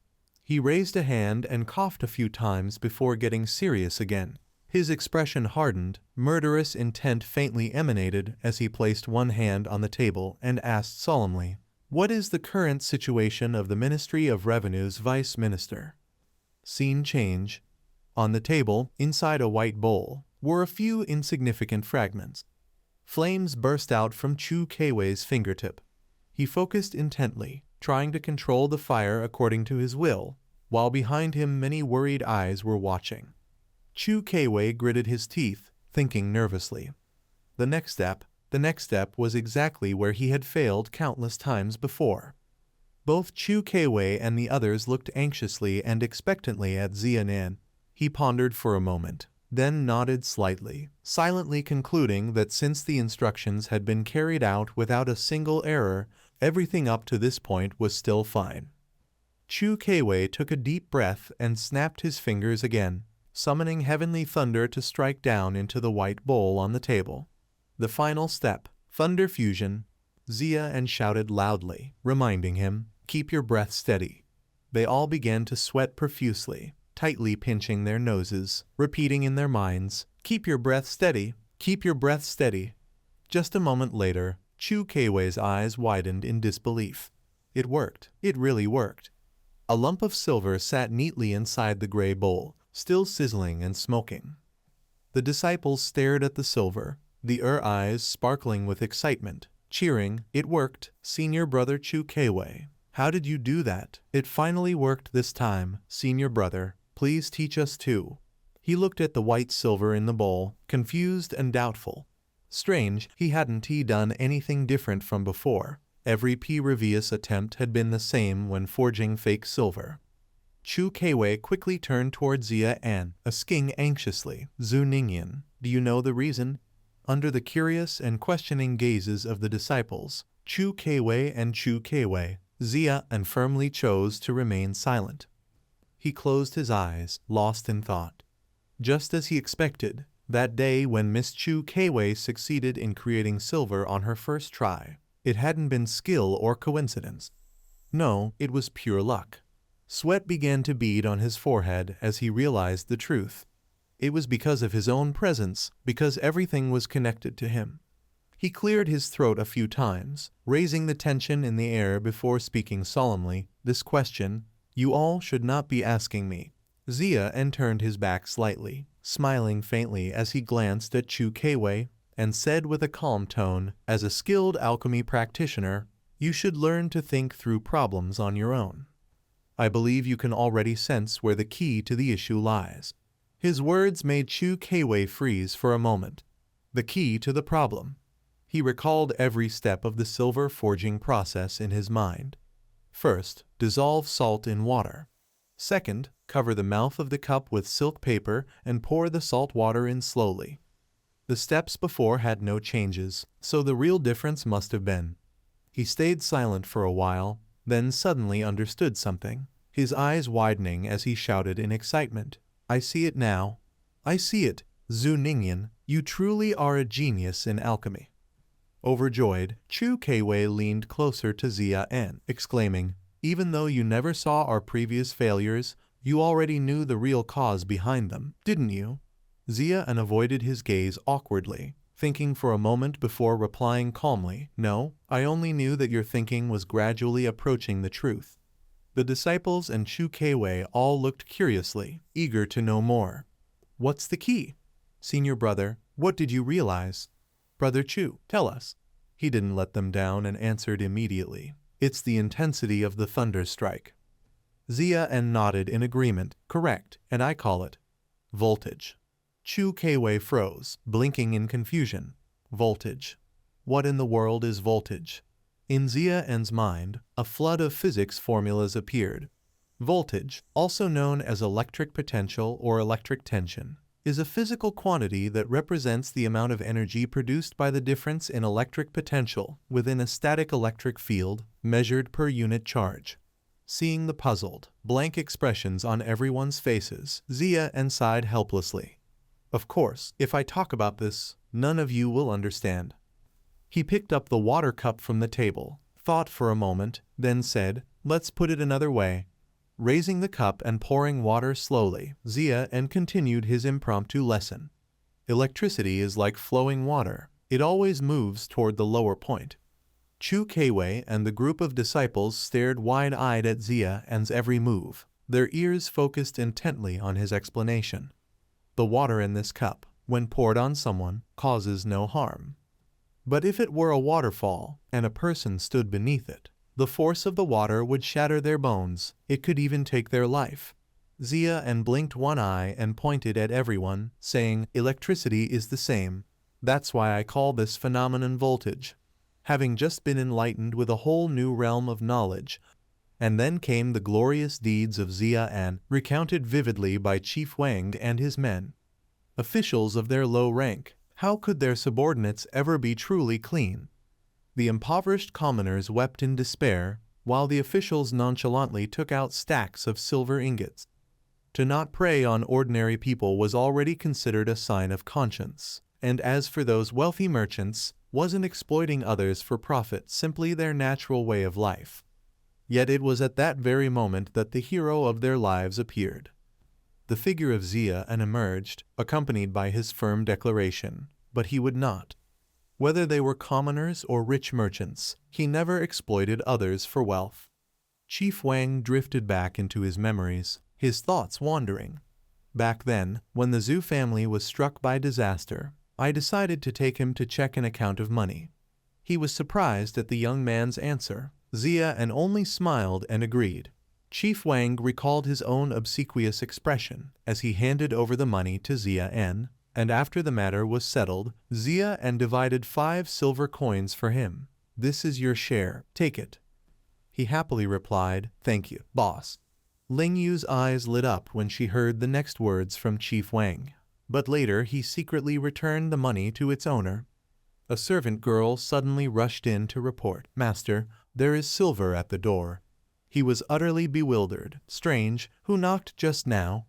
He raised a hand and coughed a few times before getting serious again. His expression hardened, murderous intent faintly emanated as he placed one hand on the table and asked solemnly, what is the current situation of the Ministry of Revenue's Vice Minister? Scene change. On the table, inside a white bowl, were a few insignificant fragments. Flames burst out from Chu Keiwei's fingertip. He focused intently, trying to control the fire according to his will, while behind him many worried eyes were watching. Chu Keiwei gritted his teeth, thinking nervously. The next step was exactly where he had failed countless times before. Both Chu Keiwei and the others looked anxiously and expectantly at Xinnian. He pondered for a moment, then nodded slightly, silently concluding that since the instructions had been carried out without a single error, everything up to this point was still fine. Chu Keiwei took a deep breath and snapped his fingers again, summoning heavenly thunder to strike down into the white bowl on the table. The final step, thunder fusion. Xia and shouted loudly, reminding him, keep your breath steady. They all began to sweat profusely, tightly pinching their noses, repeating in their minds, keep your breath steady, keep your breath steady. Just a moment later, Chu Keiwei's eyes widened in disbelief. It worked. It really worked. A lump of silver sat neatly inside the gray bowl, still sizzling and smoking. The disciples stared at the silver, their eyes sparkling with excitement, cheering, it worked, Senior Brother Chu Keiwei. How did you do that? It finally worked this time, Senior Brother. Please teach us too. He looked at the white silver in the bowl, confused and doubtful. Strange, he hadn't done anything different from before. Every previous attempt had been the same when forging fake silver. Chu Keiwei quickly turned toward Xia and, asking anxiously, Xu Xinnian, do you know the reason? Under the curious and questioning gazes of the disciples, Chu Keiwei, Xia and firmly chose to remain silent. He closed his eyes, lost in thought. Just as he expected, that day when Miss Chu Keiwei succeeded in creating silver on her first try, it hadn't been skill or coincidence. No, it was pure luck. Sweat began to bead on his forehead as he realized the truth. It was because of his own presence, because everything was connected to him. He cleared his throat a few times, raising the tension in the air before speaking solemnly, this question, you all should not be asking me. Xia and turned his back slightly, smiling faintly as he glanced at Chu Keiwei, and said with a calm tone, as a skilled alchemy practitioner, you should learn to think through problems on your own. I believe you can already sense where the key to the issue lies. His words made Chu Keiwei freeze for a moment. The key to the problem. He recalled every step of the silver forging process in his mind. First, dissolve salt in water. Second, cover the mouth of the cup with silk paper and pour the salt water in slowly. The steps before had no changes, so the real difference must have been. He stayed silent for a while, then suddenly understood something, his eyes widening as he shouted in excitement, I see it now. I see it, Xu Xinnian, you truly are a genius in alchemy. Overjoyed, Chu Keiwei leaned closer to Xia and, exclaiming, even though you never saw our previous failures, you already knew the real cause behind them, didn't you? Xia avoided his gaze awkwardly, thinking for a moment before replying calmly, no, I only knew that your thinking was gradually approaching the truth. The disciples and Chu Keiwei all looked curiously, eager to know more. What's the key? Senior brother, what did you realize? Brother Chu, tell us. He didn't let them down and answered immediately. It's the intensity of the thunder strike. Xia nodded in agreement. Correct, and I call it voltage. Chu Keiwei froze, blinking in confusion. Voltage. What in the world is voltage? In Xia's mind, a flood of physics formulas appeared. Voltage, also known as electric potential or electric tension, is a physical quantity that represents the amount of energy produced by the difference in electric potential within a static electric field measured per unit charge. Seeing the puzzled, blank expressions on everyone's faces, Xia sighed helplessly. Of course, if I talk about this, none of you will understand. He picked up the water cup from the table, thought for a moment, then said, let's put it another way. Raising the cup and pouring water slowly, Xia continued his impromptu lesson. Electricity is like flowing water. It always moves toward the lower point. Chu Keiwei and the group of disciples stared wide-eyed at Xia's every move, their ears focused intently on his explanation. The water in this cup, when poured on someone, causes no harm. But if it were a waterfall, and a person stood beneath it, the force of the water would shatter their bones. It could even take their life. Xia blinked one eye and pointed at everyone, saying, electricity is the same. That's why I call this phenomenon voltage. Having just been enlightened with a whole new realm of knowledge, and then came the glorious deeds of Xia recounted vividly by Chief Wang and his men. Officials of their low rank, how could their subordinates ever be truly clean? The impoverished commoners wept in despair, while the officials nonchalantly took out stacks of silver ingots. To not prey on ordinary people was already considered a sign of conscience, and as for those wealthy merchants, wasn't exploiting others for profit simply their natural way of life? Yet it was at that very moment that the hero of their lives appeared. The figure of Xia emerged, accompanied by his firm declaration, but he would not. Whether they were commoners or rich merchants, he never exploited others for wealth. Chief Wang drifted back into his memories, his thoughts wandering. Back then, when the Xu family was struck by disaster, I decided to take him to check an account of money. He was surprised at the young man's answer. Xia only smiled and agreed. Chief Wang recalled his own obsequious expression as he handed over the money to Xia, and after the matter was settled, Xia divided 5 silver coins for him. This is your share, take it. He happily replied, thank you, boss. Ling Yu's eyes lit up when she heard the next words from Chief Wang. But later he secretly returned the money to its owner. A servant girl suddenly rushed in to report, Master, there is silver at the door. He was utterly bewildered. Strange, who knocked just now?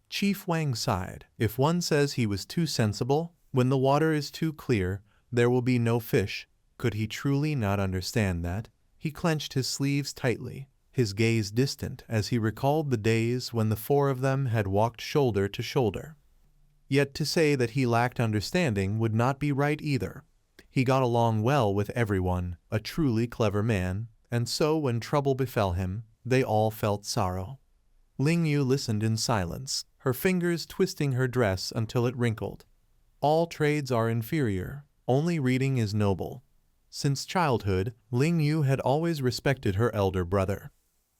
Chief Wang sighed. If one says he was too sensible, when the water is too clear, there will be no fish. Could he truly not understand that? He clenched his sleeves tightly, his gaze distant as he recalled the days when the 4 of them had walked shoulder to shoulder. Yet to say that he lacked understanding would not be right either. He got along well with everyone, a truly clever man, and so when trouble befell him, they all felt sorrow. Ling Yu listened in silence, her fingers twisting her dress until it wrinkled. All trades are inferior, only reading is noble. Since childhood, Ling Yu had always respected her elder brother.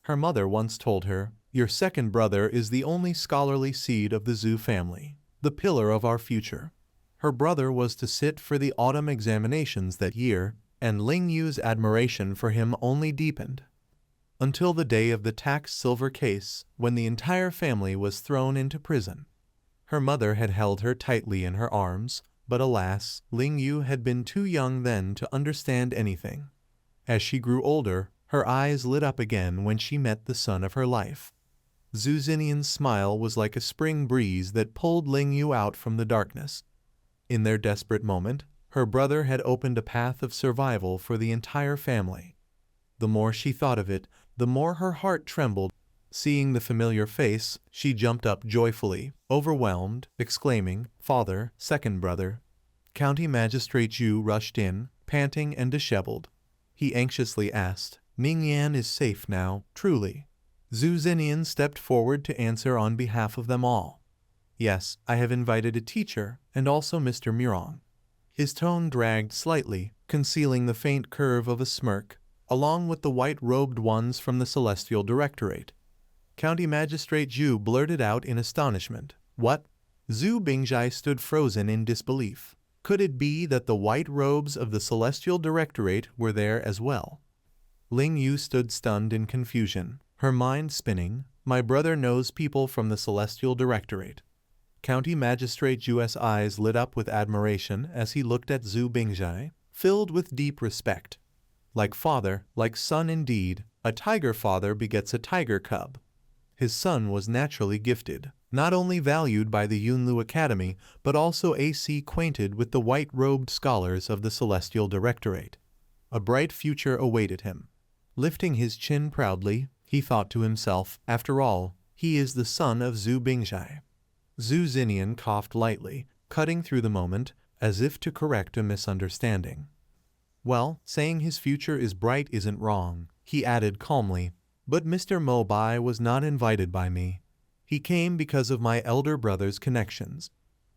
Her mother once told her, your second brother is the only scholarly seed of the Xu family, the pillar of our future. Her brother was to sit for the autumn examinations that year, and Ling Yu's admiration for him only deepened. Until the day of the taxed silver case, when the entire family was thrown into prison. Her mother had held her tightly in her arms, but alas, Ling Yu had been too young then to understand anything. As she grew older, her eyes lit up again when she met the son of her life. Xu Xinnian's smile was like a spring breeze that pulled Ling Yu out from the darkness. In their desperate moment, her brother had opened a path of survival for the entire family. The more she thought of it, the more her heart trembled. Seeing the familiar face, she jumped up joyfully, overwhelmed, exclaiming, Father, second brother. County Magistrate Xu rushed in, panting and disheveled. He anxiously asked, Ningyan is safe now, truly. Xu Xinnian stepped forward to answer on behalf of them all. Yes, I have invited a teacher, and also Mr. Murong. His tone dragged slightly, concealing the faint curve of a smirk, along with the white-robed ones from the Celestial Directorate. County Magistrate Zhu blurted out in astonishment. What? Zhu Bingjai stood frozen in disbelief. Could it be that the white robes of the Celestial Directorate were there as well? Ling Yu stood stunned in confusion, her mind spinning. My brother knows people from the Celestial Directorate. County Magistrate Zhu's eyes lit up with admiration as he looked at Zhu Bingjai, filled with deep respect. Like father, like son indeed, a tiger father begets a tiger cub. His son was naturally gifted, not only valued by the Yunlu Academy, but also acquainted with the white-robed scholars of the Celestial Directorate. A bright future awaited him. Lifting his chin proudly, he thought to himself, after all, he is the son of Zhu Bingjai. Xu Xinnian coughed lightly, cutting through the moment, as if to correct a misunderstanding. Well, saying his future is bright isn't wrong, he added calmly, but Mr. Mo Bai was not invited by me. He came because of my elder brother's connections.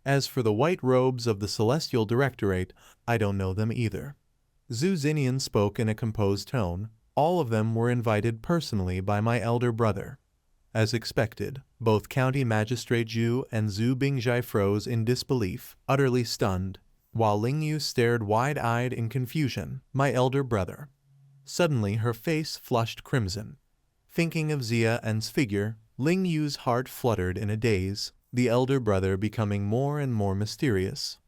As for the white robes of the Celestial Directorate, I don't know them either. Xu Xinnian spoke in a composed tone. All of them were invited personally by my elder brother. As expected, both County Magistrate Zhu and Zhu Bingjai froze in disbelief, utterly stunned, while Ling Yu stared wide-eyed in confusion. My elder brother. Suddenly her face flushed crimson. Thinking of Xia An's figure, Ling Yu's heart fluttered in a daze, the elder brother becoming more and more mysterious.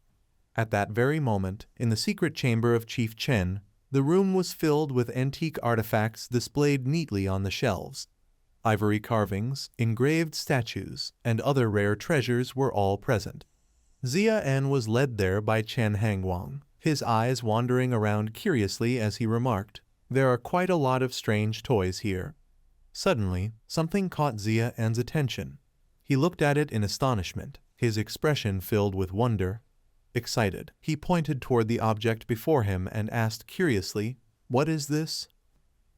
At that very moment, in the secret chamber of Chief Chen, the room was filled with antique artifacts displayed neatly on the shelves. Ivory carvings, engraved statues, and other rare treasures were all present. Xia An was led there by Chen Hangguang, his eyes wandering around curiously as he remarked, "There are quite a lot of strange toys here." Suddenly, something caught Xia An's attention. He looked at it in astonishment, his expression filled with wonder. Excited, he pointed toward the object before him and asked curiously, "What is this?"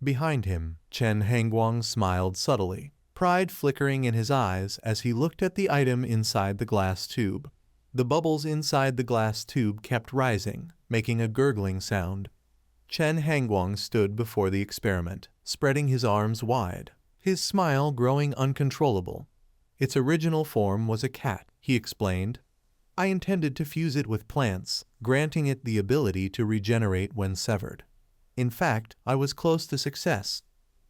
Behind him, Chen Hangguang smiled subtly, pride flickering in his eyes as he looked at the item inside the glass tube. The bubbles inside the glass tube kept rising, making a gurgling sound. Chen Hangguang stood before the experiment, spreading his arms wide, his smile growing uncontrollable. Its original form was a cat, he explained. I intended to fuse it with plants, granting it the ability to regenerate when severed. In fact, I was close to success.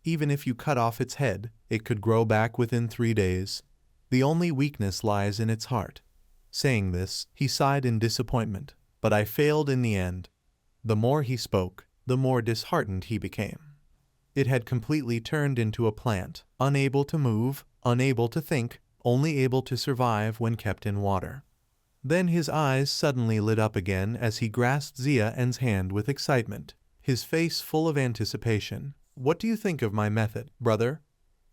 Even if you cut off its head, it could grow back within 3 days. The only weakness lies in its heart. Saying this, he sighed in disappointment, but I failed in the end. The more he spoke, the more disheartened he became. It had completely turned into a plant, unable to move, unable to think, only able to survive when kept in water. Then his eyes suddenly lit up again as he grasped Xia An's hand with excitement, his face full of anticipation. What do you think of my method, brother?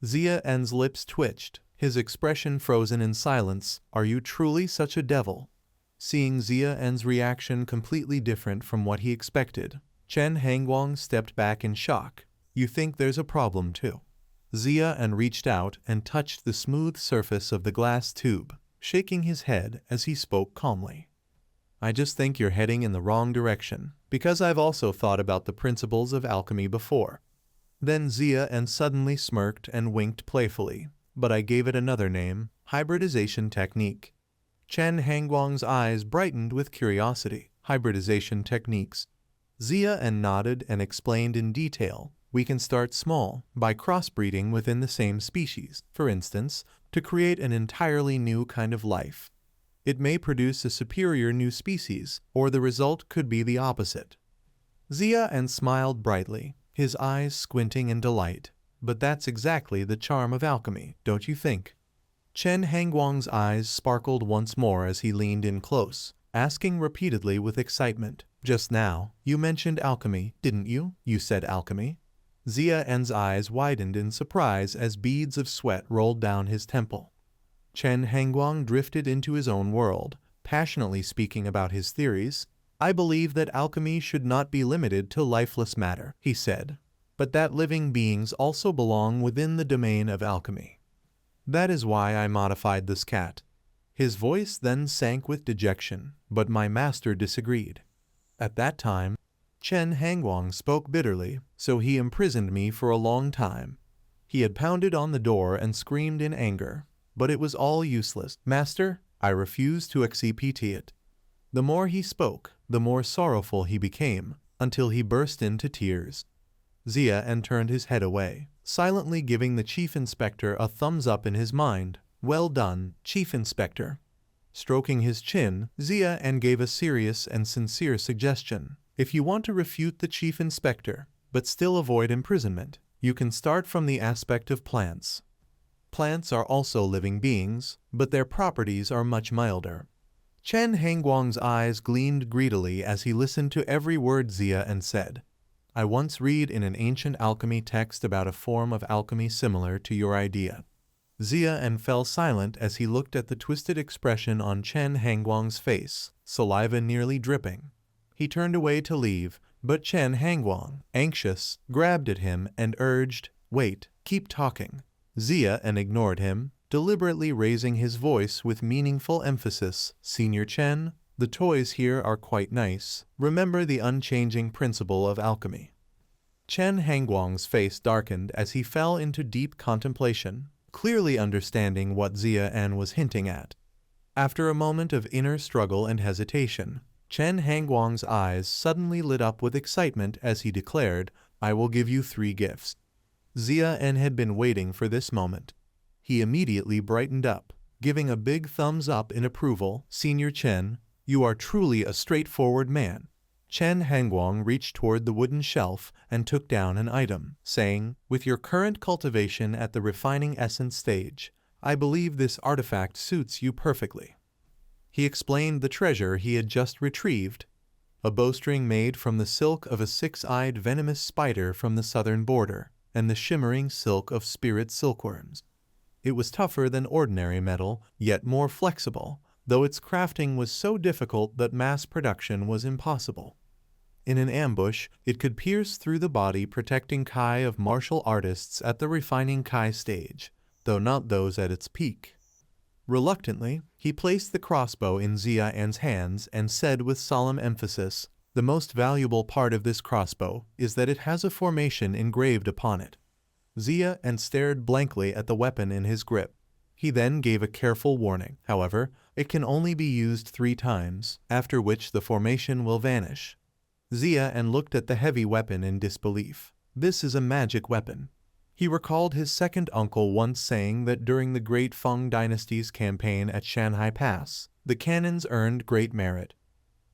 Xia An's lips twitched, his expression frozen in silence. Are you truly such a devil? Seeing Xia An's reaction completely different from what he expected, Chen Hangguang stepped back in shock. You think there's a problem too? Xia An reached out and touched the smooth surface of the glass tube, shaking his head as he spoke calmly. I just think you're heading in the wrong direction, because I've also thought about the principles of alchemy before. Then Xia An suddenly smirked and winked playfully, but I gave it another name, hybridization technique. Chen Hangguang's eyes brightened with curiosity. Hybridization techniques. Xia An nodded and explained in detail. We can start small, by crossbreeding within the same species, for instance, to create an entirely new kind of life. It may produce a superior new species, or the result could be the opposite. Xia An smiled brightly, his eyes squinting in delight. But that's exactly the charm of alchemy, don't you think? Chen Hangguang's eyes sparkled once more as he leaned in close, asking repeatedly with excitement, Just now, you mentioned alchemy, didn't you? You said alchemy. Xia An's eyes widened in surprise as beads of sweat rolled down his temple. Chen Hangguang drifted into his own world, passionately speaking about his theories. I believe that alchemy should not be limited to lifeless matter, he said. but that living beings also belong within the domain of alchemy. That is why I modified this cat. His voice then sank with dejection, but my master disagreed. At that time, Chen Hangguang spoke bitterly, so he imprisoned me for a long time. He had pounded on the door and screamed in anger, but it was all useless. Master, I refused to accept it. The more he spoke, the more sorrowful he became, until he burst into tears. Xia turned his head away, silently giving the chief inspector a thumbs up in his mind. Well done, Chief Inspector. Stroking his chin, Xia gave a serious and sincere suggestion. If you want to refute the Chief Inspector, but still avoid imprisonment, you can start from the aspect of plants. Plants are also living beings, but their properties are much milder. Chen Hangguang's eyes gleamed greedily as he listened to every word Xia said. I once read in an ancient alchemy text about a form of alchemy similar to your idea. Xia fell silent as he looked at the twisted expression on Chen Hangguang's face, saliva nearly dripping. He turned away to leave, but Chen Hangguang, anxious, grabbed at him and urged, Wait, keep talking. Xia ignored him, deliberately raising his voice with meaningful emphasis. Senior Chen, the toys here are quite nice. Remember the unchanging principle of alchemy. Chen Hangguang's face darkened as he fell into deep contemplation, clearly understanding what Xia was hinting at. After a moment of inner struggle and hesitation, Chen Hangguang's eyes suddenly lit up with excitement as he declared, I will give you 3 gifts. Xia had been waiting for this moment. He immediately brightened up, giving a big thumbs up in approval. Senior Chen, you are truly a straightforward man. Chen Hangguang reached toward the wooden shelf and took down an item, saying, With your current cultivation at the refining essence stage, I believe this artifact suits you perfectly. He explained the treasure he had just retrieved, a bowstring made from the silk of a 6-eyed venomous spider from the southern border, and the shimmering silk of spirit silkworms. It was tougher than ordinary metal, yet more flexible, though its crafting was so difficult that mass production was impossible. In an ambush, it could pierce through the body, protecting Kai of martial artists at the refining Kai stage, though not those at its peak. Reluctantly, he placed the crossbow in Xian's hands and said with solemn emphasis, The most valuable part of this crossbow is that it has a formation engraved upon it. Xia stared blankly at the weapon in his grip. He then gave a careful warning. However, it can only be used 3 times, after which the formation will vanish. Xia looked at the heavy weapon in disbelief. This is a magic weapon. He recalled his second uncle once saying that during the Great Feng Dynasty's campaign at Shanhai Pass, the cannons earned great merit.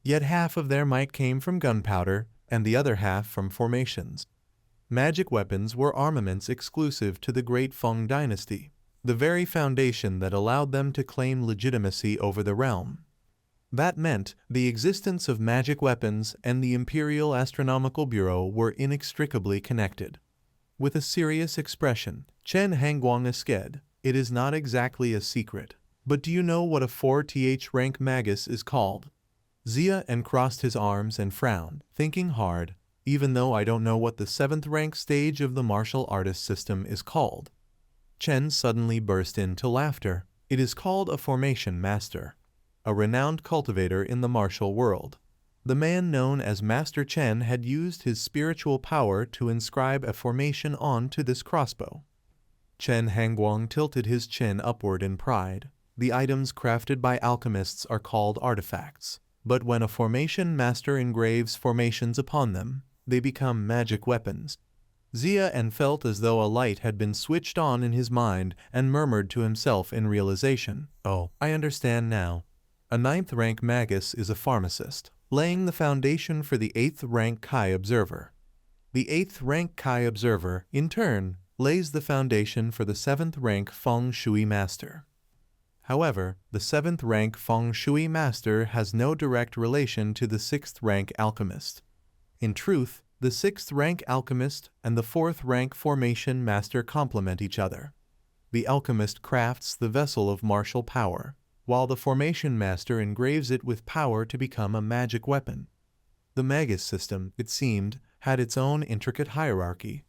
Yet half of their might came from gunpowder, and the other half from formations. Magic weapons were armaments exclusive to the Great Feng Dynasty, the very foundation that allowed them to claim legitimacy over the realm. That meant the existence of magic weapons and the Imperial Astronomical Bureau were inextricably connected. With a serious expression, Chen Hangguang said, It is not exactly a secret, but do you know what a 4th rank magus is called? Xia crossed his arms and frowned, thinking hard, even though I don't know what the 7th rank stage of the martial artist system is called. Chen suddenly burst into laughter. It is called a formation master, a renowned cultivator in the martial world. The man known as Master Chen had used his spiritual power to inscribe a formation onto this crossbow. Chen Hangguang tilted his chin upward in pride. The items crafted by alchemists are called artifacts, but when a formation master engraves formations upon them, they become magic weapons. Xia felt as though a light had been switched on in his mind and murmured to himself in realization, Oh, I understand now. A 9th rank magus is a pharmacist, laying the foundation for the 8th rank Kai observer. The 8th rank Kai observer, in turn, lays the foundation for the 7th rank feng shui master. However, the 7th rank feng shui master has no direct relation to the 6th rank alchemist. In truth, the 6th rank alchemist and the 4th rank formation master complement each other. The alchemist crafts the vessel of martial power, while the formation master engraves it with power to become a magic weapon. The magus system, it seemed, had its own intricate hierarchy,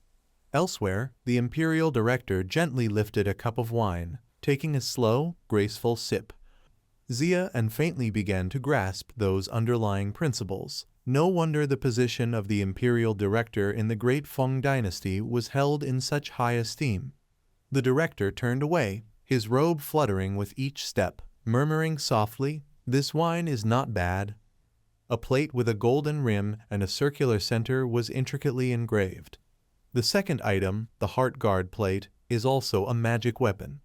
Elsewhere, the Imperial Director gently lifted a cup of wine, taking a slow, graceful sip. Xia and faintly began to grasp those underlying principles. No wonder the position of the Imperial Director in the Great Feng Dynasty was held in such high esteem. The Director turned away, his robe fluttering with each step, murmuring softly, "This wine is not bad." A plate with a golden rim and a circular center was intricately engraved. The second item, the Heart Guard plate, is also a magic weapon.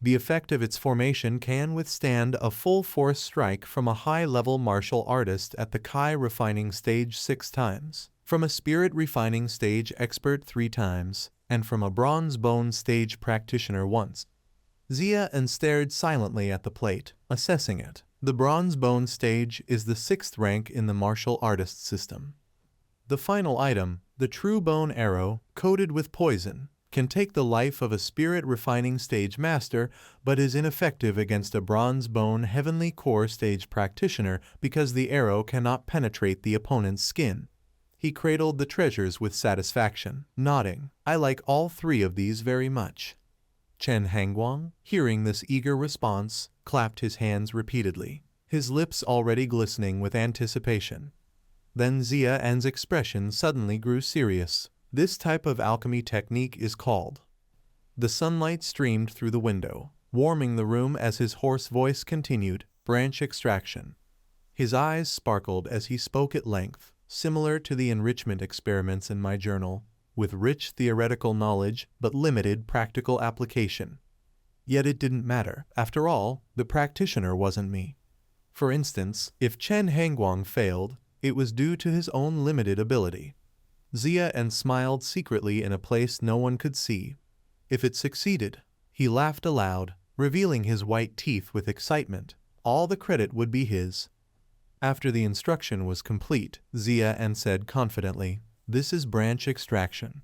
The effect of its formation can withstand a full-force strike from a high-level martial artist at the Kai refining stage 6 times, from a spirit refining stage expert 3 times, and from a bronze bone stage practitioner once. Xia stared silently at the plate, assessing it. The bronze bone stage is the 6th rank in the martial artist system. The final item, the true bone arrow, coated with poison, can take the life of a spirit refining stage master, but is ineffective against a bronze bone heavenly core stage practitioner because the arrow cannot penetrate the opponent's skin. He cradled the treasures with satisfaction, nodding. "I like all 3 of these very much." Chen Hangguang, hearing this eager response, clapped his hands repeatedly, his lips already glistening with anticipation. Then Xia's expression suddenly grew serious. This type of alchemy technique is called. The sunlight streamed through the window, warming the room as his hoarse voice continued, branch extraction. His eyes sparkled as he spoke at length, similar to the enrichment experiments in my journal, with rich theoretical knowledge but limited practical application. Yet it didn't matter. After all, the practitioner wasn't me. For instance, if Chen Hangguang failed, it was due to his own limited ability. Xia smiled secretly in a place no one could see. If it succeeded, he laughed aloud, revealing his white teeth with excitement. All the credit would be his. After the instruction was complete, Xia said confidently, "This is branch extraction."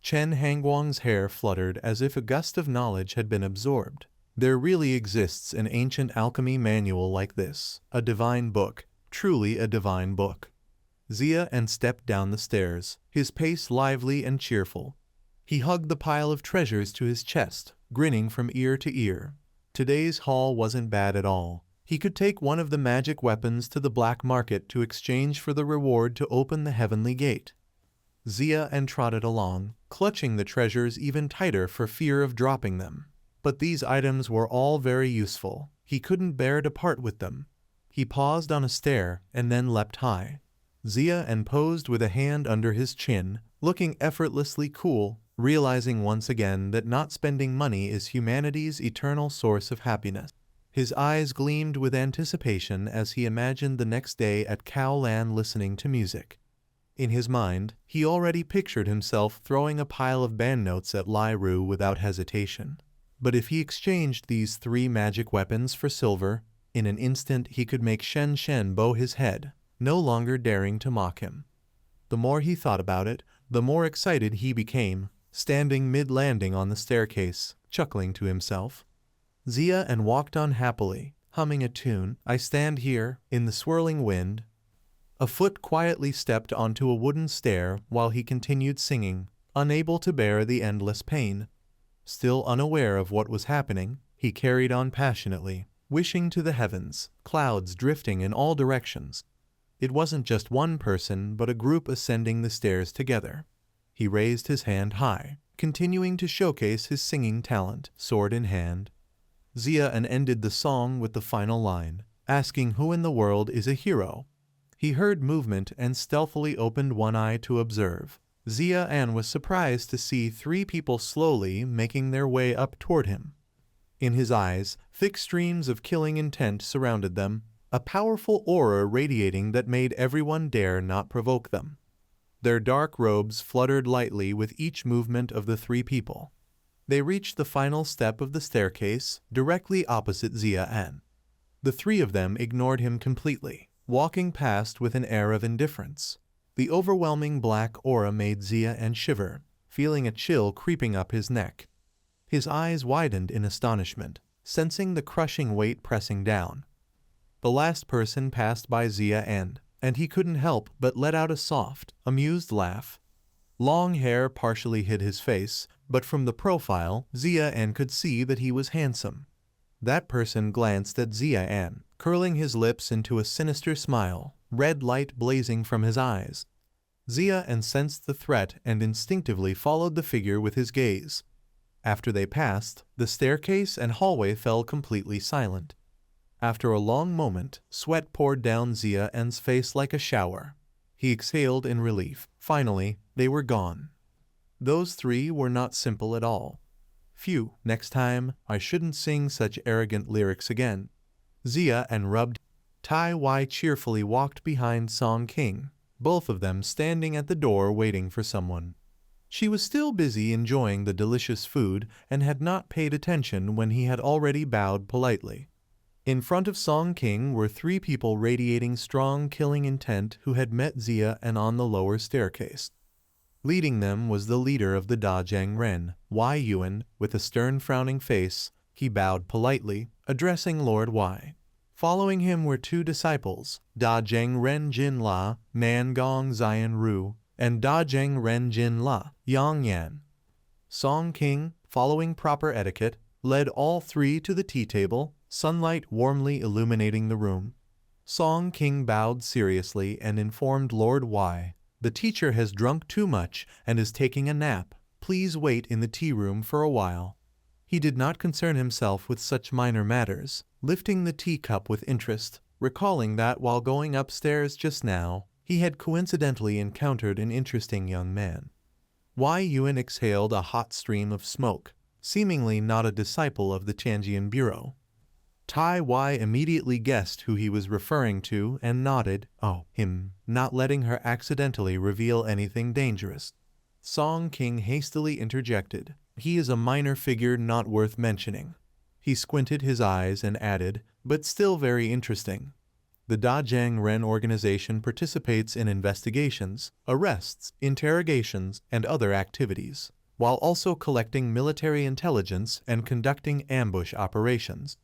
Chen Hangguang's hair fluttered as if a gust of knowledge had been absorbed. There really exists an ancient alchemy manual like this, a divine book, truly a divine book. Xia stepped down the stairs, his pace lively and cheerful. He hugged the pile of treasures to his chest, grinning from ear to ear. Today's haul wasn't bad at all. He could take one of the magic weapons to the black market to exchange for the reward to open the heavenly gate. Xia trotted along, clutching the treasures even tighter for fear of dropping them. But these items were all very useful. He couldn't bear to part with them. He paused on a stair and then leapt high. Xia posed with a hand under his chin, looking effortlessly cool, realizing once again that not spending money is humanity's eternal source of happiness. His eyes gleamed with anticipation as he imagined the next day at Kaolan listening to music. In his mind, he already pictured himself throwing a pile of band notes at Lai Ru without hesitation. But if he exchanged these 3 magic weapons for silver, in an instant he could make Shen bow his head, no longer daring to mock him. The more he thought about it, the more excited he became, standing mid-landing on the staircase, chuckling to himself. Xia walked on happily, humming a tune, "I stand here, in the swirling wind." A foot quietly stepped onto a wooden stair while he continued singing, unable to bear the endless pain. Still unaware of what was happening, he carried on passionately, wishing to the heavens, clouds drifting in all directions. It wasn't just one person, but a group ascending the stairs together. He raised his hand high, continuing to showcase his singing talent, sword in hand. Xia ended the song with the final line, asking who in the world is a hero. He heard movement and stealthily opened one eye to observe. Xia was surprised to see 3 people slowly making their way up toward him. In his eyes, thick streams of killing intent surrounded them, a powerful aura radiating that made everyone dare not provoke them. Their dark robes fluttered lightly with each movement of the 3 people. They reached the final step of the staircase, directly opposite Xia. The 3 of them ignored him completely, walking past with an air of indifference. The overwhelming black aura made Xia shiver, feeling a chill creeping up his neck. His eyes widened in astonishment, sensing the crushing weight pressing down. The last person passed by Xia and he couldn't help but let out a soft, amused laugh. Long hair partially hid his face, but from the profile, Xia could see that he was handsome. That person glanced at Xia, curling his lips into a sinister smile, red light blazing from his eyes. Xia sensed the threat and instinctively followed the figure with his gaze. After they passed, the staircase and hallway fell completely silent. After a long moment, sweat poured down Xia's face like a shower. He exhaled in relief. Finally, they were gone. Those three were not simple at all. Phew, next time, I shouldn't sing such arrogant lyrics again. Xia rubbed. Tai Wai cheerfully walked behind Song King, both of them standing at the door waiting for someone. She was still busy enjoying the delicious food and had not paid attention when he had already bowed politely. In front of Song King were three people radiating strong killing intent who had met Xia on the lower staircase. Leading them was the leader of the Da Zhang Ren, Wai Yuan, with a stern frowning face. He bowed politely, addressing Lord Wai. Following him were two disciples, Da Zhang Ren Jin La, Nan Gong Xian Ru, and Da Zhang Ren Jin La, Yang Yan. Song King, following proper etiquette, led all three to the tea table, sunlight warmly illuminating the room. Song King bowed seriously and informed Lord Wai, "The teacher has drunk too much and is taking a nap. Please wait in the tea room for a while." He did not concern himself with such minor matters, lifting the teacup with interest, recalling that while going upstairs just now, he had coincidentally encountered an interesting young man. Wai Yuan exhaled a hot stream of smoke, seemingly not a disciple of the Tianjian Bureau. Tai Wai immediately guessed who he was referring to and nodded, "Oh, him," not letting her accidentally reveal anything dangerous. Song King hastily interjected, "He is a minor figure not worth mentioning." He squinted his eyes and added, "But still very interesting. The Da Zhang Ren organization participates in investigations, arrests, interrogations, and other activities, while also collecting military intelligence and conducting ambush operations.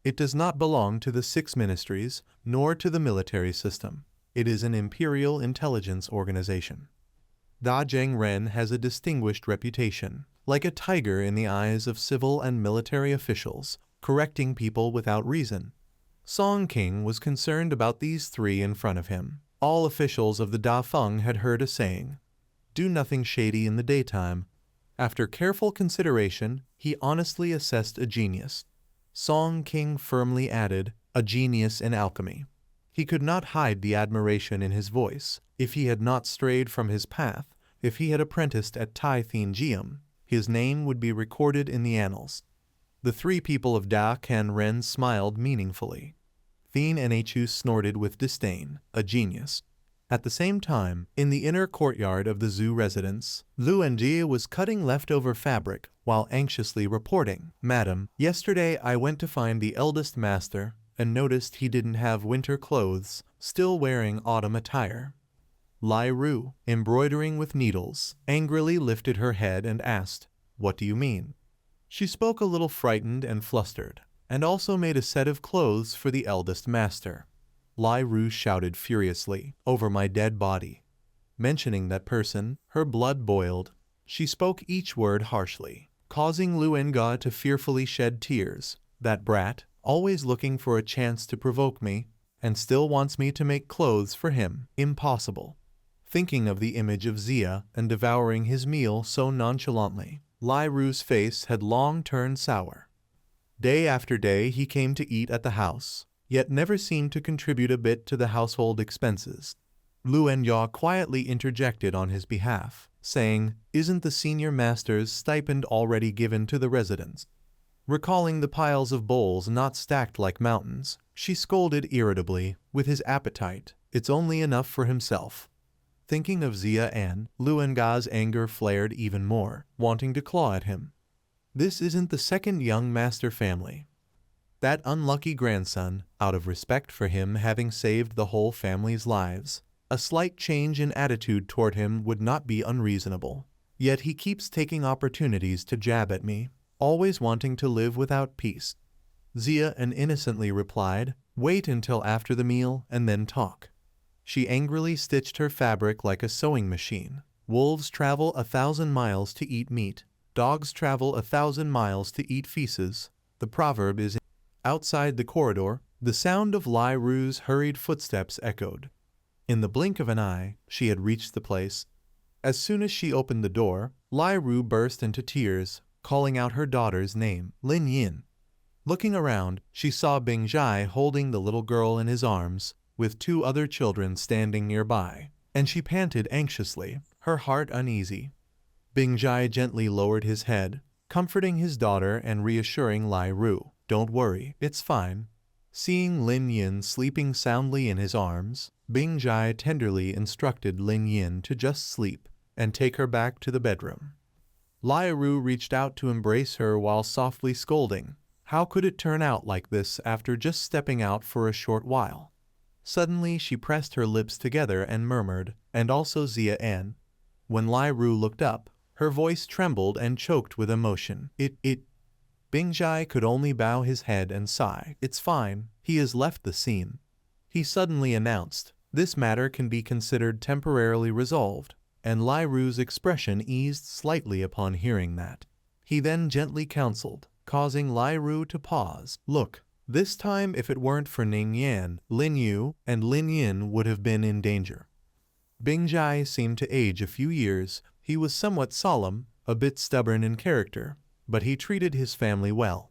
It does not belong to the 6 ministries, nor to the military system. It is an imperial intelligence organization. Da Zhang Ren has a distinguished reputation, like a tiger in the eyes of civil and military officials, correcting people without reason." Song King was concerned about these three in front of him. All officials of the Da Feng had heard a saying, "Do nothing shady in the daytime." After careful consideration, he honestly assessed a genius. Song King firmly added, "A genius in alchemy." He could not hide the admiration in his voice. If he had not strayed from his path, if he had apprenticed at Tai Thien Jium, his name would be recorded in the annals. The three people of Da Can Ren smiled meaningfully. Thien Nhu snorted with disdain, "A genius." At the same time, in the inner courtyard of the Zhu residence, Lu Enjie was cutting leftover fabric while anxiously reporting, "Madam, yesterday I went to find the eldest master and noticed he didn't have winter clothes, still wearing autumn attire." Lai Ru, embroidering with needles, angrily lifted her head and asked, "What do you mean?" She spoke a little frightened and flustered, and also made a set of clothes for the eldest master. Lai Ru shouted furiously, "Over my dead body." Mentioning that person, her blood boiled. She spoke each word harshly, causing Lu Enga to fearfully shed tears. "That brat, always looking for a chance to provoke me, and still wants me to make clothes for him. Impossible." Thinking of the image of Xia and devouring his meal so nonchalantly, Lai Ru's face had long turned sour. Day after day he came to eat at the house, yet never seemed to contribute a bit to the household expenses. Lu Enja quietly interjected on his behalf, saying, "Isn't the senior master's stipend already given to the residents?" Recalling the piles of bowls not stacked like mountains, she scolded irritably, "With his appetite, it's only enough for himself." Thinking of Xia, Lu Enga's anger flared even more, wanting to claw at him. This isn't the second young master family. That unlucky grandson, out of respect for him having saved the whole family's lives, a slight change in attitude toward him would not be unreasonable. Yet he keeps taking opportunities to jab at me, always wanting to live without peace. Xia innocently replied, "Wait until after the meal and then talk." She angrily stitched her fabric like a sewing machine, Wolves travel 1,000 miles to eat meat. Dogs travel 1,000 miles to eat feces. The proverb is outside the corridor. The sound of Lai Ru's hurried footsteps echoed. In the blink of an eye, she had reached the place. As soon as she opened the door, Lai Ru burst into tears, calling out her daughter's name, Lin Yin. Looking around, she saw Bing Jai holding the little girl in his arms, with 2 other children standing nearby, and she panted anxiously, her heart uneasy. Bing Jai gently lowered his head, comforting his daughter and reassuring Lai Ru, "Don't worry, it's fine." Seeing Lin Yin sleeping soundly in his arms, Bing Jai tenderly instructed Lin Yin to just sleep and take her back to the bedroom. Lai Ru reached out to embrace her while softly scolding. How could it turn out like this after just stepping out for a short while? Suddenly she pressed her lips together and murmured, "And also Xia An." When Lai Ru looked up, her voice trembled and choked with emotion. Bing Jai could only bow his head and sigh. "It's fine, he has left the scene," he suddenly announced. "This matter can be considered temporarily resolved," and Lai Ru's expression eased slightly upon hearing that. He then gently counseled, causing Lai Ru to pause. "Look, this time if it weren't for Ning Yan, Lin Yu and Lin Yin would have been in danger." Bing Jai seemed to age a few years. He was somewhat solemn, a bit stubborn in character, but he treated his family well.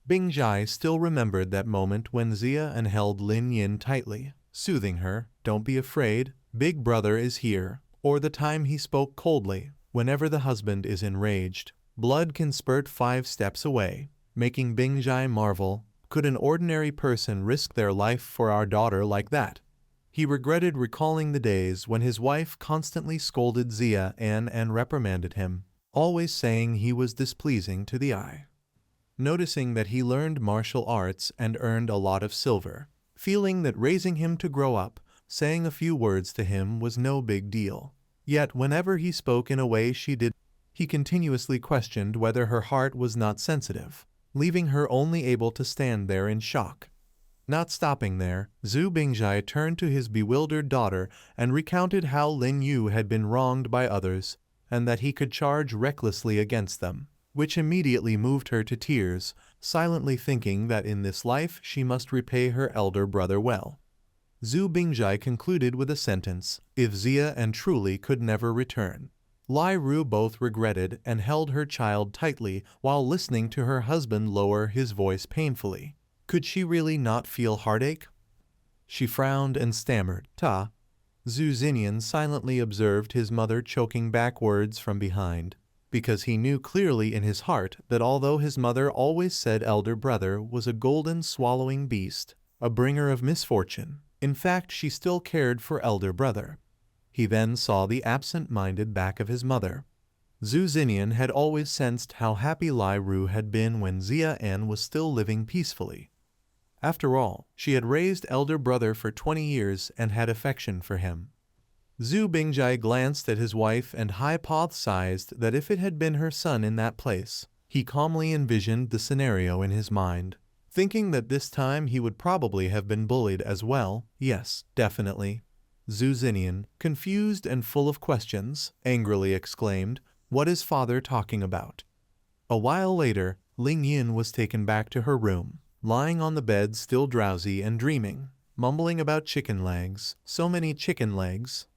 Bing Jai still remembered that moment when Xia An held Lin Yin tightly, soothing her, "Don't be afraid, Big Brother is here," or the time he spoke coldly, "Whenever the husband is enraged, blood can spurt 5 steps away," making Bing Jai marvel, could an ordinary person risk their life for our daughter like that? He regretted recalling the days when his wife constantly scolded Xia An and reprimanded him, always saying he was displeasing to the eye. Noticing that he learned martial arts and earned a lot of silver, feeling that raising him to grow up, saying a few words to him was no big deal. Yet whenever he spoke in a way she did, he continuously questioned whether her heart was not sensitive, leaving her only able to stand there in shock. Not stopping there, Xu Bingjai turned to his bewildered daughter and recounted how Lin Yu had been wronged by others, and that he could charge recklessly against them, which immediately moved her to tears, silently thinking that in this life she must repay her elder brother well. Xu Bingjai concluded with a sentence, "If Xia An truly could never return." Lai Ru both regretted and held her child tightly while listening to her husband lower his voice painfully. Could she really not feel heartache? She frowned and stammered, "Ta." Xu Xinnian silently observed his mother choking back words from behind, because he knew clearly in his heart that although his mother always said elder brother was a golden swallowing beast, a bringer of misfortune, in fact she still cared for elder brother. He then saw the absent-minded back of his mother. Xu Xinnian had always sensed how happy Lai Ru had been when Xia An was still living peacefully. After all, she had raised elder brother for 20 years and had affection for him. Xu Bingjai glanced at his wife and hypothesized that if it had been her son in that place, he calmly envisioned the scenario in his mind, thinking that this time he would probably have been bullied as well. Yes, definitely. Xu Xinnian, confused and full of questions, angrily exclaimed, "What is father talking about?" A while later, Ling Yin was taken back to her room, lying on the bed still drowsy and dreaming, mumbling about chicken legs, so many chicken legs.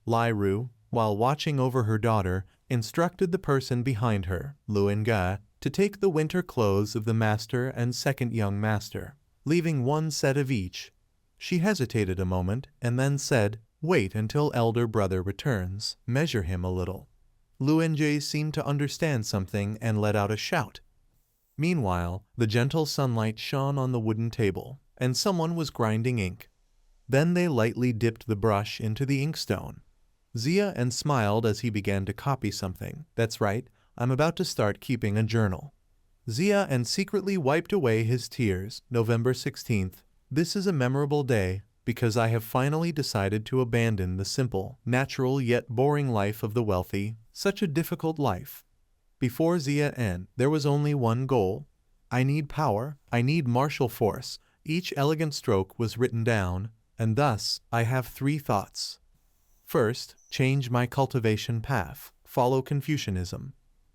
Lai Ru, while watching over her daughter, instructed the person behind her, Luan Ga, to take the winter clothes of the master and second young master, leaving 1 set of each. She hesitated a moment and then said, "Wait until elder brother returns, measure him a little." Luanjie seemed to understand something and let out a shout. Meanwhile, the gentle sunlight shone on the wooden table, and someone was grinding ink. Then they lightly dipped the brush into the inkstone. Xia An smiled as he began to copy something. "That's right, I'm about to start keeping a journal." Xia An secretly wiped away his tears. November 16th. This is a memorable day because I have finally decided to abandon the simple, natural yet boring life of the wealthy, such a difficult life. Before Xia An, there was only one goal. I need power, I need martial force. Each elegant stroke was written down, and thus I have 3 thoughts. First, change my cultivation path. Follow Confucianism.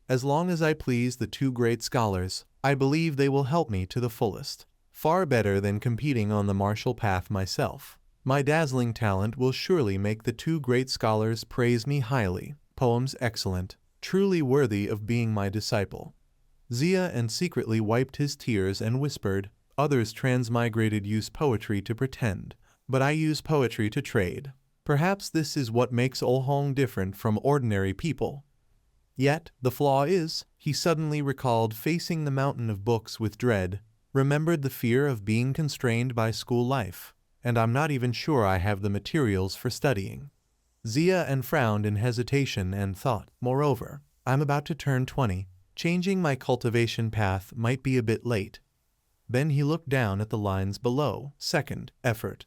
As long as I please the two great scholars, I believe they will help me to the fullest. Far better than competing on the martial path myself. My dazzling talent will surely make the two great scholars praise me highly. Poems excellent, truly worthy of being my disciple. Xia and secretly wiped his tears and whispered, others transmigrated use poetry to pretend, but I use poetry to trade. Perhaps this is what makes Olhong different from ordinary people. Yet, the flaw is, he suddenly recalled facing the mountain of books with dread, remembered the fear of being constrained by school life, and I'm not even sure I have the materials for studying. Xia and frowned in hesitation and thought, moreover, I'm about to turn 20. Changing my cultivation path might be a bit late. Then he looked down at the lines below. Second, effort.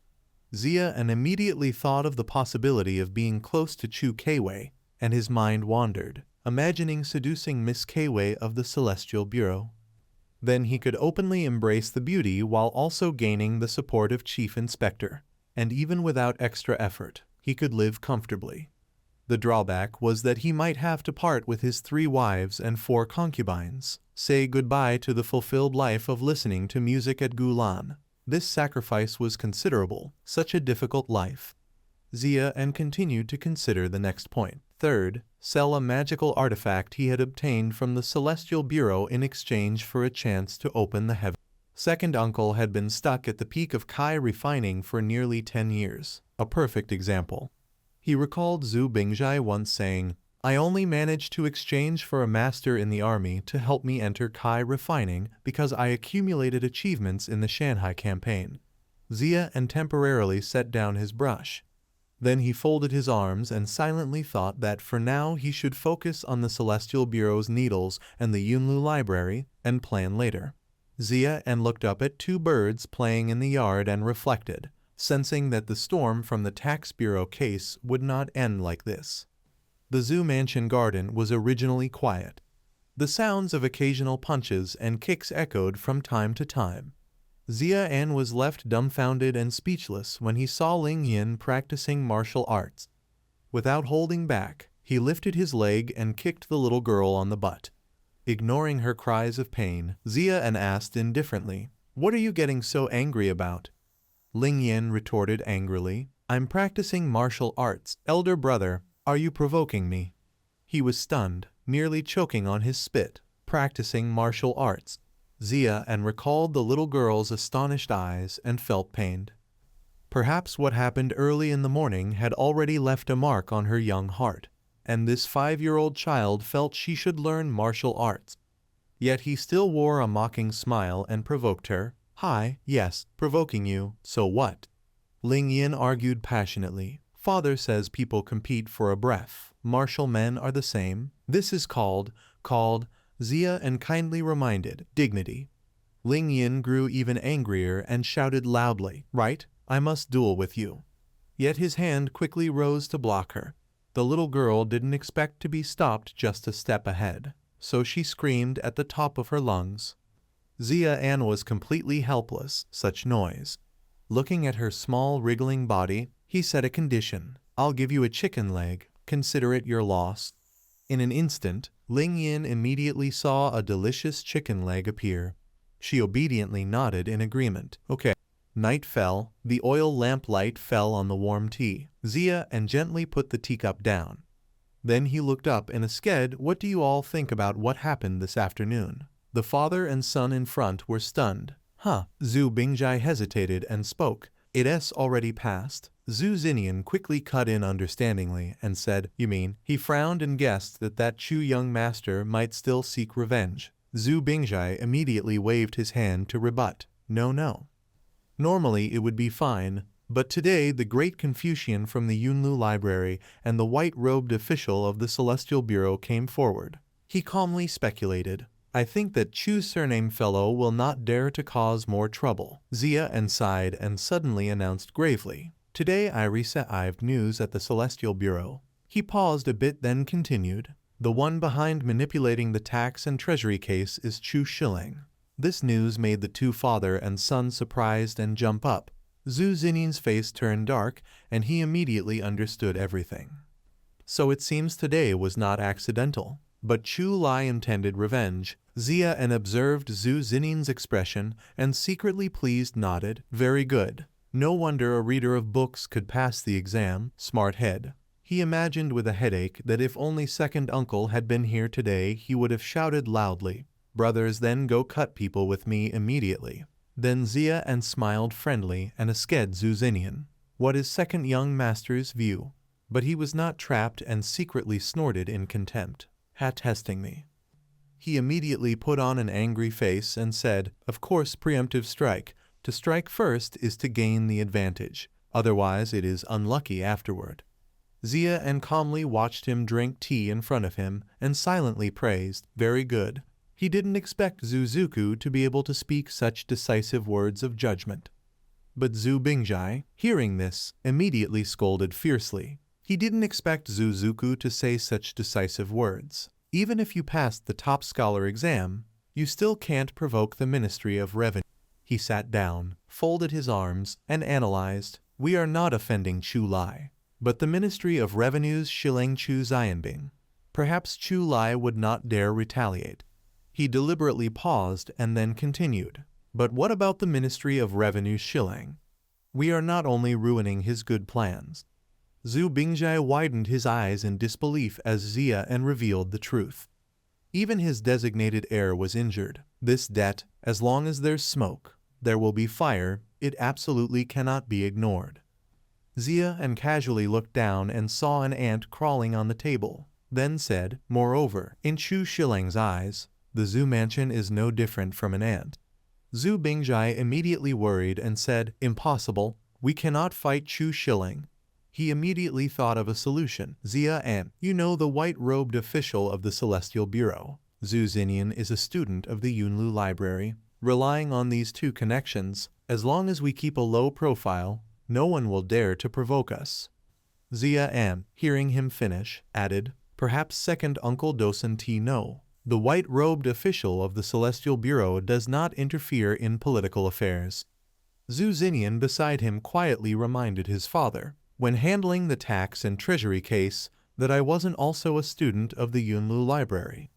Xia and immediately thought of the possibility of being close to Chu Keiwei, and his mind wandered, imagining seducing Miss Keiwei of the Celestial Bureau. Then he could openly embrace the beauty while also gaining the support of Chief Inspector, and even without extra effort, he could live comfortably. The drawback was that he might have to part with his 3 wives and 4 concubines, say goodbye to the fulfilled life of listening to music at Gulan. This sacrifice was considerable, such a difficult life. Xia and continued to consider the next point. Third, sell a magical artifact he had obtained from the Celestial Bureau in exchange for a chance to open the heavens. Second uncle had been stuck at the peak of Kai refining for nearly 10 years, a perfect example. He recalled Xu Bingjai once saying, I only managed to exchange for a master in the army to help me enter Kai refining because I accumulated achievements in the Shanghai campaign. Xia and temporarily set down his brush. Then he folded his arms and silently thought that for now he should focus on the Celestial Bureau's needles and the Yunlu library and plan later. Xia and looked up at 2 birds playing in the yard and reflected, sensing that the storm from the tax bureau case would not end like this. The Zoo Mansion garden was originally quiet. The sounds of occasional punches and kicks echoed from time to time. Xia An was left dumbfounded and speechless when he saw Ling Yin practicing martial arts. Without holding back, he lifted his leg and kicked the little girl on the butt. Ignoring her cries of pain, Xia An asked indifferently, What are you getting so angry about? Ling Yin retorted angrily, I'm practicing martial arts, elder brother. Are you provoking me? He was stunned, nearly choking on his spit. Practicing martial arts. Xia and recalled the little girl's astonished eyes and felt pained. Perhaps what happened early in the morning had already left a mark on her young heart, and this 5-year-old child felt she should learn martial arts. Yet he still wore a mocking smile and provoked her. Hi, yes, provoking you, so what? Ling Yin argued passionately. Father says people compete for a breath. Martial men are the same. This is called, Xia and kindly reminded, dignity. Ling Yin grew even angrier and shouted loudly, Right, I must duel with you. Yet his hand quickly rose to block her. The little girl didn't expect to be stopped just a step ahead, so she screamed at the top of her lungs. Xia An was completely helpless, such noise. Looking at her small wriggling body, he set a condition. I'll give you a chicken leg, consider it your loss. In an instant, Ling Yin immediately saw a delicious chicken leg appear. She obediently nodded in agreement. Okay. Night fell, the oil lamp light fell on the warm tea. Xia and gently put the teacup down. Then he looked up in a sked. What do you all think about what happened this afternoon? The father and son in front were stunned. Xu Bingjai hesitated and spoke. It's already passed. Xu Xinnian quickly cut in understandingly and said, You mean? He frowned and guessed that Chu young master might still seek revenge. Xu Bingjai immediately waved his hand to rebut. No. Normally it would be fine, but today the great Confucian from the Yunlu library and the white-robed official of the Celestial Bureau came forward. He calmly speculated. I think that Chu's surname fellow will not dare to cause more trouble. Xia and sighed and suddenly announced gravely, Today I received news at the Celestial Bureau. He paused a bit then continued. The one behind manipulating the tax and treasury case is Xu Xinnian. This news made the 2 father and son surprised and jump up. Xu Xinnian's face turned dark, and he immediately understood everything. So it seems today was not accidental. But Chu Lai intended revenge. Zia and observed Xu Xinnian's expression and secretly pleased nodded. Very good. No wonder a reader of books could pass the exam, smart head. He imagined with a headache that if only second uncle had been here today he would have shouted loudly, "Brothers, then go cut people with me immediately." Then Zia and smiled friendly and asked Xu Xinnian what is second young master's view. But he was not trapped and secretly snorted in contempt. Testing me. He immediately put on an angry face and said, "Of course, preemptive strike. To strike first is to gain the advantage. Otherwise it is unlucky afterward." Zia and calmly watched him drink tea in front of him and silently praised, "Very good." He didn't expect Zuzuku to be able to speak such decisive words of judgment. But Zhu Bingjai, hearing this, immediately scolded fiercely. He didn't expect Zuzuku to say such decisive words. Even if you passed the top scholar exam, you still can't provoke the Ministry of Revenue. He sat down, folded his arms, and analyzed. We are not offending Chu Lai, but the Ministry of Revenue's shilling Chu Xianbing. Perhaps Chu Lai would not dare retaliate. He deliberately paused and then continued. But what about the Ministry of Revenue's shilling? We are not only ruining his good plans. Zhu Bingjai widened his eyes in disbelief as Zia and revealed the truth. Even his designated heir was injured. This debt, as long as there's smoke, there will be fire, it absolutely cannot be ignored. Zia and casually looked down and saw an ant crawling on the table, then said, "Moreover, in Chu Shilling's eyes, the Zhu mansion is no different from an ant." Zhu Bingjai immediately worried and said, "Impossible, we cannot fight Chu Shilling." He immediately thought of a solution. Zia and, you know, the white-robed official of the Celestial Bureau. Xu Xinnian is a student of the Yunlu Library. Relying on these two connections, as long as we keep a low profile, no one will dare to provoke us. Zia and, hearing him finish, added, "Perhaps second Uncle Dosen T. No. The white-robed official of the Celestial Bureau does not interfere in political affairs." Xu Xinnian beside him quietly reminded his father, when handling the tax and treasury case, that I wasn't also a student of the Yunlu Library.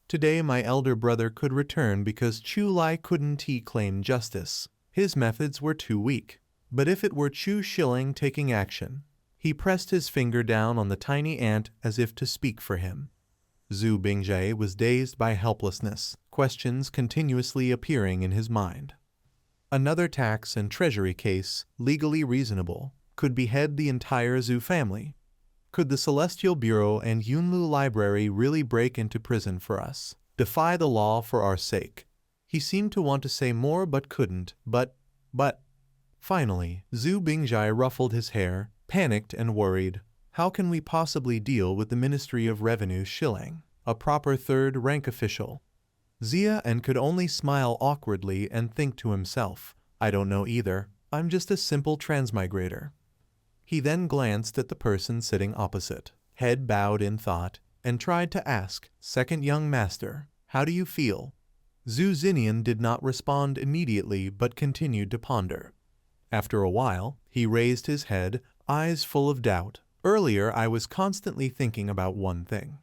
Today my elder brother could return because Chu Lai couldn't claim justice. His methods were too weak. But if it were Chu Shilling taking action, he pressed his finger down on the tiny ant as if to speak for him. Zhu Bingjai was dazed by helplessness, questions continuously appearing in his mind. Another tax and treasury case, legally reasonable, could behead the entire Zhu family. Could the Celestial Bureau and Yunlu Library really break into prison for us? Defy the law for our sake? He seemed to want to say more but couldn't, but... Finally, Zhu Bingjai ruffled his hair, panicked and worried. How can we possibly deal with the Ministry of Revenue shilling, a proper third-rank official? Zia and could only smile awkwardly and think to himself, I don't know either, I'm just a simple transmigrator. He then glanced at the person sitting opposite, head bowed in thought, and tried to ask, "Second young master, how do you feel?" Xu Xinnian did not respond immediately but continued to ponder. After a while, he raised his head, eyes full of doubt. Earlier I was constantly thinking about one thing.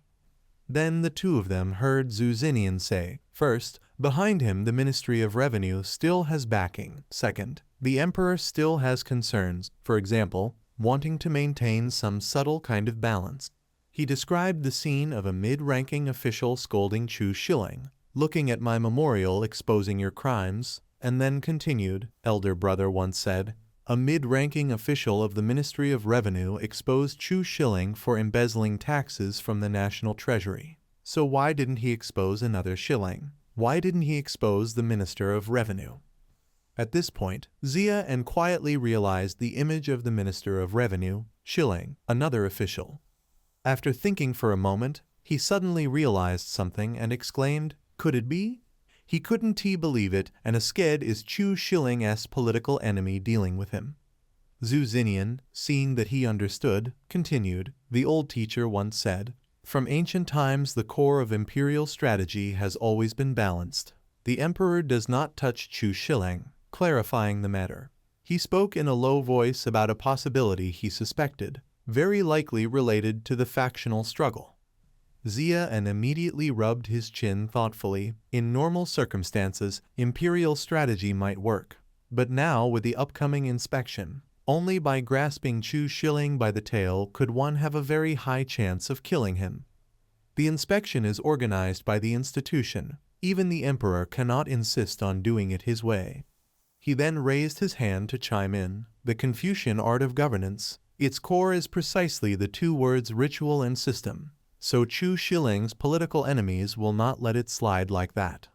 Then the two of them heard Xu Xinnian say, first, behind him the Ministry of Revenue still has backing. Second, the Emperor still has concerns, for example, wanting to maintain some subtle kind of balance. He described the scene of a mid-ranking official scolding Chu Shilling, looking at my memorial exposing your crimes, and then continued, elder brother once said, a mid-ranking official of the Ministry of Revenue exposed Chu Shilling for embezzling taxes from the National Treasury. So why didn't he expose another Shilling? Why didn't he expose the Minister of Revenue? At this point, Zia and quietly realized the image of the Minister of Revenue, Shilling, another official. After thinking for a moment, he suddenly realized something and exclaimed, could it be? He couldn't believe it, and Asked is Chu Shilling's political enemy dealing with him. Xu Xinnian, seeing that he understood, continued, the old teacher once said, from ancient times the core of imperial strategy has always been balanced. The emperor does not touch Chu Shilling, clarifying the matter. He spoke in a low voice about a possibility he suspected, very likely related to the factional struggle. Xia immediately rubbed his chin thoughtfully. In normal circumstances, imperial strategy might work. But now, with the upcoming inspection, only by grasping Xu Xinnian by the tail could one have a very high chance of killing him. The inspection is organized by the institution. Even the emperor cannot insist on doing it his way. He then raised his hand to chime in. The Confucian art of governance, its core is precisely the two words ritual and system. So Xu Xinnian's political enemies will not let it slide like that.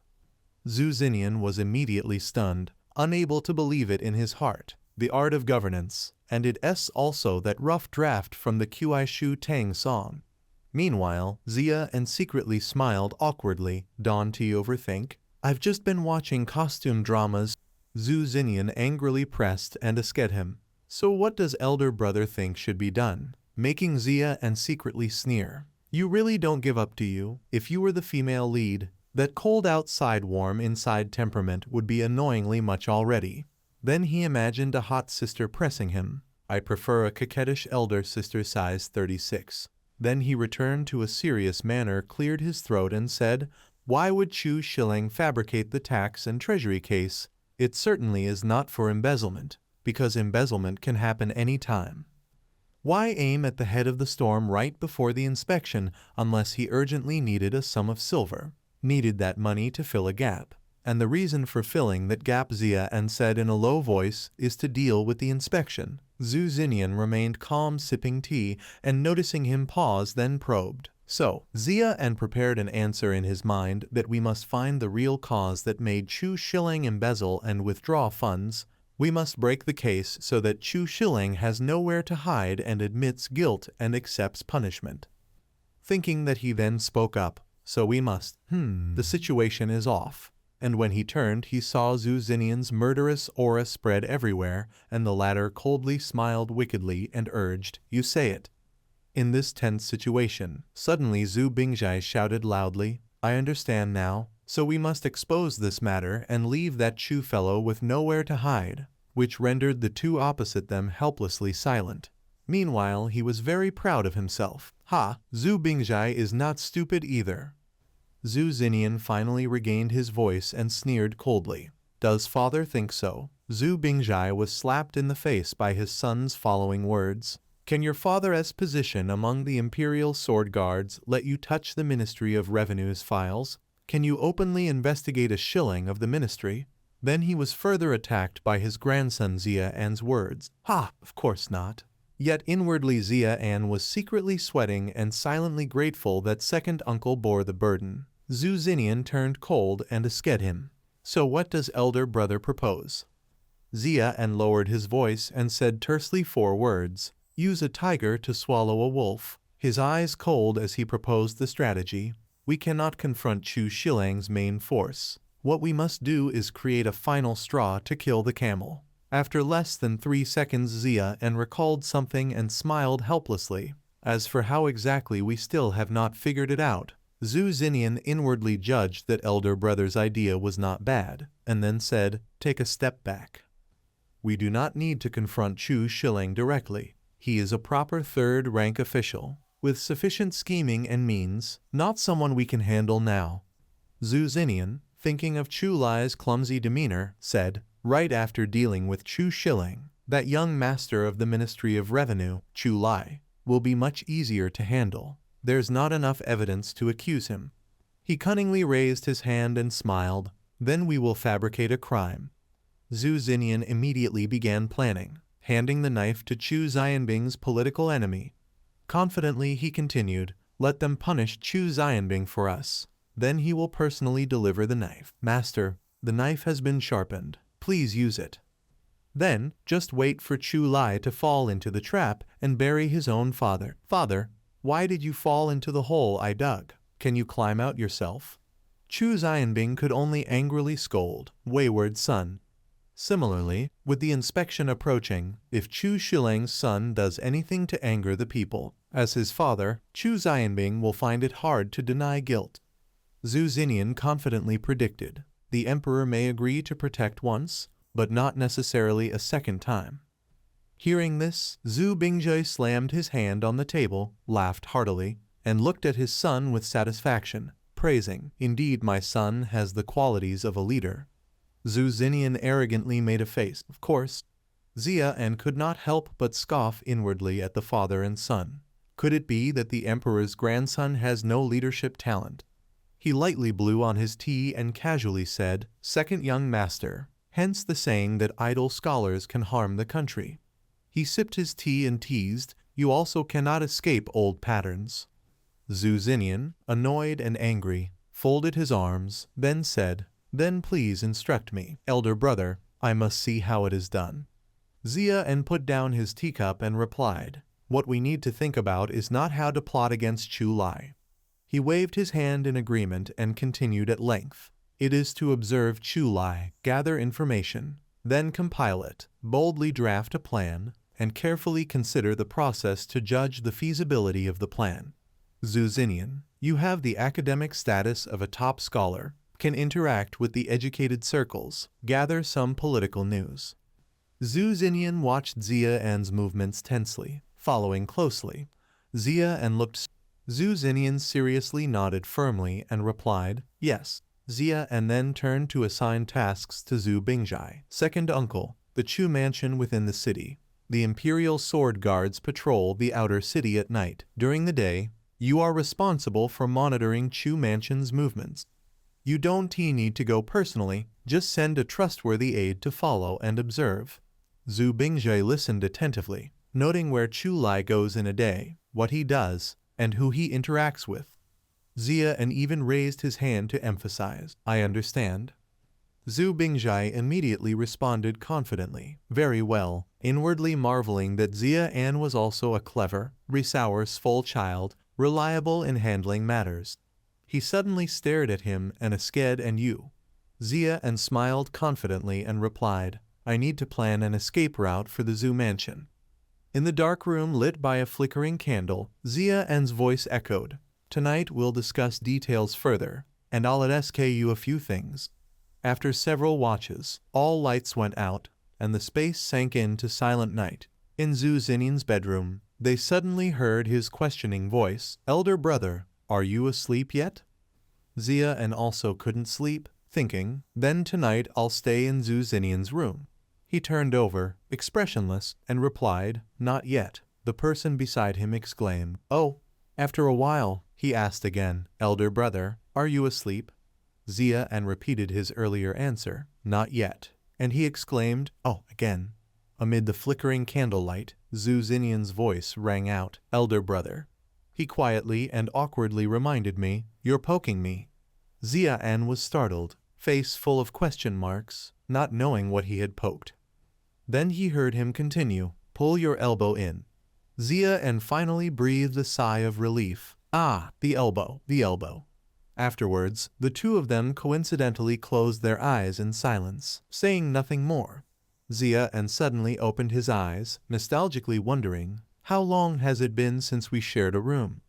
Xu Xinnian was immediately stunned, unable to believe it in his heart. The art of governance, and it's also that rough draft from the Qi Shu Tang song. Meanwhile, Xia secretly smiled awkwardly. Don't you overthink? I've just been watching costume dramas. Xu Xinnian angrily pressed and asked him. So what does elder brother think should be done? Making Xia secretly sneer. You really don't give up, do you? If you were the female lead, that cold outside warm inside temperament would be annoyingly much already. Then he imagined a hot sister pressing him. I prefer a coquettish elder sister size 36. Then he returned to a serious manner, cleared his throat and said, why would Xu Xinnian fabricate the tax and treasury case? It certainly is not for embezzlement, because embezzlement can happen any time. Why aim at the head of the storm right before the inspection unless he urgently needed a sum of silver, needed that money to fill a gap? And the reason for filling that gap, Xia said in a low voice, is to deal with the inspection. Xu Xinnian remained calm, sipping tea, and noticing him pause, then probed. So, Xia prepared an answer in his mind that we must find the real cause that made Xu Xinnian embezzle and withdraw funds. We must break the case so that Xu Xinnian has nowhere to hide and admits guilt and accepts punishment. Thinking that he then spoke up, so we must. The situation is off. And when he turned, he saw Xu Xinnian's murderous aura spread everywhere, and the latter coldly smiled wickedly and urged, you say it. In this tense situation, suddenly Xu Bingjai shouted loudly, I understand now, so we must expose this matter and leave that Xu fellow with nowhere to hide, which rendered the two opposite them helplessly silent. Meanwhile, he was very proud of himself. Ha, Xu Bingjai is not stupid either. Xu Xinnian finally regained his voice and sneered coldly. Does father think so? Xu Bingjai was slapped in the face by his son's following words. Can your father's position among the imperial sword guards let you touch the Ministry of Revenue's files? Can you openly investigate a shilling of the ministry? Then he was further attacked by his grandson Xia words. Ha, of course not. Yet inwardly Xia was secretly sweating and silently grateful that second uncle bore the burden. Xu Xinnian turned cold and asked him. So what does elder brother propose? Xia lowered his voice and said tersely 4 words. Use a tiger to swallow a wolf. His eyes cold as he proposed the strategy. We cannot confront Xu Xinnian's main force. What we must do is create a final straw to kill the camel. After less than 3 seconds Xia recalled something and smiled helplessly. As for how exactly, we still have not figured it out. Xu Xinnian inwardly judged that elder brother's idea was not bad, and then said, take a step back. We do not need to confront Xu Xinnian directly. He is a proper third-rank official, with sufficient scheming and means, not someone we can handle now. Xu Xinnian, thinking of Chu Lai's clumsy demeanor, said, right after dealing with Xu Xinnian, that young master of the Ministry of Revenue, Chu Lai, will be much easier to handle. There's not enough evidence to accuse him. He cunningly raised his hand and smiled. Then we will fabricate a crime. Xu Xinnian immediately began planning, handing the knife to Xu Xianbing's political enemy. Confidently he continued, let them punish Xu Xianbing for us. Then he will personally deliver the knife. Master, the knife has been sharpened. Please use it. Then, just wait for Chu Lai to fall into the trap and bury his own father. Father, why did you fall into the hole I dug? Can you climb out yourself? Xu Xianbing could only angrily scold, wayward son. Similarly, with the inspection approaching, if Xu Xinnian's son does anything to anger the people, as his father, Xu Xianbing will find it hard to deny guilt. Xu Xinnian confidently predicted, the emperor may agree to protect once, but not necessarily a second time. Hearing this, Xu Bingjie slammed his hand on the table, laughed heartily, and looked at his son with satisfaction, praising, "Indeed, my son has the qualities of a leader." Xu Xinnian arrogantly made a face. Of course, Xia could not help but scoff inwardly at the father and son. Could it be that the emperor's grandson has no leadership talent? He lightly blew on his tea and casually said, "Second young master," hence the saying that idle scholars can harm the country. He sipped his tea and teased, "You also cannot escape old patterns." Xu Xinnian, annoyed and angry, folded his arms, then said, "Then please instruct me, elder brother, I must see how it is done." Xia put down his teacup and replied, "What we need to think about is not how to plot against Chu Lai." He waved his hand in agreement and continued at length. "It is to observe Chu Lai, gather information, then compile it, boldly draft a plan, and carefully consider the process to judge the feasibility of the plan. Xu Xinnian, you have the academic status of a top scholar, can interact with the educated circles, gather some political news." Xu Xinnian watched Xia's movements tensely, following closely. Xu Xinnian seriously nodded firmly and replied, "Yes." Xia then turned to assign tasks to Xu Bingjie. "Second uncle, the Chu mansion within the city. The Imperial Sword Guards patrol the outer city at night. During the day, you are responsible for monitoring Chu mansion's movements. You don't need to go personally, just send a trustworthy aide to follow and observe." Xu Bingjie listened attentively, noting where Chu Lai goes in a day, what he does, and who he interacts with. Xia even raised his hand to emphasize, "I understand." Xu Bingjie immediately responded confidently, "Very well," inwardly marveling that Xia was also a clever, resourceful child, reliable in handling matters. He suddenly stared at him and Asked and you. Xia smiled confidently and replied, "I need to plan an escape route for the Xu mansion." In the dark room lit by a flickering candle, Xia's voice echoed, "Tonight we'll discuss details further, and I'll ask you a few things." After several watches, all lights went out, and the space sank into silent night. In Xu Xinnian's bedroom, they suddenly heard his questioning voice, "Elder brother, are you asleep yet?" Xia also couldn't sleep, thinking, "Then tonight I'll stay in Xu Xinnian's room." He turned over, expressionless, and replied, "Not yet." The person beside him exclaimed, "Oh." After a while, he asked again, "Elder brother, are you asleep?" Xia repeated his earlier answer, "Not yet." And he exclaimed, "Oh," again. Amid the flickering candlelight, Xu Xinnian's voice rang out, "Elder brother." He quietly and awkwardly reminded me, "You're poking me." Xia was startled, face full of question marks, not knowing what he had poked. Then he heard him continue, "Pull your elbow in." Xia finally breathed a sigh of relief. "Ah, the elbow, the elbow." Afterwards, the two of them coincidentally closed their eyes in silence, saying nothing more. Xia suddenly opened his eyes, nostalgically wondering, "How long has it been since we shared a room?"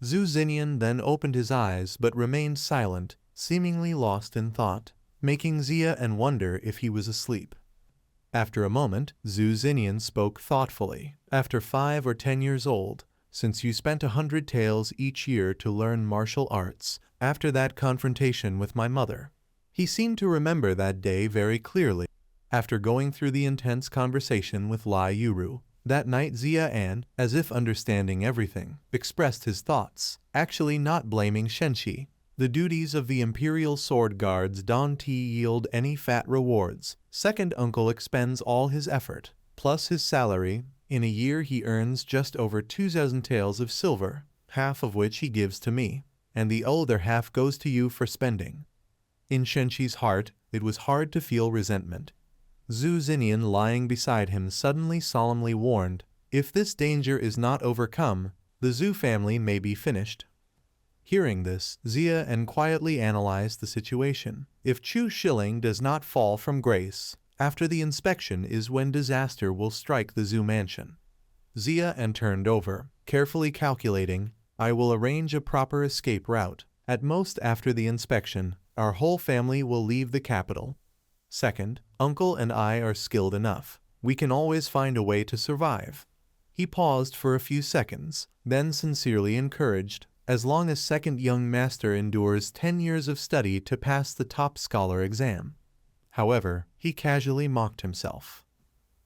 Xu Xinnian then opened his eyes but remained silent, seemingly lost in thought, making Xia wonder if he was asleep. After a moment, Xu Xinnian spoke thoughtfully. "After 5 or 10 years old, since you spent 100 taels each year to learn martial arts, after that confrontation with my mother." He seemed to remember that day very clearly. After going through the intense conversation with Lai Yuru, that night Xia as if understanding everything, expressed his thoughts, actually not blaming Shenqi. The duties of the Imperial Sword Guards don't yield any fat rewards. Second uncle expends all his effort, plus his salary. In a year he earns just over 2,000 taels of silver, half of which he gives to me, and the other half goes to you for spending. In Shenqi's heart, it was hard to feel resentment. Xu Xinnian lying beside him suddenly solemnly warned, "If this danger is not overcome, the Xu family may be finished." Hearing this, Xia quietly analyzed the situation. If Chu Shilling does not fall from grace, after the inspection is when disaster will strike the Xu mansion. Xia turned over, carefully calculating, "I will arrange a proper escape route. At most after the inspection, our whole family will leave the capital." Second, Uncle and I are skilled enough. We can always find a way to survive. He paused for a few seconds, then sincerely encouraged, as long as second young master endures 10 years of study to pass the top scholar exam. However, he casually mocked himself.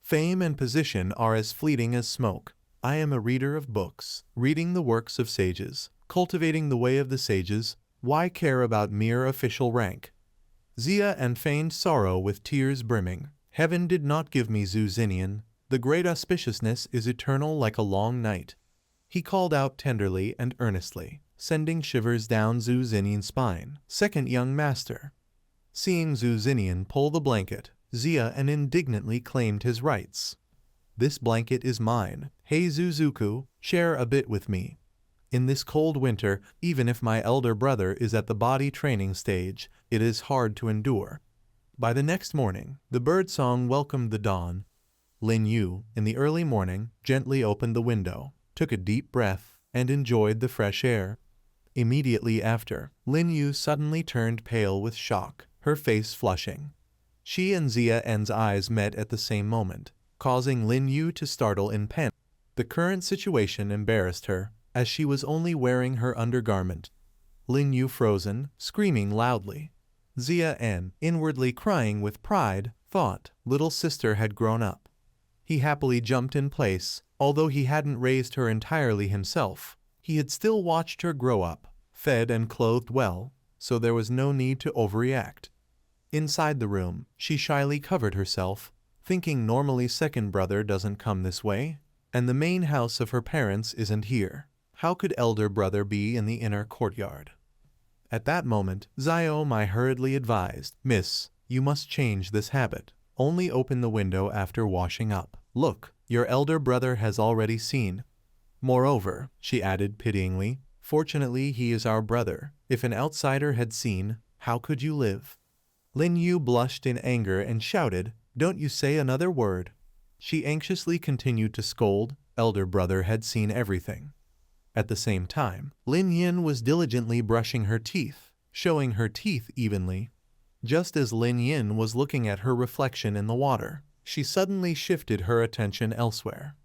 Fame and position are as fleeting as smoke. I am a reader of books, reading the works of sages, cultivating the way of the sages. Why care about mere official rank? Xia and feigned sorrow with tears brimming. Heaven did not give me Xu Xinnian. The great auspiciousness is eternal like a long night. He called out tenderly and earnestly, sending shivers down Xu Xinnian's spine. Second young master. Seeing Xu Xinnian pull the blanket, Xia and indignantly claimed his rights. This blanket is mine. Hey Zuzuku, share a bit with me. In this cold winter, even if my elder brother is at the body training stage, it is hard to endure. By the next morning, the birdsong welcomed the dawn. Lin Yu, in the early morning, gently opened the window, took a deep breath, and enjoyed the fresh air. Immediately after, Lin Yu suddenly turned pale with shock, her face flushing. She and Xia's eyes met at the same moment, causing Lin Yu to startle in panic. The current situation embarrassed her, as she was only wearing her undergarment. Lin Yu frozen, screaming loudly. Xia, inwardly crying with pride, thought little sister had grown up. He happily jumped in place. Although he hadn't raised her entirely himself, he had still watched her grow up, fed and clothed well, so there was no need to overreact. Inside the room, she shyly covered herself, thinking normally second brother doesn't come this way, and the main house of her parents isn't here. How could elder brother be in the inner courtyard? At that moment, Xiaomai hurriedly advised, Miss, you must change this habit. Only open the window after washing up. Look, your elder brother has already seen. Moreover, she added pityingly, fortunately he is our brother. If an outsider had seen, how could you live? Lin Yu blushed in anger and shouted, Don't you say another word. She anxiously continued to scold. Elder brother had seen everything. At the same time, Lin Yin was diligently brushing her teeth, showing her teeth evenly. Just as Lin Yin was looking at her reflection in the water, she suddenly shifted her attention elsewhere.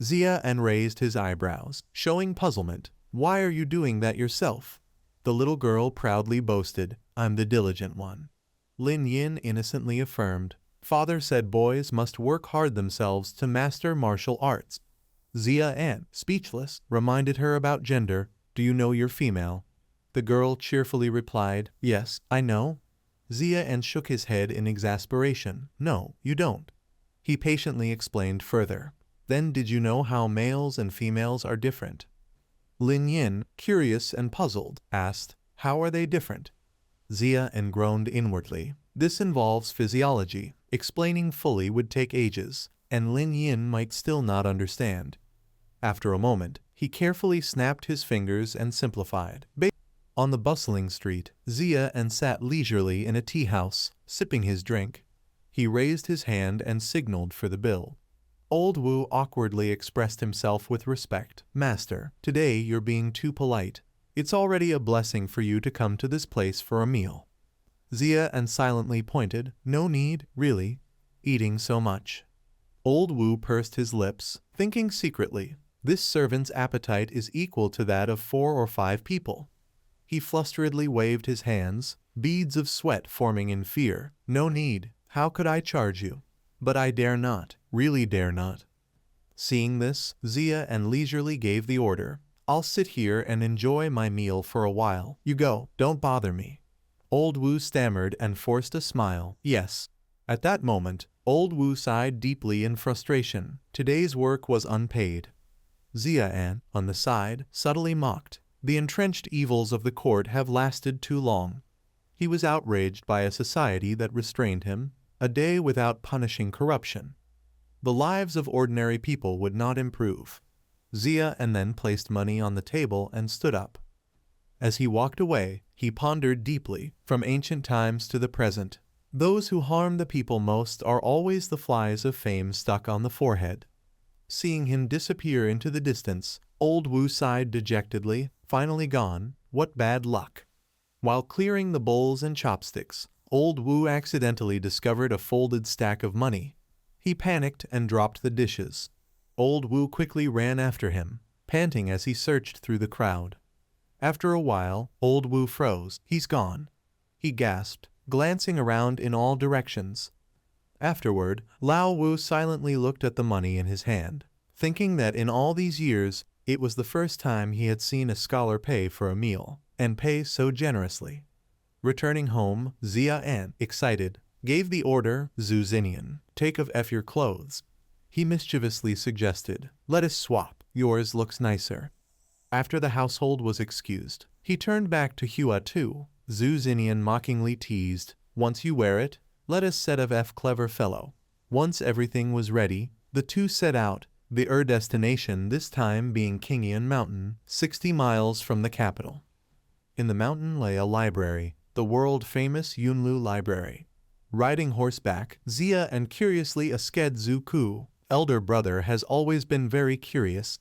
Xia raised his eyebrows, showing puzzlement. Why are you doing that yourself? The little girl proudly boasted, I'm the diligent one. Lin Yin innocently affirmed, Father said boys must work hard themselves to master martial arts. Xia, speechless, reminded her about gender. Do you know you're female? The girl cheerfully replied, Yes, I know. Xia shook his head in exasperation. No, you don't. He patiently explained further. Then did you know how males and females are different? Lin Yin, curious and puzzled, asked, How are they different? Xia groaned inwardly. This involves physiology. Explaining fully would take ages, and Lin Yin might still not understand. After a moment, he carefully snapped his fingers and simplified. On the bustling street, Xia sat leisurely in a tea house, sipping his drink. He raised his hand and signaled for the bill. Old Wu awkwardly expressed himself with respect. Master, today you're being too polite. It's already a blessing for you to come to this place for a meal. Xia silently pointed. No need, really. Eating so much. Old Wu pursed his lips, thinking secretly. This servant's appetite is equal to that of 4 or 5 people. He flusteredly waved his hands, beads of sweat forming in fear. No need. How could I charge you? But I dare not, really dare not. Seeing this, Xia leisurely gave the order. I'll sit here and enjoy my meal for a while. You go, don't bother me. Old Wu stammered and forced a smile. Yes. At that moment, Old Wu sighed deeply in frustration. Today's work was unpaid. Xia, on the side, subtly mocked. The entrenched evils of the court have lasted too long. He was outraged by a society that restrained him, a day without punishing corruption. The lives of ordinary people would not improve. Xia then placed money on the table and stood up. As he walked away, he pondered deeply, from ancient times to the present. Those who harm the people most are always the flies of fame stuck on the forehead. Seeing him disappear into the distance, Old Wu sighed dejectedly. Finally gone, what bad luck. While clearing the bowls and chopsticks, Old Wu accidentally discovered a folded stack of money. He panicked and dropped the dishes. Old Wu quickly ran after him, panting as he searched through the crowd. After a while, Old Wu froze. "He's gone," he gasped, glancing around in all directions. Afterward, Lao Wu silently looked at the money in his hand, thinking that in all these years, it was the first time he had seen a scholar pay for a meal, and pay so generously. Returning home, Xu, excited, gave the order, "Xu Xinnian, take off your clothes." He mischievously suggested, "Let us swap, yours looks nicer." After the household was excused, he turned back to Hua too. Xu Xinnian mockingly teased, "Once you wear it, let us set of clever fellow." Once everything was ready, the two set out, their destination this time being Xinnian Mountain, 60 miles from the capital. In the mountain lay a library, the world-famous Yunlu Library. Riding horseback, Xia and curiously asked Zhu Ku, elder brother, has always been very curious.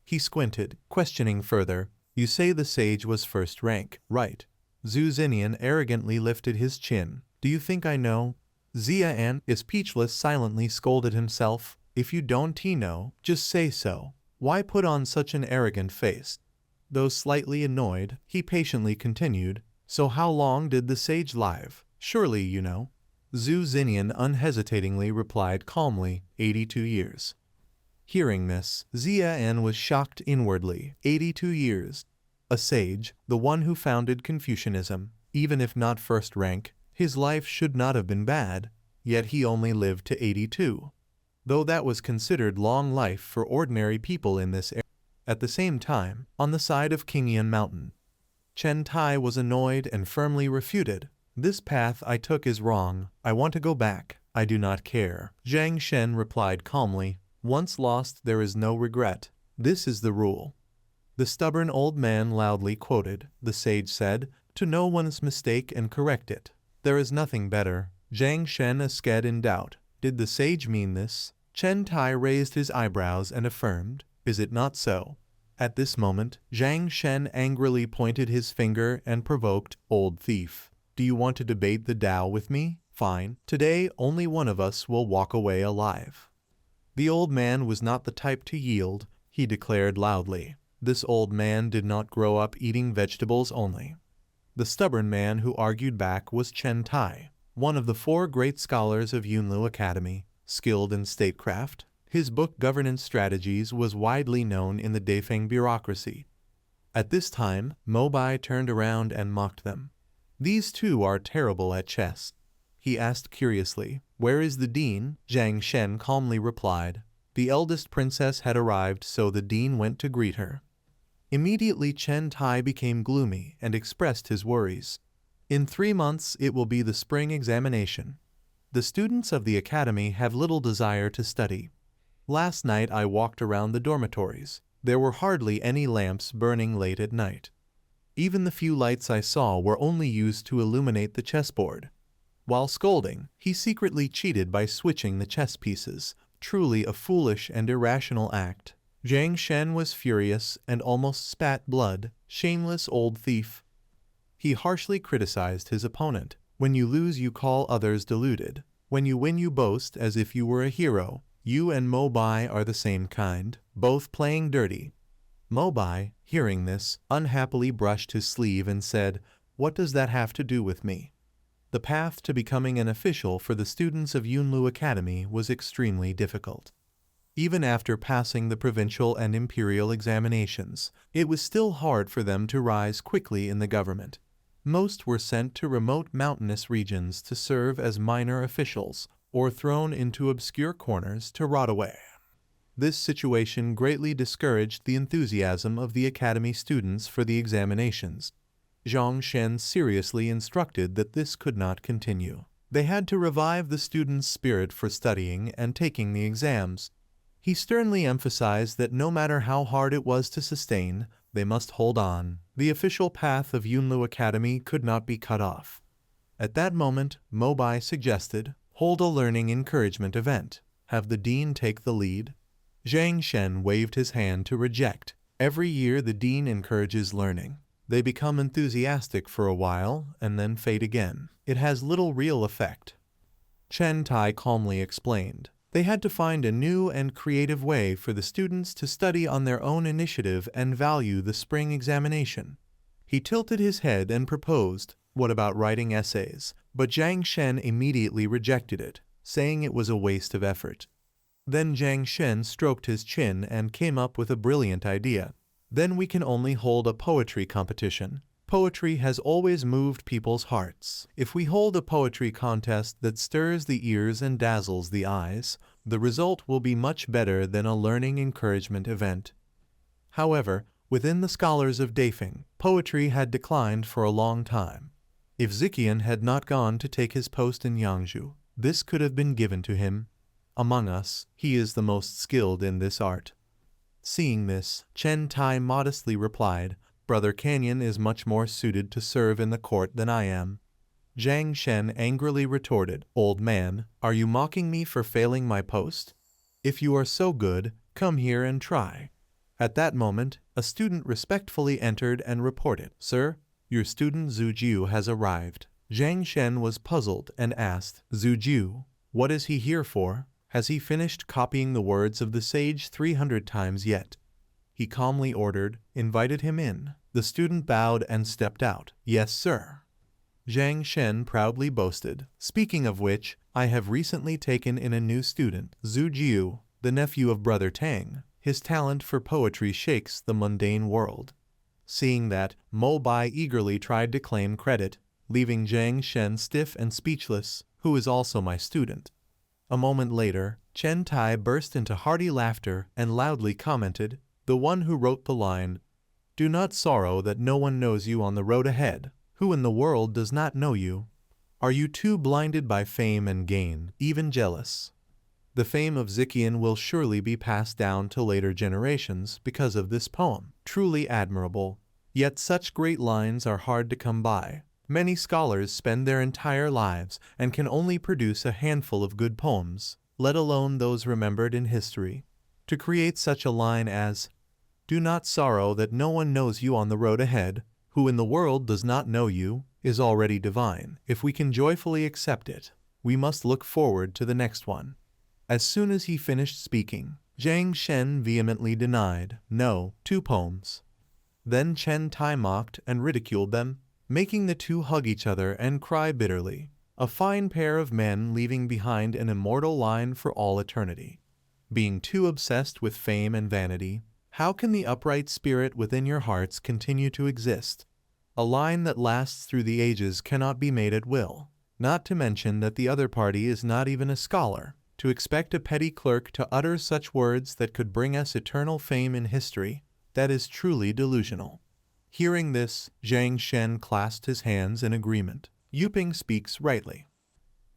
He squinted, questioning further, "You say the sage was first rank, right?" Xu Xinnian arrogantly lifted his chin. "Do you think I know?" Xia is speechless, silently scolded himself. "If you don't know, just say so. Why put on such an arrogant face?" Though slightly annoyed, he patiently continued, "So how long did the sage live? Surely you know." Xu Xinnian unhesitatingly replied calmly, 82 years. Hearing this, Xia was shocked inwardly. 82 years. A sage, the one who founded Confucianism, even if not first rank, his life should not have been bad, yet he only lived to 82. Though that was considered long life for ordinary people in this era. At the same time, on the side of Xinnian Mountain, Chen Tai was annoyed and firmly refuted. "This path I took is wrong. I want to go back. I do not care." Zhang Shen replied calmly, "Once lost there is no regret. This is the rule." The stubborn old man loudly quoted, "The sage said, to know one's mistake and correct it. There is nothing better." Zhang Shen asked in doubt, "Did the sage mean this?" Chen Tai raised his eyebrows and affirmed, "Is it not so?" At this moment, Zhang Shen angrily pointed his finger and provoked, "Old thief, do you want to debate the Tao with me? Fine. Today only one of us will walk away alive." The old man was not the type to yield, he declared loudly. This old man did not grow up eating vegetables only. The stubborn man who argued back was Chen Tai, one of the 4 great scholars of Yunlu Academy, skilled in statecraft. His book Governance Strategies was widely known in the Defeng bureaucracy. At this time, Mobai turned around and mocked them. "These two are terrible at chess." He asked curiously, "Where is the dean?" Zhang Shen calmly replied, "The eldest princess had arrived, so the dean went to greet her." Immediately Chen Tai became gloomy and expressed his worries. "In 3 months it will be the spring examination. The students of the academy have little desire to study. Last night I walked around the dormitories. There were hardly any lamps burning late at night. Even the few lights I saw were only used to illuminate the chessboard." While scolding, he secretly cheated by switching the chess pieces, truly a foolish and irrational act. Zhang Shen was furious and almost spat blood. "Shameless old thief." He harshly criticized his opponent. "When you lose you call others deluded. When you win you boast as if you were a hero. You and Mobai are the same kind, both playing dirty." Mobai, hearing this, unhappily brushed his sleeve and said, "What does that have to do with me?" The path to becoming an official for the students of Yunlu Academy was extremely difficult. Even after passing the provincial and imperial examinations, it was still hard for them to rise quickly in the government. Most were sent to remote mountainous regions to serve as minor officials, or thrown into obscure corners to rot away. This situation greatly discouraged the enthusiasm of the academy students for the examinations. Zhang Shen seriously instructed that this could not continue. They had to revive the students' spirit for studying and taking the exams. He sternly emphasized that no matter how hard it was to sustain, they must hold on. The official path of Yunlu Academy could not be cut off. At that moment, Mobai suggested, "Hold a learning encouragement event. Have the dean take the lead." Zhang Shen waved his hand to reject. Every year the dean encourages learning. They become enthusiastic for a while and then fade again. It has little real effect. Chen Tai calmly explained. They had to find a new and creative way for the students to study on their own initiative and value the spring examination. He tilted his head and proposed, "What about writing essays?" But Jiang Shen immediately rejected it, saying it was a waste of effort. Then Jiang Shen stroked his chin and came up with a brilliant idea. "Then we can only hold a poetry competition. Poetry has always moved people's hearts. If we hold a poetry contest that stirs the ears and dazzles the eyes, the result will be much better than a learning encouragement event." However, within the scholars of Dafeng, poetry had declined for a long time. If Xu had not gone to take his post in Yangzhou, this could have been given to him. Among us, he is the most skilled in this art. Seeing this, Chen Tai modestly replied, "Brother Canyon is much more suited to serve in the court than I am." Jiang Shen angrily retorted, "Old man, are you mocking me for failing my post? If you are so good, come here and try." At that moment, a student respectfully entered and reported, "Sir, your student Zhu Jiu has arrived." Jiang Shen was puzzled and asked, "Zhu Jiu, what is he here for? Has he finished copying the words of the sage 300 times yet?" He calmly ordered, "Invited him in." The student bowed and stepped out. "Yes, sir." Jiang Shen proudly boasted, "Speaking of which, I have recently taken in a new student, Zhu Jiu, the nephew of Brother Tang. His talent for poetry shakes the mundane world." Seeing that, Mo Bai eagerly tried to claim credit, leaving Jiang Shen stiff and speechless, "Who is also my student." A moment later, Chen Tai burst into hearty laughter and loudly commented, "The one who wrote the line, 'Do not sorrow that no one knows you on the road ahead. Who in the world does not know you? Are you too blinded by fame and gain, even jealous?' The fame of Xu will surely be passed down to later generations because of this poem. Truly admirable. Yet such great lines are hard to come by. Many scholars spend their entire lives and can only produce a handful of good poems, let alone those remembered in history. To create such a line as, 'Do not sorrow that no one knows you on the road ahead, who in the world does not know you,' is already divine. If we can joyfully accept it, we must look forward to the next one." As soon as he finished speaking, Jiang Shen vehemently denied, "No, 2 poems." Then Chen Tai mocked and ridiculed them, making the two hug each other and cry bitterly. A fine pair of men leaving behind an immortal line for all eternity. Being too obsessed with fame and vanity, how can the upright spirit within your hearts continue to exist? A line that lasts through the ages cannot be made at will. Not to mention that the other party is not even a scholar. To expect a petty clerk to utter such words that could bring us eternal fame in history, that is truly delusional. Hearing this, Jiang Shen clasped his hands in agreement. Yuping speaks rightly.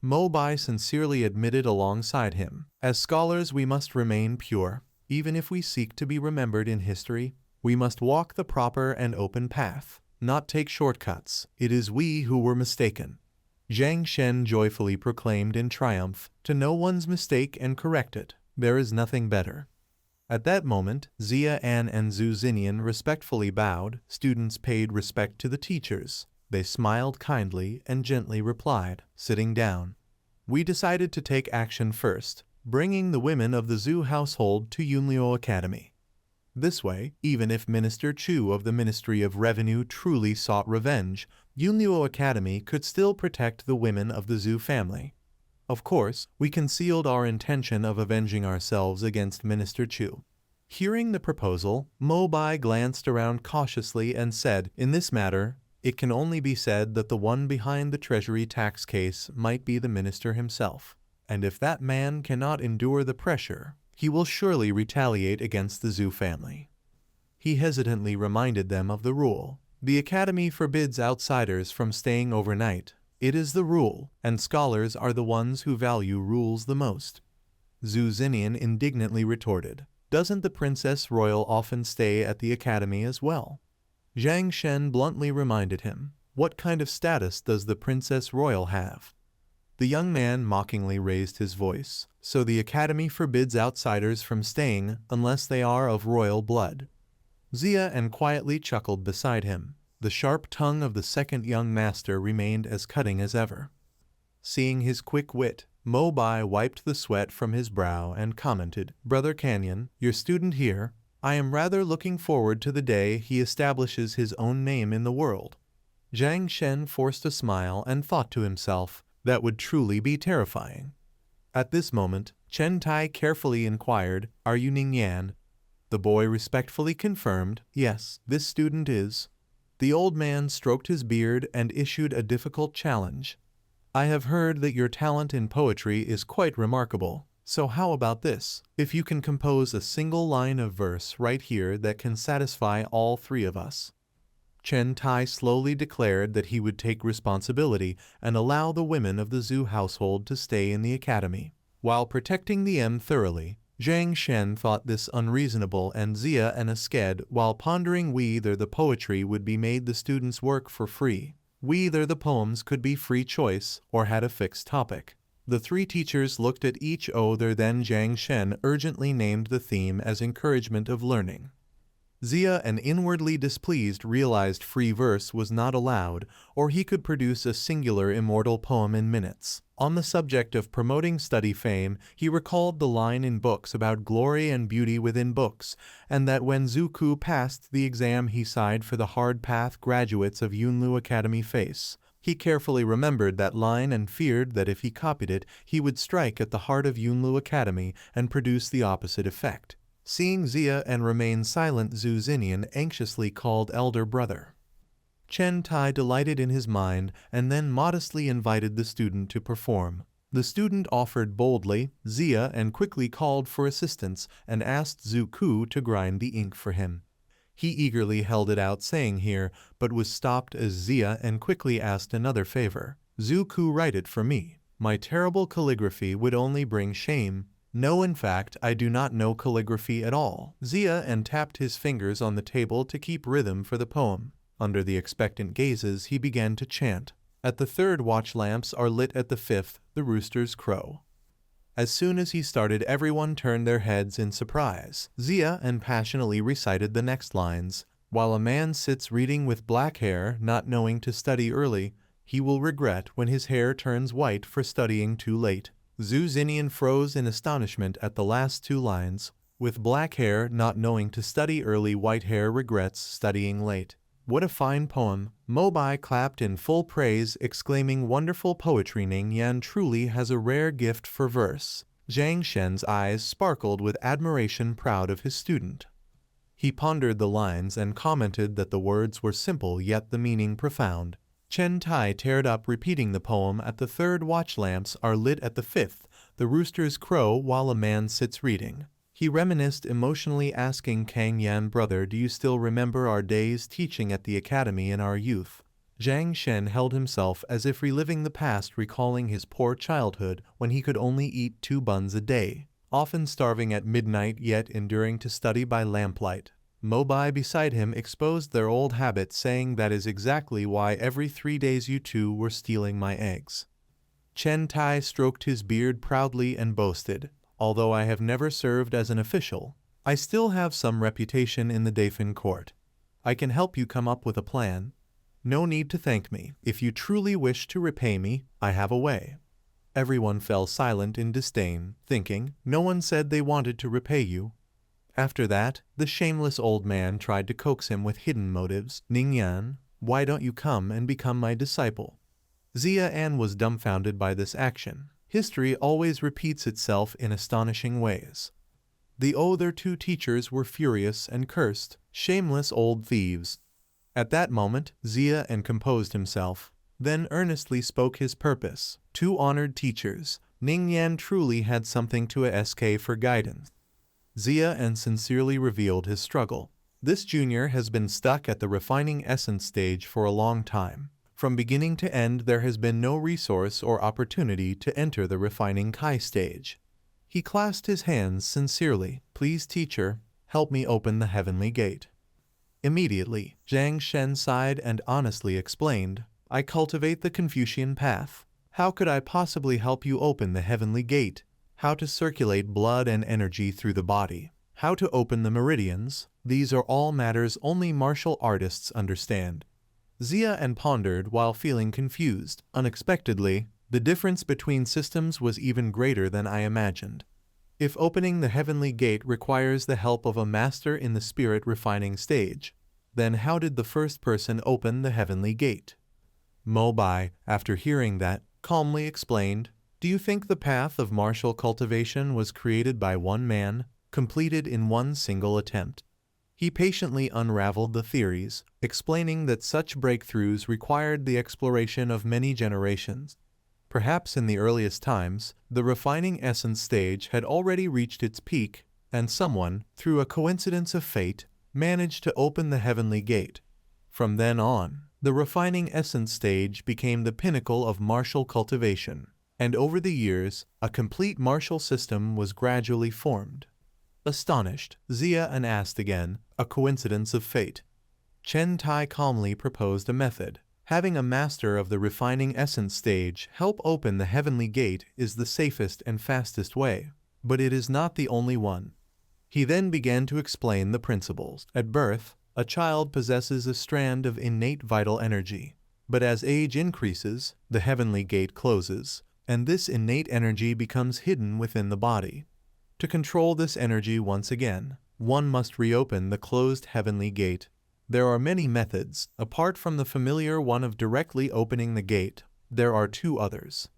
Mo Bai sincerely admitted alongside him, "As scholars we must remain pure. Even if we seek to be remembered in history, we must walk the proper and open path, not take shortcuts. It is we who were mistaken." Jiang Shen joyfully proclaimed in triumph, "To know one's mistake and correct it, there is nothing better." At that moment, Xia An and Xu Xinnian respectfully bowed. Students paid respect to the teachers. They smiled kindly and gently replied, sitting down. "We decided to take action first, bringing the women of the Xu household to Yunliu Academy. This way, even if Minister Chu of the Ministry of Revenue truly sought revenge, Yunliu Academy could still protect the women of the Xu family. Of course, we concealed our intention of avenging ourselves against Minister Chu." Hearing the proposal, Mo Bai glanced around cautiously and said, "In this matter, it can only be said that the one behind the treasury tax case might be the minister himself. And if that man cannot endure the pressure, he will surely retaliate against the Xu family." He hesitantly reminded them of the rule. The academy forbids outsiders from staying overnight. It is the rule, and scholars are the ones who value rules the most. Xu Xinnian indignantly retorted, "Doesn't the Princess Royal often stay at the academy as well?" Jiang Shen bluntly reminded him, "What kind of status does the Princess Royal have?" The young man mockingly raised his voice, "So the academy forbids outsiders from staying unless they are of royal blood." Xia An quietly chuckled beside him. The sharp tongue of the second young master remained as cutting as ever. Seeing his quick wit, Mobai wiped the sweat from his brow and commented, "Brother Canyon, your student here, I am rather looking forward to the day he establishes his own name in the world." Zhang Shen forced a smile and thought to himself, that would truly be terrifying. At this moment, Chen Tai carefully inquired, "Are you Ning Yan?" The boy respectfully confirmed, "Yes, this student is." The old man stroked his beard and issued a difficult challenge. "I have heard that your talent in poetry is quite remarkable. So how about this? If you can compose a single line of verse right here that can satisfy all three of us." Chen Tai slowly declared that he would take responsibility and allow the women of the Zhu household to stay in the academy, while protecting the M thoroughly. Zhang Shen thought this unreasonable and Zia and Asked while pondering whether the poetry would be made the students' work for free, whether the poems could be free choice or had a fixed topic. The three teachers looked at each other, then Zhang Shen urgently named the theme as encouragement of learning. Zia, and inwardly displeased, realized free verse was not allowed, or he could produce a singular immortal poem in minutes. On the subject of promoting study fame, he recalled the line in books about glory and beauty within books, and that when Zuku passed the exam he sighed for the hard path graduates of Yunlu Academy face. He carefully remembered that line and feared that if he copied it, he would strike at the heart of Yunlu Academy and produce the opposite effect. Seeing Zia and remain silent, Xu Xinnian anxiously called elder brother. Chen Tai delighted in his mind and then modestly invited the student to perform. The student offered boldly, Zia, and quickly called for assistance and asked Zuku to grind the ink for him. He eagerly held it out, saying here, but was stopped as Zia and quickly asked another favor. "Zuku, write it for me. My terrible calligraphy would only bring shame." "No, in fact, I do not know calligraphy at all." Zia and tapped his fingers on the table to keep rhythm for the poem. Under the expectant gazes, he began to chant. "At the third watch lamps are lit, at the fifth the roosters crow." As soon as he started, everyone turned their heads in surprise. Zia and passionately recited the next lines. "While a man sits reading with black hair, not knowing to study early, he will regret when his hair turns white for studying too late." Xu Xinnian froze in astonishment at the last two lines. "With black hair, not knowing to study early, white hair regrets studying late." What a fine poem! Mobai clapped in full praise, exclaiming, "Wonderful poetry! Ning Yan truly has a rare gift for verse." Zhang Shen's eyes sparkled with admiration, proud of his student. He pondered the lines and commented that the words were simple yet the meaning profound. Chen Tai teared up, repeating the poem. "At the third watch lamps are lit, at the fifth the roosters crow while a man sits reading." He reminisced emotionally, asking Kang Yan, "Brother, do you still remember our days teaching at the academy in our youth?" Zhang Shen held himself as if reliving the past, recalling his poor childhood when he could only eat 2 buns a day, often starving at midnight yet enduring to study by lamplight. Mobai beside him exposed their old habit, saying, "That is exactly why every 3 days you two were stealing my eggs." Chen Tai stroked his beard proudly and boasted, "Although I have never served as an official, I still have some reputation in the Dafan court. I can help you come up with a plan. No need to thank me. If you truly wish to repay me, I have a way." Everyone fell silent in disdain, thinking, "No one said they wanted to repay you." After that, the shameless old man tried to coax him with hidden motives. "Ning Yan, why don't you come and become my disciple?" Zia An was dumbfounded by this action. History always repeats itself in astonishing ways. The other 2 teachers were furious and cursed, "Shameless old thieves." At that moment, Zia An composed himself, then earnestly spoke his purpose. 2 honored teachers, Ning Yan truly had something to ask for guidance. Zia An sincerely revealed his struggle. This junior has been stuck at the refining essence stage for a long time. From beginning to end, there has been no resource or opportunity to enter the refining Kai stage. He clasped his hands sincerely. "Please, teacher, help me open the heavenly gate." Immediately, Zhang Shen sighed and honestly explained, "I cultivate the Confucian path. How could I possibly help you open the heavenly gate? How to circulate blood and energy through the body, how to open the meridians, these are all matters only martial artists understand. Xia and pondered while feeling confused. Unexpectedly, the difference between systems was even greater than I imagined. If opening the heavenly gate requires the help of a master in the spirit refining stage, then how did the first person open the heavenly gate? Mobai, after hearing that, calmly explained, "Do you think the path of martial cultivation was created by one man, completed in one single attempt?" He patiently unraveled the theories, explaining that such breakthroughs required the exploration of many generations. Perhaps in the earliest times, the refining essence stage had already reached its peak, and someone, through a coincidence of fate, managed to open the heavenly gate. From then on, the refining essence stage became the pinnacle of martial cultivation, and over the years, a complete martial system was gradually formed. Astonished, Xia asked again, a coincidence of fate. Chen Tai calmly proposed a method. Having a master of the refining essence stage help open the heavenly gate is the safest and fastest way, but it is not the only one. He then began to explain the principles. At birth, a child possesses a strand of innate vital energy, but as age increases, the heavenly gate closes, and this innate energy becomes hidden within the body. To control this energy once again, one must reopen the closed heavenly gate. There are many methods. Apart from the familiar one of directly opening the gate, there are two others.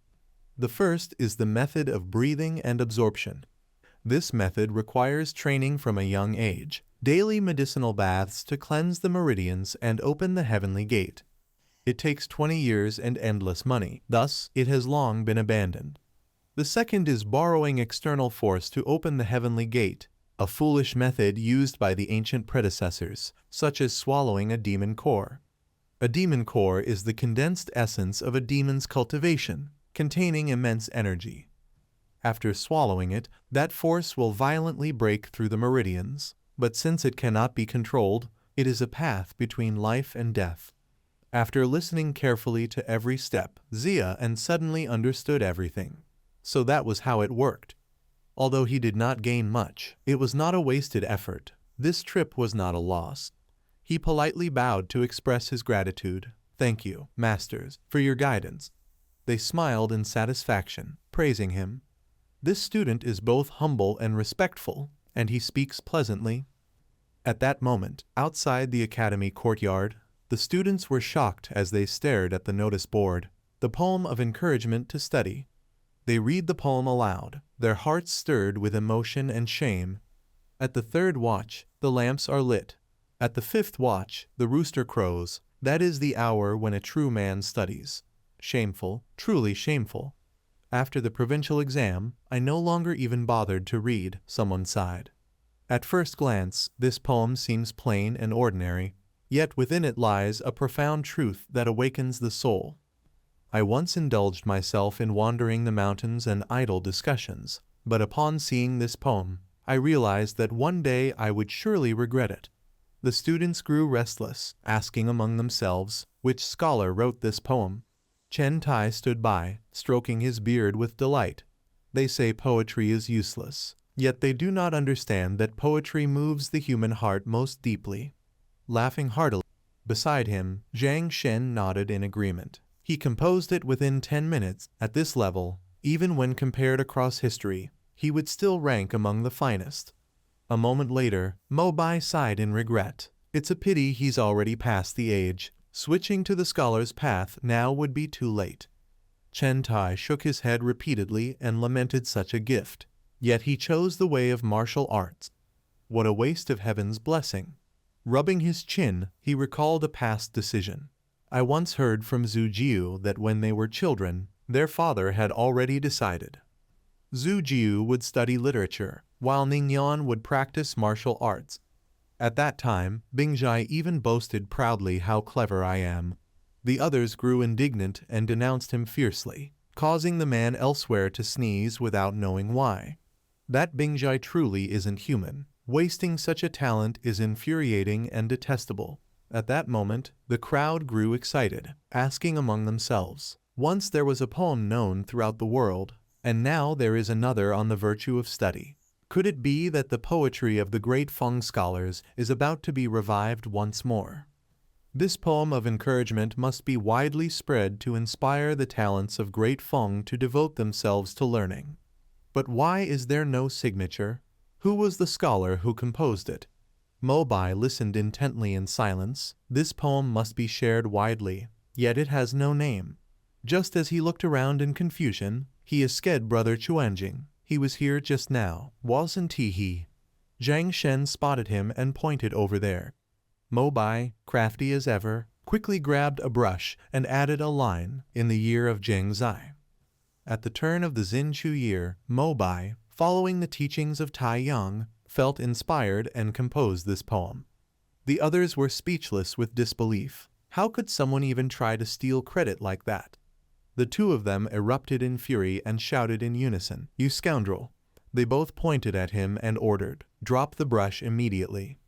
The first is the method of breathing and absorption. This method requires training from a young age, daily medicinal baths to cleanse the meridians and open the heavenly gate. It takes 20 years and endless money, thus it has long been abandoned. The second is borrowing external force to open the heavenly gate, a foolish method used by the ancient predecessors, such as swallowing a demon core. A demon core is the condensed essence of a demon's cultivation, containing immense energy. After swallowing it, that force will violently break through the meridians, but since it cannot be controlled, it is a path between life and death. After listening carefully to every step, Xia suddenly understood everything. So that was how it worked. Although he did not gain much, it was not a wasted effort. This trip was not a loss. He politely bowed to express his gratitude. "Thank you, masters, for your guidance." They smiled in satisfaction, praising him. "This student is both humble and respectful, and he speaks pleasantly." At that moment, outside the academy courtyard, the students were shocked as they stared at the notice board, the poem of encouragement to study. They read the poem aloud, their hearts stirred with emotion and shame. At the third watch, the lamps are lit. At the fifth watch, the rooster crows. That is the hour when a true man studies. Shameful, truly shameful. After the provincial exam, I no longer even bothered to read, someone sighed. At first glance, this poem seems plain and ordinary, yet within it lies a profound truth that awakens the soul. I once indulged myself in wandering the mountains and idle discussions, but upon seeing this poem, I realized that one day I would surely regret it. The students grew restless, asking among themselves, which scholar wrote this poem? Chen Tai stood by, stroking his beard with delight. They say poetry is useless, yet they do not understand that poetry moves the human heart most deeply. Laughing heartily, beside him, Zhang Shen nodded in agreement. He composed it within 10 minutes. At this level, even when compared across history, he would still rank among the finest. A moment later, Mobai sighed in regret. It's a pity he's already past the age. Switching to the scholar's path now would be too late. Chen Tai shook his head repeatedly and lamented such a gift. Yet he chose the way of martial arts. What a waste of heaven's blessing. Rubbing his chin, he recalled a past decision. I once heard from Zhu Jiu that when they were children, their father had already decided. Zhu Jiu would study literature, while Ningyan would practice martial arts. At that time, Bingjai even boasted proudly how clever I am. The others grew indignant and denounced him fiercely, causing the man elsewhere to sneeze without knowing why. That Bingjai truly isn't human. Wasting such a talent is infuriating and detestable. At that moment, the crowd grew excited, asking among themselves, once there was a poem known throughout the world, and now there is another on the virtue of study. Could it be that the poetry of the great Feng scholars is about to be revived once more? This poem of encouragement must be widely spread to inspire the talents of Great Feng to devote themselves to learning. But why is there no signature? Who was the scholar who composed it? Mo Bai listened intently in silence. This poem must be shared widely, yet it has no name. Just as he looked around in confusion, he espied Brother Chuanjing. He was here just now, wasn't he? Zhang Shen spotted him and pointed over there. Mo Bai, crafty as ever, quickly grabbed a brush and added a line in the year of Zheng Zai. At the turn of the Xinchu year, Mo Bai, following the teachings of Tai Yang, felt inspired and composed this poem. The others were speechless with disbelief. How could someone even try to steal credit like that? The two of them erupted in fury and shouted in unison, "You scoundrel!" They both pointed at him and ordered, "Drop the brush immediately."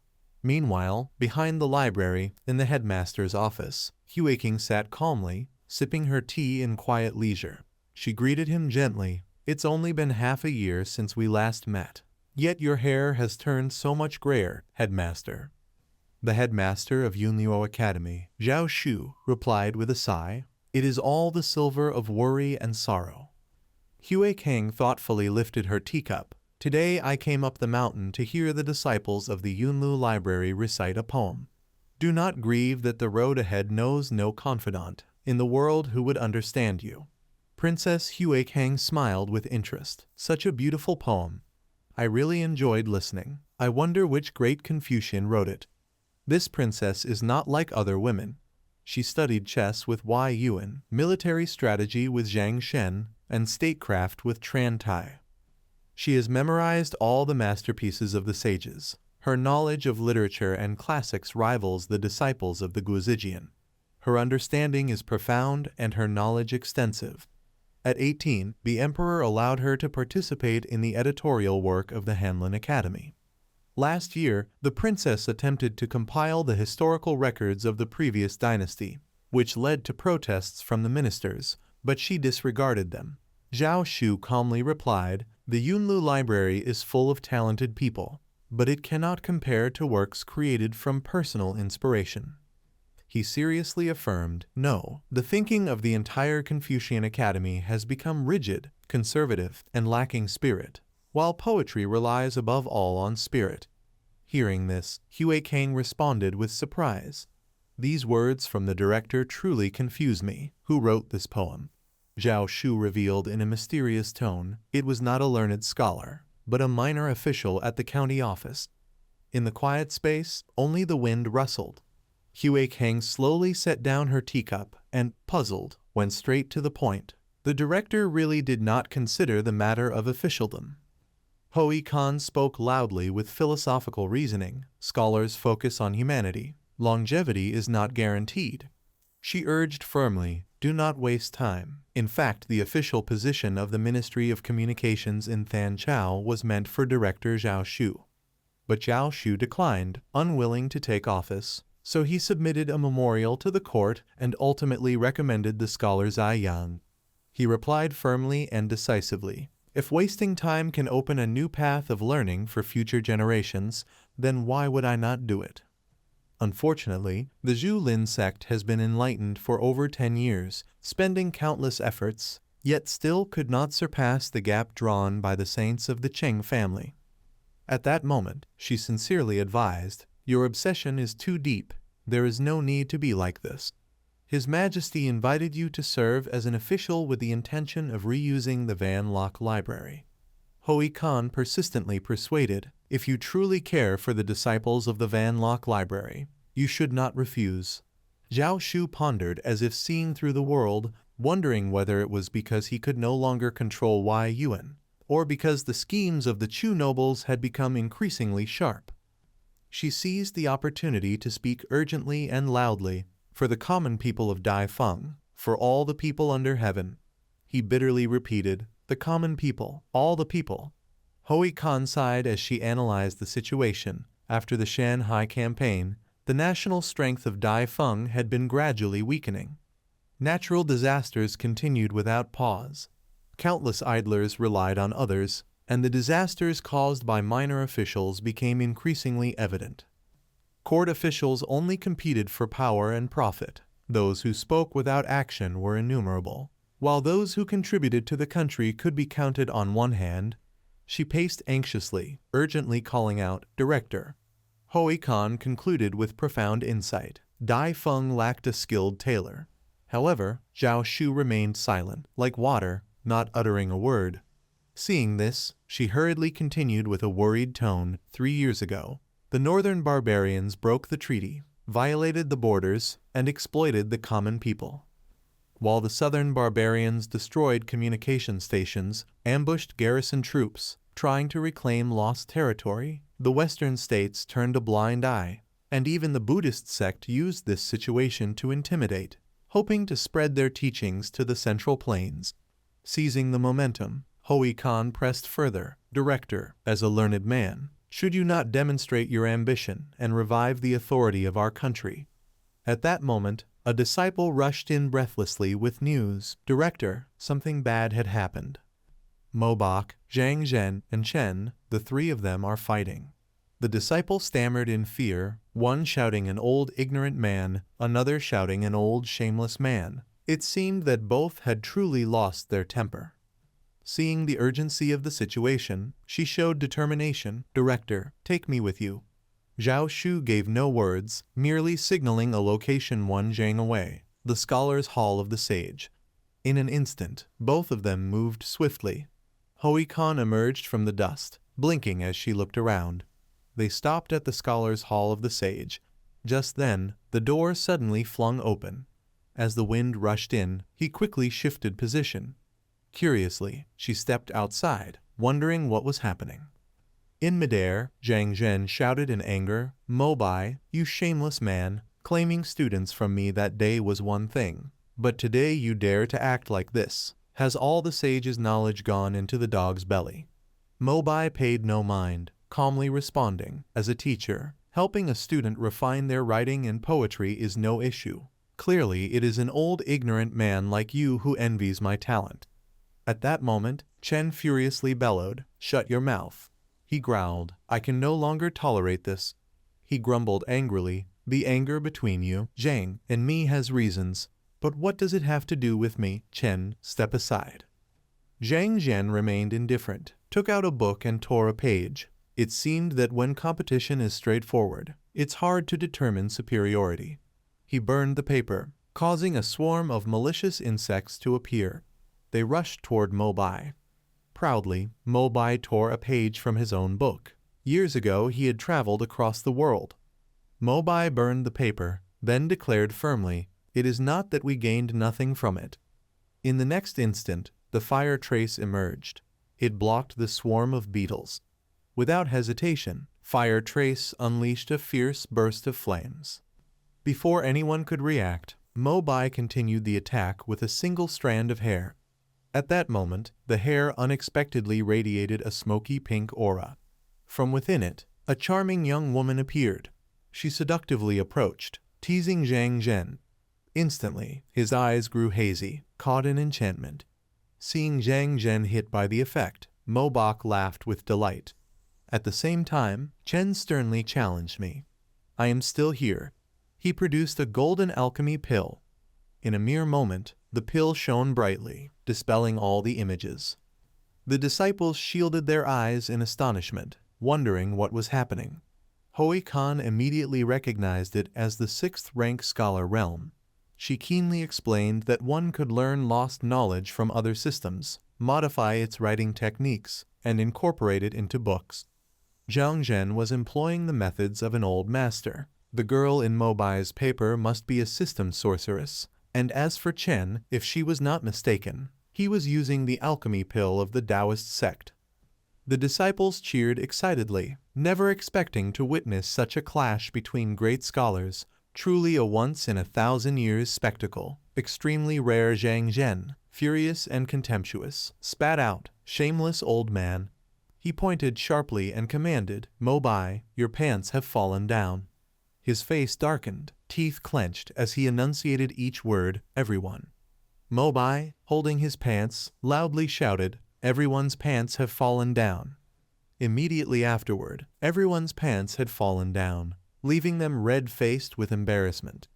Meanwhile, behind the library, in the headmaster's office, Xu Xinnian sat calmly, sipping her tea in quiet leisure. She greeted him gently. "It's only been half a year since we last met. Yet your hair has turned so much grayer, headmaster." The headmaster of Yunluo Academy, Zhao Shu, replied with a sigh, "It is all the silver of worry and sorrow." Xu Xinnian thoughtfully lifted her teacup. "Today I came up the mountain to hear the disciples of the Yunlu Library recite a poem. Do not grieve that the road ahead knows no confidant in the world who would understand you." Princess Xu Xinnian smiled with interest. "Such a beautiful poem. I really enjoyed listening. I wonder which great Confucian wrote it. This princess is not like other women. She studied chess with Wei Yuan, military strategy with Zhang Shen, and statecraft with Tran Tai. She has memorized all the masterpieces of the sages. Her knowledge of literature and classics rivals the disciples of the Guozijian. Her understanding is profound and her knowledge extensive." At 18, the emperor allowed her to participate in the editorial work of the Hanlin Academy. Last year, the princess attempted to compile the historical records of the previous dynasty, which led to protests from the ministers, but she disregarded them. Zhao Shu calmly replied, "The Yunlu Library is full of talented people, but it cannot compare to works created from personal inspiration." He seriously affirmed, "No, the thinking of the entire Confucian Academy has become rigid, conservative, and lacking spirit, while poetry relies above all on spirit." Hearing this, Xu Xinnian responded with surprise. "These words from the director truly confuse me. Who wrote this poem?" Zhao Shu revealed in a mysterious tone. It was not a learned scholar, but a minor official at the county office. In the quiet space, only the wind rustled. Xu Xinnian slowly set down her teacup and, puzzled, went straight to the point. The director really did not consider the matter of officialdom. Hui Khan spoke loudly with philosophical reasoning. Scholars focus on humanity. Longevity is not guaranteed. She urged firmly, "Do not waste time." In fact, the official position of the Ministry of Communications in Thanchao was meant for Director Zhao Shu. But Zhao Shu declined, unwilling to take office, so he submitted a memorial to the court and ultimately recommended the scholar Zai Yang. He replied firmly and decisively, "If wasting time can open a new path of learning for future generations, then why would I not do it?" Unfortunately, the Zhu Lin sect has been enlightened for over 10 years, spending countless efforts, yet still could not surpass the gap drawn by the saints of the Cheng family. At that moment, she sincerely advised, "Your obsession is too deep. There is no need to be like this. His Majesty invited you to serve as an official with the intention of reusing the Van Lock Library." Hui Khan persistently persuaded, "If you truly care for the disciples of the Van Lock Library, you should not refuse." Zhao Shu pondered as if seeing through the world, wondering whether it was because he could no longer control Wei Yuan, or because the schemes of the Chu nobles had become increasingly sharp. She seized the opportunity to speak urgently and loudly, "For the common people of Dai Feng, for all the people under heaven." He bitterly repeated, "The common people, all the people." Hui Khan sighed as she analyzed the situation. After the Shanghai campaign, the national strength of Dai Feng had been gradually weakening. Natural disasters continued without pause. Countless idlers relied on others, and the disasters caused by minor officials became increasingly evident. Court officials only competed for power and profit. Those who spoke without action were innumerable, while those who contributed to the country could be counted on one hand. She paced anxiously, urgently calling out, "Director." Hui Khan concluded with profound insight. Dai Feng lacked a skilled tailor. However, Zhao Shu remained silent, like water, not uttering a word. Seeing this, she hurriedly continued with a worried tone. 3 years ago, the northern barbarians broke the treaty, violated the borders, and exploited the common people. While the southern barbarians destroyed communication stations, ambushed garrison troops, trying to reclaim lost territory, the western states turned a blind eye, and even the Buddhist sect used this situation to intimidate, hoping to spread their teachings to the central plains. Seizing the momentum, Hui Khan pressed further. "Director, as a learned man, should you not demonstrate your ambition and revive the authority of our country?" At that moment, a disciple rushed in breathlessly with news. "Director, something bad had happened. Mobok, Zhang Zhen, and Chen, the 3 of them are fighting." The disciple stammered in fear, one shouting an old ignorant man, another shouting an old shameless man. It seemed that both had truly lost their temper. Seeing the urgency of the situation, she showed determination. "Director, take me with you." Zhao Shu gave no words, merely signaling a location 1 zhang away, the scholar's hall of the sage. In an instant, both of them moved swiftly. Hui Khan emerged from the dust, blinking as she looked around. They stopped at the scholar's hall of the sage. Just then, the door suddenly flung open. As the wind rushed in, he quickly shifted position. Curiously, she stepped outside, wondering what was happening. In midair, Zhang Zhen shouted in anger, "Mobai, you shameless man, claiming students from me that day was one thing, but today you dare to act like this. Has all the sage's knowledge gone into the dog's belly?" Mobai paid no mind, calmly responding, "As a teacher, helping a student refine their writing and poetry is no issue. Clearly it is an old ignorant man like you who envies my talent." At that moment, Chen furiously bellowed, "Shut your mouth." He growled, "I can no longer tolerate this." He grumbled angrily, "The anger between you, Zhang, and me has reasons. But what does it have to do with me? Chen, step aside." Zhang Zhen remained indifferent, took out a book and tore a page. It seemed that when competition is straightforward, it's hard to determine superiority. He burned the paper, causing a swarm of malicious insects to appear. They rushed toward Mobai. Proudly, Mobai tore a page from his own book. Years ago he had traveled across the world. Mobai burned the paper, then declared firmly, "It is not that we gained nothing from it." In the next instant, the fire trace emerged. It blocked the swarm of beetles. Without hesitation, Fire Trace unleashed a fierce burst of flames. Before anyone could react, Mobai continued the attack with a single strand of hair. At that moment, the hair unexpectedly radiated a smoky pink aura. From within it, a charming young woman appeared. She seductively approached, teasing Zhang Zhen. Instantly, his eyes grew hazy, caught in enchantment. Seeing Zhang Zhen hit by the effect, Mobok laughed with delight. At the same time, Chen sternly challenged me. "I am still here." He produced a golden alchemy pill. In a mere moment, the pill shone brightly, dispelling all the images. The disciples shielded their eyes in astonishment, wondering what was happening. Hui Khan immediately recognized it as the 6th-rank scholar realm. She keenly explained that one could learn lost knowledge from other systems, modify its writing techniques, and incorporate it into books. Zhang Zhen was employing the methods of an old master. The girl in Mobai's paper must be a system sorceress, and as for Chen, if she was not mistaken, he was using the alchemy pill of the Taoist sect. The disciples cheered excitedly, never expecting to witness such a clash between great scholars, truly a once-in-a-thousand-years spectacle. Extremely rare. Zhang Zhen, furious and contemptuous, spat out, "Shameless old man." He pointed sharply and commanded, "Mobai, your pants have fallen down." His face darkened, teeth clenched as he enunciated each word, "Everyone." Mobai, holding his pants, loudly shouted, "Everyone's pants have fallen down." Immediately afterward, everyone's pants had fallen down. leaving them red-faced with embarrassment.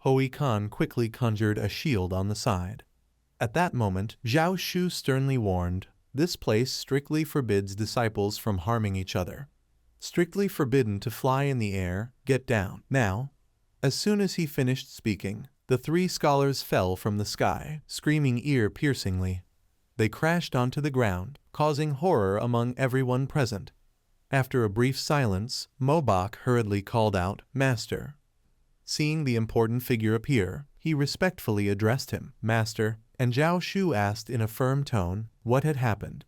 Hui Khan quickly conjured a shield on the side. At that moment, Zhao Shu sternly warned, "This place strictly forbids disciples from harming each other. Strictly forbidden to fly in the air, get down, now." As soon as he finished speaking, the 3 scholars fell from the sky, screaming ear-piercingly. They crashed onto the ground, causing horror among everyone present. After a brief silence, Mobach hurriedly called out, "Master." Seeing the important figure appear, he respectfully addressed him, "Master," and Zhao Shu asked in a firm tone what had happened.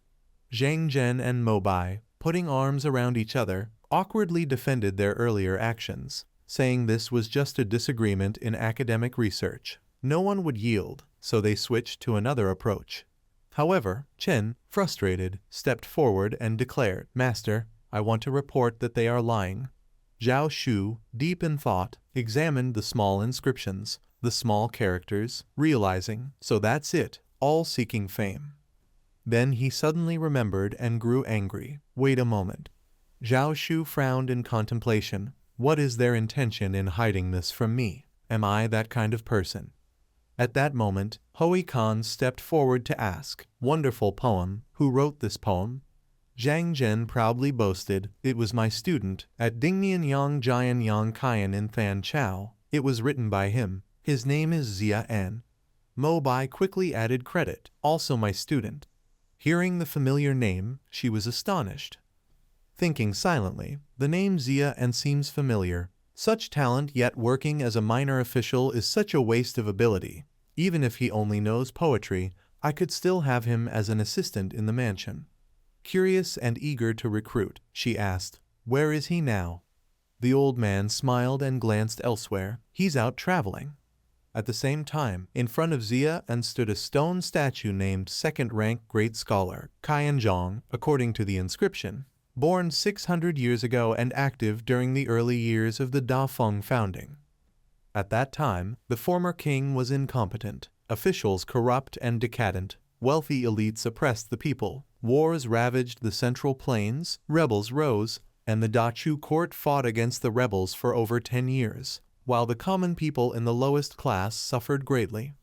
Zhang Zhen and Mobai, putting arms around each other, awkwardly defended their earlier actions, saying this was just a disagreement in academic research. No one would yield, so they switched to another approach. However, Chen, frustrated, stepped forward and declared, "Master, I want to report that they are lying." Zhao Shu, deep in thought, examined the small inscriptions, the small characters, realizing, so that's it, all seeking fame. Then he suddenly remembered and grew angry. Wait a moment. Zhao Shu frowned in contemplation. What is their intention in hiding this from me? Am I that kind of person? At that moment, Hui Khan stepped forward to ask, "Wonderful poem, who wrote this poem?" Zhang Zhen proudly boasted, "It was my student at Dingnian Yang Jian Yang Kaian in Than Chao. It was written by him. His name is Zia N." Mo Bai quickly added credit, "Also my student." Hearing the familiar name, she was astonished. Thinking silently, the name Zia N seems familiar. Such talent yet working as a minor official is such a waste of ability. Even if he only knows poetry, I could still have him as an assistant in the mansion. Curious and eager to recruit, she asked, "Where is he now?" The old man smiled and glanced elsewhere. "He's out traveling." At the same time, in front of Zia and stood a stone statue named second-rank Great Scholar, Qian Zhong, according to the inscription, born 600 years ago and active during the early years of the Dafeng founding. At that time, the former king was incompetent, officials corrupt and decadent, wealthy elites oppressed the people, wars ravaged the central plains, rebels rose, and the Dachu court fought against the rebels for over 10 years, while the common people in the lowest class suffered greatly.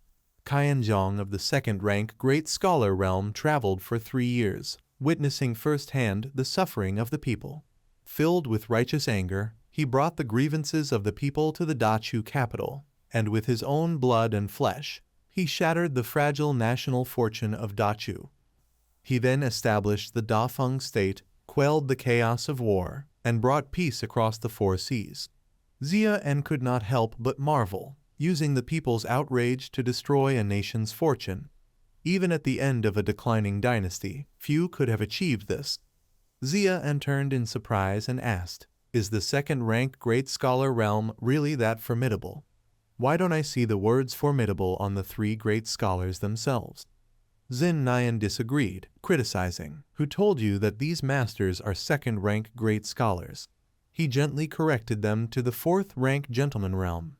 Qianzhong of the second-rank Great Scholar realm traveled for 3 years, witnessing firsthand the suffering of the people. Filled with righteous anger, he brought the grievances of the people to the Dachu capital, and with his own blood and flesh, he shattered the fragile national fortune of Dachu. He then established the Dafeng state, quelled the chaos of war, and brought peace across the 4 seas. Zia En could not help but marvel, using the people's outrage to destroy a nation's fortune. Even at the end of a declining dynasty, few could have achieved this. Zia En turned in surprise and asked, "Is the second-rank Great Scholar realm really that formidable? Why don't I see the words formidable on the 3 great scholars themselves?" Xinnian disagreed, criticizing, "Who told you that these masters are second-rank great scholars?" He gently corrected them to the 4th-rank gentleman realm.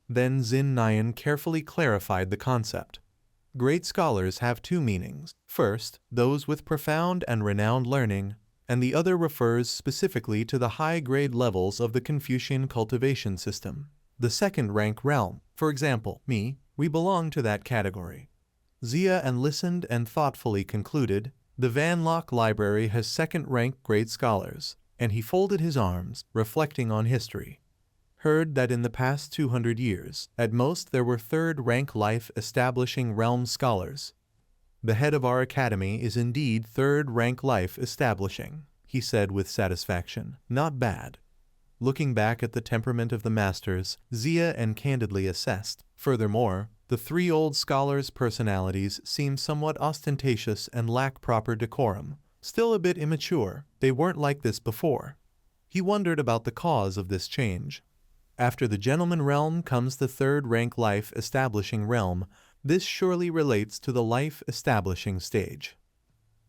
Then Xinnian carefully clarified the concept. Great scholars have 2 meanings. First, those with profound and renowned learning, and the other refers specifically to the high-grade levels of the Confucian cultivation system. The second-rank realm, for example, me, we belong to that category. Zia En listened and thoughtfully concluded, "The Van Locke Library has second-rank great scholars," and he folded his arms, reflecting on history. Heard that in the past 200 years, at most there were 3rd-rank life-establishing realm scholars. "The head of our academy is indeed 3rd-rank life-establishing," he said with satisfaction. "Not bad." Looking back at the temperament of the masters, Zia En candidly assessed. Furthermore, the 3 old scholars' personalities seemed somewhat ostentatious and lack proper decorum. Still a bit immature, they weren't like this before. He wondered about the cause of this change. After the gentleman realm comes the 3rd-rank life-establishing realm. This surely relates to the life-establishing stage.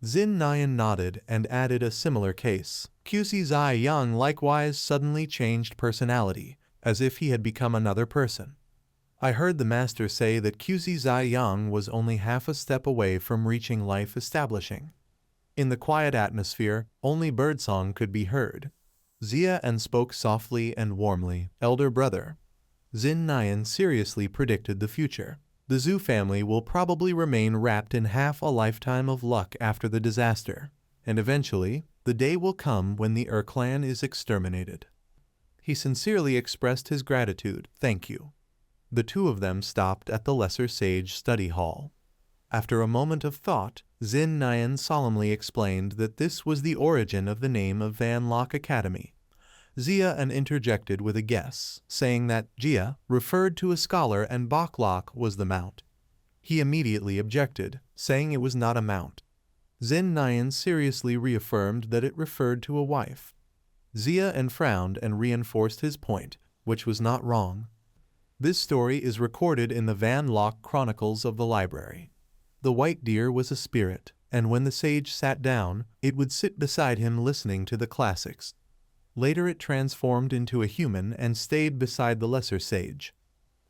Xinnian nodded and added a similar case. Qi Zai Yang likewise suddenly changed personality, as if he had become another person. I heard the master say that Qi Zai Yang was only half a step away from reaching life-establishing. In the quiet atmosphere, only birdsong could be heard. Xia spoke softly and warmly. Elder brother. Xu Xinnian seriously predicted the future. The Xu family will probably remain wrapped in half a lifetime of luck after the disaster, and eventually, the day will come when the clan is exterminated. He sincerely expressed his gratitude. Thank you. The two of them stopped at the Lesser Sage study hall. After a moment of thought, Xu Xinnian solemnly explained that this was the origin of the name of Van Lock Academy. Xia interjected with a guess, saying that Jia referred to a scholar and Baklok was the mount. He immediately objected, saying it was not a mount. Xu Xinnian seriously reaffirmed that it referred to a wife. Xia frowned and reinforced his point, which was not wrong. This story is recorded in the Van Lock Chronicles of the library. The white deer was a spirit, and when the sage sat down, it would sit beside him listening to the classics. Later it transformed into a human and stayed beside the lesser sage.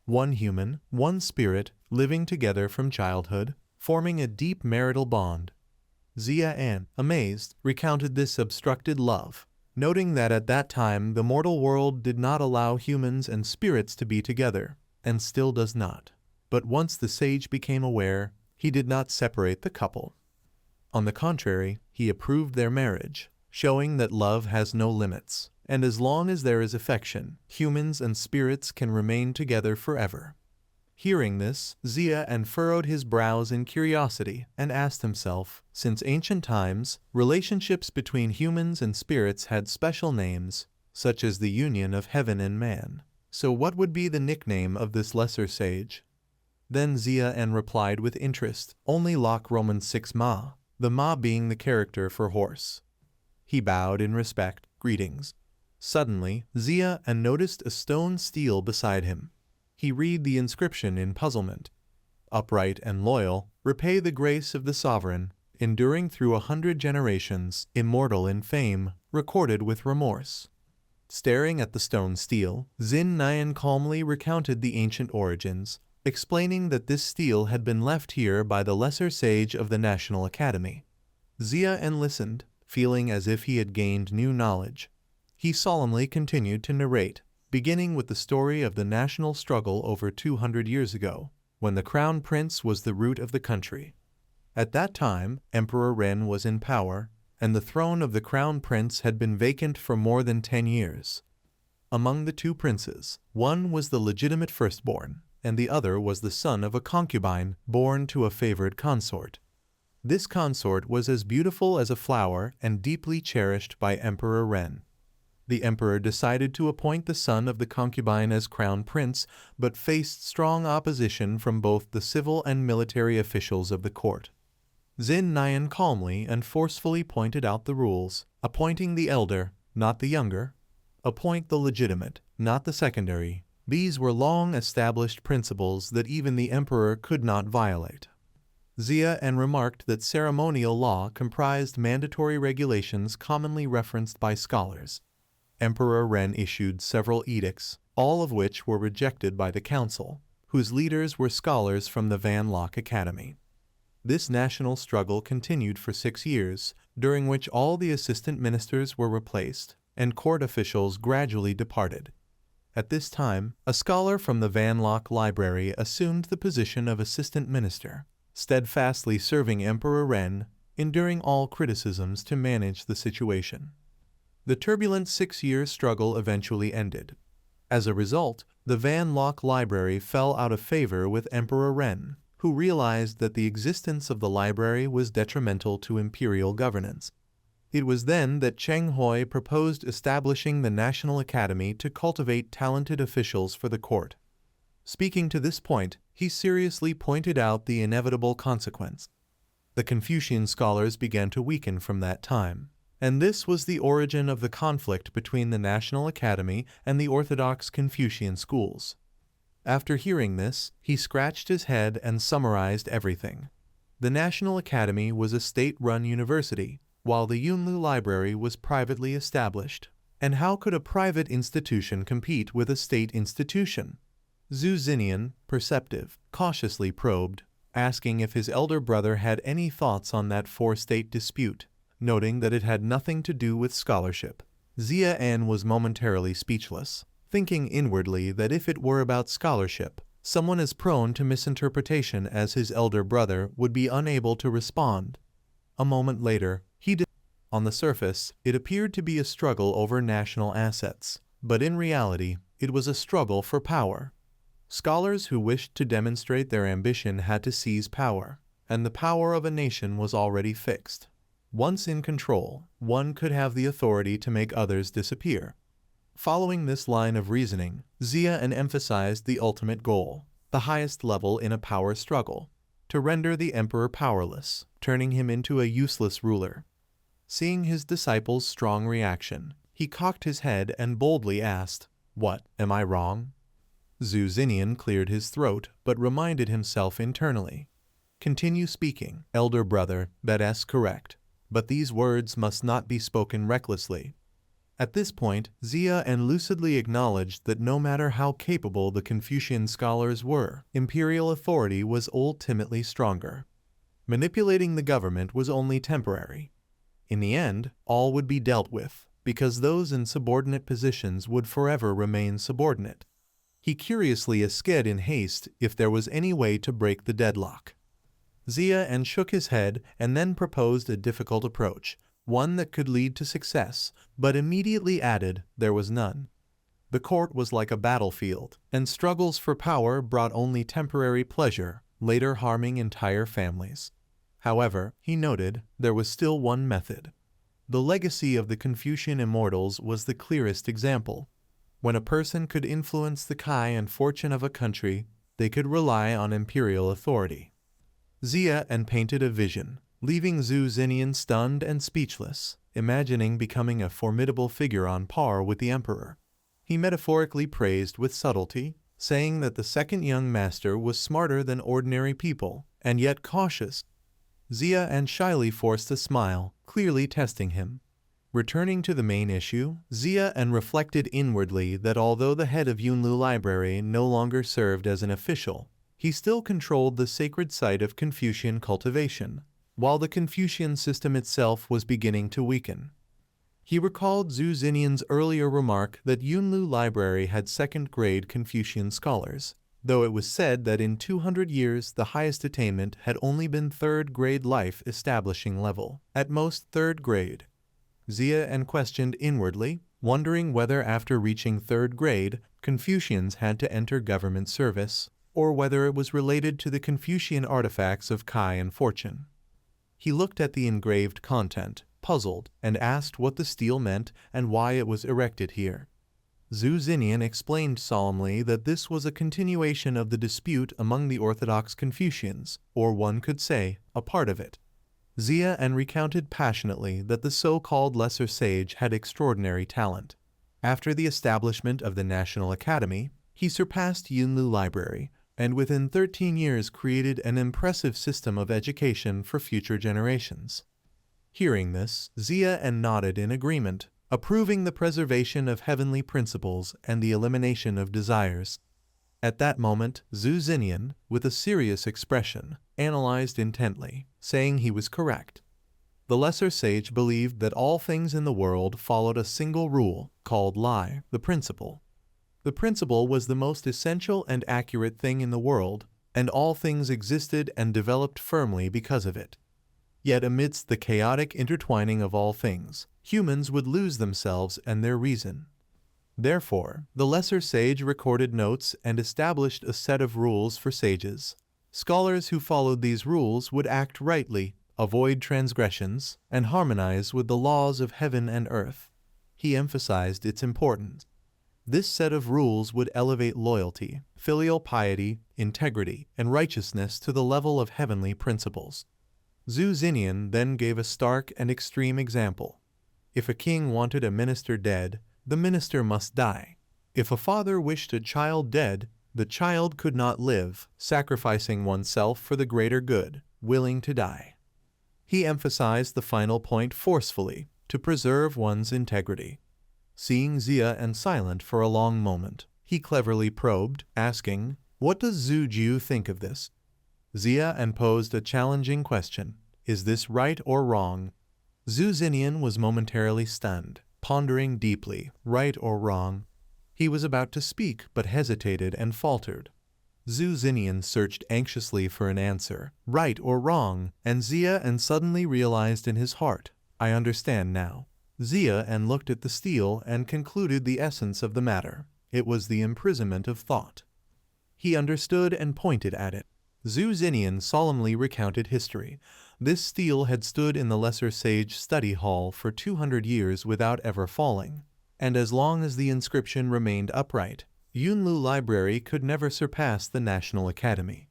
One human, one spirit, living together from childhood, forming a deep marital bond. Xia, amazed, recounted this obstructed love, noting that at that time the mortal world did not allow humans and spirits to be together, and still does not. But once the sage became aware, he did not separate the couple. On the contrary, he approved their marriage, showing that love has no limits, and as long as there is affection, humans and spirits can remain together forever. Hearing this, Xia furrowed his brows in curiosity and asked himself, since ancient times, relationships between humans and spirits had special names, such as the union of heaven and man. So what would be the nickname of this lesser sage? Then Xia replied with interest, only Lock Roman 6 Ma, the Ma being the character for horse. He bowed in respect, greetings. Suddenly, Xia noticed a stone stele beside him. He read the inscription in puzzlement. Upright and loyal, repay the grace of the sovereign, enduring through 100 generations, immortal in fame, recorded with remorse. Staring at the stone stele, Xu Xinnian calmly recounted the ancient origins, explaining that this stele had been left here by the lesser sage of the National Academy. Xia listened, feeling as if he had gained new knowledge. He solemnly continued to narrate, beginning with the story of the national struggle over 200 years ago, when the crown prince was the root of the country. At that time, Emperor Ren was in power, and the throne of the crown prince had been vacant for more than 10 years. Among the two princes, one was the legitimate firstborn, and the other was the son of a concubine born to a favored consort. This consort was as beautiful as a flower and deeply cherished by Emperor Ren. The emperor decided to appoint the son of the concubine as crown prince, but faced strong opposition from both the civil and military officials of the court. Xu Xinnian calmly and forcefully pointed out the rules, appointing the elder, not the younger. Appoint the legitimate, not the secondary. These were long-established principles that even the emperor could not violate. Xia remarked that ceremonial law comprised mandatory regulations commonly referenced by scholars. Emperor Ren issued several edicts, all of which were rejected by the council, whose leaders were scholars from the Van Lock Academy. This national struggle continued for 6 years, during which all the assistant ministers were replaced, and court officials gradually departed. At this time, a scholar from the Van Lock Library assumed the position of assistant minister, steadfastly serving Emperor Ren, enduring all criticisms to manage the situation. The turbulent 6-year struggle eventually ended. As a result, the Van Lock Library fell out of favor with Emperor Ren, who realized that the existence of the library was detrimental to imperial governance. It was then that Cheng Hui proposed establishing the National Academy to cultivate talented officials for the court. Speaking to this point, he seriously pointed out the inevitable consequence. The Confucian scholars began to weaken from that time, and this was the origin of the conflict between the National Academy and the orthodox Confucian schools. After hearing this, he scratched his head and summarized everything. The National Academy was a state-run university, while the Yunlu Library was privately established. And how could a private institution compete with a state institution? Xu Xinnian, perceptive, cautiously probed, asking if his elder brother had any thoughts on that four-state dispute, noting that it had nothing to do with scholarship. Xu was momentarily speechless, thinking inwardly that if it were about scholarship, someone as prone to misinterpretation as his elder brother would be unable to respond. A moment later, on the surface, it appeared to be a struggle over national assets, but in reality, it was a struggle for power. Scholars who wished to demonstrate their ambition had to seize power, and the power of a nation was already fixed. Once in control, one could have the authority to make others disappear. Following this line of reasoning, Xu emphasized the ultimate goal, the highest level in a power struggle, to render the emperor powerless, turning him into a useless ruler. Seeing his disciples' strong reaction, he cocked his head and boldly asked, "What, am I wrong?" Xu Xinnian cleared his throat, but reminded himself internally. "Continue speaking, elder brother, that's correct. But these words must not be spoken recklessly." At this point, Xu lucidly acknowledged that no matter how capable the Confucian scholars were, imperial authority was ultimately stronger. Manipulating the government was only temporary. In the end, all would be dealt with, because those in subordinate positions would forever remain subordinate. He curiously asked in haste if there was any way to break the deadlock. Xu shook his head and then proposed a difficult approach, one that could lead to success, but immediately added there was none. The court was like a battlefield, and struggles for power brought only temporary pleasure, later harming entire families. However, he noted, there was still one method. The legacy of the Confucian immortals was the clearest example. When a person could influence the kai and fortune of a country, they could rely on imperial authority. Xu painted a vision, leaving Xu Xinnian stunned and speechless, imagining becoming a formidable figure on par with the emperor. He metaphorically praised with subtlety, saying that the second young master was smarter than ordinary people, and yet cautious. Xu shyly forced a smile, clearly testing him. Returning to the main issue, Xu reflected inwardly that although the head of Yunlu Library no longer served as an official, he still controlled the sacred site of Confucian cultivation, while the Confucian system itself was beginning to weaken. He recalled Xu Xinnian's earlier remark that Yunlu Library had second-grade Confucian scholars, though it was said that in 200 years the highest attainment had only been third-grade life establishing level, at most third grade. Xu questioned inwardly, wondering whether after reaching third grade, Confucians had to enter government service, or whether it was related to the Confucian artifacts of kai and fortune. He looked at the engraved content, puzzled, and asked what the stele meant and why it was erected here. Xu Xinnian explained solemnly that this was a continuation of the dispute among the orthodox Confucians, or one could say, a part of it. Xu recounted passionately that the so-called lesser sage had extraordinary talent. After the establishment of the National Academy, he surpassed Yunlu Library, and within 13 years created an impressive system of education for future generations. Hearing this, Xu nodded in agreement, approving the preservation of heavenly principles and the elimination of desires. At that moment, Xu Xinnian, with a serious expression, analyzed intently, saying he was correct. The lesser sage believed that all things in the world followed a single rule, called Lai, the principle. The principle was the most essential and accurate thing in the world, and all things existed and developed firmly because of it. Yet amidst the chaotic intertwining of all things, humans would lose themselves and their reason. Therefore, the lesser sage recorded notes and established a set of rules for sages. Scholars who followed these rules would act rightly, avoid transgressions, and harmonize with the laws of heaven and earth. He emphasized its importance. This set of rules would elevate loyalty, filial piety, integrity, and righteousness to the level of heavenly principles. Xu Xinnian then gave a stark and extreme example. If a king wanted a minister dead, the minister must die. If a father wished a child dead, the child could not live, sacrificing oneself for the greater good, willing to die. He emphasized the final point forcefully, to preserve one's integrity. Seeing Xu silent for a long moment, he cleverly probed, asking, "What does Xu Jiu think of this?" Xu posed a challenging question, "Is this right or wrong?" Xu Xinnian was momentarily stunned. pondering deeply, right or wrong. He was about to speak but hesitated and faltered. Xu Xinnian searched anxiously for an answer, right or wrong, and Xia suddenly realized in his heart, I understand now. Xia looked at the stele and concluded the essence of the matter. It was the imprisonment of thought. He understood and pointed at it. Xu Xinnian solemnly recounted history. This stele had stood in the Lesser Sage study hall for 200 years without ever falling, and as long as the inscription remained upright, Yunlu Library could never surpass the National Academy.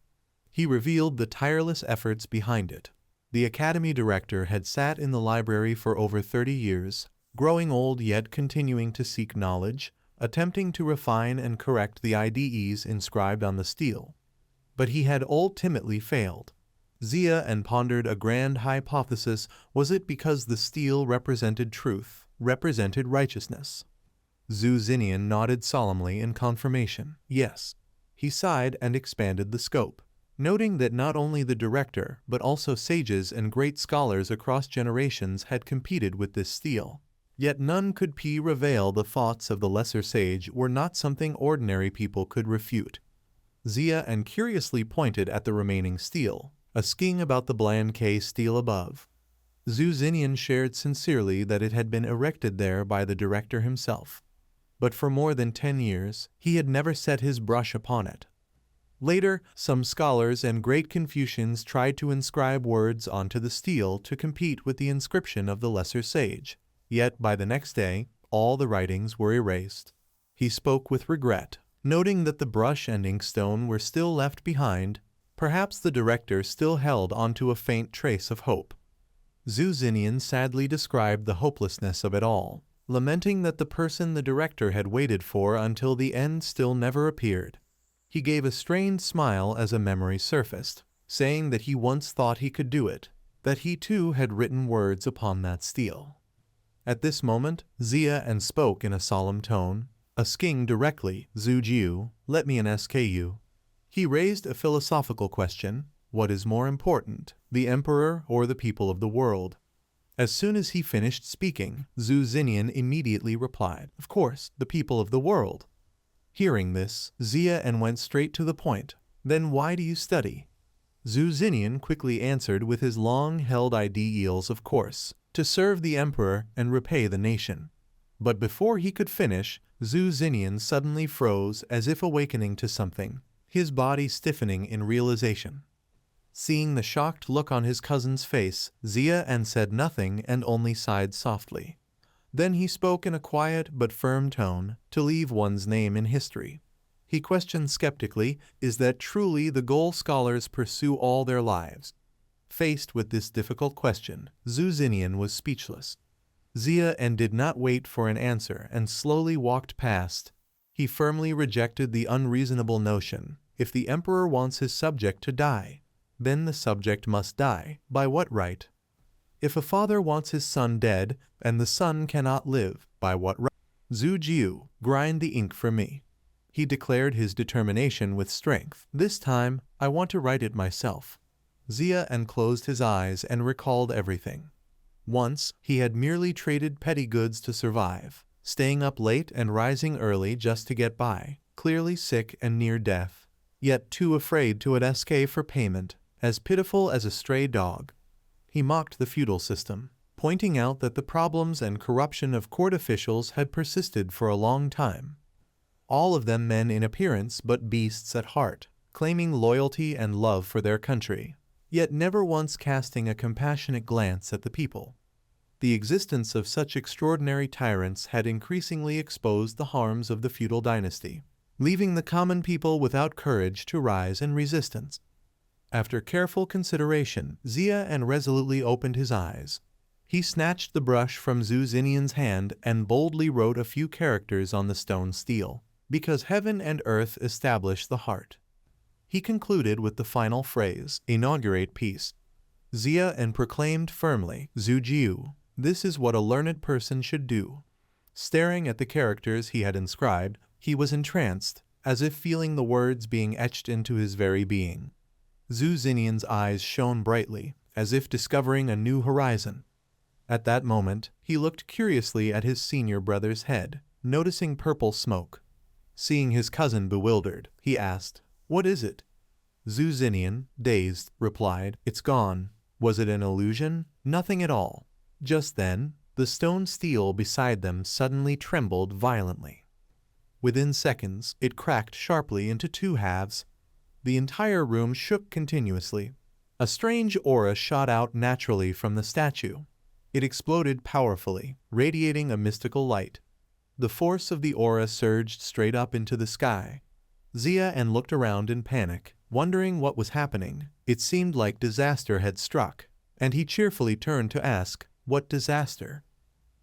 He revealed the tireless efforts behind it. The Academy director had sat in the library for over 30 years, growing old yet continuing to seek knowledge, attempting to refine and correct the IDEs inscribed on the stele. But he had ultimately failed. Xia pondered a grand hypothesis. Was it because the stele represented truth, represented righteousness? Xu Xinnian nodded solemnly in confirmation. Yes. He sighed and expanded the scope, noting that not only the director but also sages and great scholars across generations had competed with this stele. Yet none could reveal the thoughts of the lesser sage were not something ordinary people could refute. Xia curiously pointed at the remaining stele, a sking about the bland K stele above. Xu Xinnian shared sincerely that it had been erected there by the director himself. But for more than 10 years, he had never set his brush upon it. Later, some scholars and great Confucians tried to inscribe words onto the stele to compete with the inscription of the lesser sage. Yet by the next day, all the writings were erased. He spoke with regret, noting that the brush and inkstone were still left behind. Perhaps the director still held onto a faint trace of hope. Xu Xinnian sadly described the hopelessness of it all, lamenting that the person the director had waited for until the end still never appeared. He gave a strained smile as a memory surfaced, saying that he once thought he could do it, that he too had written words upon that stele. At this moment, Xia spoke in a solemn tone, asking directly, Xu Jiu, let me ask you. He raised a philosophical question. What is more important, the emperor or the people of the world? As soon as he finished speaking, Xu Xinnian immediately replied, of course, the people of the world. Hearing this, Xia went straight to the point. Then why do you study? Xu Xinnian quickly answered with his long-held ideals, of course, to serve the emperor and repay the nation. But before he could finish, Xu Xinnian suddenly froze as if awakening to something, his body stiffening in realization. Seeing the shocked look on his cousin's face, Xia said nothing and only sighed softly. Then he spoke in a quiet but firm tone, to leave one's name in history. He questioned skeptically, is that truly the goal scholars pursue all their lives? Faced with this difficult question, Xu Xinnian was speechless. Xia did not wait for an answer and slowly walked past. He firmly rejected the unreasonable notion, if the emperor wants his subject to die, then the subject must die. By what right? If a father wants his son dead, and the son cannot live, by what right? Xu Jiu, grind the ink for me. He declared his determination with strength. This time, I want to write it myself. Xia closed his eyes and recalled everything. Once, he had merely traded petty goods to survive, staying up late and rising early just to get by, clearly sick and near death, yet too afraid to ask for payment, as pitiful as a stray dog. He mocked the feudal system, pointing out that the problems and corruption of court officials had persisted for a long time. All of them men in appearance but beasts at heart, claiming loyalty and love for their country, yet never once casting a compassionate glance at the people. The existence of such extraordinary tyrants had increasingly exposed the harms of the feudal dynasty, leaving the common people without courage to rise in resistance. After careful consideration, Xia resolutely opened his eyes. He snatched the brush from Xu Xinnian's hand and boldly wrote a few characters on the stone stele, because heaven and earth establish the heart. He concluded with the final phrase, inaugurate peace. Xia proclaimed firmly, Xu Jiu, this is what a learned person should do. Staring at the characters he had inscribed, he was entranced, as if feeling the words being etched into his very being. Xu Xinnian's eyes shone brightly, as if discovering a new horizon. At that moment, he looked curiously at his senior brother's head, noticing purple smoke. Seeing his cousin bewildered, he asked, "What is it?" Xu Xinnian, dazed, replied, "It's gone." Was it an illusion? Nothing at all. Just then, the stone steel beside them suddenly trembled violently. Within seconds, it cracked sharply into two halves. The entire room shook continuously. A strange aura shot out naturally from the statue. It exploded powerfully, radiating a mystical light. The force of the aura surged straight up into the sky. Xia looked around in panic, wondering what was happening. It seemed like disaster had struck, and he cheerfully turned to ask, "What disaster?"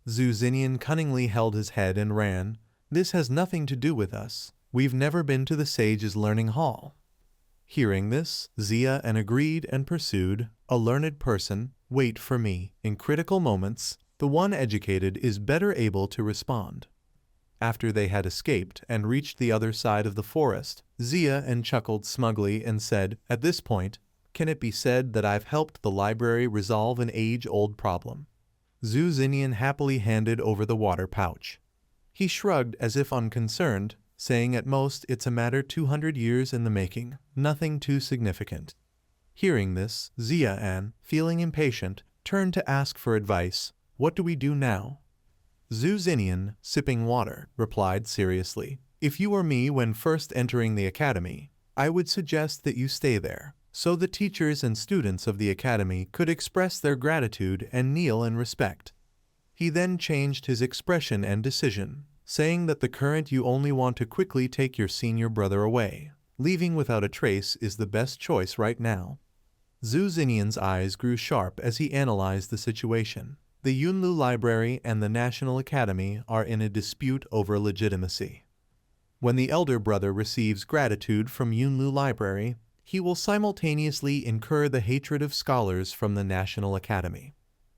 Xu Xinnian cunningly held his head and ran, "This has nothing to do with us. We've never been to the sage's learning hall." Hearing this, Xia agreed and pursued, "A learned person, wait for me. In critical moments, the one educated is better able to respond." After they had escaped and reached the other side of the forest, Xia chuckled smugly and said, "At this point, can it be said that I've helped the library resolve an age-old problem?" Xu Xinnian happily handed over the water pouch. He shrugged as if unconcerned, saying at most it's a matter 200 years in the making, nothing too significant. Hearing this, Xia, feeling impatient, turned to ask for advice. "What do we do now?" Xu Xinnian, sipping water, replied seriously, "If you were me when first entering the academy, I would suggest that you stay there, so the teachers and students of the academy could express their gratitude and kneel in respect." He then changed his expression and decision, saying that the current you only want to quickly take your senior brother away. Leaving without a trace is the best choice right now. Xu Xinnian's eyes grew sharp as he analyzed the situation. The Yunlu Library and the National Academy are in a dispute over legitimacy. When the elder brother receives gratitude from Yunlu Library, he will simultaneously incur the hatred of scholars from the National Academy.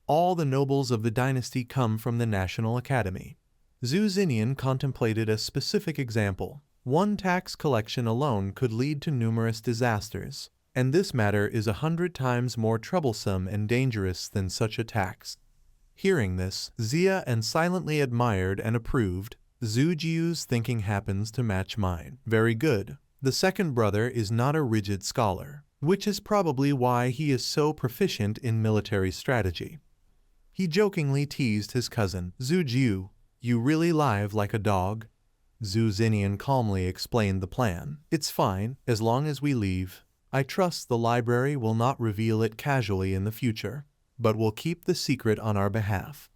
All the nobles of the dynasty come from the National Academy. Xu Xinnian contemplated a specific example. One tax collection alone could lead to numerous disasters, and this matter is 100 times more troublesome and dangerous than such a tax. Hearing this, Xia silently admired and approved. "Xu Jiu's thinking happens to match mine. Very good. The second brother is not a rigid scholar, which is probably why he is so proficient in military strategy." He jokingly teased his cousin, "Xu Jiu, you really live like a dog." Xu Xinnian calmly explained the plan. "It's fine, as long as we leave. I trust the library will not reveal it casually in the future, but will keep the secret on our behalf."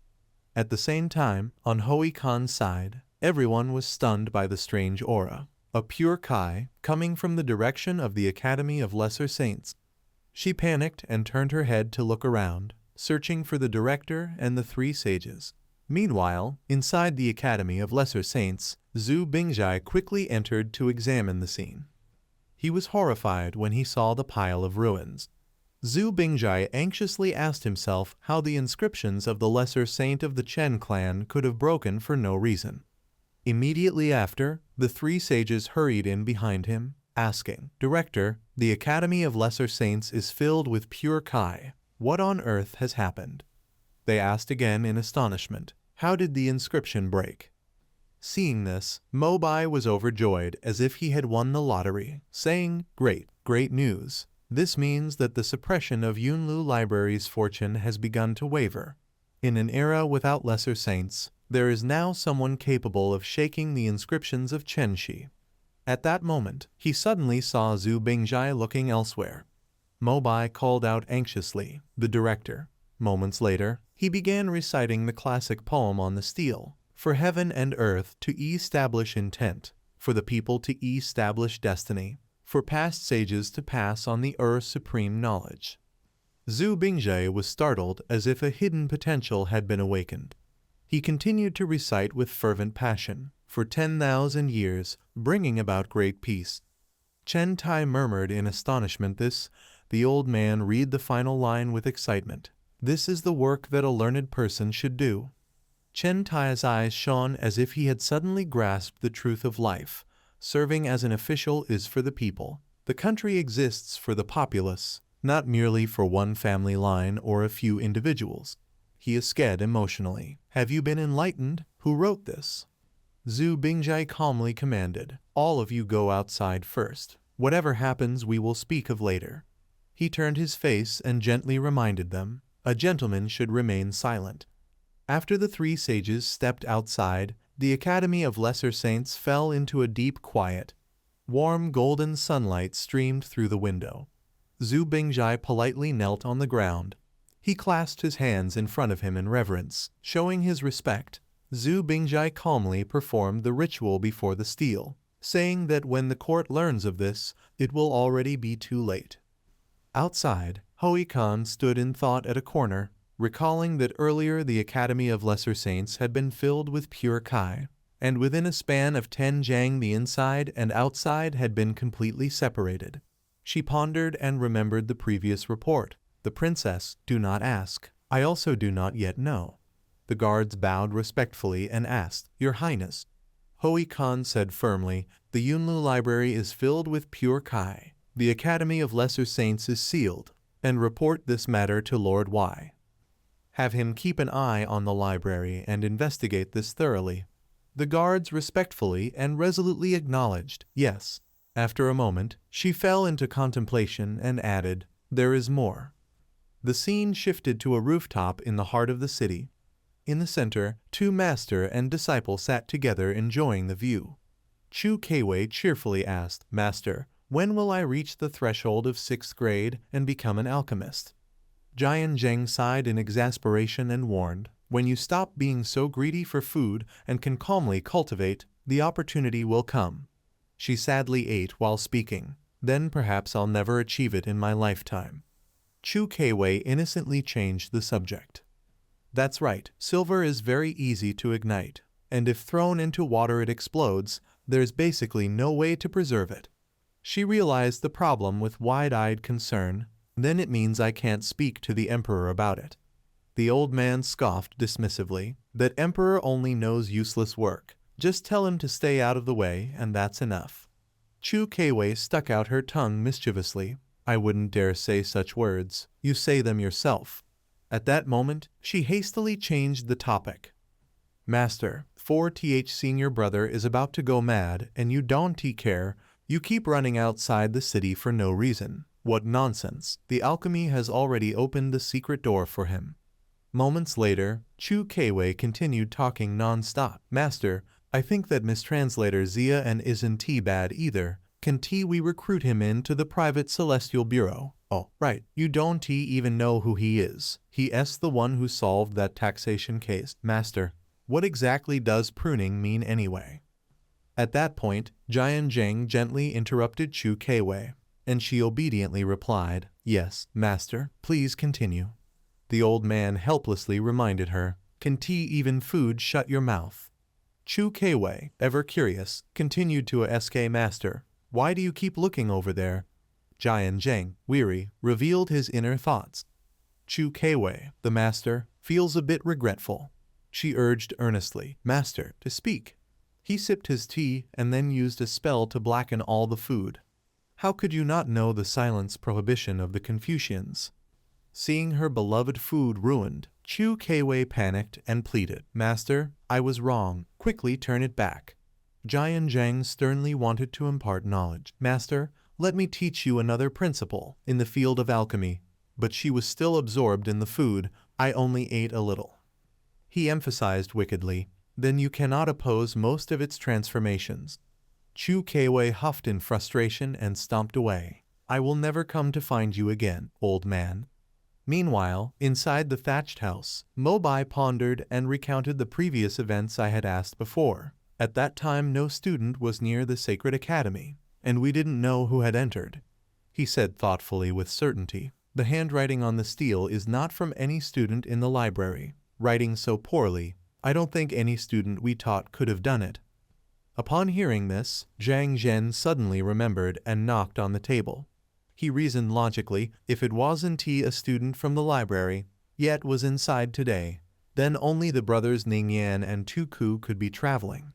At the same time, on Hui Khan's side, everyone was stunned by the strange aura, a pure Kai, coming from the direction of the Academy of Lesser Saints. She panicked and turned her head to look around, searching for the director and the three sages. Meanwhile, inside the Academy of Lesser Saints, Xu Bingjai quickly entered to examine the scene. He was horrified when he saw the pile of ruins. Xu Bingjai anxiously asked himself how the inscriptions of the lesser saint of the Chen clan could have broken for no reason. Immediately after, the three sages hurried in behind him, asking, "Director, the Academy of Lesser Saints is filled with pure Kai. What on earth has happened?" They asked again in astonishment, "How did the inscription break?" Seeing this, Mobai was overjoyed as if he had won the lottery, saying, "Great, great news. This means that the suppression of Yunlu Library's fortune has begun to waver. In an era without lesser saints, there is now someone capable of shaking the inscriptions of Chenxi." At that moment, he suddenly saw Xu Bingjai looking elsewhere. Mobai called out anxiously, "The director." Moments later, he began reciting the classic poem on the stele. "For heaven and earth to establish intent, for the people to establish destiny, for past sages to pass on the earth's supreme knowledge." Xu Bingjai was startled as if a hidden potential had been awakened. He continued to recite with fervent passion, "For 10,000 years, bringing about great peace." Chen Tai murmured in astonishment. The old man read the final line with excitement. "This is the work that a learned person should do." Chen Tai's eyes shone as if he had suddenly grasped the truth of life. Serving as an official is for the people. The country exists for the populace, not merely for one family line or a few individuals. he asked emotionally. Have you been enlightened? Who wrote this? Xu Bingjai calmly commanded. All of you go outside first. Whatever happens we will speak of later. He turned his face and gently reminded them, a gentleman should remain silent. After the three sages stepped outside, the Academy of Lesser Saints fell into a deep quiet. Warm golden sunlight streamed through the window. Xu Bingjai politely knelt on the ground. He clasped his hands in front of him in reverence, showing his respect. Xu Bingjai calmly performed the ritual before the stele, saying that when the court learns of this, it will already be too late. Outside, Hui Khan stood in thought at a corner, recalling that earlier the Academy of Lesser Saints had been filled with pure Kai, and within a span of 10 Jang the inside and outside had been completely separated. She pondered and remembered the previous report. The princess, do not ask. I also do not yet know. The guards bowed respectfully and asked, Your Highness. Hui Khan said firmly, the Yunlu library is filled with pure Kai. The Academy of Lesser Saints is sealed, and report this matter to Lord Y. Have him keep an eye on the library and investigate this thoroughly. The guards respectfully and resolutely acknowledged, yes. After a moment, she fell into contemplation and added, There is more. The scene shifted to a rooftop in the heart of the city. In the center, two master and disciple sat together enjoying the view. Chu Keiwei cheerfully asked, Master, when will I reach the threshold of 6th grade and become an alchemist? Jian Zheng sighed in exasperation and warned, When you stop being so greedy for food and can calmly cultivate, the opportunity will come. She sadly ate while speaking. Then perhaps I'll never achieve it in my lifetime. Chu Keiwei innocently changed the subject. That's right, silver is very easy to ignite, and if thrown into water it explodes. There's basically no way to preserve it. She realized the problem with wide-eyed concern. Then it means I can't speak to the emperor about it. The old man scoffed dismissively. That emperor only knows useless work. Just tell him to stay out of the way, and that's enough. Chu Keiwei stuck out her tongue mischievously. I wouldn't dare say such words. You say them yourself. At that moment, she hastily changed the topic. Master, 4th senior brother is about to go mad, and you don't care. You keep running outside the city for no reason. What nonsense. The alchemy has already opened the secret door for him. Moments later, Chu Keiwei continued talking non-stop. Master, I think that mistranslator Zia and isn't bad either. Can we recruit him into the private celestial bureau? Oh, right. You don't even know who he is. He's the one who solved that taxation case. Master, what exactly does pruning mean anyway? At that point, Jian Zheng gently interrupted Chu Keiwei, and she obediently replied, Yes, master, please continue. The old man helplessly reminded her, Can even food shut your mouth? Chu Keiwei, ever curious, continued to ask Master, Why do you keep looking over there? Jian Zheng, weary, revealed his inner thoughts. Chu Keiwei, the master, feels a bit regretful. She urged earnestly, Master, to speak. He sipped his tea and then used a spell to blacken all the food. How could you not know the silence prohibition of the Confucians? Seeing her beloved food ruined, Chu Keiwei panicked and pleaded, Master, I was wrong. Quickly turn it back. Jian Zheng sternly wanted to impart knowledge. Master, let me teach you another principle in the field of alchemy. But she was still absorbed in the food. I only ate a little. He emphasized wickedly, Then you cannot oppose most of its transformations. Chu Keiwei huffed in frustration and stomped away. I will never come to find you again, old man. Meanwhile, inside the thatched house, Mobai pondered and recounted the previous events I had asked before. At that time no student was near the sacred academy, and we didn't know who had entered. He said thoughtfully with certainty, The handwriting on the stele is not from any student in the library. Writing so poorly, I don't think any student we taught could have done it. Upon hearing this, Zhang Zhen suddenly remembered and knocked on the table. He reasoned logically, if it wasn't a student from the library, yet was inside today, then only the brothers Ningyan and Tuku could be traveling.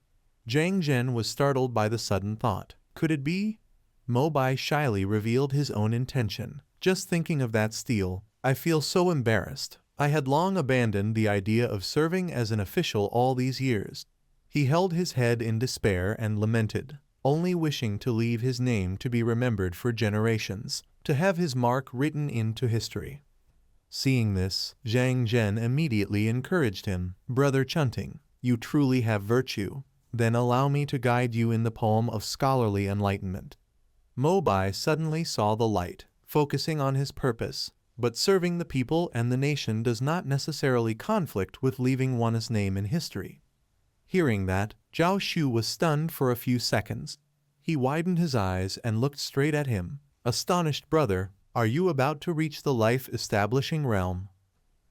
Zhang Zhen was startled by the sudden thought. Could it be? Mobai shyly revealed his own intention. Just thinking of that stele, I feel so embarrassed. I had long abandoned the idea of serving as an official all these years. He held his head in despair and lamented, only wishing to leave his name to be remembered for generations, to have his mark written into history. Seeing this, Zhang Zhen immediately encouraged him. Brother Chunting, you truly have virtue. Then allow me to guide you in the poem of scholarly enlightenment. Mo Bai suddenly saw the light, focusing on his purpose. But serving the people and the nation does not necessarily conflict with leaving one's name in history. Hearing that, Zhao Shu was stunned for a few seconds. He widened his eyes and looked straight at him. Astonished, brother, are you about to reach the life-establishing realm?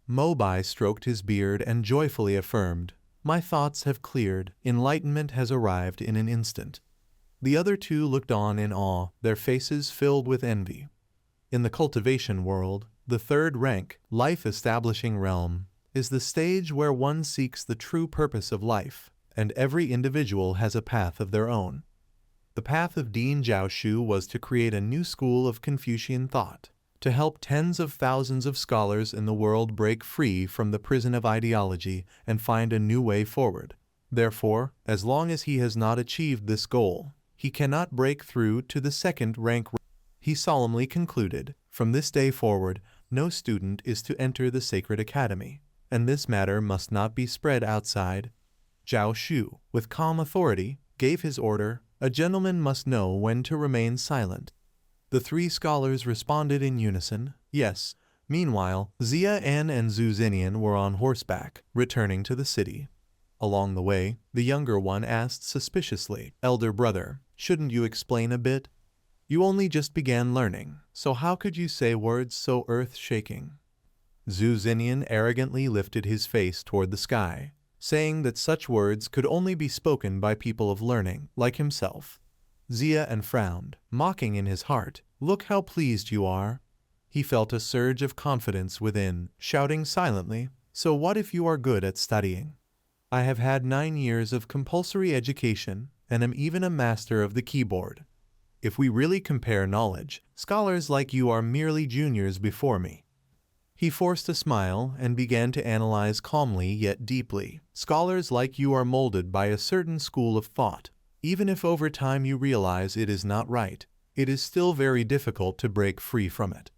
Mo Bai stroked his beard and joyfully affirmed, my thoughts have cleared, enlightenment has arrived in an instant. The other two looked on in awe, their faces filled with envy. In the cultivation world, the third rank, life-establishing realm, is the stage where one seeks the true purpose of life, and every individual has a path of their own. The path of Dean Zhaoshu was to create a new school of Confucian thought, to help tens of thousands of scholars in the world break free from the prison of ideology and find a new way forward. Therefore, as long as he has not achieved this goal, he cannot break through to the second rank. He solemnly concluded, from this day forward, no student is to enter the sacred academy, and this matter must not be spread outside. Zhao Shu, with calm authority, gave his order, a gentleman must know when to remain silent. The three scholars responded in unison, yes. Meanwhile, Xia An and Xu Xinnian were on horseback, returning to the city. Along the way, the younger one asked suspiciously, elder brother, shouldn't you explain a bit? You only just began learning, so how could you say words so earth-shaking? Xu Xinnian arrogantly lifted his face toward the sky, saying that such words could only be spoken by people of learning, like himself. Xia An frowned, mocking in his heart, look how pleased you are. He felt a surge of confidence within, shouting silently, so what if you are good at studying? I have had 9 years of compulsory education, and am even a master of the keyboard. If we really compare knowledge, scholars like you are merely juniors before me. He forced a smile and began to analyze calmly yet deeply. Scholars like you are molded by a certain school of thought. Even if over time you realize it is not right, it is still very difficult to break free from it.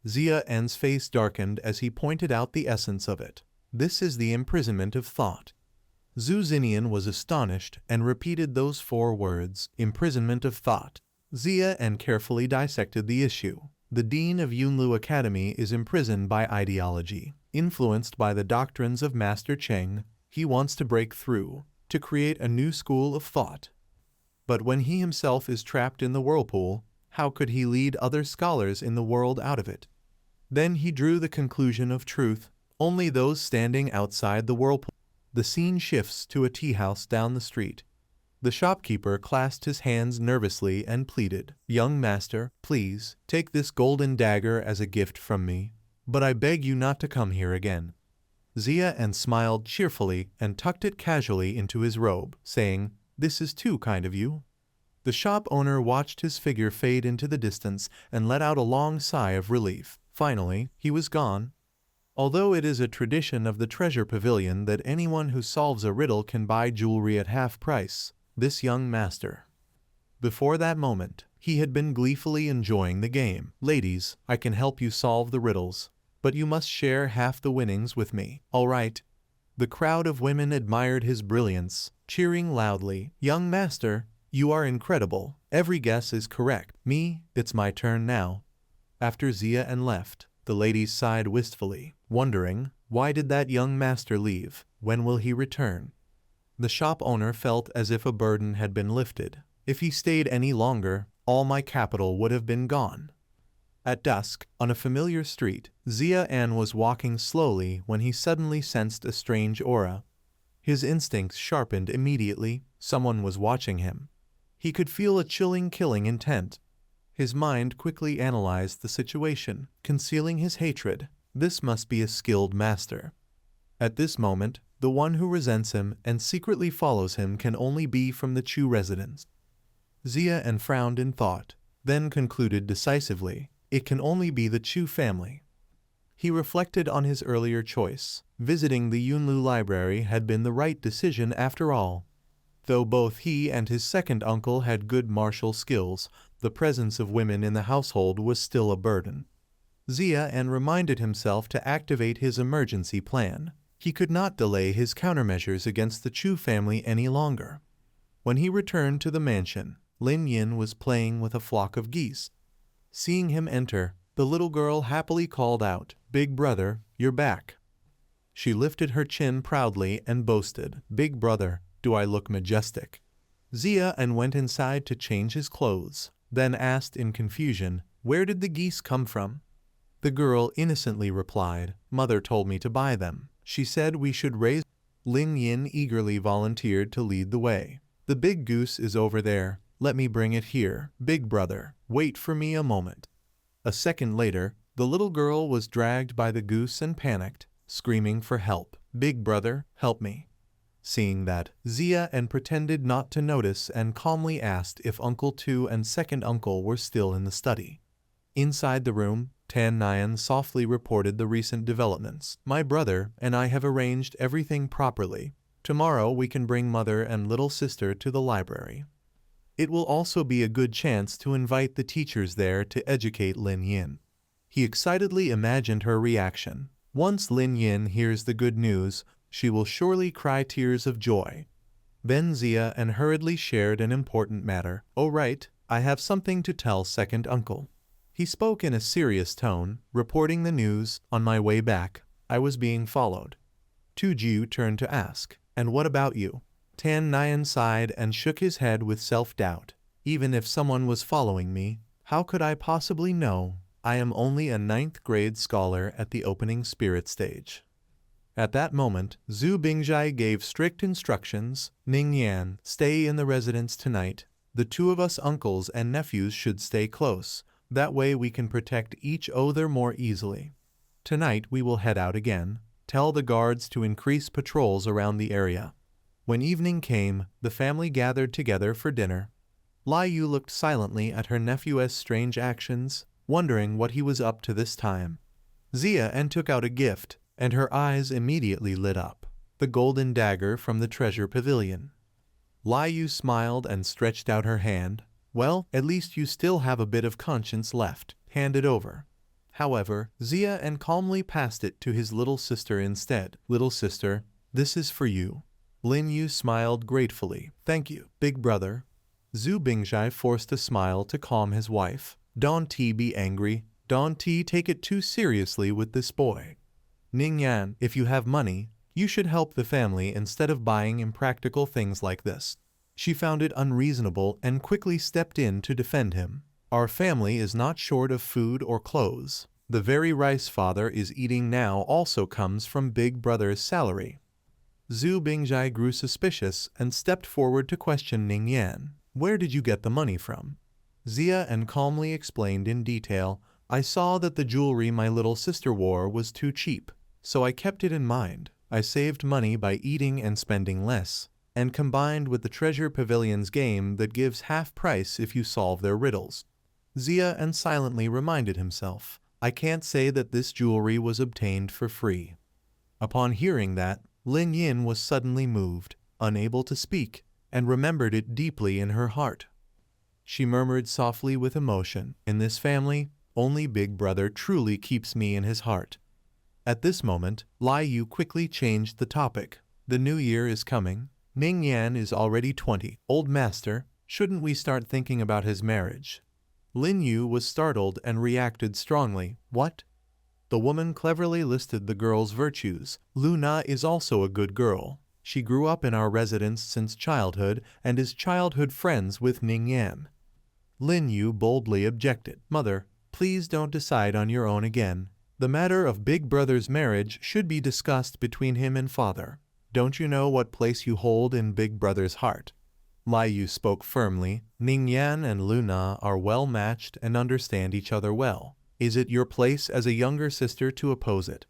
Xia An's face darkened as he pointed out the essence of it. This is the imprisonment of thought. Xu Xinnian was astonished and repeated those 4 words, imprisonment of thought. Xia An carefully dissected the issue. The dean of Yunlu Academy is imprisoned by ideology. Influenced by the doctrines of Master Cheng, he wants to break through, to create a new school of thought. But when he himself is trapped in the whirlpool, how could he lead other scholars in the world out of it? Then he drew the conclusion of truth, only those standing outside the whirlpool. The scene shifts to a tea house down the street. The shopkeeper clasped his hands nervously and pleaded, young master, please, take this golden dagger as a gift from me, but I beg you not to come here again. Xia An smiled cheerfully and tucked it casually into his robe, saying, this is too kind of you. The shop owner watched his figure fade into the distance and let out a long sigh of relief. Finally, he was gone. Although it is a tradition of the treasure pavilion that anyone who solves a riddle can buy jewelry at half price, this young master. Before that moment, he had been gleefully enjoying the game. Ladies, I can help you solve the riddles, but you must share half the winnings with me, all right? The crowd of women admired his brilliance, cheering loudly, young master, you are incredible. Every guess is correct. Me, it's my turn now. After Xia An left, the ladies sighed wistfully, wondering, why did that young master leave? When will he return? The shop owner felt as if a burden had been lifted. If he stayed any longer, all my capital would have been gone. At dusk, on a familiar street, Xia An was walking slowly when he suddenly sensed a strange aura. His instincts sharpened immediately. Someone was watching him. He could feel a chilling, killing intent. His mind quickly analyzed the situation, concealing his hatred. This must be a skilled master. At this moment, the one who resents him and secretly follows him can only be from the Chu residence. Xia An frowned in thought, then concluded decisively, it can only be the Chu family. He reflected on his earlier choice. Visiting the Yunlu library had been the right decision after all. Though both he and his second uncle had good martial skills, the presence of women in the household was still a burden. Xia reminded himself to activate his emergency plan. He could not delay his countermeasures against the Chu family any longer. When he returned to the mansion, Lin Yin was playing with a flock of geese. Seeing him enter, the little girl happily called out, "Big brother, you're back." She lifted her chin proudly and boasted, "Big brother, do I look majestic?" Xia went inside to change his clothes, then asked in confusion, "Where did the geese come from?" The girl innocently replied, "Mother told me to buy them. She said we should raise." Lin Yin eagerly volunteered to lead the way. "The big goose is over there. Let me bring it here. Big brother, wait for me a moment." A second later, the little girl was dragged by the goose and panicked, screaming for help. "Big brother, help me." Seeing that, Xia pretended not to notice and calmly asked if Uncle Tu and second uncle were still in the study. Inside the room, Tan Nyan softly reported the recent developments. "My brother and I have arranged everything properly. Tomorrow we can bring mother and little sister to the library. It will also be a good chance to invite the teachers there to educate Lin Yin." He excitedly imagined her reaction. Once Lin Yin hears the good news, she will surely cry tears of joy. Then Xia hurriedly shared an important matter. "Oh right, I have something to tell second uncle." He spoke in a serious tone, reporting the news. "On my way back, I was being followed." Tu Ju turned to ask, "And what about you?" Tan Nyan sighed and shook his head with self-doubt. "Even if someone was following me, how could I possibly know? I am only a 9th grade scholar at the opening spirit stage." At that moment, Xu Bingjai gave strict instructions. "Ning Yan, stay in the residence tonight. The two of us uncles and nephews should stay close. That way we can protect each other more easily. Tonight we will head out again. Tell the guards to increase patrols around the area." When evening came, the family gathered together for dinner. Lai Yu looked silently at her nephew's strange actions, wondering what he was up to this time. Xia took out a gift, and her eyes immediately lit up. The golden dagger from the treasure pavilion. Lai Yu smiled and stretched out her hand. "Well, at least you still have a bit of conscience left. Hand it over." However, Xia calmly passed it to his little sister instead. "Little sister, this is for you." Lin Yu smiled gratefully. "Thank you, big brother." Xu Bingjai forced a smile to calm his wife. "Don't be angry. Don't take it too seriously with this boy. Ning Yan, if you have money, you should help the family instead of buying impractical things like this." She found it unreasonable and quickly stepped in to defend him. "Our family is not short of food or clothes. The very rice father is eating now also comes from big brother's salary." Xu Bingjai grew suspicious and stepped forward to question Ning Yan. "Where did you get the money from?" Xia calmly explained in detail, "I saw that the jewelry my little sister wore was too cheap, so I kept it in mind. I saved money by eating and spending less, and combined with the Treasure Pavilion's game that gives half price if you solve their riddles." Xia silently reminded himself, "I can't say that this jewelry was obtained for free." Upon hearing that, Lin Yin was suddenly moved, unable to speak, and remembered it deeply in her heart. She murmured softly with emotion, "In this family, only big brother truly keeps me in his heart." At this moment, Lai Yu quickly changed the topic. "The new year is coming. Ning Yan is already 20. Old master, shouldn't we start thinking about his marriage?" Lin Yu was startled and reacted strongly. "What?" The woman cleverly listed the girl's virtues. "Luna is also a good girl. She grew up in our residence since childhood and is childhood friends with Ning Yan." Lin Yu boldly objected. "Mother, please don't decide on your own again. The matter of big brother's marriage should be discussed between him and father. Don't you know what place you hold in big brother's heart?" Lai Yu spoke firmly. "Ning Yan and Luna are well matched and understand each other well. Is it your place as a younger sister to oppose it?"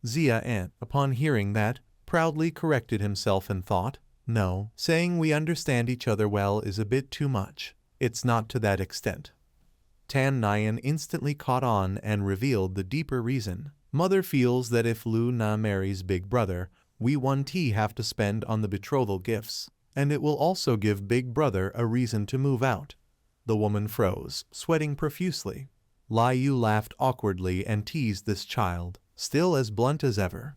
Xia, upon hearing that, proudly corrected himself and thought, "No, saying we understand each other well is a bit too much. It's not to that extent." Tan Nyan instantly caught on and revealed the deeper reason. Mother feels that if Lu Na marries Big Brother, we 1T have to spend on the betrothal gifts, and it will also give Big Brother a reason to move out. The woman froze, sweating profusely. Lai Yu laughed awkwardly and teased this child, still as blunt as ever.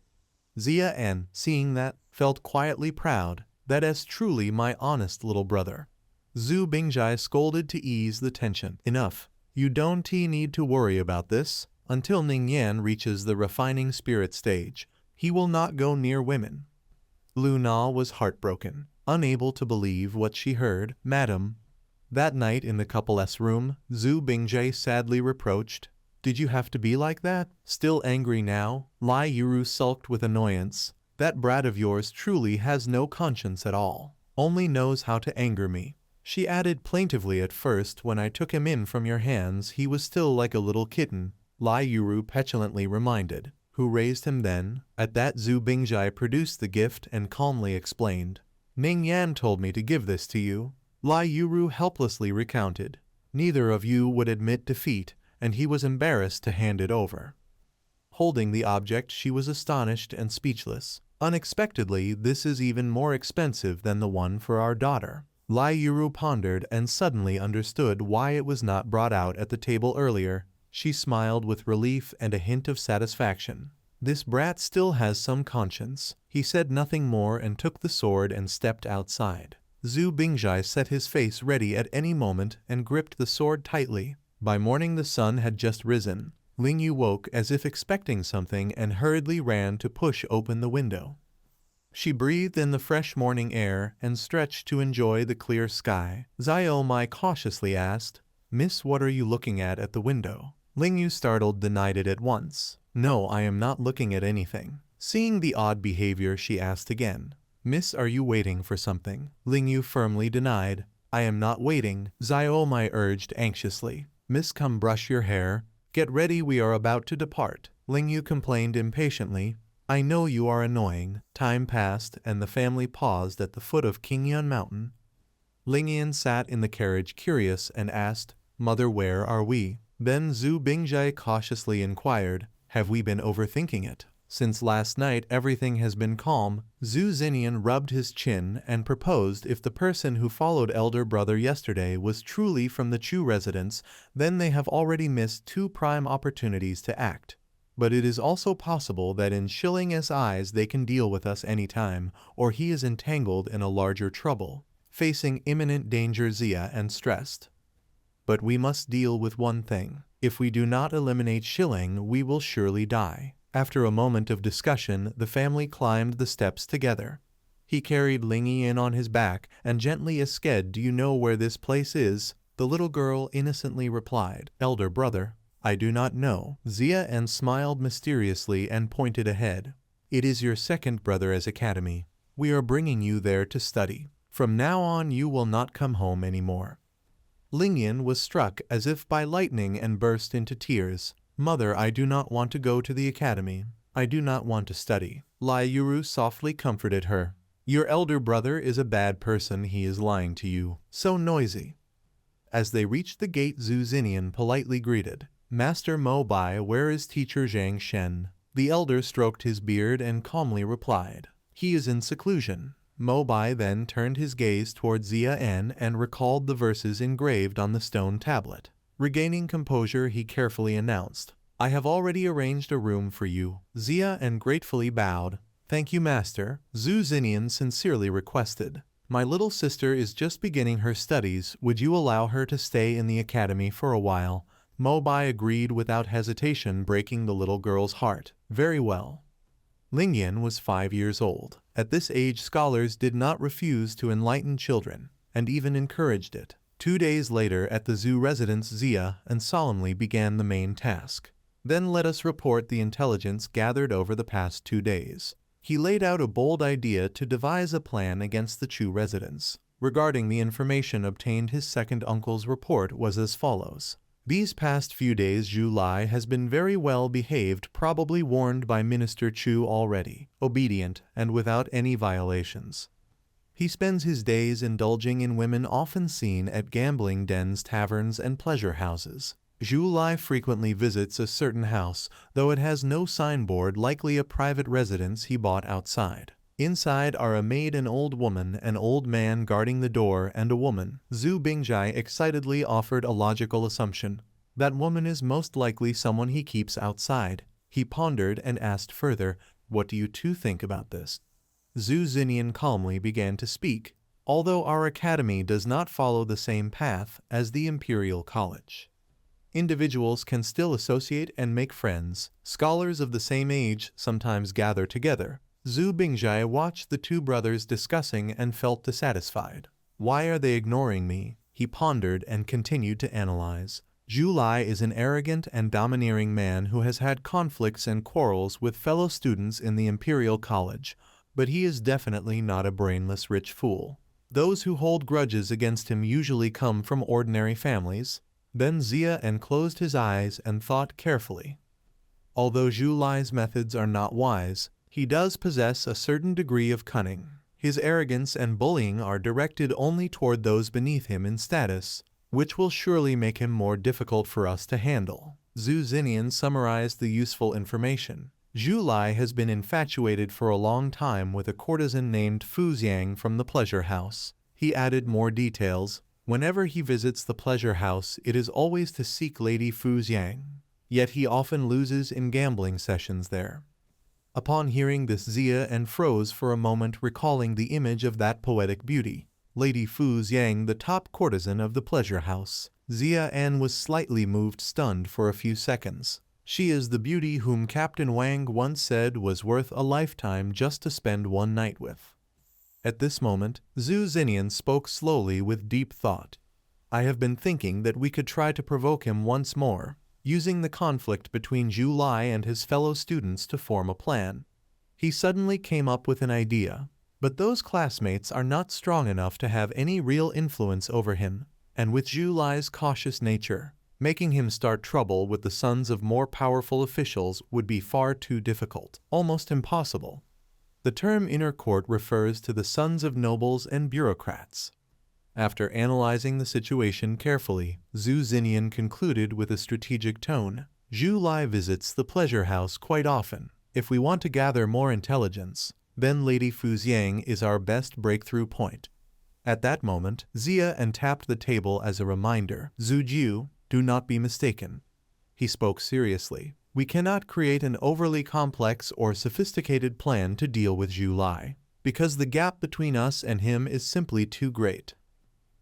Zia N, seeing that, felt quietly proud, that is truly my honest little brother. Xu Bingjai scolded to ease the tension. Enough. You don't need to worry about this. Until Ning Yan reaches the refining spirit stage, he will not go near women. Lu Na was heartbroken, unable to believe what she heard. Madam. That night in the couple's room, Xu Bingjai sadly reproached, "Did you have to be like that?" Still angry now, Lai Yuru sulked with annoyance. "That brat of yours truly has no conscience at all, only knows how to anger me." She added plaintively, "At first when I took him in from your hands he was still like a little kitten." Lai Yuru petulantly reminded, "Who raised him then?" At that Xu Bingjai produced the gift and calmly explained, "Ning Yan told me to give this to you." Lai Yuru helplessly recounted. Neither of you would admit defeat, and he was embarrassed to hand it over. Holding the object, she was astonished and speechless. "Unexpectedly, this is even more expensive than the one for our daughter." Lai Yuru pondered and suddenly understood why it was not brought out at the table earlier. She smiled with relief and a hint of satisfaction. "This brat still has some conscience." He said nothing more and took the sword and stepped outside. Xu Bingjai set his face ready at any moment and gripped the sword tightly. By morning the sun had just risen. Ling Yu woke as if expecting something and hurriedly ran to push open the window. She breathed in the fresh morning air and stretched to enjoy the clear sky. Xiao Mai cautiously asked, "Miss, what are you looking at the window?" Ling Yu, startled, denied it at once. "No, I am not looking at anything." Seeing the odd behavior, she asked again, "Miss, are you waiting for something?" Ling Yu firmly denied. "I am not waiting," Xiao Mai urged anxiously. "Miss, come brush your hair. Get ready, we are about to depart." Ling Yu complained impatiently, "I know you are annoying." Time passed and the family paused at the foot of Qingyun Mountain. Ling Yan sat in the carriage curious and asked, "Mother, where are we?" Then Xu Bingjai cautiously inquired, "Have we been overthinking it? Since last night everything has been calm." Xu Xinnian rubbed his chin and proposed, if the person who followed elder brother yesterday was truly from the Chu residence, then they have already missed two prime opportunities to act. But it is also possible that in Schilling's eyes they can deal with us anytime, or he is entangled in a larger trouble, facing imminent danger. Zia and stressed. "But we must deal with one thing. If we do not eliminate Schilling, we will surely die." After a moment of discussion, the family climbed the steps together. He carried Ling Yan on his back and gently asked, "Do you know where this place is?" The little girl innocently replied, "Elder brother, I do not know." Zia N smiled mysteriously and pointed ahead. "It is your second brother's academy. We are bringing you there to study. From now on you will not come home anymore." Ling Yan was struck as if by lightning and burst into tears. "Mother, I do not want to go to the academy. I do not want to study." Lai Yuru softly comforted her. "Your elder brother is a bad person, he is lying to you. So noisy." As they reached the gate, Xu Xinnian politely greeted, "Master Mo Bai, where is teacher Zhang Shen?" The elder stroked his beard and calmly replied, "He is in seclusion." Mo Bai then turned his gaze toward Zia N and recalled the verses engraved on the stone tablet. Regaining composure, he carefully announced, "I have already arranged a room for you." Zia N gratefully bowed. "Thank you, master." Xu Xinnian sincerely requested, "My little sister is just beginning her studies. Would you allow her to stay in the academy for a while?" Mo Bai agreed without hesitation, breaking the little girl's heart. "Very well." Ling Yan was 5 years old. At this age, scholars did not refuse to enlighten children, and even encouraged it. 2 days later, at the Xu residence, Zia and solemnly began the main task. "Then let us report the intelligence gathered over the past 2 days." He laid out a bold idea to devise a plan against the Chu residents. Regarding the information obtained, his second uncle's report was as follows. "These past few days Zhu Lai has been very well behaved, probably warned by Minister Chu already, obedient and without any violations. He spends his days indulging in women often seen at gambling dens, taverns, and pleasure houses. Zhu Lai frequently visits a certain house, though it has no signboard, likely a private residence he bought outside. Inside are a maid, an old woman, an old man guarding the door, and a woman. Zhu Bingjai excitedly offered a logical assumption. That woman is most likely someone he keeps outside. He pondered and asked further, "What do you two think about this?" Xu Xinnian calmly began to speak. Although our academy does not follow the same path as the Imperial College, individuals can still associate and make friends. Scholars of the same age sometimes gather together. Zhu Bingjai watched the two brothers discussing and felt dissatisfied. Why are they ignoring me? He pondered and continued to analyze. Zhu Lai is an arrogant and domineering man who has had conflicts and quarrels with fellow students in the Imperial College, but he is definitely not a brainless rich fool. Those who hold grudges against him usually come from ordinary families. Then Zia closed his eyes and thought carefully. Although Zhu Lai's methods are not wise, he does possess a certain degree of cunning. His arrogance and bullying are directed only toward those beneath him in status, which will surely make him more difficult for us to handle. Xu Xinnian summarized the useful information. Zhu Lai has been infatuated for a long time with a courtesan named Fu Xiang from the pleasure house. He added more details. Whenever he visits the pleasure house, it is always to seek Lady Fu Xiang. Yet he often loses in gambling sessions there. Upon hearing this, Zia froze for a moment, recalling the image of that poetic beauty, Lady Fu Xiang, the top courtesan of the pleasure house. Zia was slightly moved, stunned for a few seconds. She is the beauty whom Captain Wang once said was worth a lifetime just to spend one night with. At this moment, Xu Xinnian spoke slowly with deep thought. I have been thinking that we could try to provoke him once more, using the conflict between Zhu Lai and his fellow students to form a plan. He suddenly came up with an idea, but those classmates are not strong enough to have any real influence over him, and with Zhu Lai's cautious nature, making him start trouble with the sons of more powerful officials would be far too difficult, almost impossible. The term inner court refers to the sons of nobles and bureaucrats. After analyzing the situation carefully, Xu Xinnian concluded with a strategic tone. Zhu Lai visits the pleasure house quite often. If we want to gather more intelligence, then Lady Fu Xiang is our best breakthrough point. At that moment, Zia tapped the table as a reminder. Zhu Jiu, do not be mistaken. He spoke seriously. We cannot create an overly complex or sophisticated plan to deal with Zhu Lai, because the gap between us and him is simply too great.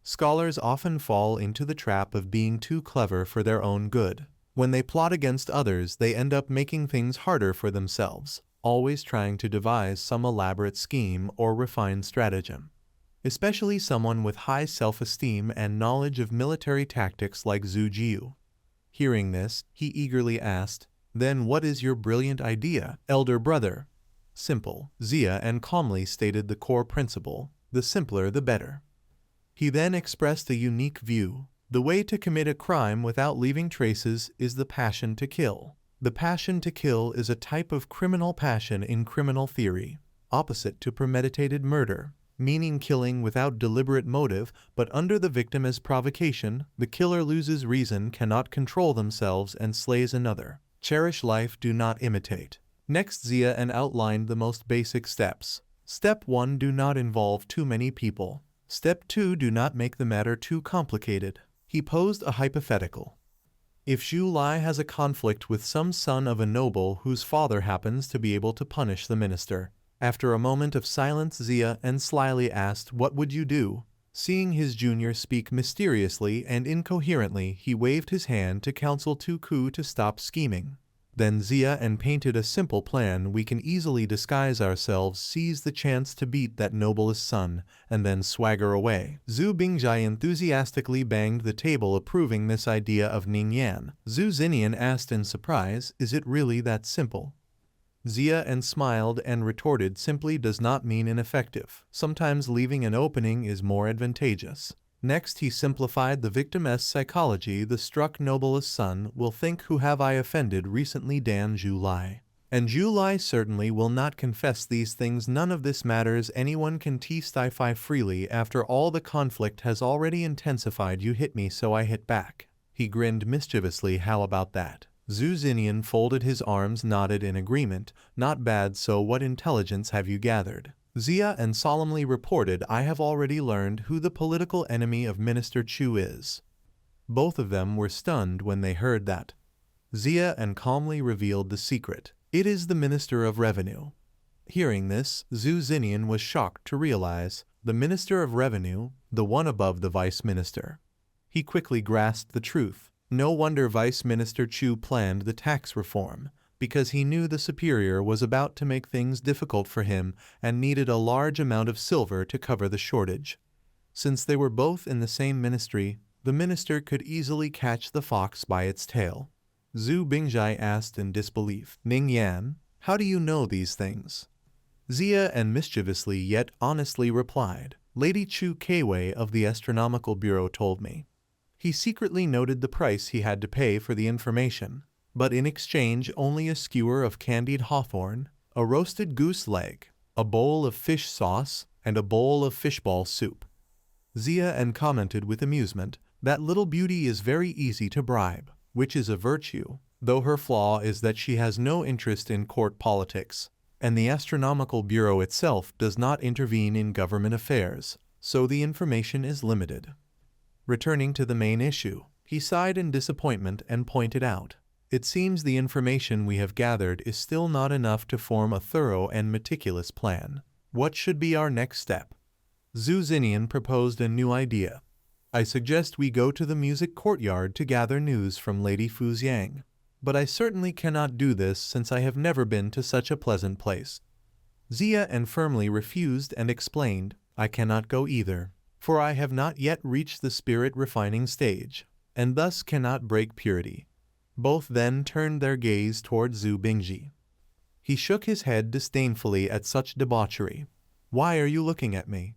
Scholars often fall into the trap of being too clever for their own good. When they plot against others, they end up making things harder for themselves, always trying to devise some elaborate scheme or refined stratagem. Especially someone with high self-esteem and knowledge of military tactics like Zhu Jiu. Hearing this, he eagerly asked, "Then what is your brilliant idea, elder brother?" Simple. Zia calmly stated the core principle, the simpler the better. He then expressed a unique view. The way to commit a crime without leaving traces is the passion to kill. The passion to kill is a type of criminal passion in criminal theory, opposite to premeditated murder, meaning killing without deliberate motive, but under the victim as provocation. The killer loses reason, cannot control themselves, and slays another. Cherish life, do not imitate. Next, Zia outlined the most basic steps. Step 1, do not involve too many people. Step 2, do not make the matter too complicated. He posed a hypothetical. If Zhu Lai has a conflict with some son of a noble whose father happens to be able to punish the minister. After a moment of silence, Zia slyly asked, "What would you do?" Seeing his junior speak mysteriously and incoherently, he waved his hand to counsel Tuku to stop scheming. Then Zia painted a simple plan. We can easily disguise ourselves, seize the chance to beat that noblest son, and then swagger away. Zhu Bingjai enthusiastically banged the table, approving this idea of Ningyan. Xu Xinnian asked in surprise, "Is it really that simple?" Zia smiled and retorted, "Simply does not mean ineffective. Sometimes leaving an opening is more advantageous." Next, he simplified the victim's psychology. The struck noblest son will think, "Who have I offended recently? Dan Zhu Lai." And Zhu Lai certainly will not confess these things. None of this matters. Anyone can testify freely. After all, the conflict has already intensified. You hit me, so I hit back. He grinned mischievously. How about that? Xu Xinnian folded his arms, nodded in agreement. Not bad. So what intelligence have you gathered? Xia and solemnly reported, I have already learned who the political enemy of Minister Chu is. Both of them were stunned when they heard that. Xia and calmly revealed the secret. It is the Minister of Revenue. Hearing this, Xu Xinnian was shocked to realize the Minister of Revenue, the one above the Vice Minister. He quickly grasped the truth. No wonder Vice Minister Chu planned the tax reform, because he knew the superior was about to make things difficult for him and needed a large amount of silver to cover the shortage. Since they were both in the same ministry, the minister could easily catch the fox by its tail. Zhu Bingjai asked in disbelief, Ning Yan, how do you know these things? Xia and mischievously yet honestly replied, Lady Chu Keiwei of the Astronomical Bureau told me. He secretly noted the price he had to pay for the information, but in exchange only a skewer of candied hawthorn, a roasted goose leg, a bowl of fish sauce, and a bowl of fishball soup. Xia and commented with amusement, that little beauty is very easy to bribe, which is a virtue, though her flaw is that she has no interest in court politics, and the Astronomical Bureau itself does not intervene in government affairs, so the information is limited. Returning to the main issue, he sighed in disappointment and pointed out, it seems the information we have gathered is still not enough to form a thorough and meticulous plan. What should be our next step? Xu Xinnian proposed a new idea. I suggest we go to the music courtyard to gather news from Lady Fujiang. But I certainly cannot do this since I have never been to such a pleasant place. Xia and firmly refused and explained, I cannot go either, for I have not yet reached the spirit refining stage, and thus cannot break purity. Both then turned their gaze toward Zhu Bingji. He shook his head disdainfully at such debauchery. Why are you looking at me?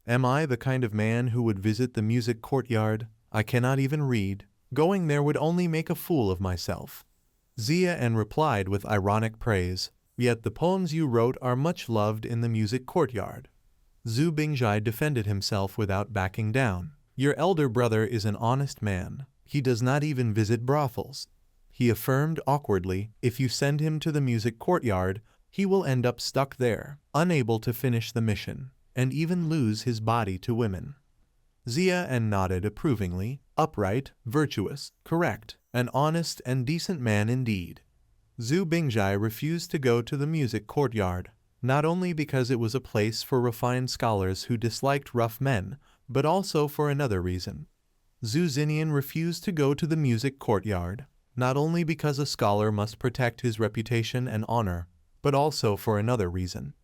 Am I the kind of man who would visit the music courtyard? I cannot even read. Going there would only make a fool of myself. Xia and replied with ironic praise, Yet the poems you wrote are much loved in the music courtyard. Zhu Bingjai defended himself without backing down. Your elder brother is an honest man. He does not even visit brothels. He affirmed awkwardly, if you send him to the music courtyard, he will end up stuck there, unable to finish the mission, and even lose his body to women. Xia and nodded approvingly, upright, virtuous, correct, an honest and decent man indeed. Zhu Bingjai refused to go to the music courtyard, not only because it was a place for refined scholars who disliked rough men, but also for another reason. Xu Xinnian refused to go to the music courtyard, not only because a scholar must protect his reputation and honor, but also for another reason.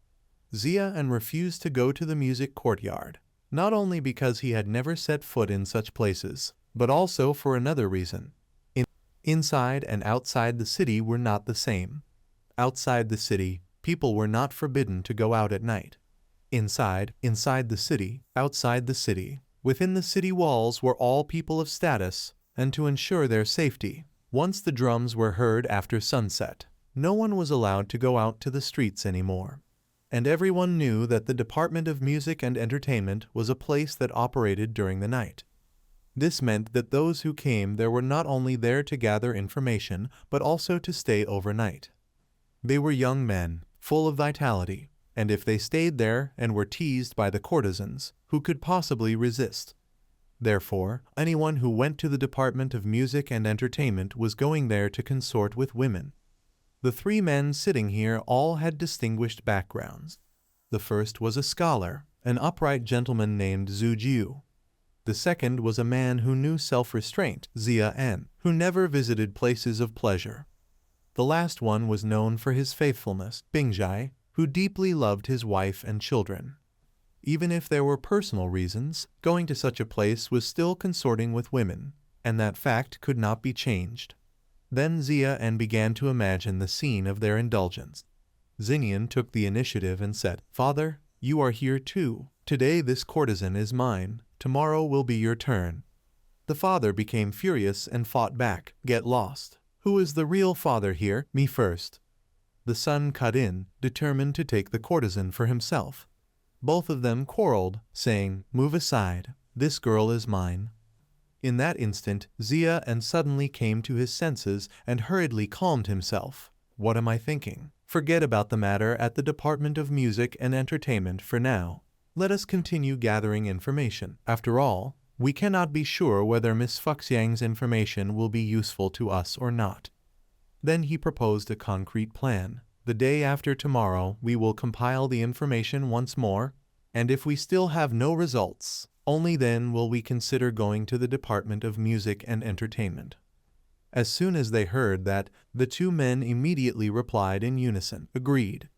Xia and refused to go to the music courtyard, not only because he had never set foot in such places, but also for another reason. Inside and outside the city were not the same. Outside the city, people were not forbidden to go out at night. Inside the city, outside the city, within the city walls were all people of status, and to ensure their safety, once the drums were heard after sunset, no one was allowed to go out to the streets anymore. And everyone knew that the Department of Music and Entertainment was a place that operated during the night. This meant that those who came there were not only there to gather information, but also to stay overnight. They were young men, full of vitality, and if they stayed there and were teased by the courtesans, who could possibly resist? Therefore, anyone who went to the Department of Music and Entertainment was going there to consort with women. The three men sitting here all had distinguished backgrounds. The first was a scholar, an upright gentleman named Zhu Jiu. The second was a man who knew self-restraint, Xia En, who never visited places of pleasure. The last one was known for his faithfulness, Bingjai, who deeply loved his wife and children. Even if there were personal reasons, going to such a place was still consorting with women, and that fact could not be changed. Then Xia and began to imagine the scene of their indulgence. Xinnian took the initiative and said, Father, you are here too. Today this courtesan is mine. Tomorrow will be your turn. The father became furious and fought back. Get lost. Who is the real father here? Me first. The son cut in, determined to take the courtesan for himself. Both of them quarreled, saying, Move aside. This girl is mine. In that instant, Xia and suddenly came to his senses and hurriedly calmed himself. What am I thinking? Forget about the matter at the Department of Music and Entertainment for now. Let us continue gathering information. After all, we cannot be sure whether Miss Fuxiang's information will be useful to us or not. Then he proposed a concrete plan. The day after tomorrow, we will compile the information once more, and if we still have no results, only then will we consider going to the Department of Music and Entertainment. As soon as they heard that, the two men immediately replied in unison, agreed.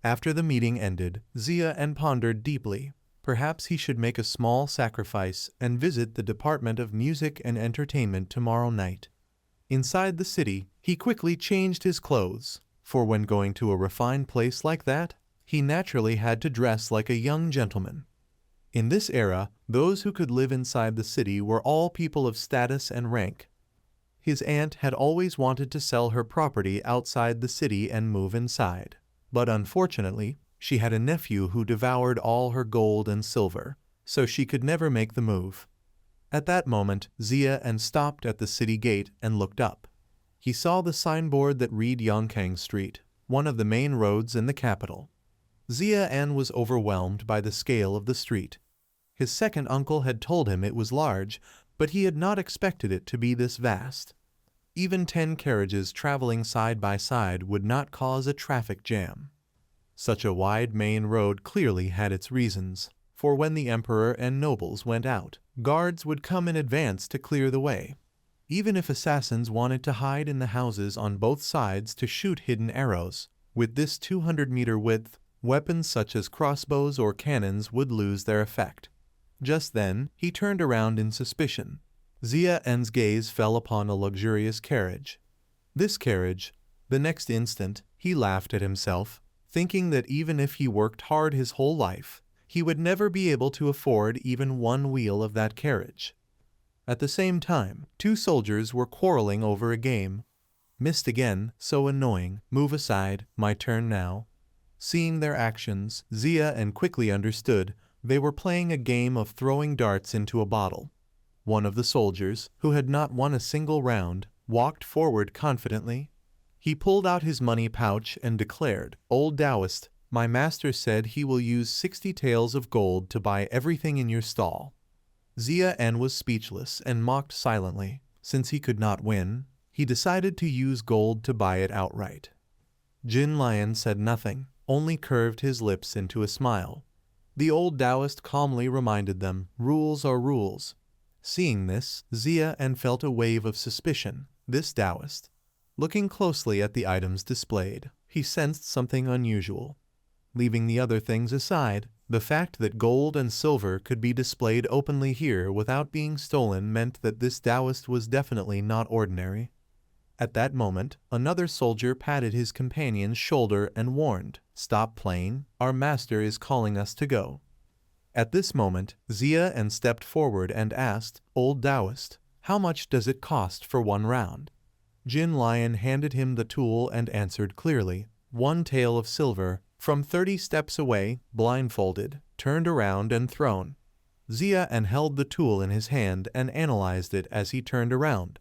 After the meeting ended, Xia pondered deeply. Perhaps he should make a small sacrifice and visit the Department of Music and Entertainment tomorrow night. Inside the city, he quickly changed his clothes, for when going to a refined place like that, he naturally had to dress like a young gentleman. In this era, those who could live inside the city were all people of status and rank. His aunt had always wanted to sell her property outside the city and move inside, but unfortunately, she had a nephew who devoured all her gold and silver, so she could never make the move. At that moment, Xia stopped at the city gate and looked up. He saw the signboard that read Yongkang Street, one of the main roads in the capital. Xia was overwhelmed by the scale of the street. His second uncle had told him it was large, but he had not expected it to be this vast. Even 10 carriages traveling side by side would not cause a traffic jam. Such a wide main road clearly had its reasons, for when the emperor and nobles went out, guards would come in advance to clear the way. Even if assassins wanted to hide in the houses on both sides to shoot hidden arrows, with this 200-meter width, weapons such as crossbows or cannons would lose their effect. Just then, he turned around in suspicion. Xia's gaze fell upon a luxurious carriage. This carriage, the next instant, he laughed at himself, thinking that even if he worked hard his whole life, he would never be able to afford even one wheel of that carriage. At the same time, 2 soldiers were quarreling over a game. Missed again, so annoying, move aside, my turn now. Seeing their actions, Xia quickly understood they were playing a game of throwing darts into a bottle. One of the soldiers, who had not won a single round, walked forward confidently. He pulled out his money pouch and declared, "Old Taoist, my master said he will use 60 taels of gold to buy everything in your stall." Xia was speechless and mocked silently. Since he could not win, he decided to use gold to buy it outright. Jin Lion said nothing, only curved his lips into a smile. The old Taoist calmly reminded them, rules are rules. Seeing this, Xia felt a wave of suspicion. This Taoist. Looking closely at the items displayed, he sensed something unusual. Leaving the other things aside, the fact that gold and silver could be displayed openly here without being stolen meant that this Taoist was definitely not ordinary. At that moment, another soldier patted his companion's shoulder and warned, "Stop playing, our master is calling us to go." At this moment, Xia stepped forward and asked, "Old Taoist, how much does it cost for 1 round?" Jin Lion handed him the tool and answered clearly, 1 tael of silver, from 30 steps away, blindfolded, turned around and thrown. Xia held the tool in his hand and analyzed it as he turned around.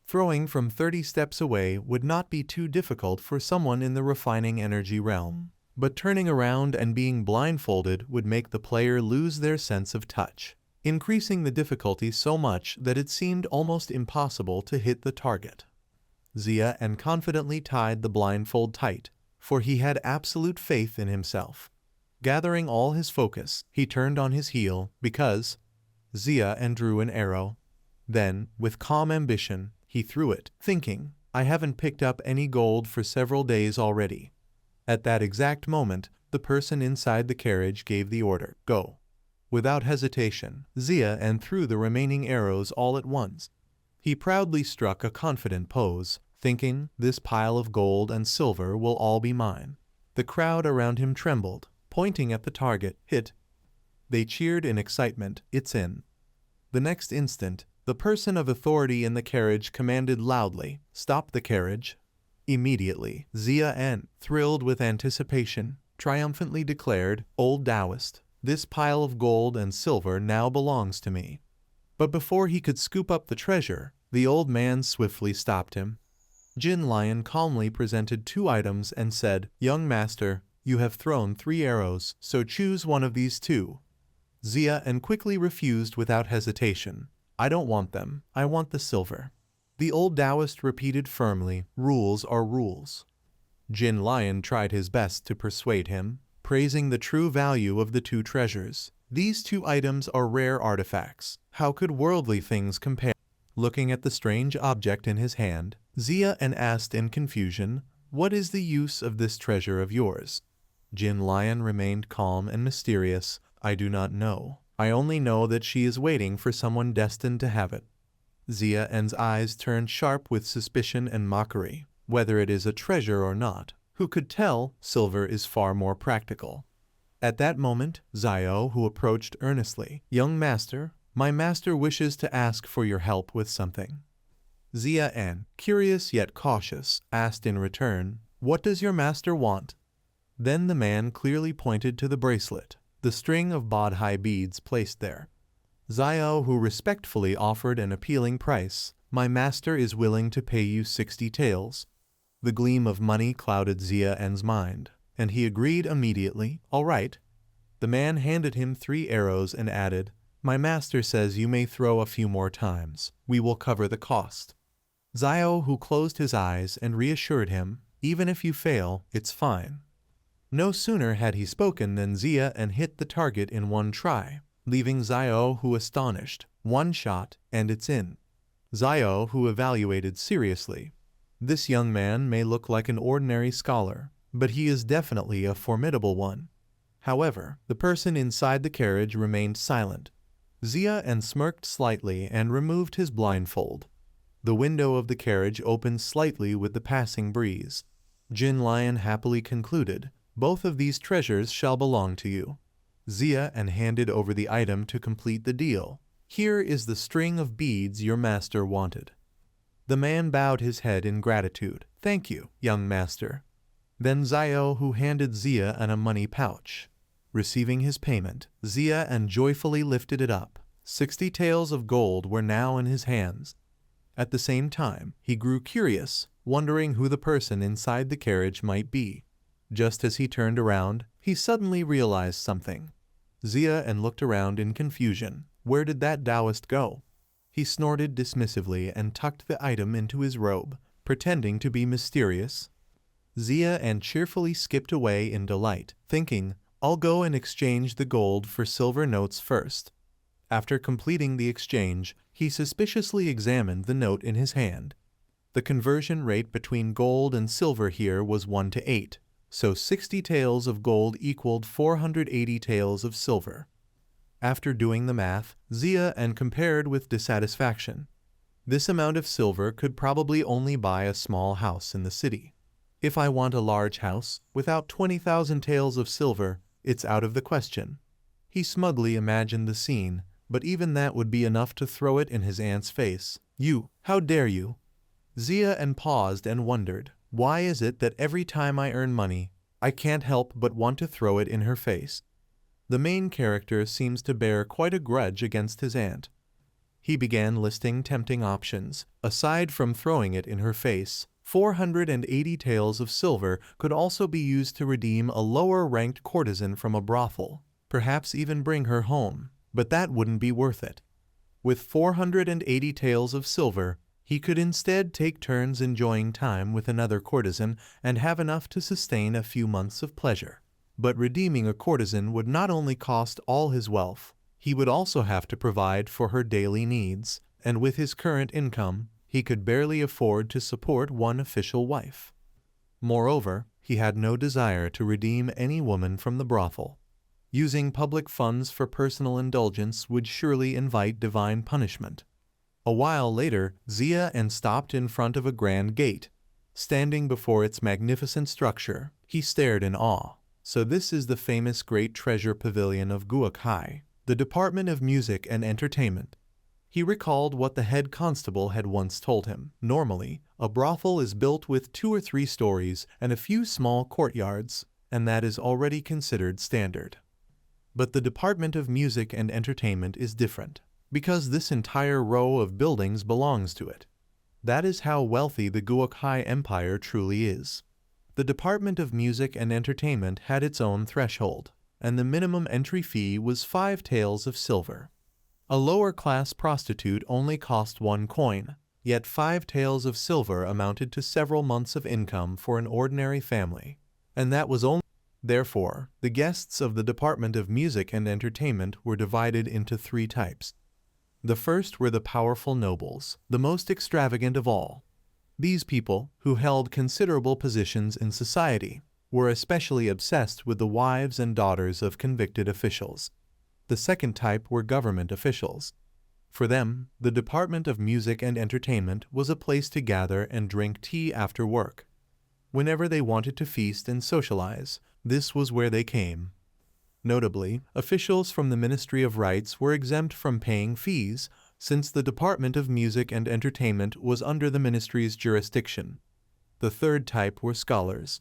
Throwing from 30 steps away would not be too difficult for someone in the refining energy realm, but turning around and being blindfolded would make the player lose their sense of touch, increasing the difficulty so much that it seemed almost impossible to hit the target. Xia confidently tied the blindfold tight, for he had absolute faith in himself. Gathering all his focus, he turned on his heel because Xia drew an arrow. Then, with calm ambition, he threw it, thinking, "I haven't picked up any gold for several days already." At that exact moment, the person inside the carriage gave the order, "Go." Without hesitation, Xia threw the remaining arrows all at once. He proudly struck a confident pose, thinking, "This pile of gold and silver will all be mine." The crowd around him trembled, pointing at the target, "Hit." They cheered in excitement, "It's in." The next instant, the person of authority in the carriage commanded loudly, "Stop the carriage." Immediately, Xia thrilled with anticipation, triumphantly declared, "Old Taoist, this pile of gold and silver now belongs to me." But before he could scoop up the treasure, the old man swiftly stopped him. Xu Xinnian calmly presented 2 items and said, "Young master, you have thrown 3 arrows, so choose one of these 2. Xia quickly refused without hesitation. "I don't want them, I want the silver." The old Taoist repeated firmly, "Rules are rules." Xu Xinnian tried his best to persuade him, praising the true value of the 2 treasures. "These 2 items are rare artifacts. How could worldly things compare?" Looking at the strange object in his hand, Xia asked in confusion, "What is the use of this treasure of yours?" Xu Xinnian remained calm and mysterious. "I do not know. I only know that she is waiting for someone destined to have it." Xia's eyes turned sharp with suspicion and mockery. "Whether it is a treasure or not, who could tell? Silver is far more practical." At that moment, Xiao, who approached earnestly, "Young master, my master wishes to ask for your help with something." Xia, curious yet cautious, asked in return, "What does your master want?" Then the man clearly pointed to the bracelet, the string of Bodhi beads placed there. Xiao, who respectfully offered an appealing price, "My master is willing to pay you 60 taels." The gleam of money clouded Xia's mind, and he agreed immediately. "All right." The man handed him 3 arrows and added, "My master says you may throw a few more times. We will cover the cost." Xiao, who closed his eyes and reassured him, "Even if you fail, it's fine." No sooner had he spoken than Xia hit the target in 1 try, leaving Xiao, who astonished. 1 shot, and it's in. Xiao, who evaluated seriously, "This young man may look like an ordinary scholar, but he is definitely a formidable one." However, the person inside the carriage remained silent. Xia smirked slightly and removed his blindfold. The window of the carriage opened slightly with the passing breeze. Xu Xinnian happily concluded, "Both of these treasures shall belong to you." Xia handed over the item to complete the deal. "Here is the string of beads your master wanted." The man bowed his head in gratitude. "Thank you, young master." Then Xiao, who handed Xia a money pouch. Receiving his payment, Xia joyfully lifted it up. 60 taels of gold were now in his hands. At the same time, he grew curious, wondering who the person inside the carriage might be. Just as he turned around, he suddenly realized something. Xia looked around in confusion. Where did that Taoist go? He snorted dismissively and tucked the item into his robe, pretending to be mysterious. Xia cheerfully skipped away in delight, thinking, "I'll go and exchange the gold for silver notes first." After completing the exchange, he suspiciously examined the note in his hand. The conversion rate between gold and silver here was 1 to 8, so 60 taels of gold equaled 480 taels of silver. After doing the math, Xia compared with dissatisfaction. This amount of silver could probably only buy a small house in the city. If I want a large house, without 20,000 taels of silver, it's out of the question. He smugly imagined the scene, but even that would be enough to throw it in his aunt's face. "You, how dare you?" Xia paused and wondered, why is it that every time I earn money, I can't help but want to throw it in her face? The main character seems to bear quite a grudge against his aunt. He began listing tempting options. Aside from throwing it in her face, 480 taels of silver could also be used to redeem a lower-ranked courtesan from a brothel, perhaps even bring her home, but that wouldn't be worth it. With 480 taels of silver, he could instead take turns enjoying time with another courtesan and have enough to sustain a few months of pleasure. But redeeming a courtesan would not only cost all his wealth, he would also have to provide for her daily needs, and with his current income, he could barely afford to support one official wife. Moreover, he had no desire to redeem any woman from the brothel. Using public funds for personal indulgence would surely invite divine punishment. A while later, Xia stopped in front of a grand gate. Standing before its magnificent structure, he stared in awe. So this is the famous Great Treasure Pavilion of Guokai, the Department of Music and Entertainment. He recalled what the head constable had once told him. Normally, a brothel is built with 2 or 3 stories and a few small courtyards, and that is already considered standard. But the Department of Music and Entertainment is different. because this entire row of buildings belongs to it. That is how wealthy the Guokai Empire truly is. The Department of Music and Entertainment had its own threshold, and the minimum entry fee was 5 taels of silver. A lower-class prostitute only cost 1 coin, yet 5 taels of silver amounted to several months of income for an ordinary family. And that was only. Therefore, the guests of the Department of Music and Entertainment were divided into 3 types. The first were the powerful nobles, the most extravagant of all. These people, who held considerable positions in society, were especially obsessed with the wives and daughters of convicted officials. The second type were government officials. For them, the Department of Music and Entertainment was a place to gather and drink tea after work. Whenever they wanted to feast and socialize, this was where they came. Notably, officials from the Ministry of Rights were exempt from paying fees, since the Department of Music and Entertainment was under the ministry's jurisdiction. The third type were scholars.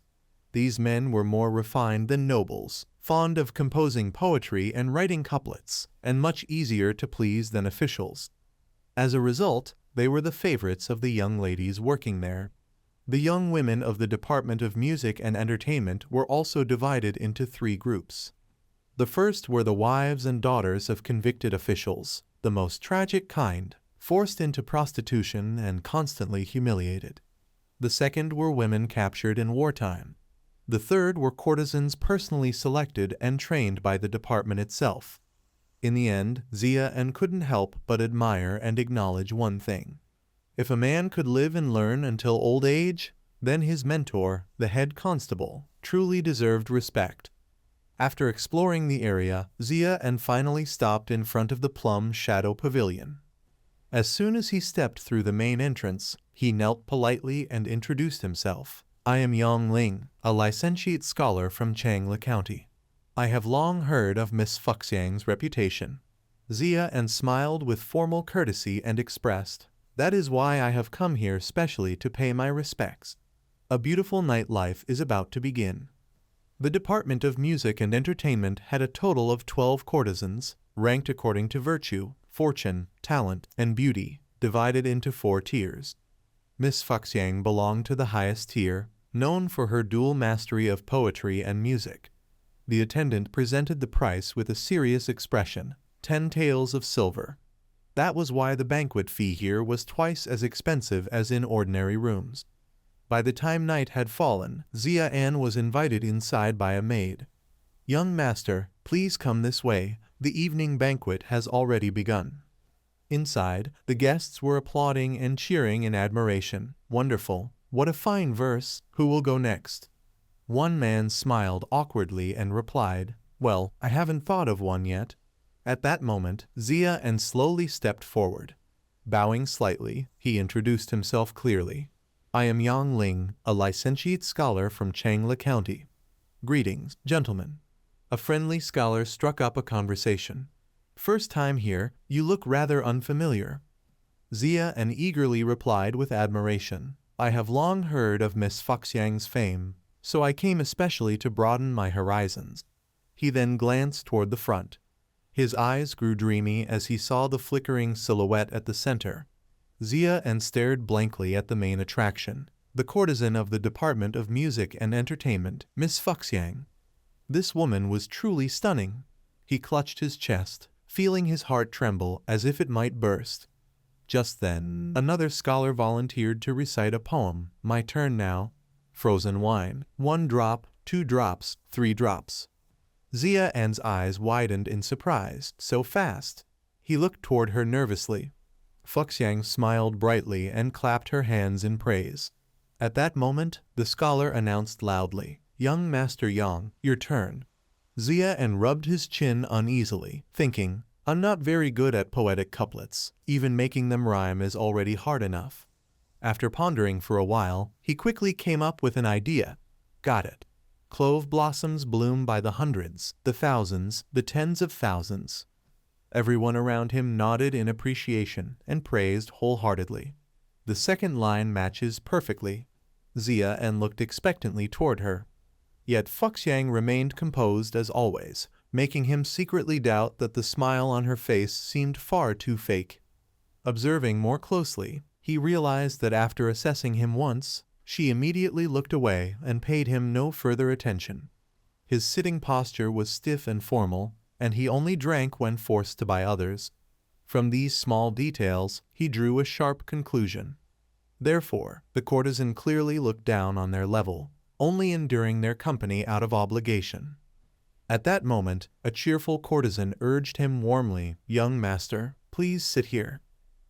These men were more refined than nobles, fond of composing poetry and writing couplets, and much easier to please than officials. As a result, they were the favorites of the young ladies working there. The young women of the Department of Music and Entertainment were also divided into 3 groups. The first were the wives and daughters of convicted officials, the most tragic kind, forced into prostitution and constantly humiliated. The second were women captured in wartime. The third were courtesans personally selected and trained by the department itself. In the end, Xia couldn't help but admire and acknowledge one thing. If a man could live and learn until old age, then his mentor, the head constable, truly deserved respect. After exploring the area, Xia finally stopped in front of the Plum Shadow Pavilion. As soon as he stepped through the main entrance, he knelt politely and introduced himself. I am Yang Ling, a licentiate scholar from Changle County. I have long heard of Miss Fuxiang's reputation. Xia smiled with formal courtesy and expressed, that is why I have come here specially to pay my respects. A beautiful nightlife is about to begin. The Department of Music and Entertainment had a total of 12 courtesans, ranked according to virtue, fortune, talent, and beauty, divided into 4 tiers. Miss Fuxiang belonged to the highest tier, known for her dual mastery of poetry and music. The attendant presented the price with a serious expression, 10 taels of silver. That was why the banquet fee here was twice as expensive as in ordinary rooms. By the time night had fallen, Xia was invited inside by a maid. Young master, please come this way, the evening banquet has already begun. Inside, the guests were applauding and cheering in admiration. Wonderful, what a fine verse, who will go next? One man smiled awkwardly and replied, well, I haven't thought of one yet. At that moment, Xia slowly stepped forward. Bowing slightly, he introduced himself clearly. I am Yang Ling, a licentiate scholar from Changle County. Greetings, gentlemen. A friendly scholar struck up a conversation. First time here, you look rather unfamiliar. Xia eagerly replied with admiration. I have long heard of Miss Fuxiang's fame, so I came especially to broaden my horizons. He then glanced toward the front. His eyes grew dreamy as he saw the flickering silhouette at the center. Xia stared blankly at the main attraction, the courtesan of the Department of Music and Entertainment, Miss Fuxiang. This woman was truly stunning. He clutched his chest, feeling his heart tremble as if it might burst. Just then, another scholar volunteered to recite a poem. My turn now. Frozen wine. 1 drop, 2 drops, 3 drops. Xia's eyes widened in surprise. So fast. He looked toward her nervously. Fuxiang smiled brightly and clapped her hands in praise. At that moment, the scholar announced loudly, Young Master Yang, your turn. Xia rubbed his chin uneasily, thinking, I'm not very good at poetic couplets, even making them rhyme is already hard enough. After pondering for a while, he quickly came up with an idea. Got it. Clove blossoms bloom by the hundreds, the thousands, the tens of thousands. Everyone around him nodded in appreciation and praised wholeheartedly. The second line matches perfectly. Xia looked expectantly toward her. Yet Fuxiang remained composed as always, making him secretly doubt that the smile on her face seemed far too fake. Observing more closely, he realized that after assessing him once, she immediately looked away and paid him no further attention. His sitting posture was stiff and formal, and he only drank when forced to by others. From these small details, he drew a sharp conclusion. Therefore, the courtesan clearly looked down on their level, only enduring their company out of obligation. At that moment, a cheerful courtesan urged him warmly, "Young master, please sit here."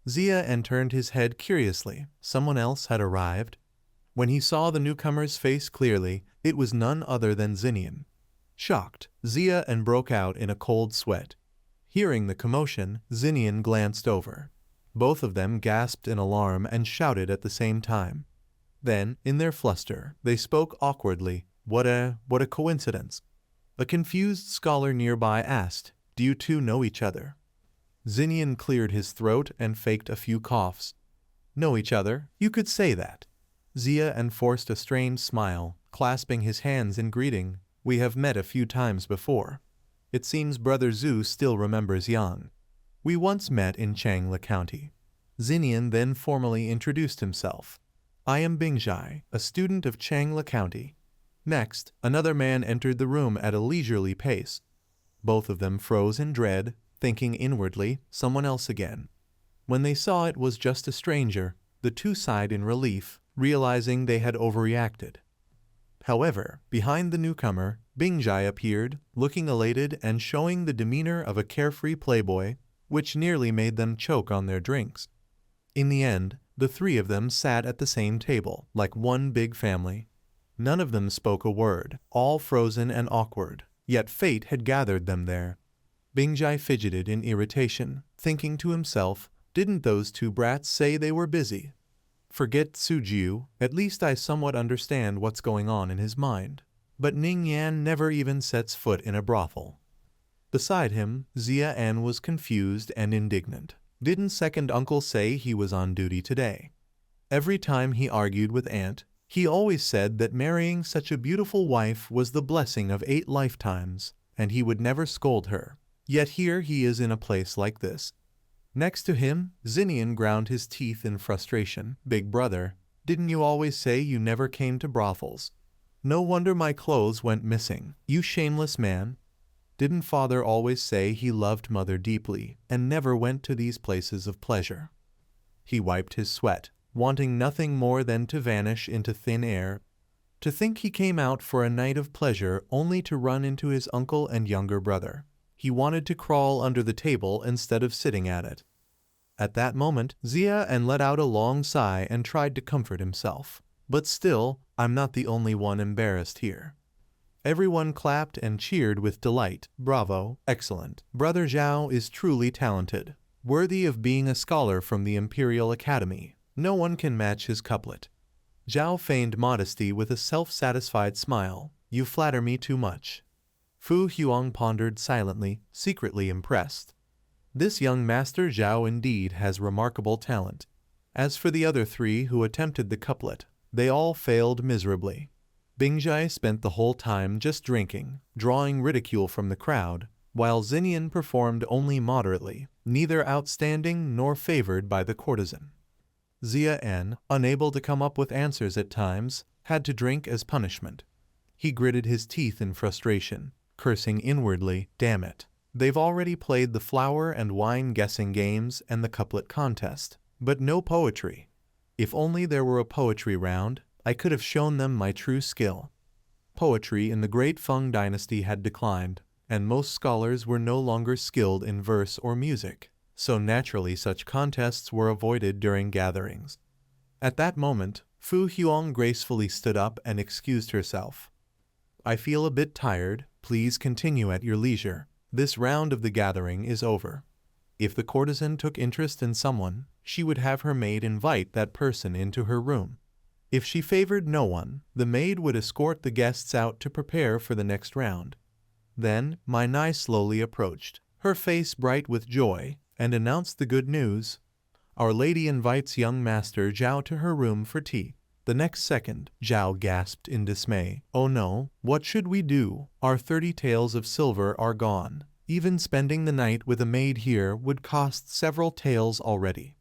Xia turned his head curiously. Someone else had arrived. When he saw the newcomer's face clearly, it was none other than Xinnian. Shocked, Xia broke out in a cold sweat. Hearing the commotion, Xinnian glanced over. Both of them gasped in alarm and shouted at the same time. Then, in their fluster, they spoke awkwardly. What a coincidence." A confused scholar nearby asked, "Do you two know each other?" Xinnian cleared his throat and faked a few coughs. "Know each other? You could say that." Xia forced a strained smile, clasping his hands in greeting. "We have met a few times before. It seems Brother Xu still remembers Yang. We once met in Changle County." Xinnian then formally introduced himself. "I am Bingjai, a student of Changle County." Next, another man entered the room at a leisurely pace. Both of them froze in dread, thinking inwardly, someone else again. When they saw it was just a stranger, the two sighed in relief, realizing they had overreacted. However, behind the newcomer, Bingjai appeared, looking elated and showing the demeanor of a carefree playboy, which nearly made them choke on their drinks. In the end, the three of them sat at the same table, like one big family. None of them spoke a word, all frozen and awkward, yet fate had gathered them there. Bingjai fidgeted in irritation, thinking to himself, "Didn't those two brats say they were busy? Forget Sujiu, at least I somewhat understand what's going on in his mind. But Ning Yan never even sets foot in a brothel." Beside him, Xia was confused and indignant. Didn't second uncle say he was on duty today? Every time he argued with aunt, he always said that marrying such a beautiful wife was the blessing of 8 lifetimes, and he would never scold her. Yet here he is in a place like this. Next to him, Xinnian ground his teeth in frustration. "Big brother, didn't you always say you never came to brothels? No wonder my clothes went missing. You shameless man. Didn't father always say he loved mother deeply and never went to these places of pleasure?" He wiped his sweat, wanting nothing more than to vanish into thin air. To think he came out for a night of pleasure only to run into his uncle and younger brother. He wanted to crawl under the table instead of sitting at it. At that moment, Xia let out a long sigh and tried to comfort himself. "But still, I'm not the only one embarrassed here." Everyone clapped and cheered with delight. "Bravo, excellent. Brother Zhao is truly talented, worthy of being a scholar from the Imperial Academy. No one can match his couplet." Zhao feigned modesty with a self-satisfied smile. "You flatter me too much." Fu Huang pondered silently, secretly impressed. This young master Zhao indeed has remarkable talent. As for the other three who attempted the couplet, they all failed miserably. Bingjai spent the whole time just drinking, drawing ridicule from the crowd, while Xinnian performed only moderately, neither outstanding nor favored by the courtesan. Xia, unable to come up with answers at times, had to drink as punishment. He gritted his teeth in frustration, cursing inwardly, "Damn it. They've already played the flower and wine guessing games and the couplet contest, but no poetry. If only there were a poetry round, I could have shown them my true skill." Poetry in the Great Feng dynasty had declined, and most scholars were no longer skilled in verse or music, so naturally such contests were avoided during gatherings. At that moment, Fu Huang gracefully stood up and excused herself. "I feel a bit tired, please continue at your leisure. This round of the gathering is over." If the courtesan took interest in someone, she would have her maid invite that person into her room. If she favored no one, the maid would escort the guests out to prepare for the next round. Then Mai Nai slowly approached, her face bright with joy, and announced the good news. "Our lady invites young master Zhao to her room for tea." The next second, Zhao gasped in dismay. Oh no, what should we do? Our 30 taels of silver are gone. Even spending the night with a maid here would cost several taels already.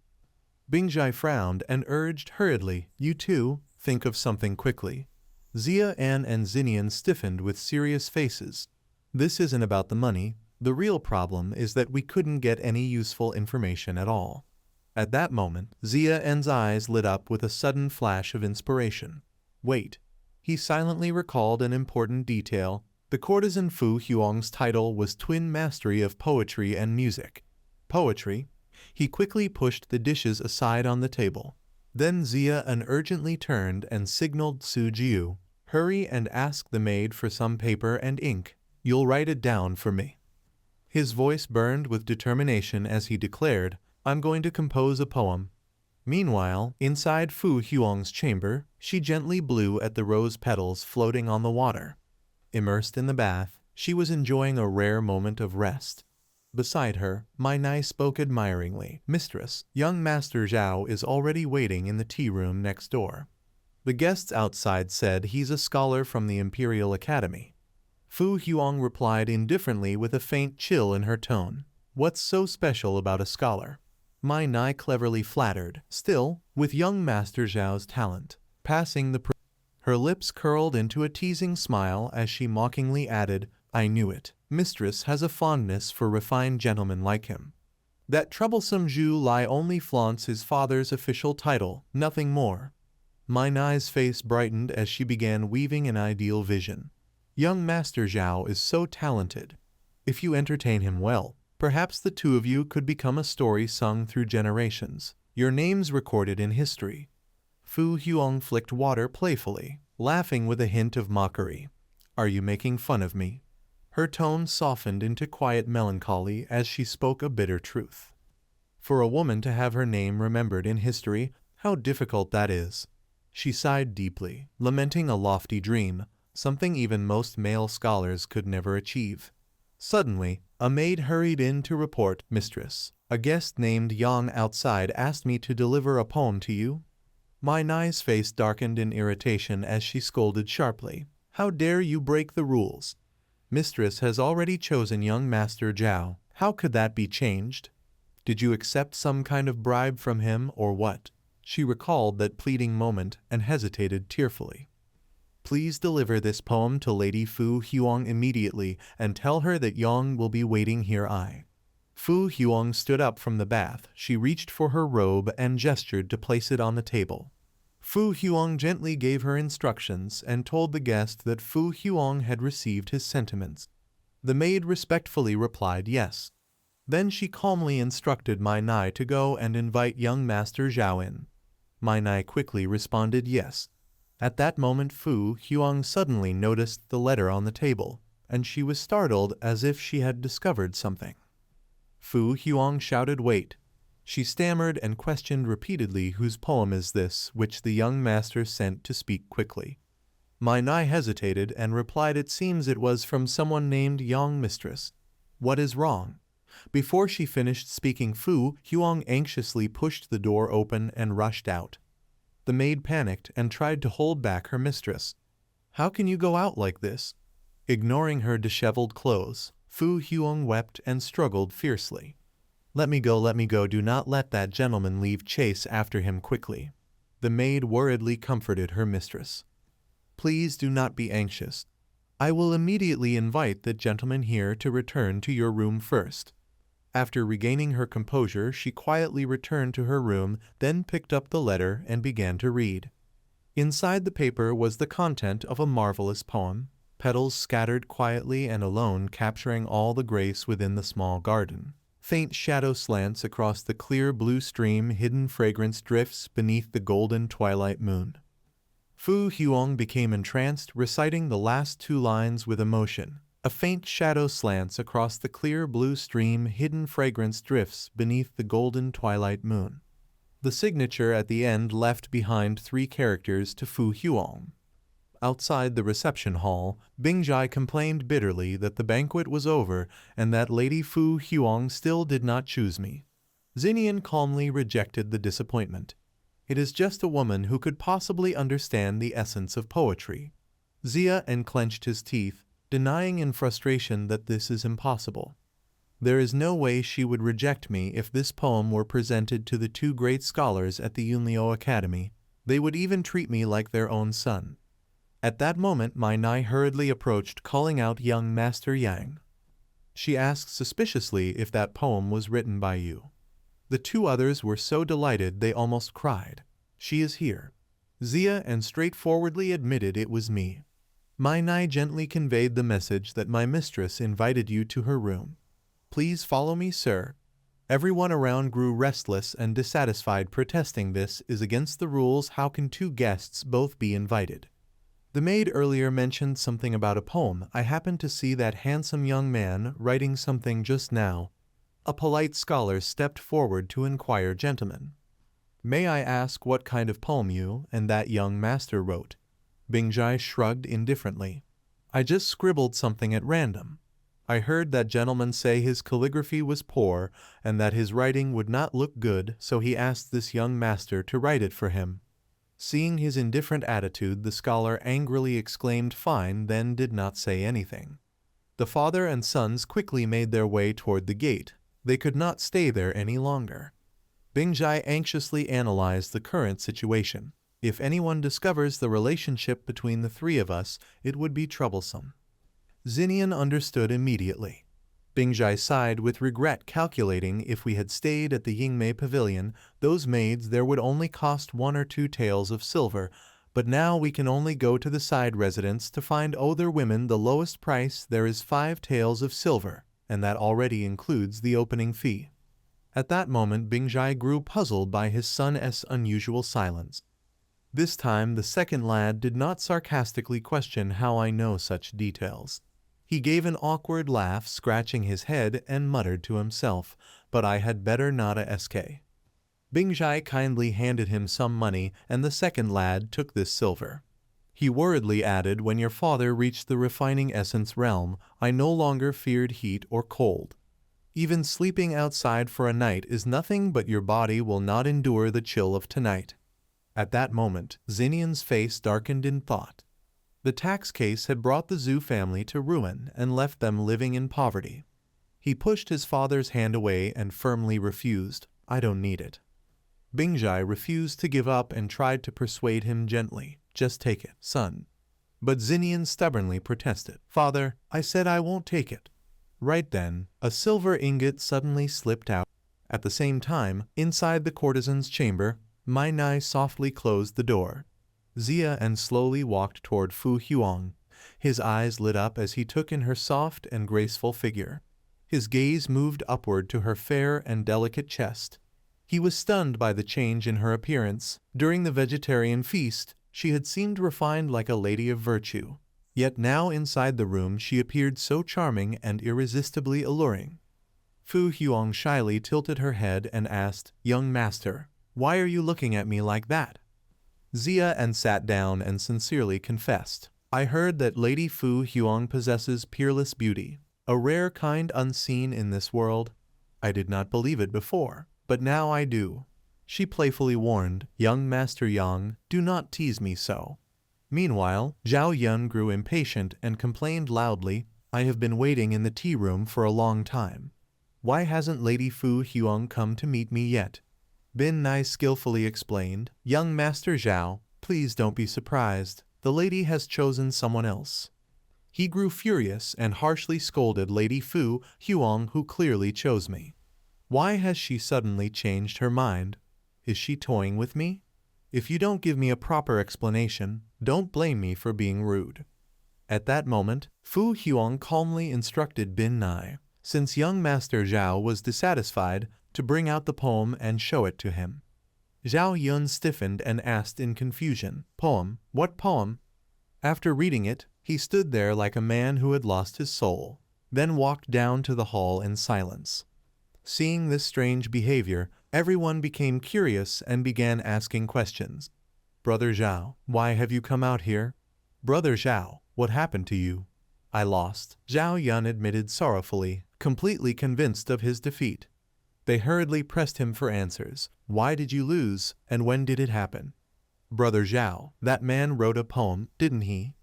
Bingjai frowned and urged hurriedly, you too, think of something quickly. Xia An and Xinnian stiffened with serious faces. This isn't about the money. The real problem is that we couldn't get any useful information at all. At that moment, Xia An's eyes lit up with a sudden flash of inspiration. Wait. He silently recalled an important detail. The courtesan Fu Huang's title was Twin Mastery of Poetry and Music. Poetry? He quickly pushed the dishes aside on the table. Then Xia An urgently turned and signaled Su Jiu, hurry and ask the maid for some paper and ink. You'll write it down for me. His voice burned with determination as he declared, I'm going to compose a poem. Meanwhile, inside Fu Huang's chamber, she gently blew at the rose petals floating on the water. Immersed in the bath, she was enjoying a rare moment of rest. Beside her, Mai Nai spoke admiringly. Mistress, young Master Zhao is already waiting in the tea room next door. The guests outside said he's a scholar from the Imperial Academy. Fu Huang replied indifferently with a faint chill in her tone. What's so special about a scholar? Mai Nai cleverly flattered, still, with young Master Zhao's talent. Passing the her lips curled into a teasing smile as she mockingly added, I knew it. Mistress has a fondness for refined gentlemen like him. That troublesome Zhu Lai only flaunts his father's official title, nothing more. Mai Nai's face brightened as she began weaving an ideal vision. Young Master Zhao is so talented. If you entertain him well, perhaps the two of you could become a story sung through generations, your names recorded in history. Fu Huang flicked water playfully, laughing with a hint of mockery. Are you making fun of me? Her tone softened into quiet melancholy as she spoke a bitter truth. For a woman to have her name remembered in history, how difficult that is. She sighed deeply, lamenting a lofty dream, something even most male scholars could never achieve. Suddenly, a maid hurried in to report, Mistress, a guest named Yang outside asked me to deliver a poem to you. Mai Nai's face darkened in irritation as she scolded sharply. How dare you break the rules? Mistress has already chosen young Master Zhao. How could that be changed? Did you accept some kind of bribe from him or what? She recalled that pleading moment and hesitated tearfully. Please deliver this poem to Lady Fu Huang immediately and tell her that Yang will be waiting here. Fu Huang stood up from the bath. She reached for her robe and gestured to place it on the table. Fu Huang gently gave her instructions and told the guest that Fu Huang had received his sentiments. The maid respectfully replied yes. Then she calmly instructed Mai Nai to go and invite young Master Zhao in. Mai Nai quickly responded yes. At that moment Fu Huang suddenly noticed the letter on the table, and she was startled as if she had discovered something. Fu Huang shouted, Wait! She stammered and questioned repeatedly, Whose poem is this, which the young master sent to speak quickly. Mai Nai hesitated and replied, It seems it was from someone named Yang Mistress. What is wrong? Before she finished speaking, Fu Huang anxiously pushed the door open and rushed out. The maid panicked and tried to hold back her mistress. How can you go out like this? Ignoring her disheveled clothes, Fu Huang wept and struggled fiercely. Let me go, do not let that gentleman leave, chase after him quickly. The maid worriedly comforted her mistress. Please do not be anxious. I will immediately invite the gentleman here to return to your room first. After regaining her composure, she quietly returned to her room, then picked up the letter and began to read. Inside the paper was the content of a marvelous poem, petals scattered quietly and alone capturing all the grace within the small garden. Faint shadow slants across the clear blue stream, hidden fragrance drifts beneath the golden twilight moon. Fu Huang became entranced, reciting the last two lines with emotion. A faint shadow slants across the clear blue stream, hidden fragrance drifts beneath the golden twilight moon. The signature at the end left behind 3 characters to Fu Huang. Outside the reception hall, Bingjai complained bitterly that the banquet was over and that Lady Fu Huang still did not choose me. Xinnian calmly rejected the disappointment. It is just a woman who could possibly understand the essence of poetry. Zia unclenched his teeth, denying in frustration that this is impossible. There is no way she would reject me if this poem were presented to the two great scholars at the Yunliu Academy. They would even treat me like their own son. At that moment my Nai hurriedly approached, calling out young Master Yang. She asked suspiciously if that poem was written by you. The two others were so delighted they almost cried. She is here. Zia and straightforwardly admitted it was me. My Nai gently conveyed the message that my mistress invited you to her room. Please follow me, sir. Everyone around grew restless and dissatisfied, protesting this is against the rules. How can two guests both be invited? The maid earlier mentioned something about a poem. I happened to see that handsome young man writing something just now. A polite scholar stepped forward to inquire, gentlemen, may I ask what kind of poem you and that young master wrote? Bingjai shrugged indifferently. I just scribbled something at random. I heard that gentleman say his calligraphy was poor and that his writing would not look good, so he asked this young master to write it for him. Seeing his indifferent attitude, the scholar angrily exclaimed, fine, then did not say anything. The father and sons quickly made their way toward the gate. They could not stay there any longer. Bingjai anxiously analyzed the current situation. If anyone discovers the relationship between the three of us, it would be troublesome. Xinnian understood immediately. Bingjai sighed with regret, calculating if we had stayed at the Yingmei Pavilion, those maids there would only cost 1 or 2 taels of silver, but now we can only go to the side residence to find other women. The lowest price there is 5 taels of silver, and that already includes the opening fee. At that moment Bingjai grew puzzled by his son's unusual silence. This time the second lad did not sarcastically question how I know such details. He gave an awkward laugh, scratching his head, and muttered to himself, but I had better not ask. Bingjai kindly handed him some money, and the second lad took this silver. He worriedly added, when your father reached the refining essence realm, I no longer feared heat or cold. Even sleeping outside for a night is nothing, but your body will not endure the chill of tonight. At that moment, Xinnian's face darkened in thought. The tax case had brought the Xu family to ruin and left them living in poverty. He pushed his father's hand away and firmly refused. I don't need it. Bingjai refused to give up and tried to persuade him gently. Just take it, son. But Xinnian stubbornly protested. Father, I said I won't take it. Right then, a silver ingot suddenly slipped out. At the same time, inside the courtesan's chamber, Mai Nai softly closed the door. Zia and slowly walked toward Fu Huang. His eyes lit up as he took in her soft and graceful figure. His gaze moved upward to her fair and delicate chest. He was stunned by the change in her appearance. During the vegetarian feast, she had seemed refined like a lady of virtue. Yet now inside the room she appeared so charming and irresistibly alluring. Fu Huang shyly tilted her head and asked, young master, why are you looking at me like that? Zia and sat down and sincerely confessed. I heard that Lady Fu Huang possesses peerless beauty, a rare kind unseen in this world. I did not believe it before, but now I do. She playfully warned, young Master Yang, do not tease me so. Meanwhile, Zhao Yun grew impatient and complained loudly, I have been waiting in the tea room for a long time. Why hasn't Lady Fu Huang come to meet me yet? Bin Nai skillfully explained, young Master Zhao, please don't be surprised. The lady has chosen someone else. He grew furious and harshly scolded Lady Fu Huang, who clearly chose me. Why has she suddenly changed her mind? Is she toying with me? If you don't give me a proper explanation, don't blame me for being rude. At that moment, Fu Huang calmly instructed Bin Nai, since young Master Zhao was dissatisfied, to bring out the poem and show it to him. Zhao Yun stiffened and asked in confusion, poem? What poem? After reading it, he stood there like a man who had lost his soul, then walked down to the hall in silence. Seeing this strange behavior, everyone became curious and began asking questions. Brother Zhao, why have you come out here? Brother Zhao, what happened to you? I lost, Zhao Yun admitted sorrowfully, completely convinced of his defeat. They hurriedly pressed him for answers. Why did you lose, and when did it happen? Brother Zhao, that man wrote a poem, didn't he?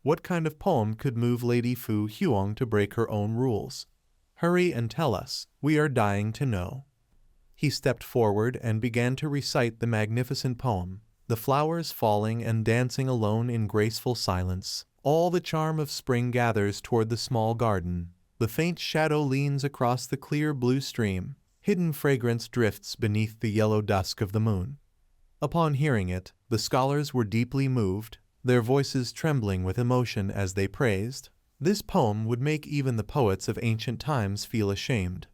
What kind of poem could move Lady Fu Huang to break her own rules? Hurry and tell us, we are dying to know. He stepped forward and began to recite the magnificent poem, the flowers falling and dancing alone in graceful silence. All the charm of spring gathers toward the small garden. The faint shadow leans across the clear blue stream. Hidden fragrance drifts beneath the yellow dusk of the moon. Upon hearing it, the scholars were deeply moved, their voices trembling with emotion as they praised. This poem would make even the poets of ancient times feel ashamed.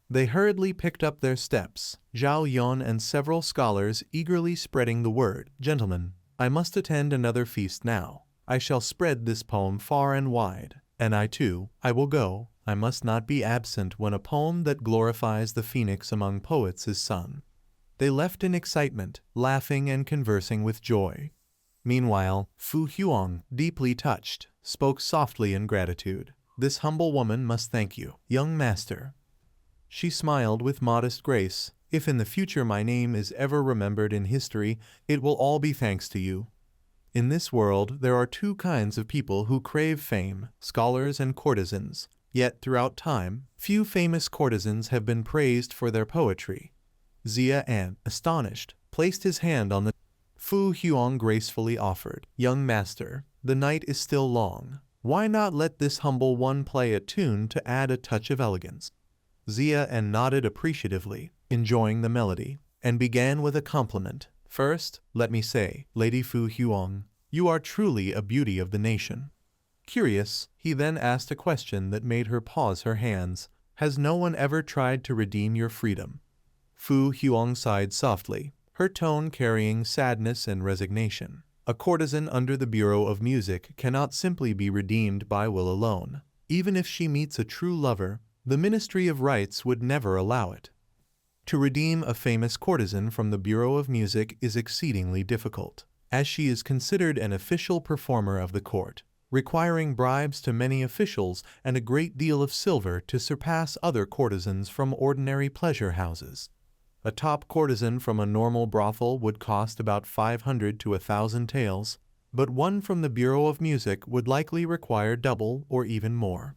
They hurriedly picked up their steps, Zhao Yun and several scholars eagerly spreading the word. Gentlemen, I must attend another feast now. I shall spread this poem far and wide. And I too, I will go. I must not be absent when a poem that glorifies the phoenix among poets is sung. They left in excitement, laughing and conversing with joy. Meanwhile, Fu Huang, deeply touched, spoke softly in gratitude. This humble woman must thank you, young master. She smiled with modest grace. If in the future my name is ever remembered in history, it will all be thanks to you. In this world, there are two kinds of people who crave fame, scholars and courtesans. Yet throughout time, few famous courtesans have been praised for their poetry. Xia An, astonished, placed his hand on the Fu Huang gracefully offered. Young master, the night is still long. Why not let this humble one play a tune to add a touch of elegance? Xia An nodded appreciatively, enjoying the melody, and began with a compliment. First, let me say, Lady Fu Huang, you are truly a beauty of the nation. Curious, he then asked a question that made her pause her hands. Has no one ever tried to redeem your freedom? Fu Huang sighed softly, her tone carrying sadness and resignation. A courtesan under the Bureau of Music cannot simply be redeemed by will alone. Even if she meets a true lover, the Ministry of Rights would never allow it. To redeem a famous courtesan from the Bureau of Music is exceedingly difficult, as she is considered an official performer of the court, requiring bribes to many officials and a great deal of silver to surpass other courtesans from ordinary pleasure houses. A top courtesan from a normal brothel would cost about 500 to 1,000 taels, but one from the Bureau of Music would likely require double or even more.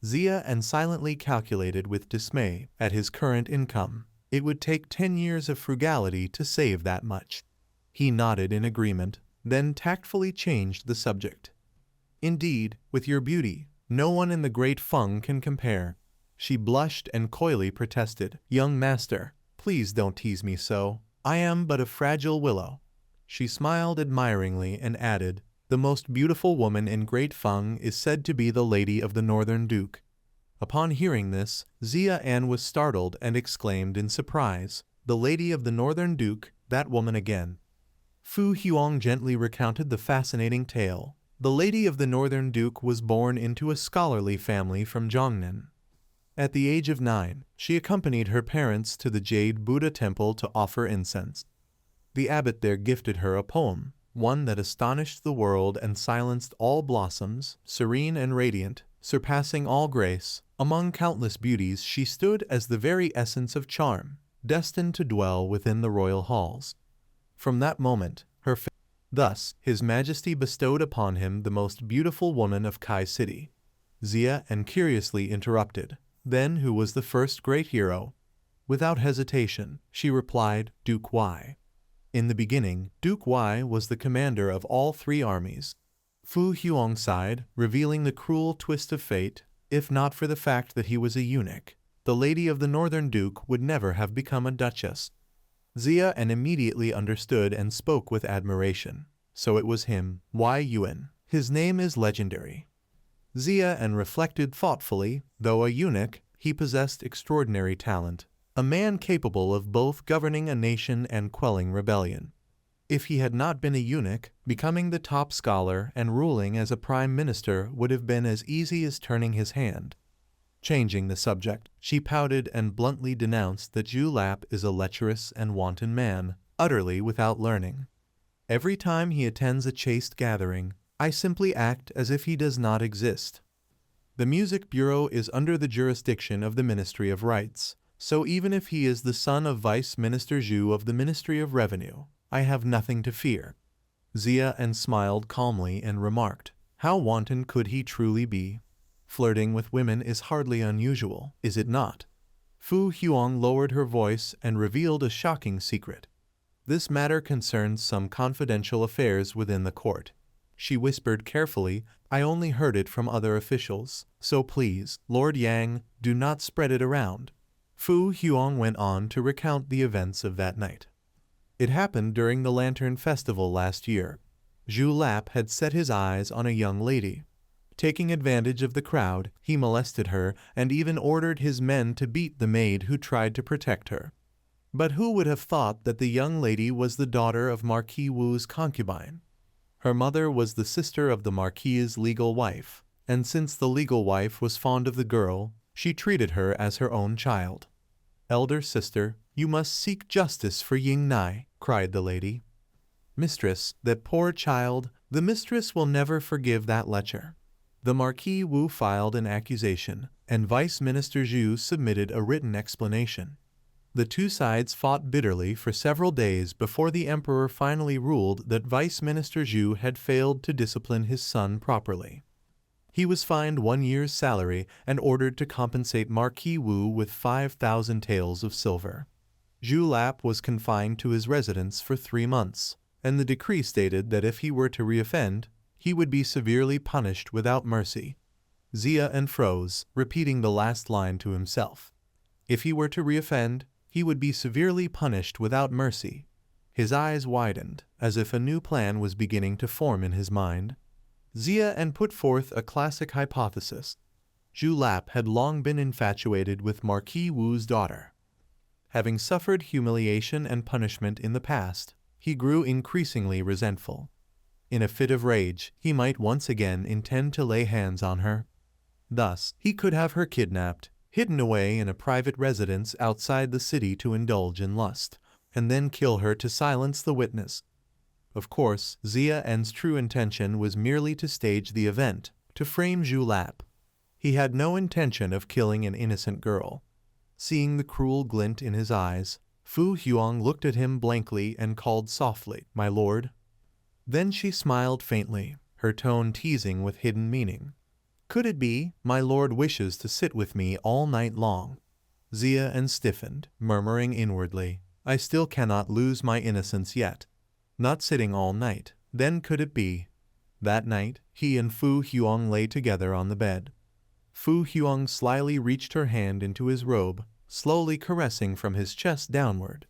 Xia An silently calculated with dismay at his current income. It would take 10 years of frugality to save that much. He nodded in agreement, then tactfully changed the subject. Indeed, with your beauty, no one in the great Feng can compare. She blushed and coyly protested. Young master, please don't tease me so. I am but a fragile willow. She smiled admiringly and added, the most beautiful woman in Great Feng is said to be the Lady of the Northern Duke. Upon hearing this, Xia An was startled and exclaimed in surprise, the Lady of the Northern Duke, that woman again. Fu Huang gently recounted the fascinating tale. The Lady of the Northern Duke was born into a scholarly family from Zhongnan. At the age of 9, she accompanied her parents to the Jade Buddha temple to offer incense. The abbot there gifted her a poem, one that astonished the world and silenced all blossoms, serene and radiant, surpassing all grace. Among countless beauties she stood as the very essence of charm, destined to dwell within the royal halls. From that moment, thus, His Majesty bestowed upon him the most beautiful woman of Kai City. Xia An curiously interrupted, then who was the first great hero? Without hesitation, she replied, Duke Y. In the beginning, Duke Y was the commander of all 3 armies. Fu Huang sighed, revealing the cruel twist of fate. If not for the fact that he was a eunuch, the Lady of the Northern Duke would never have become a duchess. Xia An immediately understood and spoke with admiration. So it was him, Y Yuan. His name is legendary. Xia An reflected thoughtfully. Though a eunuch, he possessed extraordinary talent, a man capable of both governing a nation and quelling rebellion. If he had not been a eunuch, becoming the top scholar and ruling as a prime minister would have been as easy as turning his hand. Changing the subject, she pouted and bluntly denounced that Zhu Lap is a lecherous and wanton man, utterly without learning. Every time he attends a chaste gathering, I simply act as if he does not exist. The Music Bureau is under the jurisdiction of the Ministry of Rights. So even if he is the son of Vice Minister Xu of the Ministry of Revenue, I have nothing to fear. Xia smiled calmly and remarked, how wanton could he truly be? Flirting with women is hardly unusual, is it not? Fu Huang lowered her voice and revealed a shocking secret. This matter concerns some confidential affairs within the court. She whispered carefully, I only heard it from other officials, so please, Lord Yang, do not spread it around. Fu Huang went on to recount the events of that night. It happened during the Lantern Festival last year. Zhu Lap had set his eyes on a young lady. Taking advantage of the crowd, he molested her and even ordered his men to beat the maid who tried to protect her. But who would have thought that the young lady was the daughter of Marquis Wu's concubine? Her mother was the sister of the Marquis's legal wife, and since the legal wife was fond of the girl, she treated her as her own child. Elder sister, you must seek justice for Ying Nai, cried the lady. Mistress, that poor child, the mistress will never forgive that lecher. The Marquis Wu filed an accusation, and Vice Minister Xu submitted a written explanation. The two sides fought bitterly for several days before the emperor finally ruled that Vice Minister Xu had failed to discipline his son properly. He was fined 1 year's salary and ordered to compensate Marquis Wu with 5,000 taels of silver. Zhu Lap was confined to his residence for 3 months, and the decree stated that if he were to reoffend, he would be severely punished without mercy. Xia froze, repeating the last line to himself. If he were to reoffend, he would be severely punished without mercy. His eyes widened, as if a new plan was beginning to form in his mind. Xia put forth a classic hypothesis. Zhu Lap had long been infatuated with Marquis Wu's daughter. Having suffered humiliation and punishment in the past, he grew increasingly resentful. In a fit of rage, he might once again intend to lay hands on her. Thus, he could have her kidnapped, hidden away in a private residence outside the city to indulge in lust, and then kill her to silence the witness. Of course, Xia's true intention was merely to stage the event, to frame Zhu Lap. He had no intention of killing an innocent girl. Seeing the cruel glint in his eyes, Fu Huang looked at him blankly and called softly, "My lord." Then she smiled faintly, her tone teasing with hidden meaning. Could it be, my lord wishes to sit with me all night long? Xia stiffened, murmuring inwardly, I still cannot lose my innocence yet. Not sitting all night, then could it be? That night, he and Fu Huang lay together on the bed. Fu Huang slyly reached her hand into his robe, slowly caressing from his chest downward.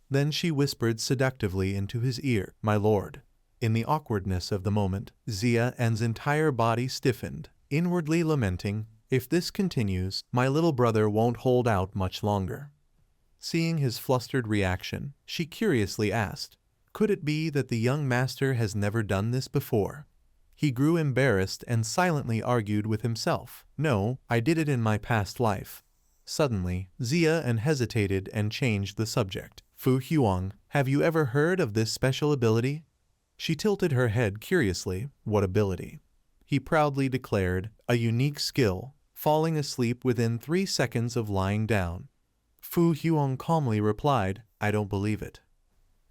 Then she whispered seductively into his ear, my lord. In the awkwardness of the moment, Xia's entire body stiffened, inwardly lamenting, if this continues, my little brother won't hold out much longer. Seeing his flustered reaction, she curiously asked, could it be that the young master has never done this before? He grew embarrassed and silently argued with himself, no, I did it in my past life. Suddenly, Xia hesitated and changed the subject. Fu Huang, have you ever heard of this special ability? She tilted her head curiously. What ability? He proudly declared, a unique skill, falling asleep within 3 seconds of lying down. Fu Huang calmly replied, I don't believe it.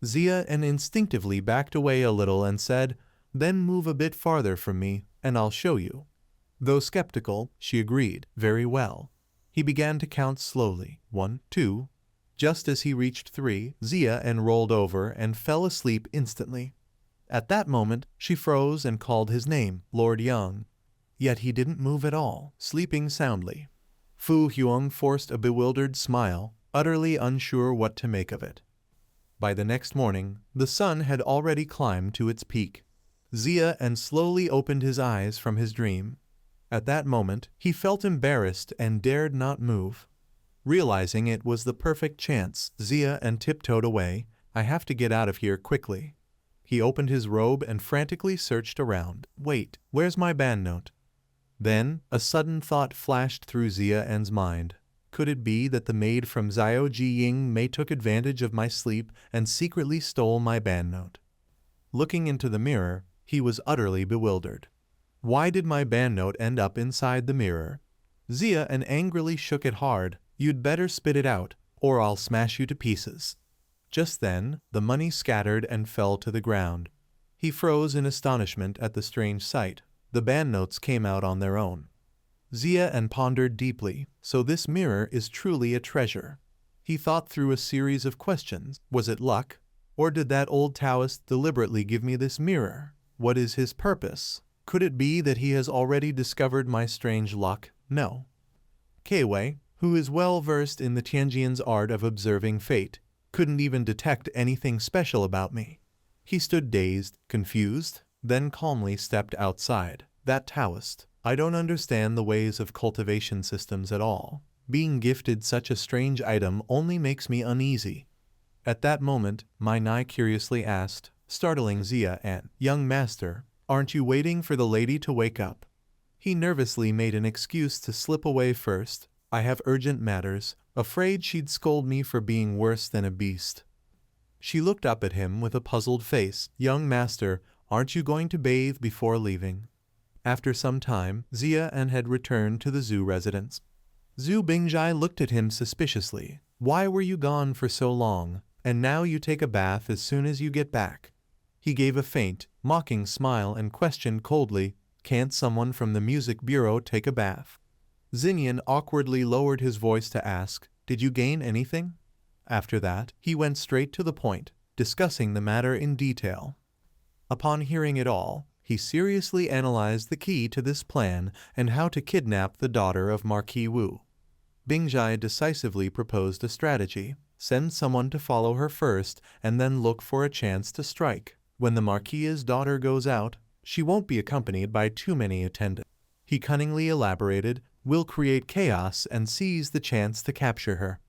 Xia instinctively backed away a little and said, then move a bit farther from me, and I'll show you. Though skeptical, she agreed, very well. He began to count slowly, 1, 2. Just as he reached 3, Xia rolled over and fell asleep instantly. At that moment, she froze and called his name, Lord Yang. Yet he didn't move at all, sleeping soundly. Fu Huang forced a bewildered smile, utterly unsure what to make of it. By the next morning, the sun had already climbed to its peak. Xia slowly opened his eyes from his dream. At that moment, he felt embarrassed and dared not move. Realizing it was the perfect chance, Xia tiptoed away. I have to get out of here quickly. He opened his robe and frantically searched around. Wait, where's my band note? Then, a sudden thought flashed through Xia's mind. Could it be that the maid from Xiao Jiying Mei took advantage of my sleep and secretly stole my band note? Looking into the mirror, he was utterly bewildered. Why did my band note end up inside the mirror? Xia angrily shook it hard. You'd better spit it out, or I'll smash you to pieces. Just then, the money scattered and fell to the ground. He froze in astonishment at the strange sight. The banknotes came out on their own. Xia and pondered deeply. So this mirror is truly a treasure. He thought through a series of questions. Was it luck? Or did that old Taoist deliberately give me this mirror? What is his purpose? Could it be that he has already discovered my strange luck? No. Keiwei, who is well versed in the Tianjian's art of observing fate, couldn't even detect anything special about me. He stood dazed, confused, then calmly stepped outside. That Taoist. I don't understand the ways of cultivation systems at all. Being gifted such a strange item only makes me uneasy. At that moment, my Nai curiously asked, startling Xia and, "Young master, aren't you waiting for the lady to wake up?" He nervously made an excuse to slip away first. I have urgent matters, afraid she'd scold me for being worse than a beast. She looked up at him with a puzzled face. "Young master, aren't you going to bathe before leaving?" After some time, Xia and had returned to the Zhu residence. Zhu Bingjai looked at him suspiciously. "Why were you gone for so long, and now you take a bath as soon as you get back?" He gave a faint, mocking smile and questioned coldly, "Can't someone from the music bureau take a bath?" Xinnian awkwardly lowered his voice to ask, "Did you gain anything?" After that, he went straight to the point, discussing the matter in detail. Upon hearing it all, he seriously analyzed the key to this plan and how to kidnap the daughter of Marquis Wu. Bingjai decisively proposed a strategy. Send someone to follow her first and then look for a chance to strike. When the Marquis's daughter goes out, she won't be accompanied by too many attendants. He cunningly elaborated, "We'll create chaos and seize the chance to capture her."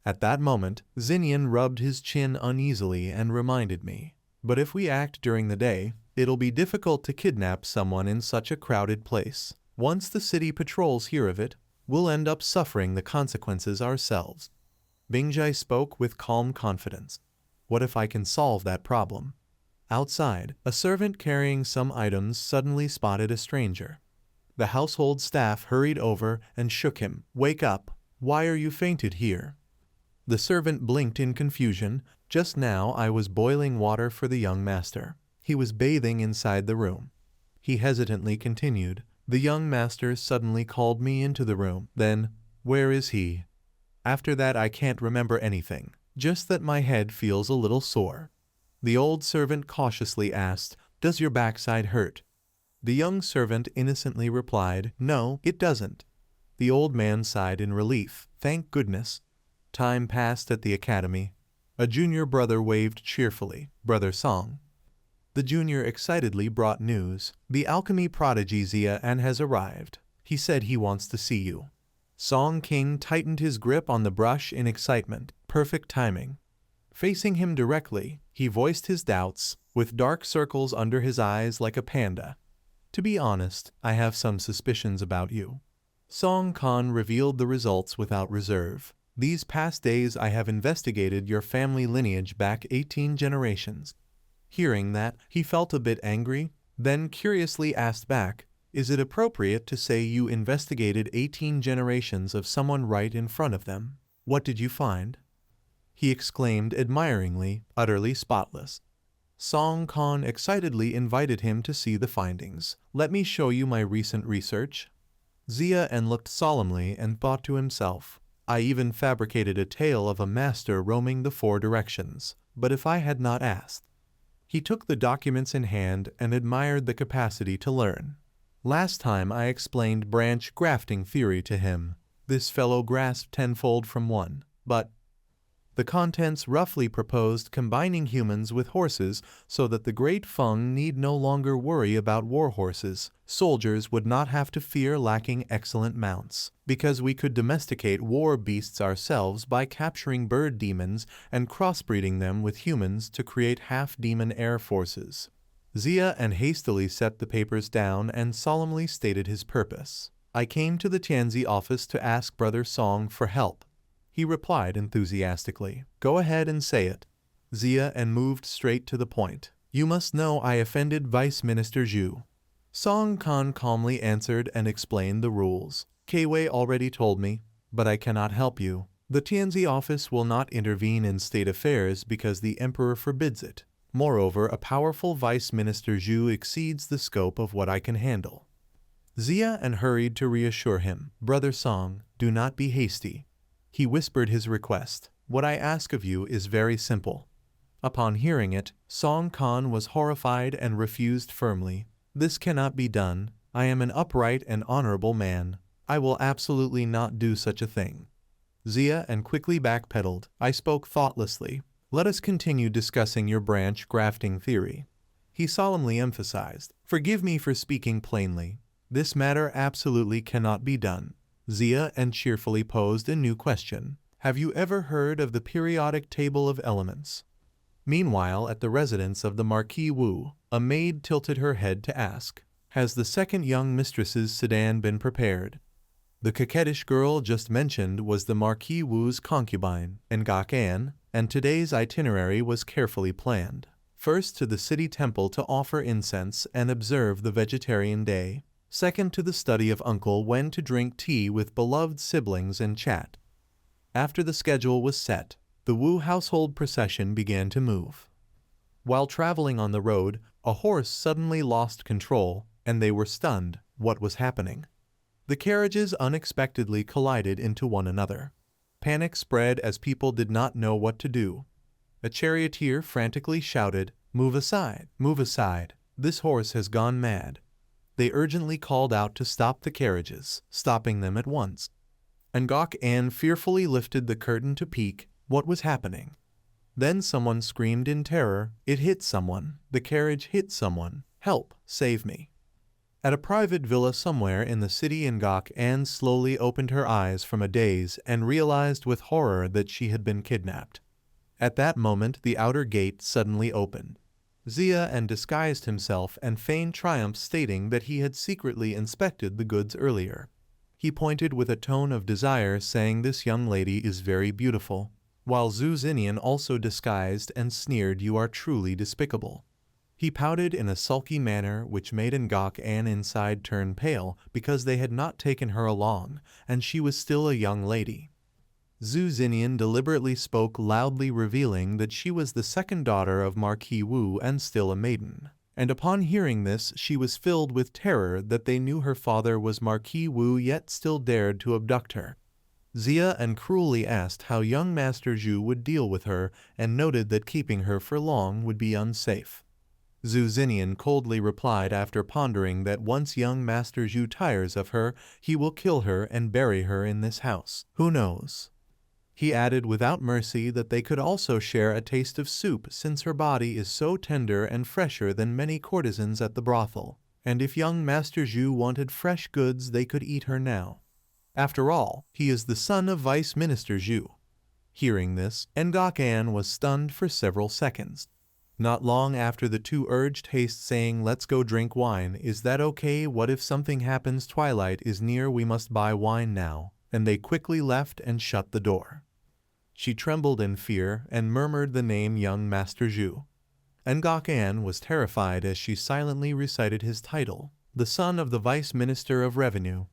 At that moment, Xinnian rubbed his chin uneasily and reminded me, "But if we act during the day, it'll be difficult to kidnap someone in such a crowded place. Once the city patrols hear of it, we'll end up suffering the consequences ourselves." Bingjai spoke with calm confidence. "What if I can solve that problem?" Outside, a servant carrying some items suddenly spotted a stranger. The household staff hurried over and shook him. "Wake up! Why are you fainted here?" The servant blinked in confusion. "Just now I was boiling water for the young master. He was bathing inside the room." He hesitantly continued, "The young master suddenly called me into the room. Then, where is he? After that I can't remember anything, just that my head feels a little sore." The old servant cautiously asked, "Does your backside hurt?" The young servant innocently replied, "No, it doesn't." The old man sighed in relief. Thank goodness. Time passed at the academy. A junior brother waved cheerfully. "Brother Song." The junior excitedly brought news. "The alchemy prodigy Xia An has arrived. He said he wants to see you." Song King tightened his grip on the brush in excitement. Perfect timing. Facing him directly, he voiced his doubts, with dark circles under his eyes like a panda. "To be honest, I have some suspicions about you." Song Khan revealed the results without reserve. "These past days I have investigated your family lineage back 18 generations. Hearing that, he felt a bit angry, then curiously asked back, "Is it appropriate to say you investigated 18 generations of someone right in front of them? What did you find?" He exclaimed admiringly, "Utterly spotless." Song Khan excitedly invited him to see the findings. "Let me show you my recent research." Xia An looked solemnly and thought to himself, "I even fabricated a tale of a master roaming the 4 directions, but if I had not asked." He took the documents in hand and admired the capacity to learn. Last time I explained branch grafting theory to him. This fellow grasped tenfold from one, but the contents roughly proposed combining humans with horses so that the great Feng need no longer worry about war horses. Soldiers would not have to fear lacking excellent mounts, because we could domesticate war beasts ourselves by capturing bird demons and crossbreeding them with humans to create half-demon air forces. Xia An hastily set the papers down and solemnly stated his purpose. "I came to the Tianzi office to ask Brother Song for help." He replied enthusiastically, "Go ahead and say it." Xia An moved straight to the point. "You must know I offended Vice Minister Zhu." Song Khan calmly answered and explained the rules. "Keiwei already told me." but I cannot help you. The Tianzi office will not intervene in state affairs because the emperor forbids it. Moreover, a powerful vice minister Xu exceeds the scope of what I can handle. Zia and hurried to reassure him. Brother Song, do not be hasty. He whispered his request. What I ask of you is very simple. Upon hearing it, Song Khan was horrified and refused firmly. This cannot be done. I am an upright and honorable man. I will absolutely not do such a thing. Zia and quickly backpedaled. I spoke thoughtlessly. Let us continue discussing your branch grafting theory. He solemnly emphasized. Forgive me for speaking plainly. This matter absolutely cannot be done. Zia and cheerfully posed a new question. Have you ever heard of the periodic table of elements? Meanwhile, at the residence of the Marquis Wu, a maid tilted her head to ask, has the second young mistress's sedan been prepared? The coquettish girl just mentioned was the Marquis Wu's concubine, Engulf, and today's itinerary was carefully planned. First to the city temple to offer incense and observe the vegetarian day. Second to the study of Uncle when to drink tea with beloved siblings and chat. After the schedule was set, the Wu household procession began to move. While traveling on the road, a horse suddenly lost control, and they were stunned. What was happening? The carriages unexpectedly collided into one another. Panic spread as people did not know what to do. A charioteer frantically shouted, "Move aside! Move aside! This horse has gone mad!" They urgently called out to stop the carriages, stopping them at once. Engulf fearfully lifted the curtain to peek. What was happening? Then someone screamed in terror. It hit someone. The carriage hit someone. Help! Save me! At a private villa somewhere in the city, Engulf slowly opened her eyes from a daze and realized with horror that she had been kidnapped. At that moment, the outer gate suddenly opened. Zia disguised himself and feigned triumph, stating that he had secretly inspected the goods earlier. He pointed with a tone of desire, saying this young lady is very beautiful, while Xu Xinnian also disguised and sneered, you are truly despicable. He pouted in a sulky manner which made Engulf inside turn pale because they had not taken her along, and she was still a young lady. Xu Xinnian deliberately spoke loudly, revealing that she was the second daughter of Marquis Wu and still a maiden. And upon hearing this, she was filled with terror that they knew her father was Marquis Wu yet still dared to abduct her. Zia cruelly asked how young Master Xu would deal with her and noted that keeping her for long would be unsafe. Xu Xinnian coldly replied after pondering that once young Master Xu tires of her, he will kill her and bury her in this house. Who knows? He added without mercy that they could also share a taste of soup since her body is so tender and fresher than many courtesans at the brothel, and if young Master Xu wanted fresh goods they could eat her now. After all, he is the son of Vice Minister Xu. Hearing this, Engulf was stunned for several seconds. Not long after the two urged haste, saying, let's go drink wine. Is that okay? What if something happens? Twilight is near, we must buy wine now. And they quickly left and shut the door. She trembled in fear and murmured the name young Master Xu. Engulf was terrified as she silently recited his title, the son of the Vice Minister of Revenue.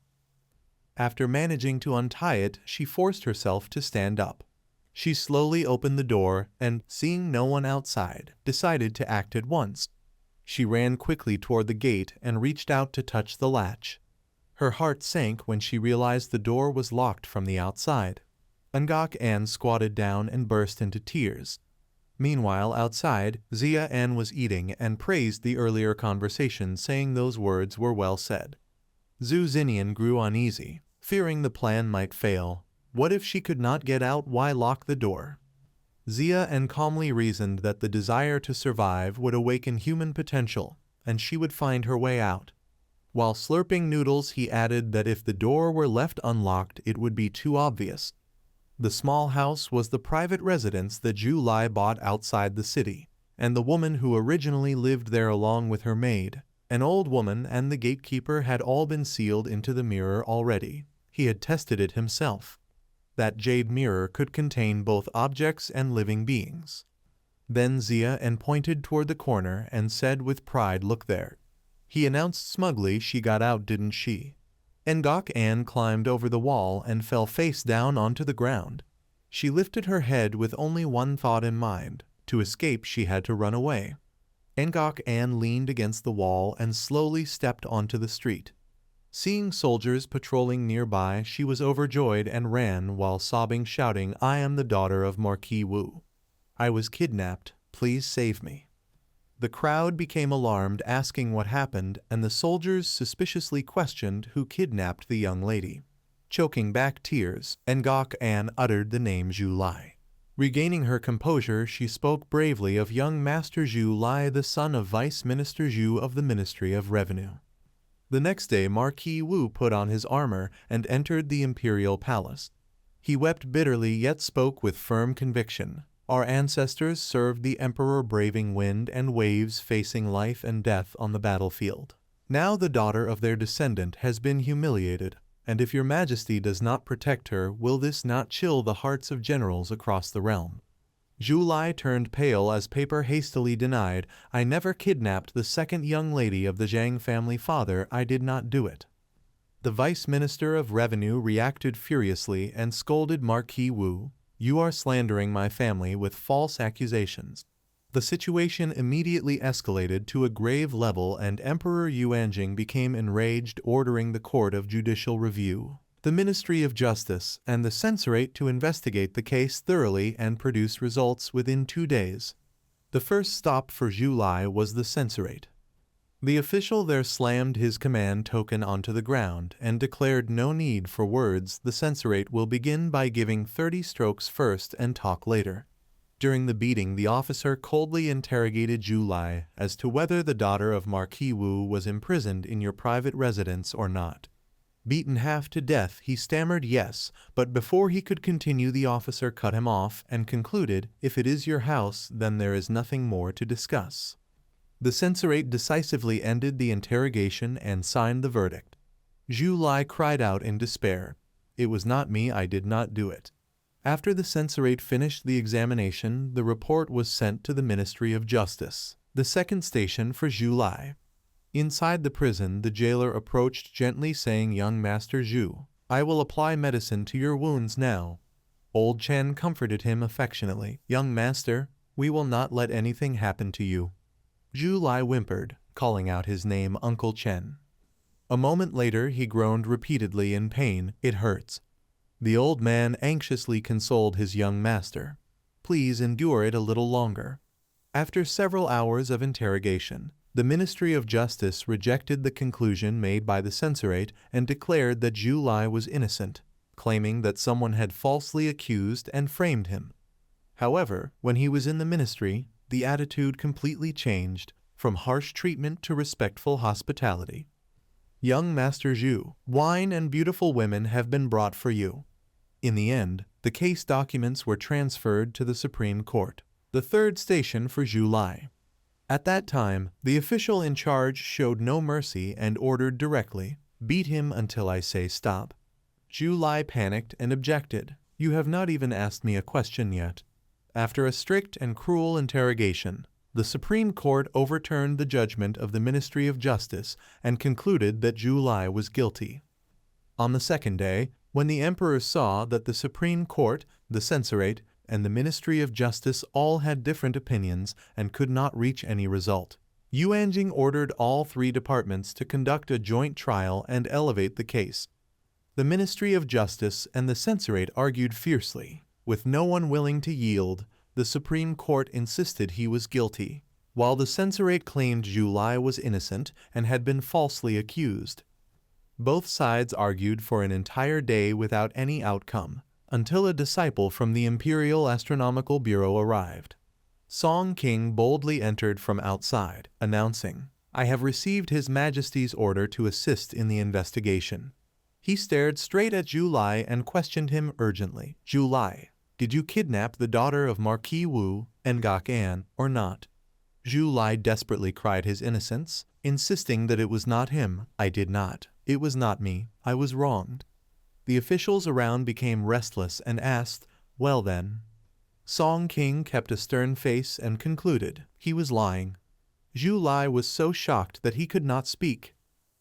After managing to untie it, she forced herself to stand up. She slowly opened the door and, seeing no one outside, decided to act at once. She ran quickly toward the gate and reached out to touch the latch. Her heart sank when she realized the door was locked from the outside. Engulf squatted down and burst into tears. Meanwhile, outside, Zia was eating and praised the earlier conversation, saying those words were well said. Xu Xinnian grew uneasy, fearing the plan might fail. What if she could not get out? Why lock the door? Zia calmly reasoned that the desire to survive would awaken human potential, and she would find her way out. While slurping noodles, he added that if the door were left unlocked, it would be too obvious. The small house was the private residence that Zhu Lai bought outside the city, and the woman who originally lived there along with her maid, an old woman, and the gatekeeper had all been sealed into the mirror already. He had tested it himself. That jade mirror could contain both objects and living beings. Then Zia pointed toward the corner and said with pride, look there. He announced smugly, she got out, didn't she? Engulf Anne climbed over the wall and fell face down onto the ground. She lifted her head with only one thought in mind. To escape, she had to run away. Engulf Anne leaned against the wall and slowly stepped onto the street. Seeing soldiers patrolling nearby, she was overjoyed and ran while sobbing, shouting, "I am the daughter of Marquis Wu. I was kidnapped. Please save me." The crowd became alarmed, asking what happened, and the soldiers suspiciously questioned who kidnapped the young lady. Choking back tears, Engulf Anne uttered the name Zhu Lai. Regaining her composure, she spoke bravely of young Master Zhu Lai, the son of Vice Minister Zhu of the Ministry of Revenue. The next day, Marquis Wu put on his armor and entered the imperial palace. He wept bitterly yet spoke with firm conviction. Our ancestors served the emperor, braving wind and waves, facing life and death on the battlefield. Now the daughter of their descendant has been humiliated, and if your majesty does not protect her, will this not chill the hearts of generals across the realm? Zhu Lai turned pale as paper hastily denied, "I never kidnapped the second young lady of the Zhang family, father, I did not do it." The Vice Minister of Revenue reacted furiously and scolded Marquis Wu, "You are slandering my family with false accusations." The situation immediately escalated to a grave level and Emperor Yuanjing became enraged, ordering the Court of Judicial Review, the Ministry of Justice, and the Censorate to investigate the case thoroughly and produce results within 2 days. The first stop for Zhu Lai was the Censorate. The official there slammed his command token onto the ground and declared, "No need for words, the Censorate will begin by giving 30 strokes first and talk later." During the beating, the officer coldly interrogated Zhu Lai as to whether the daughter of Marquis Wu was imprisoned in your private residence or not. Beaten half to death, he stammered yes, but before he could continue, the officer cut him off and concluded, "If it is your house, then there is nothing more to discuss." The Censorate decisively ended the interrogation and signed the verdict. Zhu Lai cried out in despair, "It was not me, I did not do it." After the Censorate finished the examination, the report was sent to the Ministry of Justice, the second station for Zhu Lai. Inside the prison, the jailer approached gently, saying, "Young Master Zhu, I will apply medicine to your wounds now." Old Chen comforted him affectionately, "Young master, we will not let anything happen to you." Zhu Lai whimpered, calling out his name, "Uncle Chen." A moment later, he groaned repeatedly in pain, "It hurts." The old man anxiously consoled his young master, "Please endure it a little longer." After several hours of interrogation, the Ministry of Justice rejected the conclusion made by the Censorate and declared that Zhu Lai was innocent, claiming that someone had falsely accused and framed him. However, when he was in the ministry, the attitude completely changed, from harsh treatment to respectful hospitality. "Young Master Zhu, wine and beautiful women have been brought for you." In the end, the case documents were transferred to the Supreme Court, the third station for Zhu Lai. At that time, the official in charge showed no mercy and ordered directly, "Beat him until I say stop." Zhu Lai panicked and objected, "You have not even asked me a question yet." After a strict and cruel interrogation, the Supreme Court overturned the judgment of the Ministry of Justice and concluded that Zhu Lai was guilty. On the second day, when the emperor saw that the Supreme Court, the Censorate, and the Ministry of Justice all had different opinions and could not reach any result, Yuanjing ordered all 3 departments to conduct a joint trial and elevate the case. The Ministry of Justice and the Censorate argued fiercely. With no one willing to yield, the Supreme Court insisted he was guilty, while the Censorate claimed Zhu Lai was innocent and had been falsely accused. Both sides argued for an entire day without any outcome, until a disciple from the Imperial Astronomical Bureau arrived. Song King boldly entered from outside, announcing, "I have received His Majesty's order to assist in the investigation." He stared straight at Zhu Lai and questioned him urgently. "Zhu Lai, did you kidnap the daughter of Marquis Wu, Engulf Anne, or not?" Zhu Lai desperately cried his innocence, insisting that it was not him. "I did not. It was not me. I was wronged." The officials around became restless and asked, "Well then?" Song King kept a stern face and concluded, he was lying. Zhu Lai was so shocked that he could not speak.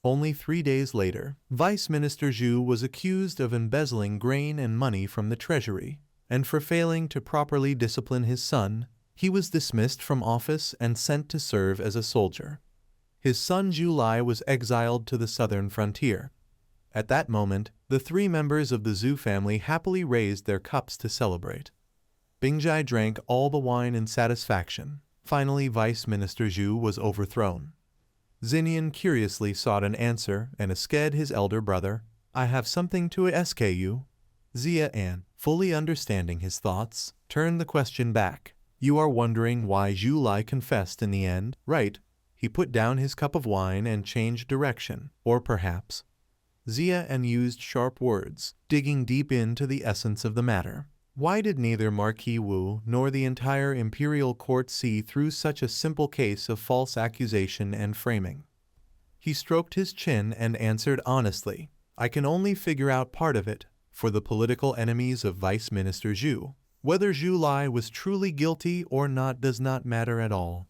Only 3 days later, Vice Minister Xu was accused of embezzling grain and money from the treasury, and for failing to properly discipline his son, he was dismissed from office and sent to serve as a soldier. His son Zhu Lai was exiled to the southern frontier. At that moment, the 3 members of the Xu family happily raised their cups to celebrate. Bingjai drank all the wine in satisfaction. Finally, Vice Minister Xu was overthrown. Xinnian curiously sought an answer and asked his elder brother, "I have something to ask you." Xia, fully understanding his thoughts, turned the question back. "You are wondering why Zhu Lai confessed in the end, right?" He put down his cup of wine and changed direction. Or perhaps... Xia used sharp words, digging deep into the essence of the matter. Why did neither Marquis Wu nor the entire imperial court see through such a simple case of false accusation and framing? He stroked his chin and answered honestly, "I can only figure out part of it. For the political enemies of Vice Minister Xu, whether Zhu Lai was truly guilty or not does not matter at all."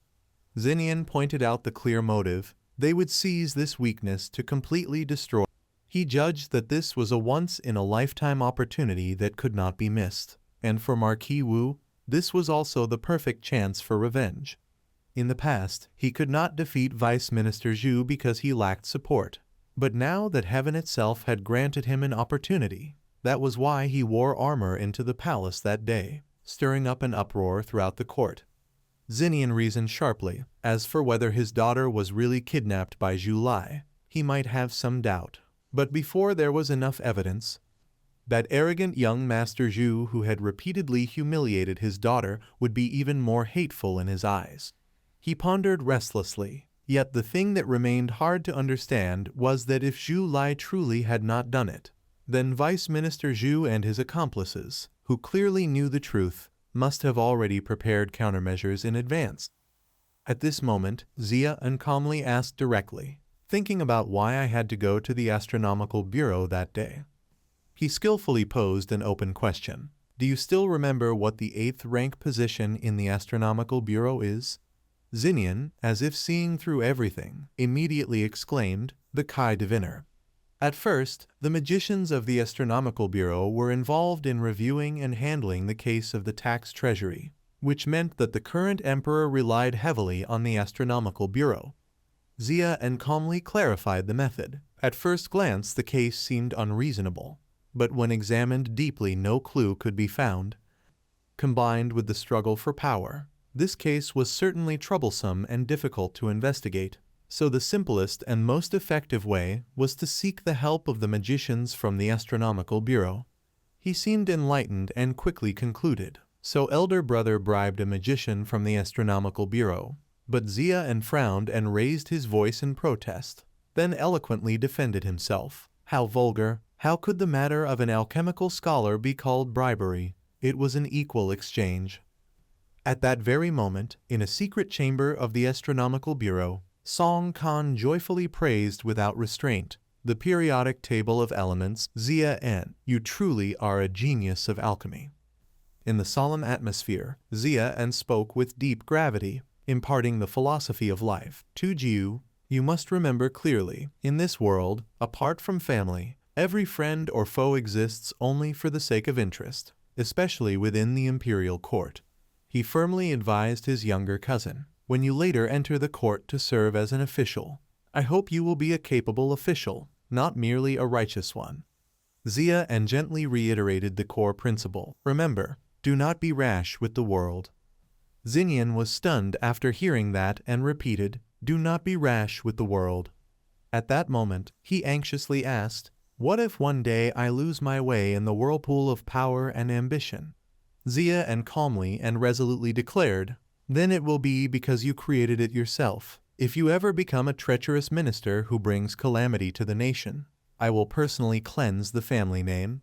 Xinnian pointed out the clear motive. They would seize this weakness to completely destroy. He judged that this was a once-in-a-lifetime opportunity that could not be missed, and for Marquis Wu, this was also the perfect chance for revenge. In the past, he could not defeat Vice Minister Xu because he lacked support, but now that heaven itself had granted him an opportunity, that was why he wore armor into the palace that day, stirring up an uproar throughout the court. Xinnian reasoned sharply. As for whether his daughter was really kidnapped by Zhu Lai, he might have some doubt. But before there was enough evidence, that arrogant young Master Xu who had repeatedly humiliated his daughter would be even more hateful in his eyes. He pondered restlessly, yet the thing that remained hard to understand was that if Zhu Lai truly had not done it, then Vice Minister Xu and his accomplices, who clearly knew the truth, must have already prepared countermeasures in advance. At this moment, Xia calmly asked directly, "Thinking about why I had to go to the Astronomical Bureau that day." He skillfully posed an open question. "Do you still remember what the 8th rank position in the Astronomical Bureau is?" Xinnian, as if seeing through everything, immediately exclaimed, "The Kai Diviner." At first, the magicians of the Astronomical Bureau were involved in reviewing and handling the case of the tax treasury, which meant that the current emperor relied heavily on the Astronomical Bureau. Xia calmly clarified the method. At first glance, the case seemed unreasonable, but when examined deeply, no clue could be found. Combined with the struggle for power, this case was certainly troublesome and difficult to investigate, so the simplest and most effective way was to seek the help of the magicians from the Astronomical Bureau. He seemed enlightened and quickly concluded. So elder brother bribed a magician from the Astronomical Bureau. But Xia frowned and raised his voice in protest, then eloquently defended himself. How vulgar! How could the matter of an alchemical scholar be called bribery? It was an equal exchange. At that very moment, in a secret chamber of the Astronomical Bureau, Song Khan joyfully praised without restraint the periodic table of elements. "Xia, you truly are a genius of alchemy." In the solemn atmosphere, Xia spoke with deep gravity, imparting the philosophy of life. "To Jiu, you must remember clearly, in this world, apart from family, every friend or foe exists only for the sake of interest, especially within the imperial court." He firmly advised his younger cousin, "When you later enter the court to serve as an official, I hope you will be a capable official, not merely a righteous one." Xia gently reiterated the core principle. "Remember, do not be rash with the world." Xinnian was stunned after hearing that and repeated, "Do not be rash with the world." At that moment, he anxiously asked, "What if one day I lose my way in the whirlpool of power and ambition?" Xia calmly and resolutely declared, "Then it will be because you created it yourself. If you ever become a treacherous minister who brings calamity to the nation, I will personally cleanse the family name."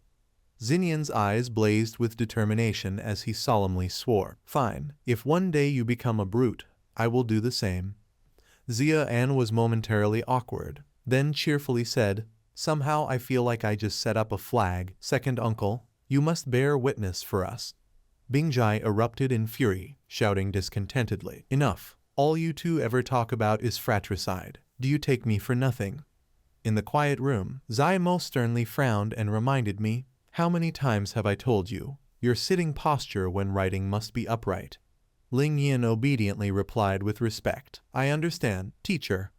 Xinnian's eyes blazed with determination as he solemnly swore, "Fine, if one day you become a brute, I will do the same." Xia was momentarily awkward, then cheerfully said, "Somehow I feel like I just set up a flag. Second uncle, you must bear witness for us." Bingjai erupted in fury, shouting discontentedly, "Enough! All you two ever talk about is fratricide. Do you take me for nothing?" In the quiet room, Zai Mo sternly frowned and reminded me, "How many times have I told you? Your sitting posture when writing must be upright." Ling Yin obediently replied with respect, "I understand, teacher."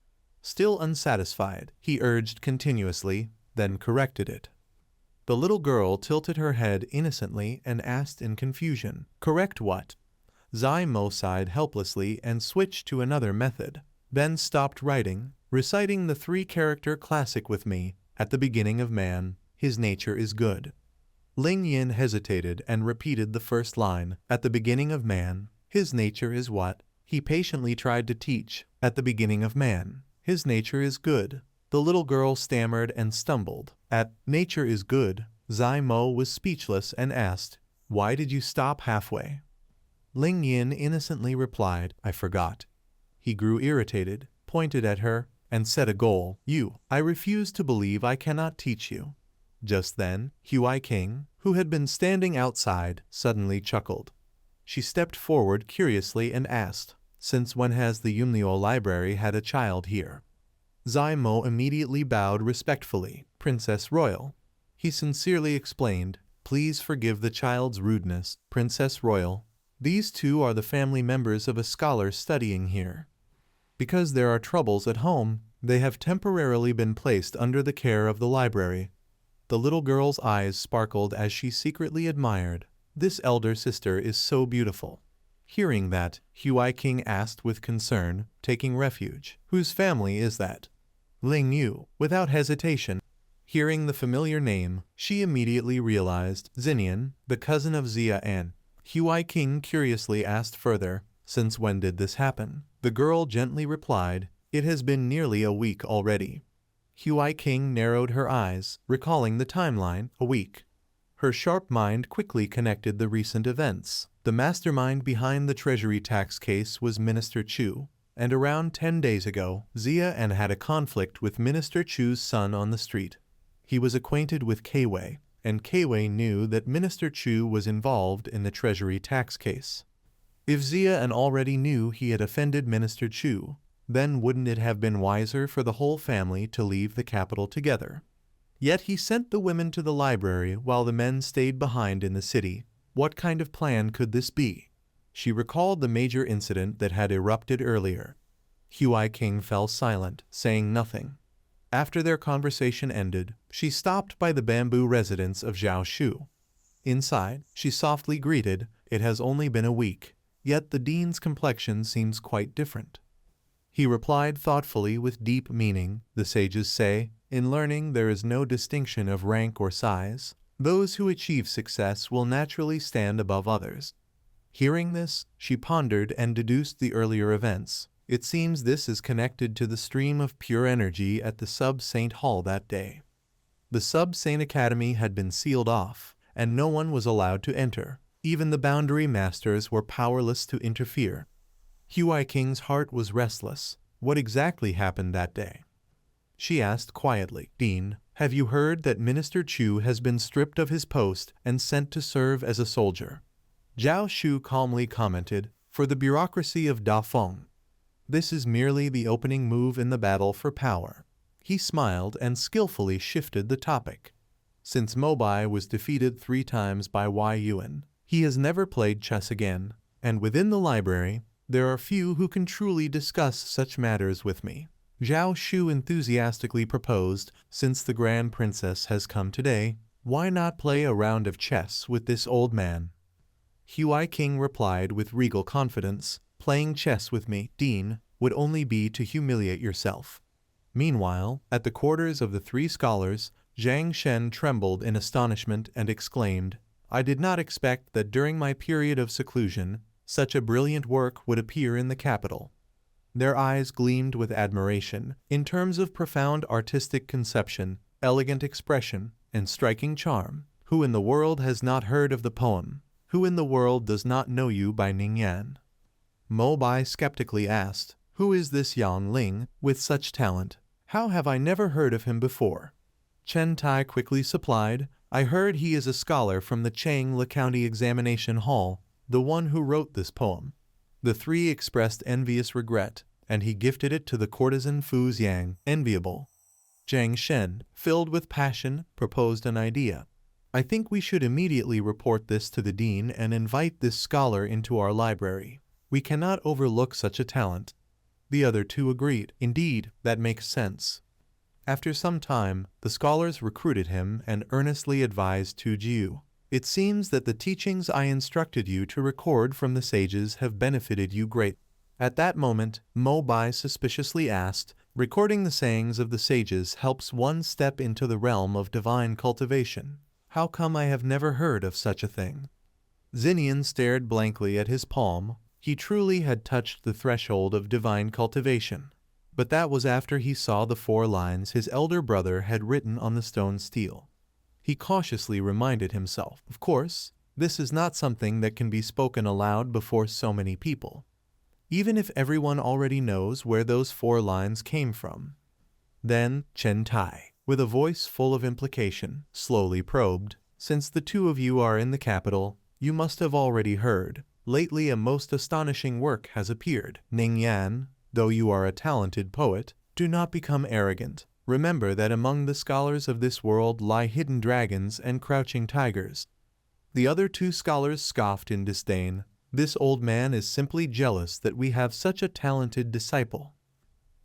Still unsatisfied, he urged continuously, then corrected it. The little girl tilted her head innocently and asked in confusion, "Correct what?" Zai Mo sighed helplessly and switched to another method, then stopped writing, reciting the three-character classic with me, "At the beginning of man, his nature is good." Ling Yin hesitated and repeated the first line, "At the beginning of man, his nature is what?" He patiently tried to teach, "At the beginning of man, his nature is good." The little girl stammered and stumbled. At "nature is good," Zai Mo was speechless and asked, "Why did you stop halfway?" Ling Yin innocently replied, "I forgot." He grew irritated, pointed at her, and set a goal. I refuse to believe I cannot teach you." Just then, Hui King, who had been standing outside, suddenly chuckled. She stepped forward curiously and asked, "Since when has the Yumnio library had a child here?" Zai Mo immediately bowed respectfully. "Princess Royal." He sincerely explained, "Please forgive the child's rudeness, Princess Royal. These two are the family members of a scholar studying here. Because there are troubles at home, they have temporarily been placed under the care of the library." The little girl's eyes sparkled as she secretly admired, "This elder sister is so beautiful." Hearing that, Hui King asked with concern, taking refuge, "Whose family is that?" Ling Yu, without hesitation. Hearing the familiar name, she immediately realized, Xinnian, the cousin of Xia An. Hui King curiously asked further, "Since when did this happen?" The girl gently replied, "It has been nearly a week already." Hui King narrowed her eyes, recalling the timeline, a week. Her sharp mind quickly connected the recent events. The mastermind behind the treasury tax case was Minister Chu, and around 10 days ago, Xia An had a conflict with Minister Chu's son on the street. He was acquainted with Kwei, and Kwei knew that Minister Chu was involved in the treasury tax case. If Xia An already knew he had offended Minister Chu, then wouldn't it have been wiser for the whole family to leave the capital together? Yet he sent the women to the library while the men stayed behind in the city. What kind of plan could this be? She recalled the major incident that had erupted earlier. Hui King fell silent, saying nothing. After their conversation ended, she stopped by the bamboo residence of Zhao Shu. Inside, she softly greeted, "It has only been a week, yet the dean's complexion seems quite different." He replied thoughtfully with deep meaning, "The sages say, in learning there is no distinction of rank or size. Those who achieve success will naturally stand above others." Hearing this, she pondered and deduced the earlier events. It seems this is connected to the stream of pure energy at the Sub-Saint Hall that day. The Sub-Saint Academy had been sealed off, and no one was allowed to enter. Even the boundary masters were powerless to interfere. Hui King's heart was restless. What exactly happened that day? She asked quietly, "Dean, have you heard that Minister Chu has been stripped of his post and sent to serve as a soldier?" Zhao Shu calmly commented, "For the bureaucracy of Dafeng. This is merely the opening move in the battle for power." He smiled and skillfully shifted the topic. Since Mobai was defeated 3 times by Wei Yuan, he has never played chess again, and within the library, there are few who can truly discuss such matters with me. Zhao Shu enthusiastically proposed, "Since the Grand Princess has come today, why not play a round of chess with this old man?" Hui King replied with regal confidence, "Playing chess with me, Dean, would only be to humiliate yourself." Meanwhile, at the quarters of the 3 scholars, Zhang Shen trembled in astonishment and exclaimed, "I did not expect that during my period of seclusion, such a brilliant work would appear in the capital." Their eyes gleamed with admiration. In terms of profound artistic conception, elegant expression, and striking charm, who in the world has not heard of the poem, "Who in the world does not know you" by Ningyan? Mo Bai skeptically asked, "Who is this Yang Ling, with such talent? How have I never heard of him before?" Chen Tai quickly supplied, "I heard he is a scholar from the Changli County Examination Hall, the one who wrote this poem." The 3 expressed envious regret, and he gifted it to the courtesan Fu Xiang, enviable. Jiang Shen, filled with passion, proposed an idea. I think we should immediately report this to the dean and invite this scholar into our library. We cannot overlook such a talent. The other two agreed. Indeed, that makes sense. After some time, the scholars recruited him and earnestly advised Tu Jiu. It seems that the teachings I instructed you to record from the sages have benefited you greatly. At that moment, Mo Bai suspiciously asked, recording the sayings of the sages helps one step into the realm of divine cultivation. How come I have never heard of such a thing? Xinnian stared blankly at his palm. He truly had touched the threshold of divine cultivation. But that was after he saw the 4 lines his elder brother had written on the stone stele. He cautiously reminded himself, of course, this is not something that can be spoken aloud before so many people, even if everyone already knows where those 4 lines came from. Then Chen Tai, with a voice full of implication, slowly probed, since the 2 of you are in the capital, you must have already heard. Lately a most astonishing work has appeared. Ning Yan, though you are a talented poet, do not become arrogant. Remember that among the scholars of this world lie hidden dragons and crouching tigers. The other 2 scholars scoffed in disdain. This old man is simply jealous that we have such a talented disciple.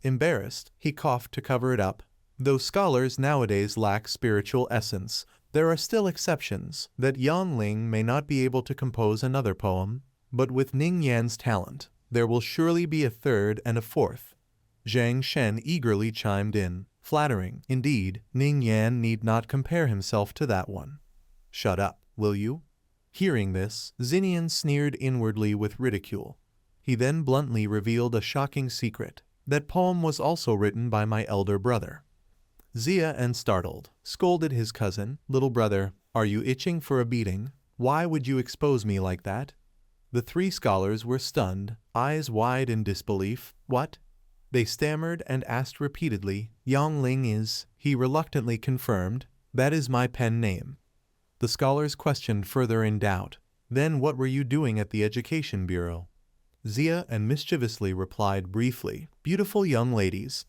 Embarrassed, he coughed to cover it up. Though scholars nowadays lack spiritual essence, there are still exceptions. That Yang Ling may not be able to compose another poem, but with Ning Yan's talent, there will surely be a 3rd and a 4th. Jiang Shen eagerly chimed in. Flattering, indeed, Ning Yan need not compare himself to that one. Shut up, will you? Hearing this, Xinnian sneered inwardly with ridicule. He then bluntly revealed a shocking secret. That poem was also written by my elder brother. Xia, and startled, scolded his cousin, little brother, are you itching for a beating? Why would you expose me like that? The 3 scholars were stunned, eyes wide in disbelief. What? They stammered and asked repeatedly. Yang Ling is, he reluctantly confirmed, that is my pen name. The scholars questioned further in doubt. Then what were you doing at the Education Bureau? Xia and mischievously replied briefly, beautiful young ladies.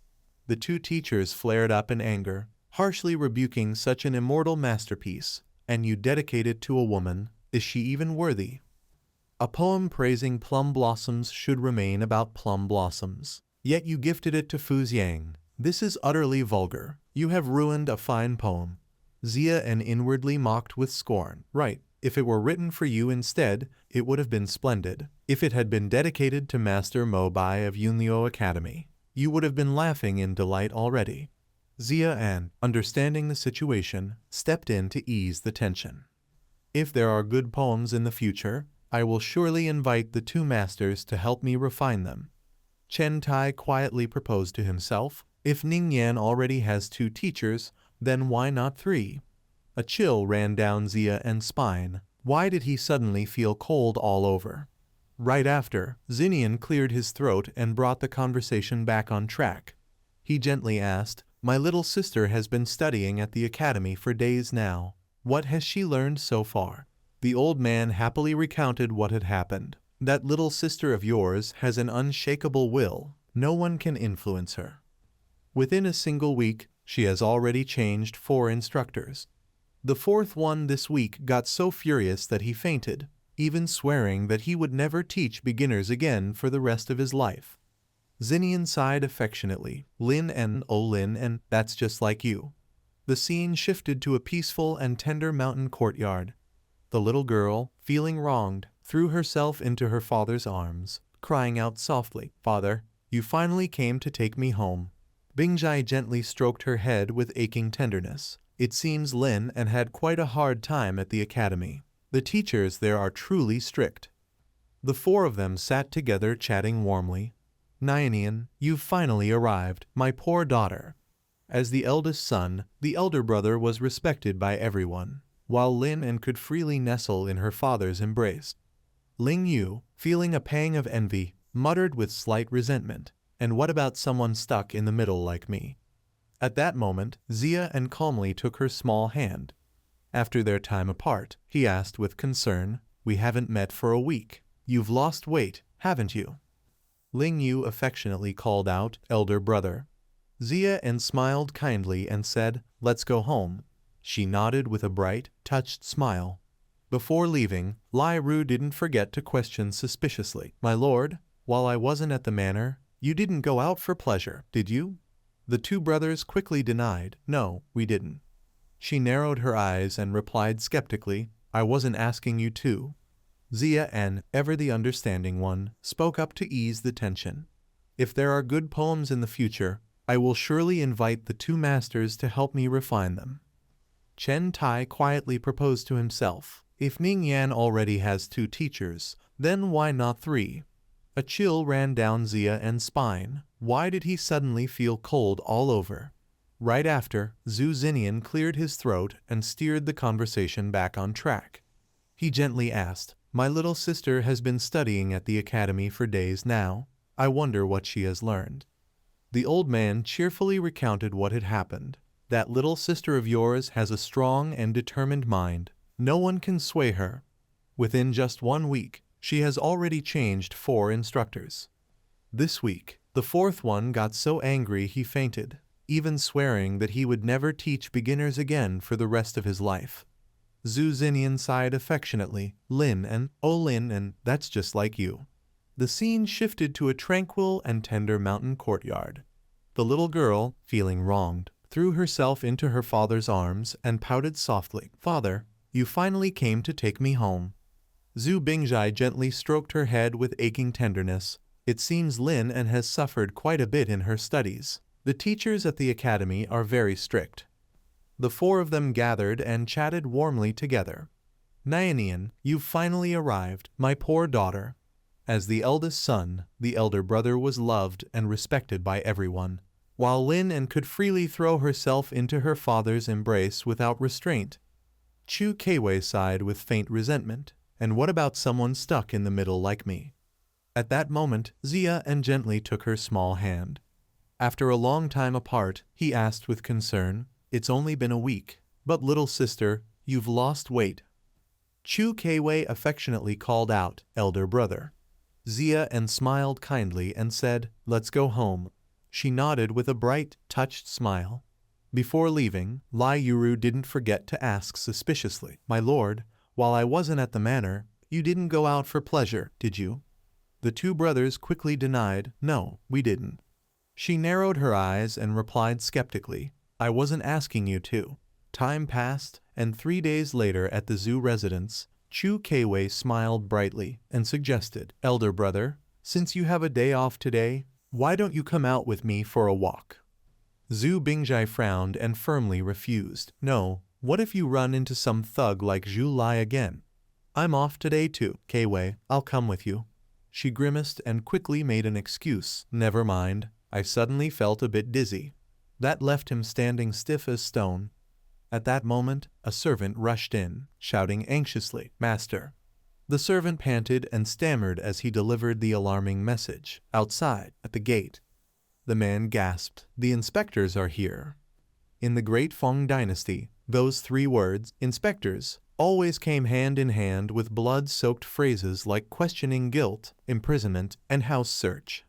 The 2 teachers flared up in anger, harshly rebuking such an immortal masterpiece. And you dedicate it to a woman, is she even worthy? A poem praising plum blossoms should remain about plum blossoms. Yet you gifted it to Fu Xiang. This is utterly vulgar. You have ruined a fine poem. Xia and inwardly mocked with scorn. Right, if it were written for you instead, it would have been splendid. If it had been dedicated to Master Mo Bai of Yunliu Academy, you would have been laughing in delight already. Xia An, understanding the situation, stepped in to ease the tension. If there are good poems in the future, I will surely invite the 2 masters to help me refine them. Chen Tai quietly proposed to himself, if Ning Yan already has 2 teachers, then why not 3? A chill ran down Xia An's spine. Why did he suddenly feel cold all over? Right after, Xinnian cleared his throat and brought the conversation back on track. He gently asked, my little sister has been studying at the academy for days now. What has she learned so far? The old man happily recounted what had happened. That little sister of yours has an unshakable will. No one can influence her. Within a single week, she has already changed 4 instructors. The 4th one this week got so furious that he fainted, even swearing that he would never teach beginners again for the rest of his life. Xinnian sighed affectionately. Lin and oh Lin, and that's just like you. The scene shifted to a peaceful and tender mountain courtyard. The little girl, feeling wronged, threw herself into her father's arms, crying out softly, Father, you finally came to take me home. Bingjai gently stroked her head with aching tenderness. It seems Lin and had quite a hard time at the academy. The teachers there are truly strict. The 4 of them sat together chatting warmly. Nightwatcher, you've finally arrived, my poor daughter. As the eldest son, the elder brother was respected by everyone, while Lin and could freely nestle in her father's embrace. Ling Yu, feeling a pang of envy, muttered with slight resentment, and what about someone stuck in the middle like me? At that moment, Xia and calmly took her small hand. After their time apart, he asked with concern, we haven't met for a week. You've lost weight, haven't you? Ling Yu affectionately called out, elder brother. Xia En smiled kindly and said, "Let's go home." She nodded with a bright, touched smile. Before leaving, Lai Ru didn't forget to question suspiciously, "My lord, while I wasn't at the manor, you didn't go out for pleasure, did you?" The two brothers quickly denied, "No, we didn't." She narrowed her eyes and replied skeptically, "I wasn't asking you to." Xia En, ever the understanding one, spoke up to ease the tension. "If there are good poems in the future, I will surely invite the two masters to help me refine them." Chen Tai quietly proposed to himself, "If Ning Yan already has two teachers, then why not three?" A chill ran down Xia En's spine. Why did he suddenly feel cold all over? Right after, Xu Xinnian cleared his throat and steered the conversation back on track. He gently asked, "My little sister has been studying at the academy for days now. I wonder what she has learned." The old man cheerfully recounted what had happened. "That little sister of yours has a strong and determined mind. No one can sway her. Within just 1 week, she has already changed 4 instructors. This week, the 4th one got so angry he fainted, even swearing that he would never teach beginners again for the rest of his life." Xu Xinnian sighed affectionately, "Lin and, oh Lin and, that's just like you." The scene shifted to a tranquil and tender mountain courtyard. The little girl, feeling wronged, threw herself into her father's arms and pouted softly, "Father, you finally came to take me home." Zhu Bingjai gently stroked her head with aching tenderness. "It seems Lin and has suffered quite a bit in her studies. The teachers at the academy are very strict." The 4 of them gathered and chatted warmly together. "Nightwatcher, you've finally arrived, my poor daughter." As the eldest son, the elder brother was loved and respected by everyone, while Lin and could freely throw herself into her father's embrace without restraint. Chu Keiwei sighed with faint resentment. "And what about someone stuck in the middle like me?" At that moment, Xia En gently took her small hand. After a long time apart, he asked with concern, "It's only been a week, but little sister, you've lost weight." Chu Keiwei affectionately called out, "Elder brother." Xia En smiled kindly and said, "Let's go home." She nodded with a bright, touched smile. Before leaving, Lai Yuru didn't forget to ask suspiciously, "My lord, while I wasn't at the manor, you didn't go out for pleasure, did you?" The two brothers quickly denied, "No, we didn't." She narrowed her eyes and replied skeptically, "I wasn't asking you to." Time passed, and 3 days later at the zoo residence, Chu Keiwei smiled brightly and suggested, "Elder brother, since you have a day off today, why don't you come out with me for a walk?" Zhu Bingjai frowned and firmly refused. "No, what if you run into some thug like Zhu Lai again?" "I'm off today too, Keiwei, I'll come with you." She grimaced and quickly made an excuse. "Never mind, I suddenly felt a bit dizzy." That left him standing stiff as stone. At that moment, a servant rushed in, shouting anxiously, "Master." The servant panted and stammered as he delivered the alarming message. "Outside, at the gate." The man gasped, "The inspectors are here." In the Great Feng Dynasty, those 3 words, inspectors, always came hand in hand with blood-soaked phrases like questioning guilt, imprisonment, and house search.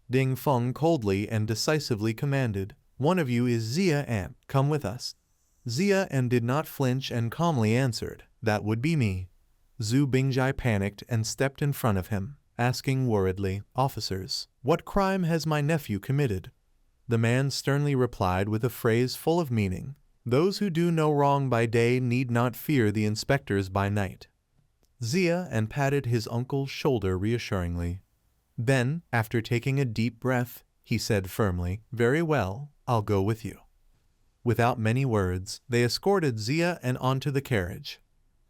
Ding Feng coldly and decisively commanded, "One of you is Xia En, come with us." Xia En did not flinch and calmly answered, "That would be me." Zhu Bingjai panicked and stepped in front of him, asking worriedly, "Officers, what crime has my nephew committed?" The man sternly replied with a phrase full of meaning, "Those who do no wrong by day need not fear the inspectors by night." Xia En patted his uncle's shoulder reassuringly. Then, after taking a deep breath, he said firmly, "Very well, I'll go with you." Without many words, they escorted Xia En onto the carriage.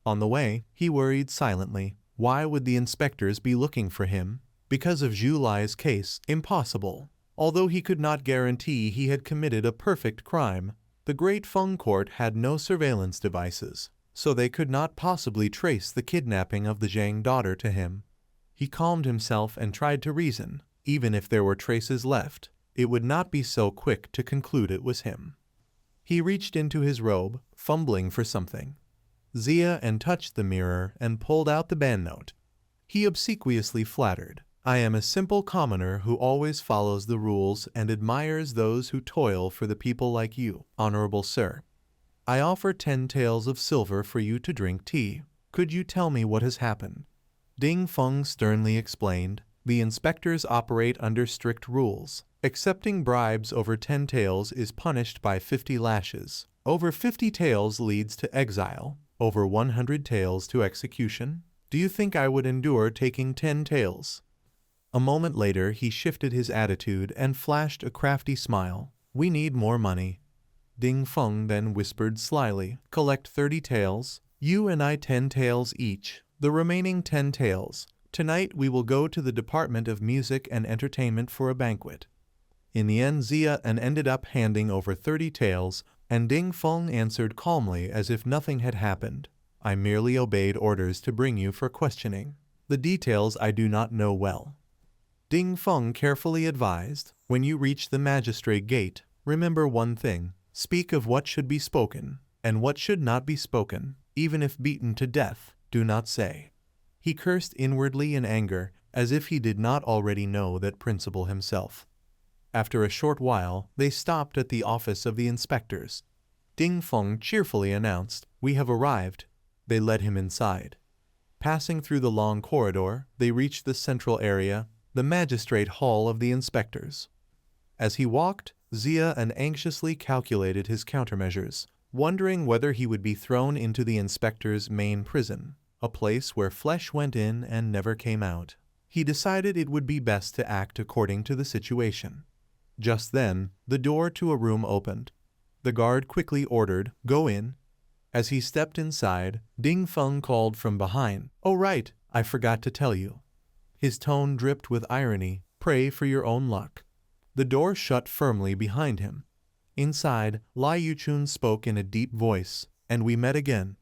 On the way, he worried silently. Why would the inspectors be looking for him? Because of Zhu Lai's case, impossible. Although he could not guarantee he had committed a perfect crime, the Great Feng Court had no surveillance devices, so they could not possibly trace the kidnapping of the Zhang daughter to him. He calmed himself and tried to reason. Even if there were traces left, it would not be so quick to conclude it was him. He reached into his robe, fumbling for something. Xia En touched the mirror and pulled out the banknote. He obsequiously flattered, I am a simple commoner who always follows the rules and admires those who toil for the people like you, honorable sir. I offer 10 taels of silver for you to drink tea. Could you tell me what has happened? Ding Feng sternly explained. The inspectors operate under strict rules. Accepting bribes over 10 taels is punished by 50 lashes. Over 50 taels leads to exile. Over 100 taels to execution. Do you think I would endure taking 10 taels? A moment later, he shifted his attitude and flashed a crafty smile. We need more money. Ding Feng then whispered slyly, collect 30 taels. You and I 10 taels each. The remaining 10 taels. Tonight we will go to the Department of Music and Entertainment for a banquet. In the end, Xia ended up handing over 30 taels, and Ding Feng answered calmly as if nothing had happened. I merely obeyed orders to bring you for questioning. The details I do not know well. Ding Feng carefully advised, when you reach the magistrate gate, remember one thing. Speak of what should be spoken, and what should not be spoken. Even if beaten to death, do not say. He cursed inwardly in anger, as if he did not already know that principle himself. After a short while, they stopped at the office of the inspectors. Ding Feng cheerfully announced, we have arrived. They led him inside. Passing through the long corridor, they reached the central area, the magistrate hall of the inspectors. As he walked, Xia anxiously calculated his countermeasures, wondering whether he would be thrown into the inspector's main prison, a place where flesh went in and never came out. He decided it would be best to act according to the situation. Just then, the door to a room opened. The guard quickly ordered, go in. As he stepped inside, Ding Feng called from behind, oh right, I forgot to tell you. His tone dripped with irony, pray for your own luck. The door shut firmly behind him. Inside, Lai Yuchun spoke in a deep voice, and we met again.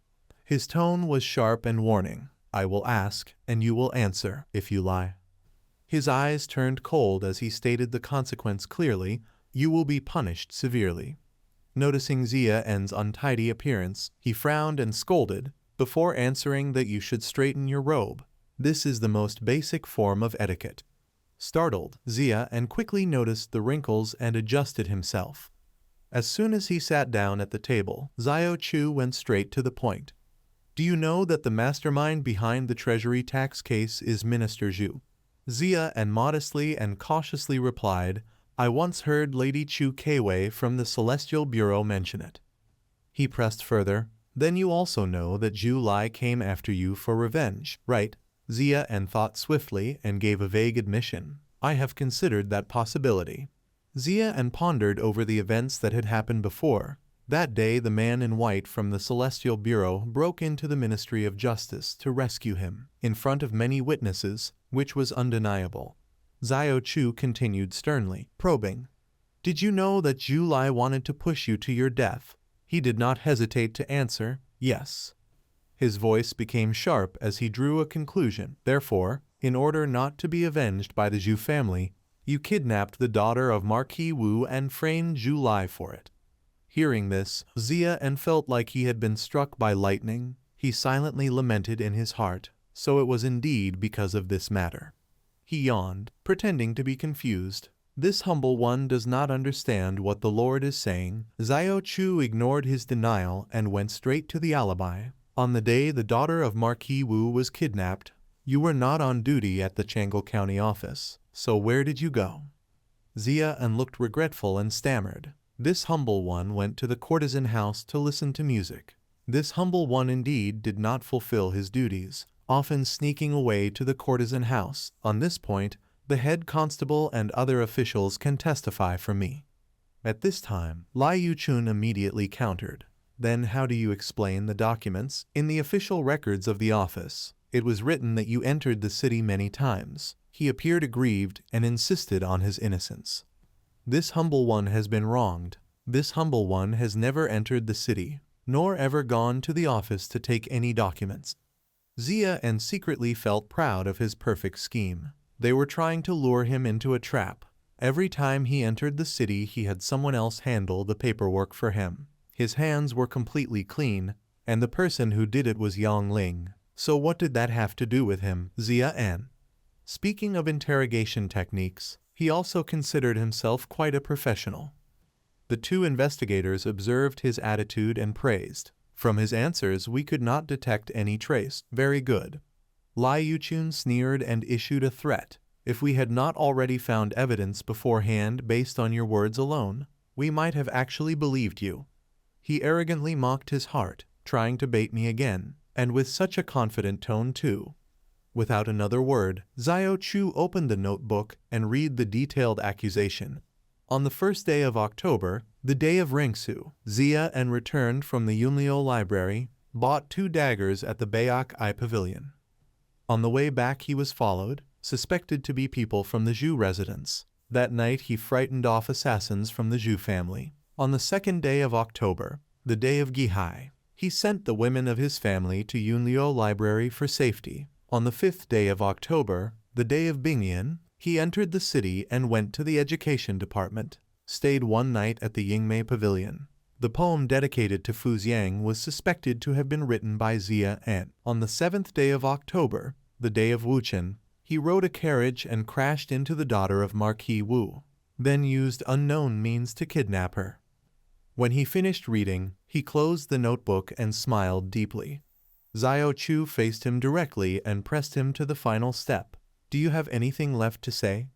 His tone was sharp and warning. I will ask, and you will answer, if you lie. His eyes turned cold as he stated the consequence clearly, you will be punished severely. Noticing Xia's untidy appearance, he frowned and scolded, before answering that you should straighten your robe. This is the most basic form of etiquette. Startled, Xia quickly noticed the wrinkles and adjusted himself. As soon as he sat down at the table, Xiao Chu went straight to the point. Do you know that the mastermind behind the treasury tax case is Minister Xu? Xia modestly and cautiously replied, I once heard Lady Chu Keiwei from the Celestial Bureau mention it. He pressed further, then you also know that Zhu Lai came after you for revenge, right? Xia thought swiftly and gave a vague admission. I have considered that possibility. Xia pondered over the events that had happened before. That day the man in white from the Celestial Bureau broke into the Ministry of Justice to rescue him, in front of many witnesses, which was undeniable. Xiao Chu continued sternly, probing. Did you know that Zhu Lai wanted to push you to your death? He did not hesitate to answer, yes. His voice became sharp as he drew a conclusion. Therefore, in order not to be avenged by the Zhu family, you kidnapped the daughter of Marquis Wu and framed Zhu Lai for it. Hearing this, Xia felt like he had been struck by lightning. He silently lamented in his heart, so it was indeed because of this matter. He yawned, pretending to be confused. This humble one does not understand what the Lord is saying. Xiao Chu ignored his denial and went straight to the alibi. On the day the daughter of Marquis Wu was kidnapped, you were not on duty at the Changle County office, so where did you go? Xia looked regretful and stammered. This humble one went to the courtesan house to listen to music. This humble one indeed did not fulfill his duties, often sneaking away to the courtesan house. On this point, the head constable and other officials can testify for me. At this time, Lai Yuchun immediately countered. Then how do you explain the documents? In the official records of the office, it was written that you entered the city many times. He appeared aggrieved and insisted on his innocence. This humble one has been wronged. This humble one has never entered the city, nor ever gone to the office to take any documents. Xia secretly felt proud of his perfect scheme. They were trying to lure him into a trap. Every time he entered the city, he had someone else handle the paperwork for him. His hands were completely clean, and the person who did it was Yang Ling. So what did that have to do with him? Xia Speaking of interrogation techniques, he also considered himself quite a professional. The two investigators observed his attitude and praised. From his answers we could not detect any trace. Very good. Lai Yuchun sneered and issued a threat. If we had not already found evidence beforehand based on your words alone, we might have actually believed you. He arrogantly mocked his heart, trying to bait me again, and with such a confident tone too. Without another word, Xiao Chu opened the notebook and read the detailed accusation. On the first day of October, the day of Rengsu, Xia and returned from the Yunliu library, bought 2 daggers at the Bayak Ai Pavilion. On the way back he was followed, suspected to be people from the Zhu residence. That night he frightened off assassins from the Zhu family. On the second day of October, the day of Gihai, he sent the women of his family to Yunliu library for safety. On the 5th day of October, the day of Bingyan, he entered the city and went to the education department, stayed 1 night at the Yingmei Pavilion. The poem dedicated to Fu Xiang was suspected to have been written by Xia and, on the 7th day of October, the day of Wuchen, he rode a carriage and crashed into the daughter of Marquis Wu, then used unknown means to kidnap her. When he finished reading, he closed the notebook and smiled deeply. Xiao Chu faced him directly and pressed him to the final step. Do you have anything left to say?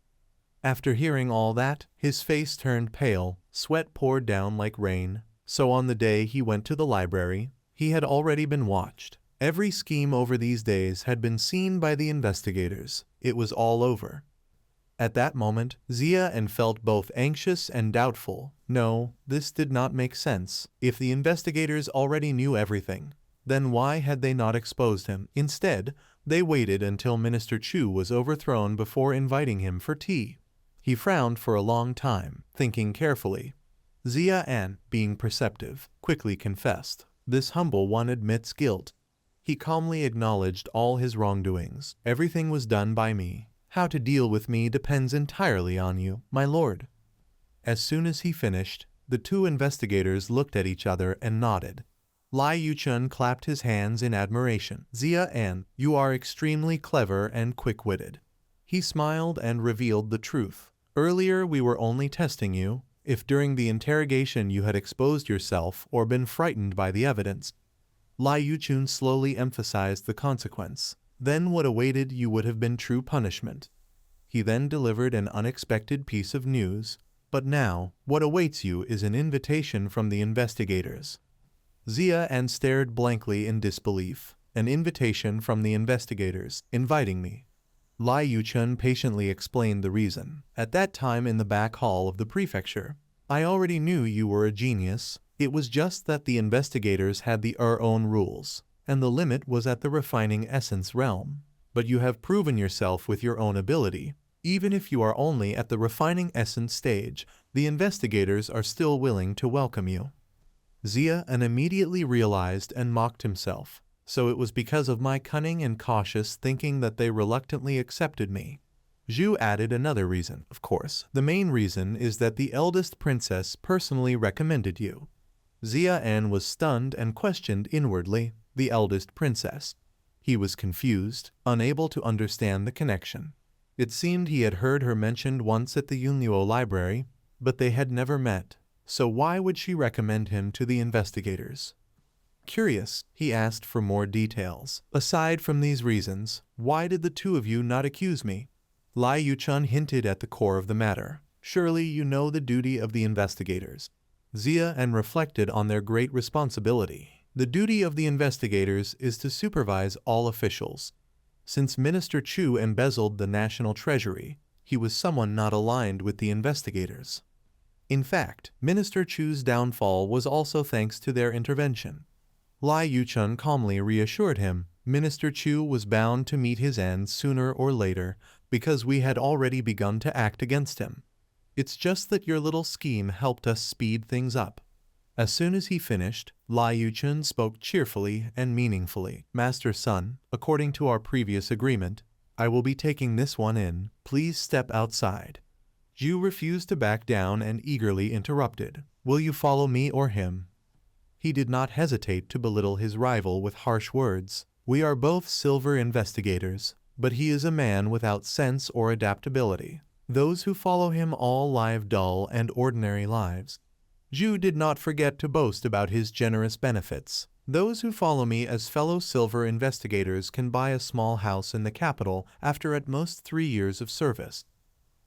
After hearing all that, his face turned pale, sweat poured down like rain. So on the day he went to the library, he had already been watched. Every scheme over these days had been seen by the investigators. It was all over. At that moment, Xia and felt both anxious and doubtful. No, this did not make sense. If the investigators already knew everything, then why had they not exposed him? Instead, they waited until Minister Chu was overthrown before inviting him for tea. He frowned for a long time, thinking carefully. Xia An, being perceptive, quickly confessed. This humble one admits guilt. He calmly acknowledged all his wrongdoings. Everything was done by me. How to deal with me depends entirely on you, my lord. As soon as he finished, the 2 investigators looked at each other and nodded. Lai Yuchun clapped his hands in admiration. Xia An, you are extremely clever and quick-witted. He smiled and revealed the truth. Earlier we were only testing you. If during the interrogation you had exposed yourself or been frightened by the evidence, Lai Yuchun slowly emphasized the consequence. Then what awaited you would have been true punishment. He then delivered an unexpected piece of news. But now, what awaits you is an invitation from the investigators. Xia An stared blankly in disbelief. An invitation from the investigators, inviting me. Lai Yuchun patiently explained the reason. At that time in the back hall of the prefecture, I already knew you were a genius. It was just that the investigators had their own rules, and the limit was at the refining essence realm. But you have proven yourself with your own ability. Even if you are only at the refining essence stage, the investigators are still willing to welcome you. Xia An immediately realized and mocked himself. So it was because of my cunning and cautious thinking that they reluctantly accepted me. Zhu added another reason, of course. The main reason is that the eldest princess personally recommended you. Xia An was stunned and questioned inwardly, the eldest princess. He was confused, unable to understand the connection. It seemed he had heard her mentioned once at the Yunliu library, but they had never met. So why would she recommend him to the investigators? Curious, he asked for more details. Aside from these reasons, why did the 2 of you not accuse me? Lai Yuchun hinted at the core of the matter. Surely you know the duty of the investigators. Xia An reflected on their great responsibility. The duty of the investigators is to supervise all officials. Since Minister Chu embezzled the national treasury, he was someone not aligned with the investigators. In fact, Minister Chu's downfall was also thanks to their intervention. Lai Yuchun calmly reassured him, Minister Chu was bound to meet his end sooner or later because we had already begun to act against him. It's just that your little scheme helped us speed things up. As soon as he finished, Lai Yuchun spoke cheerfully and meaningfully. Master Sun, according to our previous agreement, I will be taking this one in. Please step outside. Zhu refused to back down and eagerly interrupted. Will you follow me or him? He did not hesitate to belittle his rival with harsh words. We are both silver investigators. but he is a man without sense or adaptability. Those who follow him all live dull and ordinary lives. Xu did not forget to boast about his generous benefits. Those who follow me as fellow silver investigators can buy a small house in the capital after at most 3 years of service.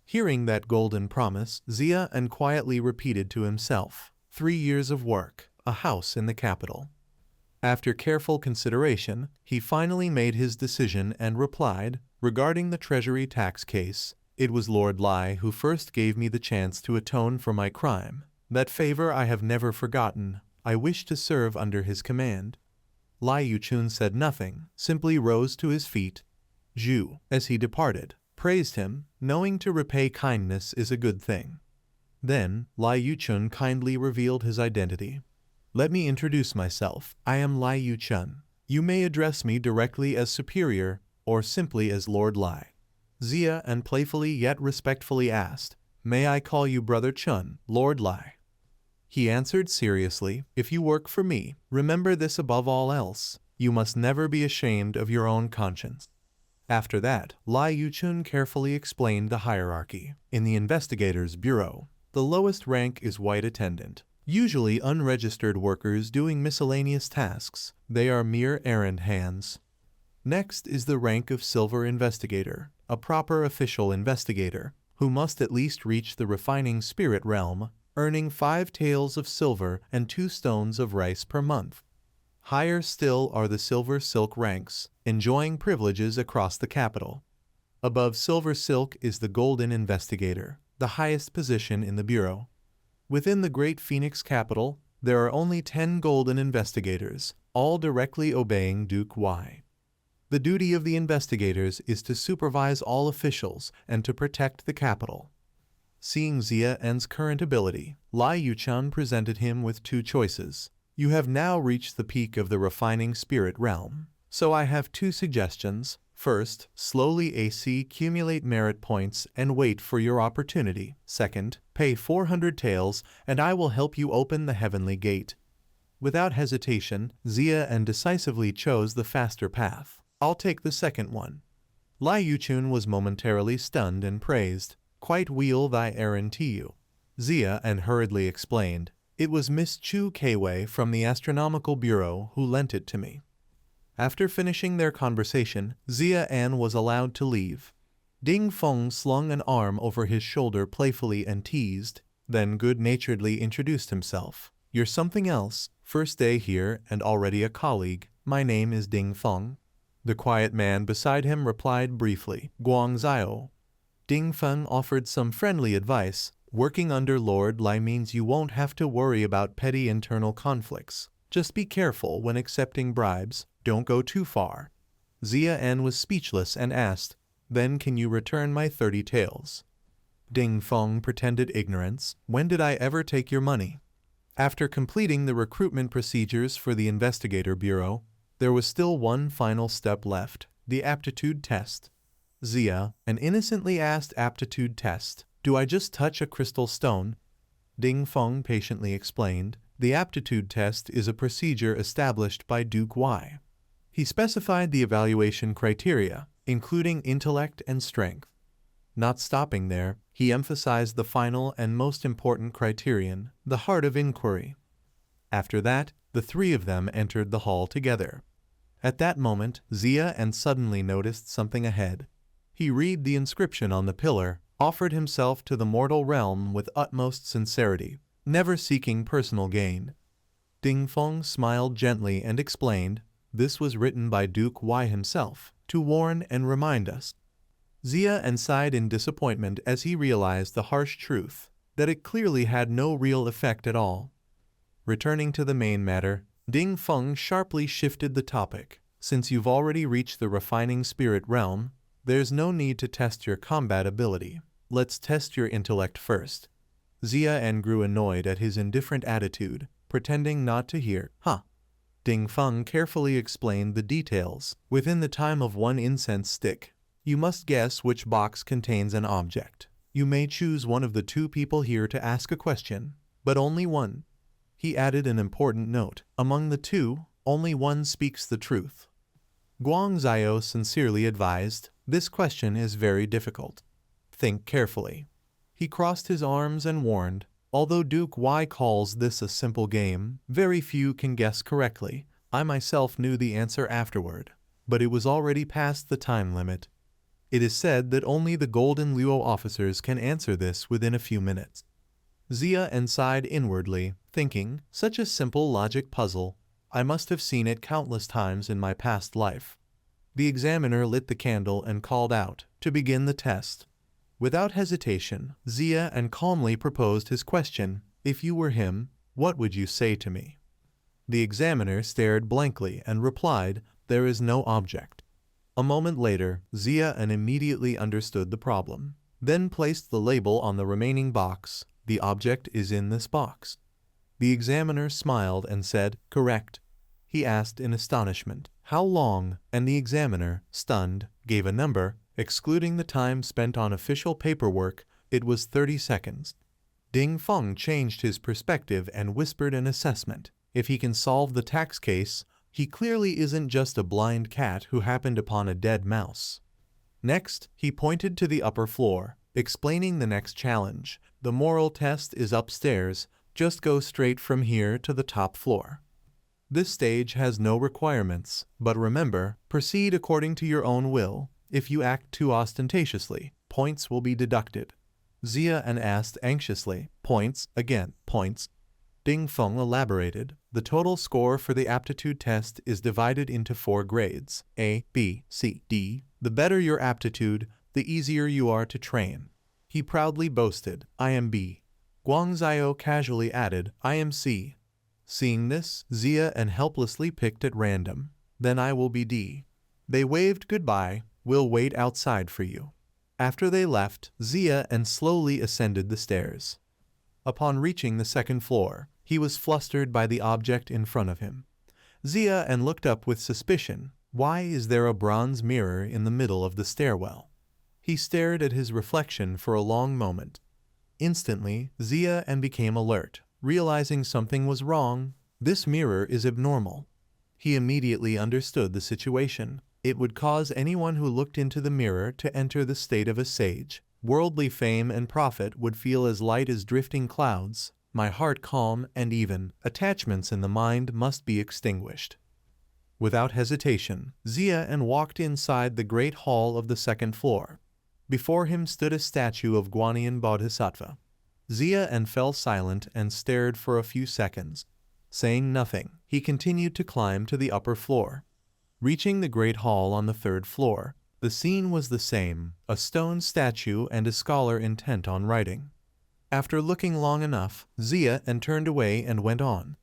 Hearing that golden promise, Xia and quietly repeated to himself, 3 years of work, a house in the capital. After careful consideration, he finally made his decision and replied, regarding the treasury tax case, it was Lord Lai who first gave me the chance to atone for my crime. That favor I have never forgotten. I wish to serve under his command. Lai Yuchun said nothing, simply rose to his feet. Xu, as he departed, praised him, knowing to repay kindness is a good thing. Then, Lai Yuchun kindly revealed his identity. Let me introduce myself. I am Lai Yuchun. You may address me directly as superior, or simply as Lord Lai. Xia and playfully yet respectfully asked, May I call you Brother Chun, Lord Lai? He answered seriously, If you work for me, remember this above all else. You must never be ashamed of your own conscience. After that, Lai Yuchun carefully explained the hierarchy. In the investigator's bureau, the lowest rank is white attendant, usually unregistered workers doing miscellaneous tasks. They are mere errand hands. Next is the rank of silver investigator, a proper official investigator, who must at least reach the refining spirit realm, earning 5 taels of silver and 2 stones of rice per month. Higher still are the silver silk ranks, enjoying privileges across the capital. Above silver silk is the golden investigator, the highest position in the bureau. Within the great Phoenix capital, there are only 10 golden investigators, all directly obeying Duke Y. The duty of the investigators is to supervise all officials and to protect the capital. Seeing Xia En's current ability, Lai Yuchun presented him with 2 choices. You have now reached the peak of the refining spirit realm, so I have 2 suggestions. First, slowly accumulate merit points and wait for your opportunity. Second, pay 400 taels and I will help you open the heavenly gate. Without hesitation, Xia En decisively chose the faster path. I'll take the second one. Lai Yuchun was momentarily stunned and praised. Quite wheel thy errand to you. Xia En hurriedly explained. It was Miss Chu Kwei from the Astronomical Bureau who lent it to me. After finishing their conversation, Xia En was allowed to leave. Ding Feng slung an arm over his shoulder playfully and teased, then good-naturedly introduced himself. You're something else. First day here and already a colleague. My name is Ding Feng. The quiet man beside him replied briefly, Guang Zhao. Ding Feng offered some friendly advice. Working under Lord Lai means you won't have to worry about petty internal conflicts. Just be careful when accepting bribes. Don't go too far. Xia En was speechless and asked, Then can you return my 30 taels? Ding Feng pretended ignorance. When did I ever take your money? After completing the recruitment procedures for the Investigator Bureau, there was still one final step left, the aptitude test. Xia, an innocently asked aptitude test. Do I just touch a crystal stone? Ding Feng patiently explained. The aptitude test is a procedure established by Duke Y. He specified the evaluation criteria, including intellect and strength. Not stopping there, he emphasized the final and most important criterion, the heart of inquiry. After that, the 3 of them entered the hall together. At that moment, Xia En suddenly noticed something ahead. He read the inscription on the pillar, offered himself to the mortal realm with utmost sincerity, never seeking personal gain. Ding Feng smiled gently and explained, This was written by Duke Y himself, to warn and remind us. Xia En sighed in disappointment as he realized the harsh truth, that it clearly had no real effect at all. Returning to the main matter, Ding Feng sharply shifted the topic. Since you've already reached the refining spirit realm, there's no need to test your combat ability. Let's test your intellect first. Xia En grew annoyed at his indifferent attitude, pretending not to hear. Ding Feng carefully explained the details. Within the time of 1 incense stick, you must guess which box contains an object. You may choose one of the 2 people here to ask a question, but only one. He added an important note. Among the 2, only one speaks the truth. Guang Zhao sincerely advised, This question is very difficult. Think carefully. He crossed his arms and warned, although Duke Y calls this a simple game, very few can guess correctly. I myself knew the answer afterward, but it was already past the time limit. It is said that only the Golden Luo officers can answer this within a few minutes. Zia sighed inwardly, thinking, such a simple logic puzzle. I must have seen it countless times in my past life. The examiner lit the candle and called out, to begin the test. Without hesitation, Zia calmly proposed his question, if you were him, what would you say to me? The examiner stared blankly and replied, there is no object. A moment later, Zia immediately understood the problem, then placed the label on the remaining box. The object is in this box. The examiner smiled and said, correct. He asked in astonishment, how long? And the examiner, stunned, gave a number, excluding the time spent on official paperwork. It was 30 seconds. Ding Feng changed his perspective and whispered an assessment. If he can solve the tax case, he clearly isn't just a blind cat who happened upon a dead mouse. Next, he pointed to the upper floor, explaining the next challenge. The moral test is upstairs, just go straight from here to the top floor. This stage has no requirements, but remember, proceed according to your own will. If you act too ostentatiously, points will be deducted. Zia asked anxiously, points, again, points. Ding Feng elaborated, the total score for the aptitude test is divided into 4 grades, A, B, C, D. The better your aptitude, the easier you are to train. He proudly boasted, I am B. Guangzhou casually added, I am C. Seeing this, Zia helplessly picked at random, then I will be D. They waved goodbye, we'll wait outside for you. After they left, Zia slowly ascended the stairs. Upon reaching the second floor, he was flustered by the object in front of him. Zia looked up with suspicion. Why is there a bronze mirror in the middle of the stairwell? He stared at his reflection for a long moment. Instantly, Zia became alert, realizing something was wrong. This mirror is abnormal. He immediately understood the situation. It would cause anyone who looked into the mirror to enter the state of a sage. Worldly fame and profit would feel as light as drifting clouds. My heart calm and even. Attachments in the mind must be extinguished. Without hesitation, Zia walked inside the great hall of the second floor. Before him stood a statue of Guanyin Bodhisattva. Zia fell silent and stared for a few seconds. Saying nothing, he continued to climb to the upper floor. Reaching the great hall on the 3rd floor, the scene was the same, a stone statue and a scholar intent on writing. After looking long enough, Zia turned away and went on.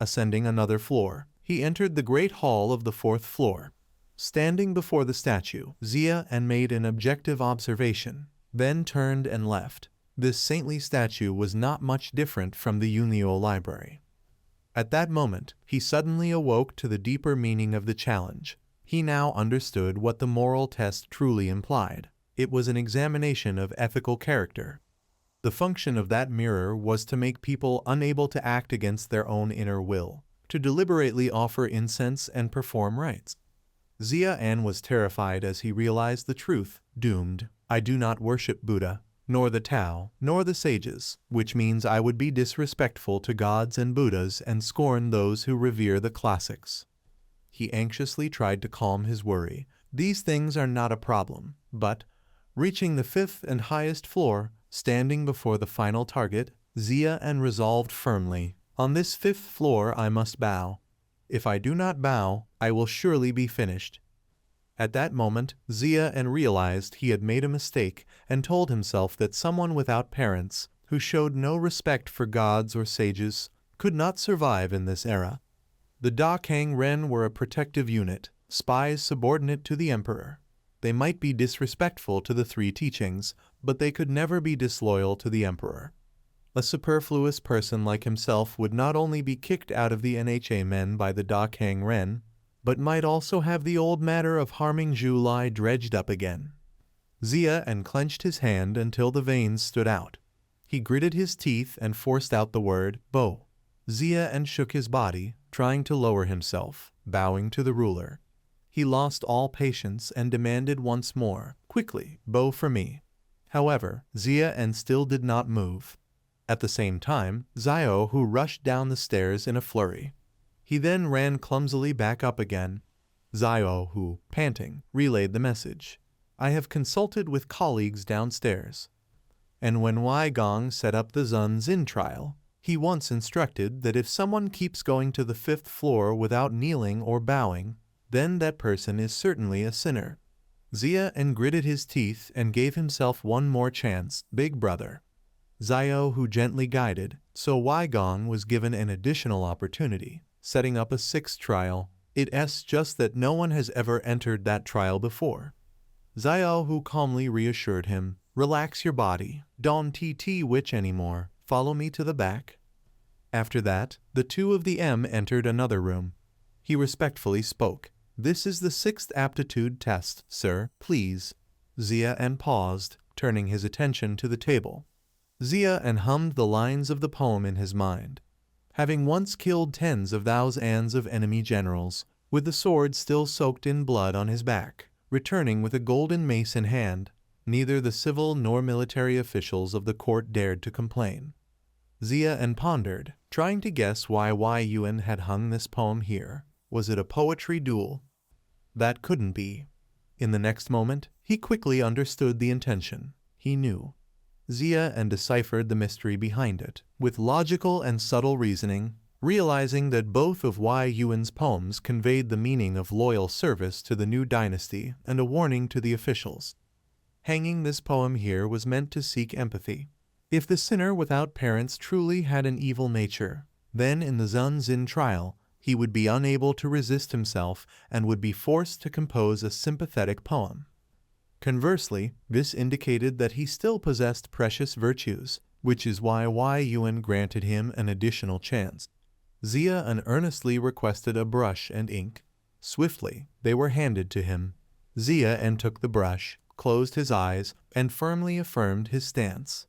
Ascending another floor, he entered the great hall of the 4th floor. Standing before the statue, Zia made an objective observation, then turned and left. This saintly statue was not much different from the Yunlio library. At that moment, he suddenly awoke to the deeper meaning of the challenge. He now understood what the moral test truly implied. It was an examination of ethical character. The function of that mirror was to make people unable to act against their own inner will, to deliberately offer incense and perform rites. Zia was terrified as he realized the truth. Doomed. I do not worship Buddha, nor the Tao, nor the sages, which means I would be disrespectful to gods and Buddhas and scorn those who revere the classics. He anxiously tried to calm his worry. These things are not a problem, but, reaching the 5th and highest floor, standing before the final target, Zia resolved firmly, on this 5th floor I must bow. If I do not bow, I will surely be finished. At that moment, Zia realized he had made a mistake and told himself that someone without parents, who showed no respect for gods or sages, could not survive in this era. The Da Kang Ren were a protective unit, spies subordinate to the emperor. They might be disrespectful to the 3 teachings, but they could never be disloyal to the emperor. A superfluous person like himself would not only be kicked out of the Nha men by the Da Kang Ren, but might also have the old matter of harming Zhu Lai dredged up again. Zia clenched his hand until the veins stood out. He gritted his teeth and forced out the word, Bo. Zia shook his body, trying to lower himself, bowing to the ruler. He lost all patience and demanded once more, "Quickly, bow for me." However, Xia still did not move. At the same time, Xiao Hu rushed down the stairs in a flurry. He then ran clumsily back up again. Xiao Hu, panting, relayed the message. "I have consulted with colleagues downstairs." And when Wei Gong set up the Xun Xin trial, he once instructed that if someone keeps going to the 5th floor without kneeling or bowing, then that person is certainly a sinner. Xia gritted his teeth and gave himself one more chance, "Big brother." Xiao Hu gently guided, so Wei Gong was given an additional opportunity, setting up a 6th trial. It's just that no one has ever entered that trial before. Xiao Hu calmly reassured him, "Relax your body, don't witch anymore, follow me to the back." After that, the two of the entered another room. He respectfully spoke, "This is the 6th aptitude test, sir, please." Xia paused, turning his attention to the table. Xia hummed the lines of the poem in his mind. Having once killed tens of thousands of enemy generals, with the sword still soaked in blood on his back, returning with a golden mace in hand, neither the civil nor military officials of the court dared to complain. Xia pondered, trying to guess why Wei Yuan had hung this poem here. Was it a poetry duel? That couldn't be. In the next moment, he quickly understood the intention. He knew. Xia deciphered the mystery behind it, with logical and subtle reasoning, realizing that both of Wei Yuan's poems conveyed the meaning of loyal service to the new dynasty and a warning to the officials. Hanging this poem here was meant to seek empathy. If the sinner without parents truly had an evil nature, then in the Xun Xin trial, he would be unable to resist himself and would be forced to compose a sympathetic poem. Conversely, this indicated that he still possessed precious virtues, which is why Wei Yuan granted him an additional chance. Xia earnestly requested a brush and ink. Swiftly, they were handed to him. Xia took the brush, closed his eyes, and firmly affirmed his stance.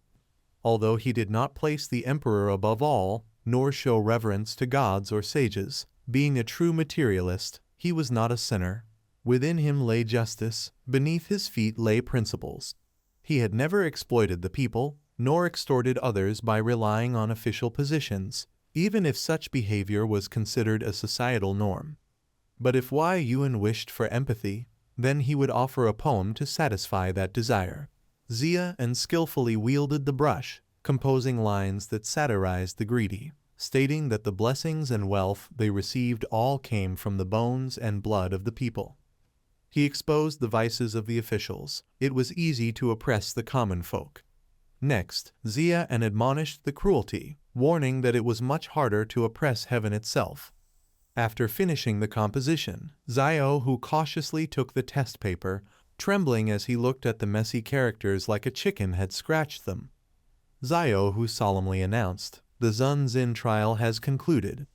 Although he did not place the emperor above all, nor show reverence to gods or sages, being a true materialist, he was not a sinner. Within him lay justice, beneath his feet lay principles. He had never exploited the people, nor extorted others by relying on official positions, even if such behavior was considered a societal norm. But if Wei Yuan wished for empathy, then he would offer a poem to satisfy that desire. Xia skillfully wielded the brush, composing lines that satirized the greedy, stating that the blessings and wealth they received all came from the bones and blood of the people. He exposed the vices of the officials. It was easy to oppress the common folk. Next, Xia admonished the cruelty, warning that it was much harder to oppress heaven itself. After finishing the composition, Xiao Hu cautiously took the test paper, trembling as he looked at the messy characters like a chicken had scratched them. Xiao Hu solemnly announced, "The Xun Xin trial has concluded.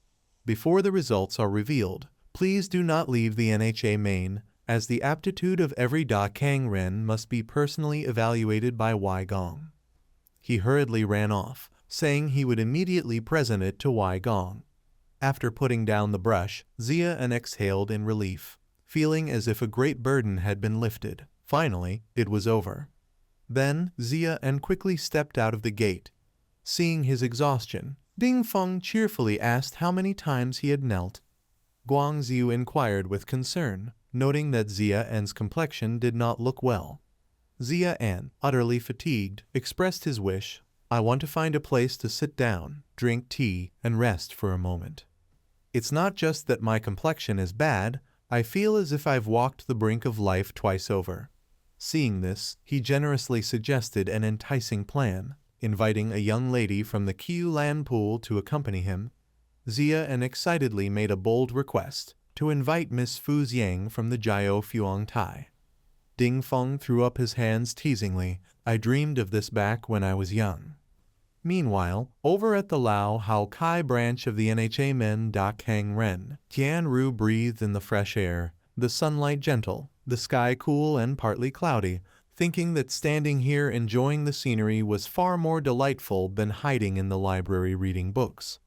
Before the results are revealed, please do not leave the Nha main, as the aptitude of every Da Kang Ren must be personally evaluated by Wei Gong." He hurriedly ran off, saying he would immediately present it to Wei Gong. After putting down the brush, Xia exhaled in relief, feeling as if a great burden had been lifted. Finally, it was over. Then Xia quickly stepped out of the gate. Seeing his exhaustion, Ding Feng cheerfully asked how many times he had knelt. Guangxiu inquired with concern, noting that Xia's complexion did not look well. Xia, utterly fatigued, expressed his wish, "I want to find a place to sit down, drink tea, and rest for a moment. It's not just that my complexion is bad, I feel as if I've walked the brink of life twice over." Seeing this, he generously suggested an enticing plan, inviting a young lady from the Qiu Lan pool to accompany him. Xia excitedly made a bold request, to invite Miss Fu Xiang from the Jiao Fuang Tai. Ding Feng threw up his hands teasingly, "I dreamed of this back when I was young." Meanwhile, over at the Lao Hao Kai branch of the Nha Men Da Kang Ren, Tian Ru breathed in the fresh air, the sunlight gentle, the sky cool and partly cloudy, thinking that standing here enjoying the scenery was far more delightful than hiding in the library reading books.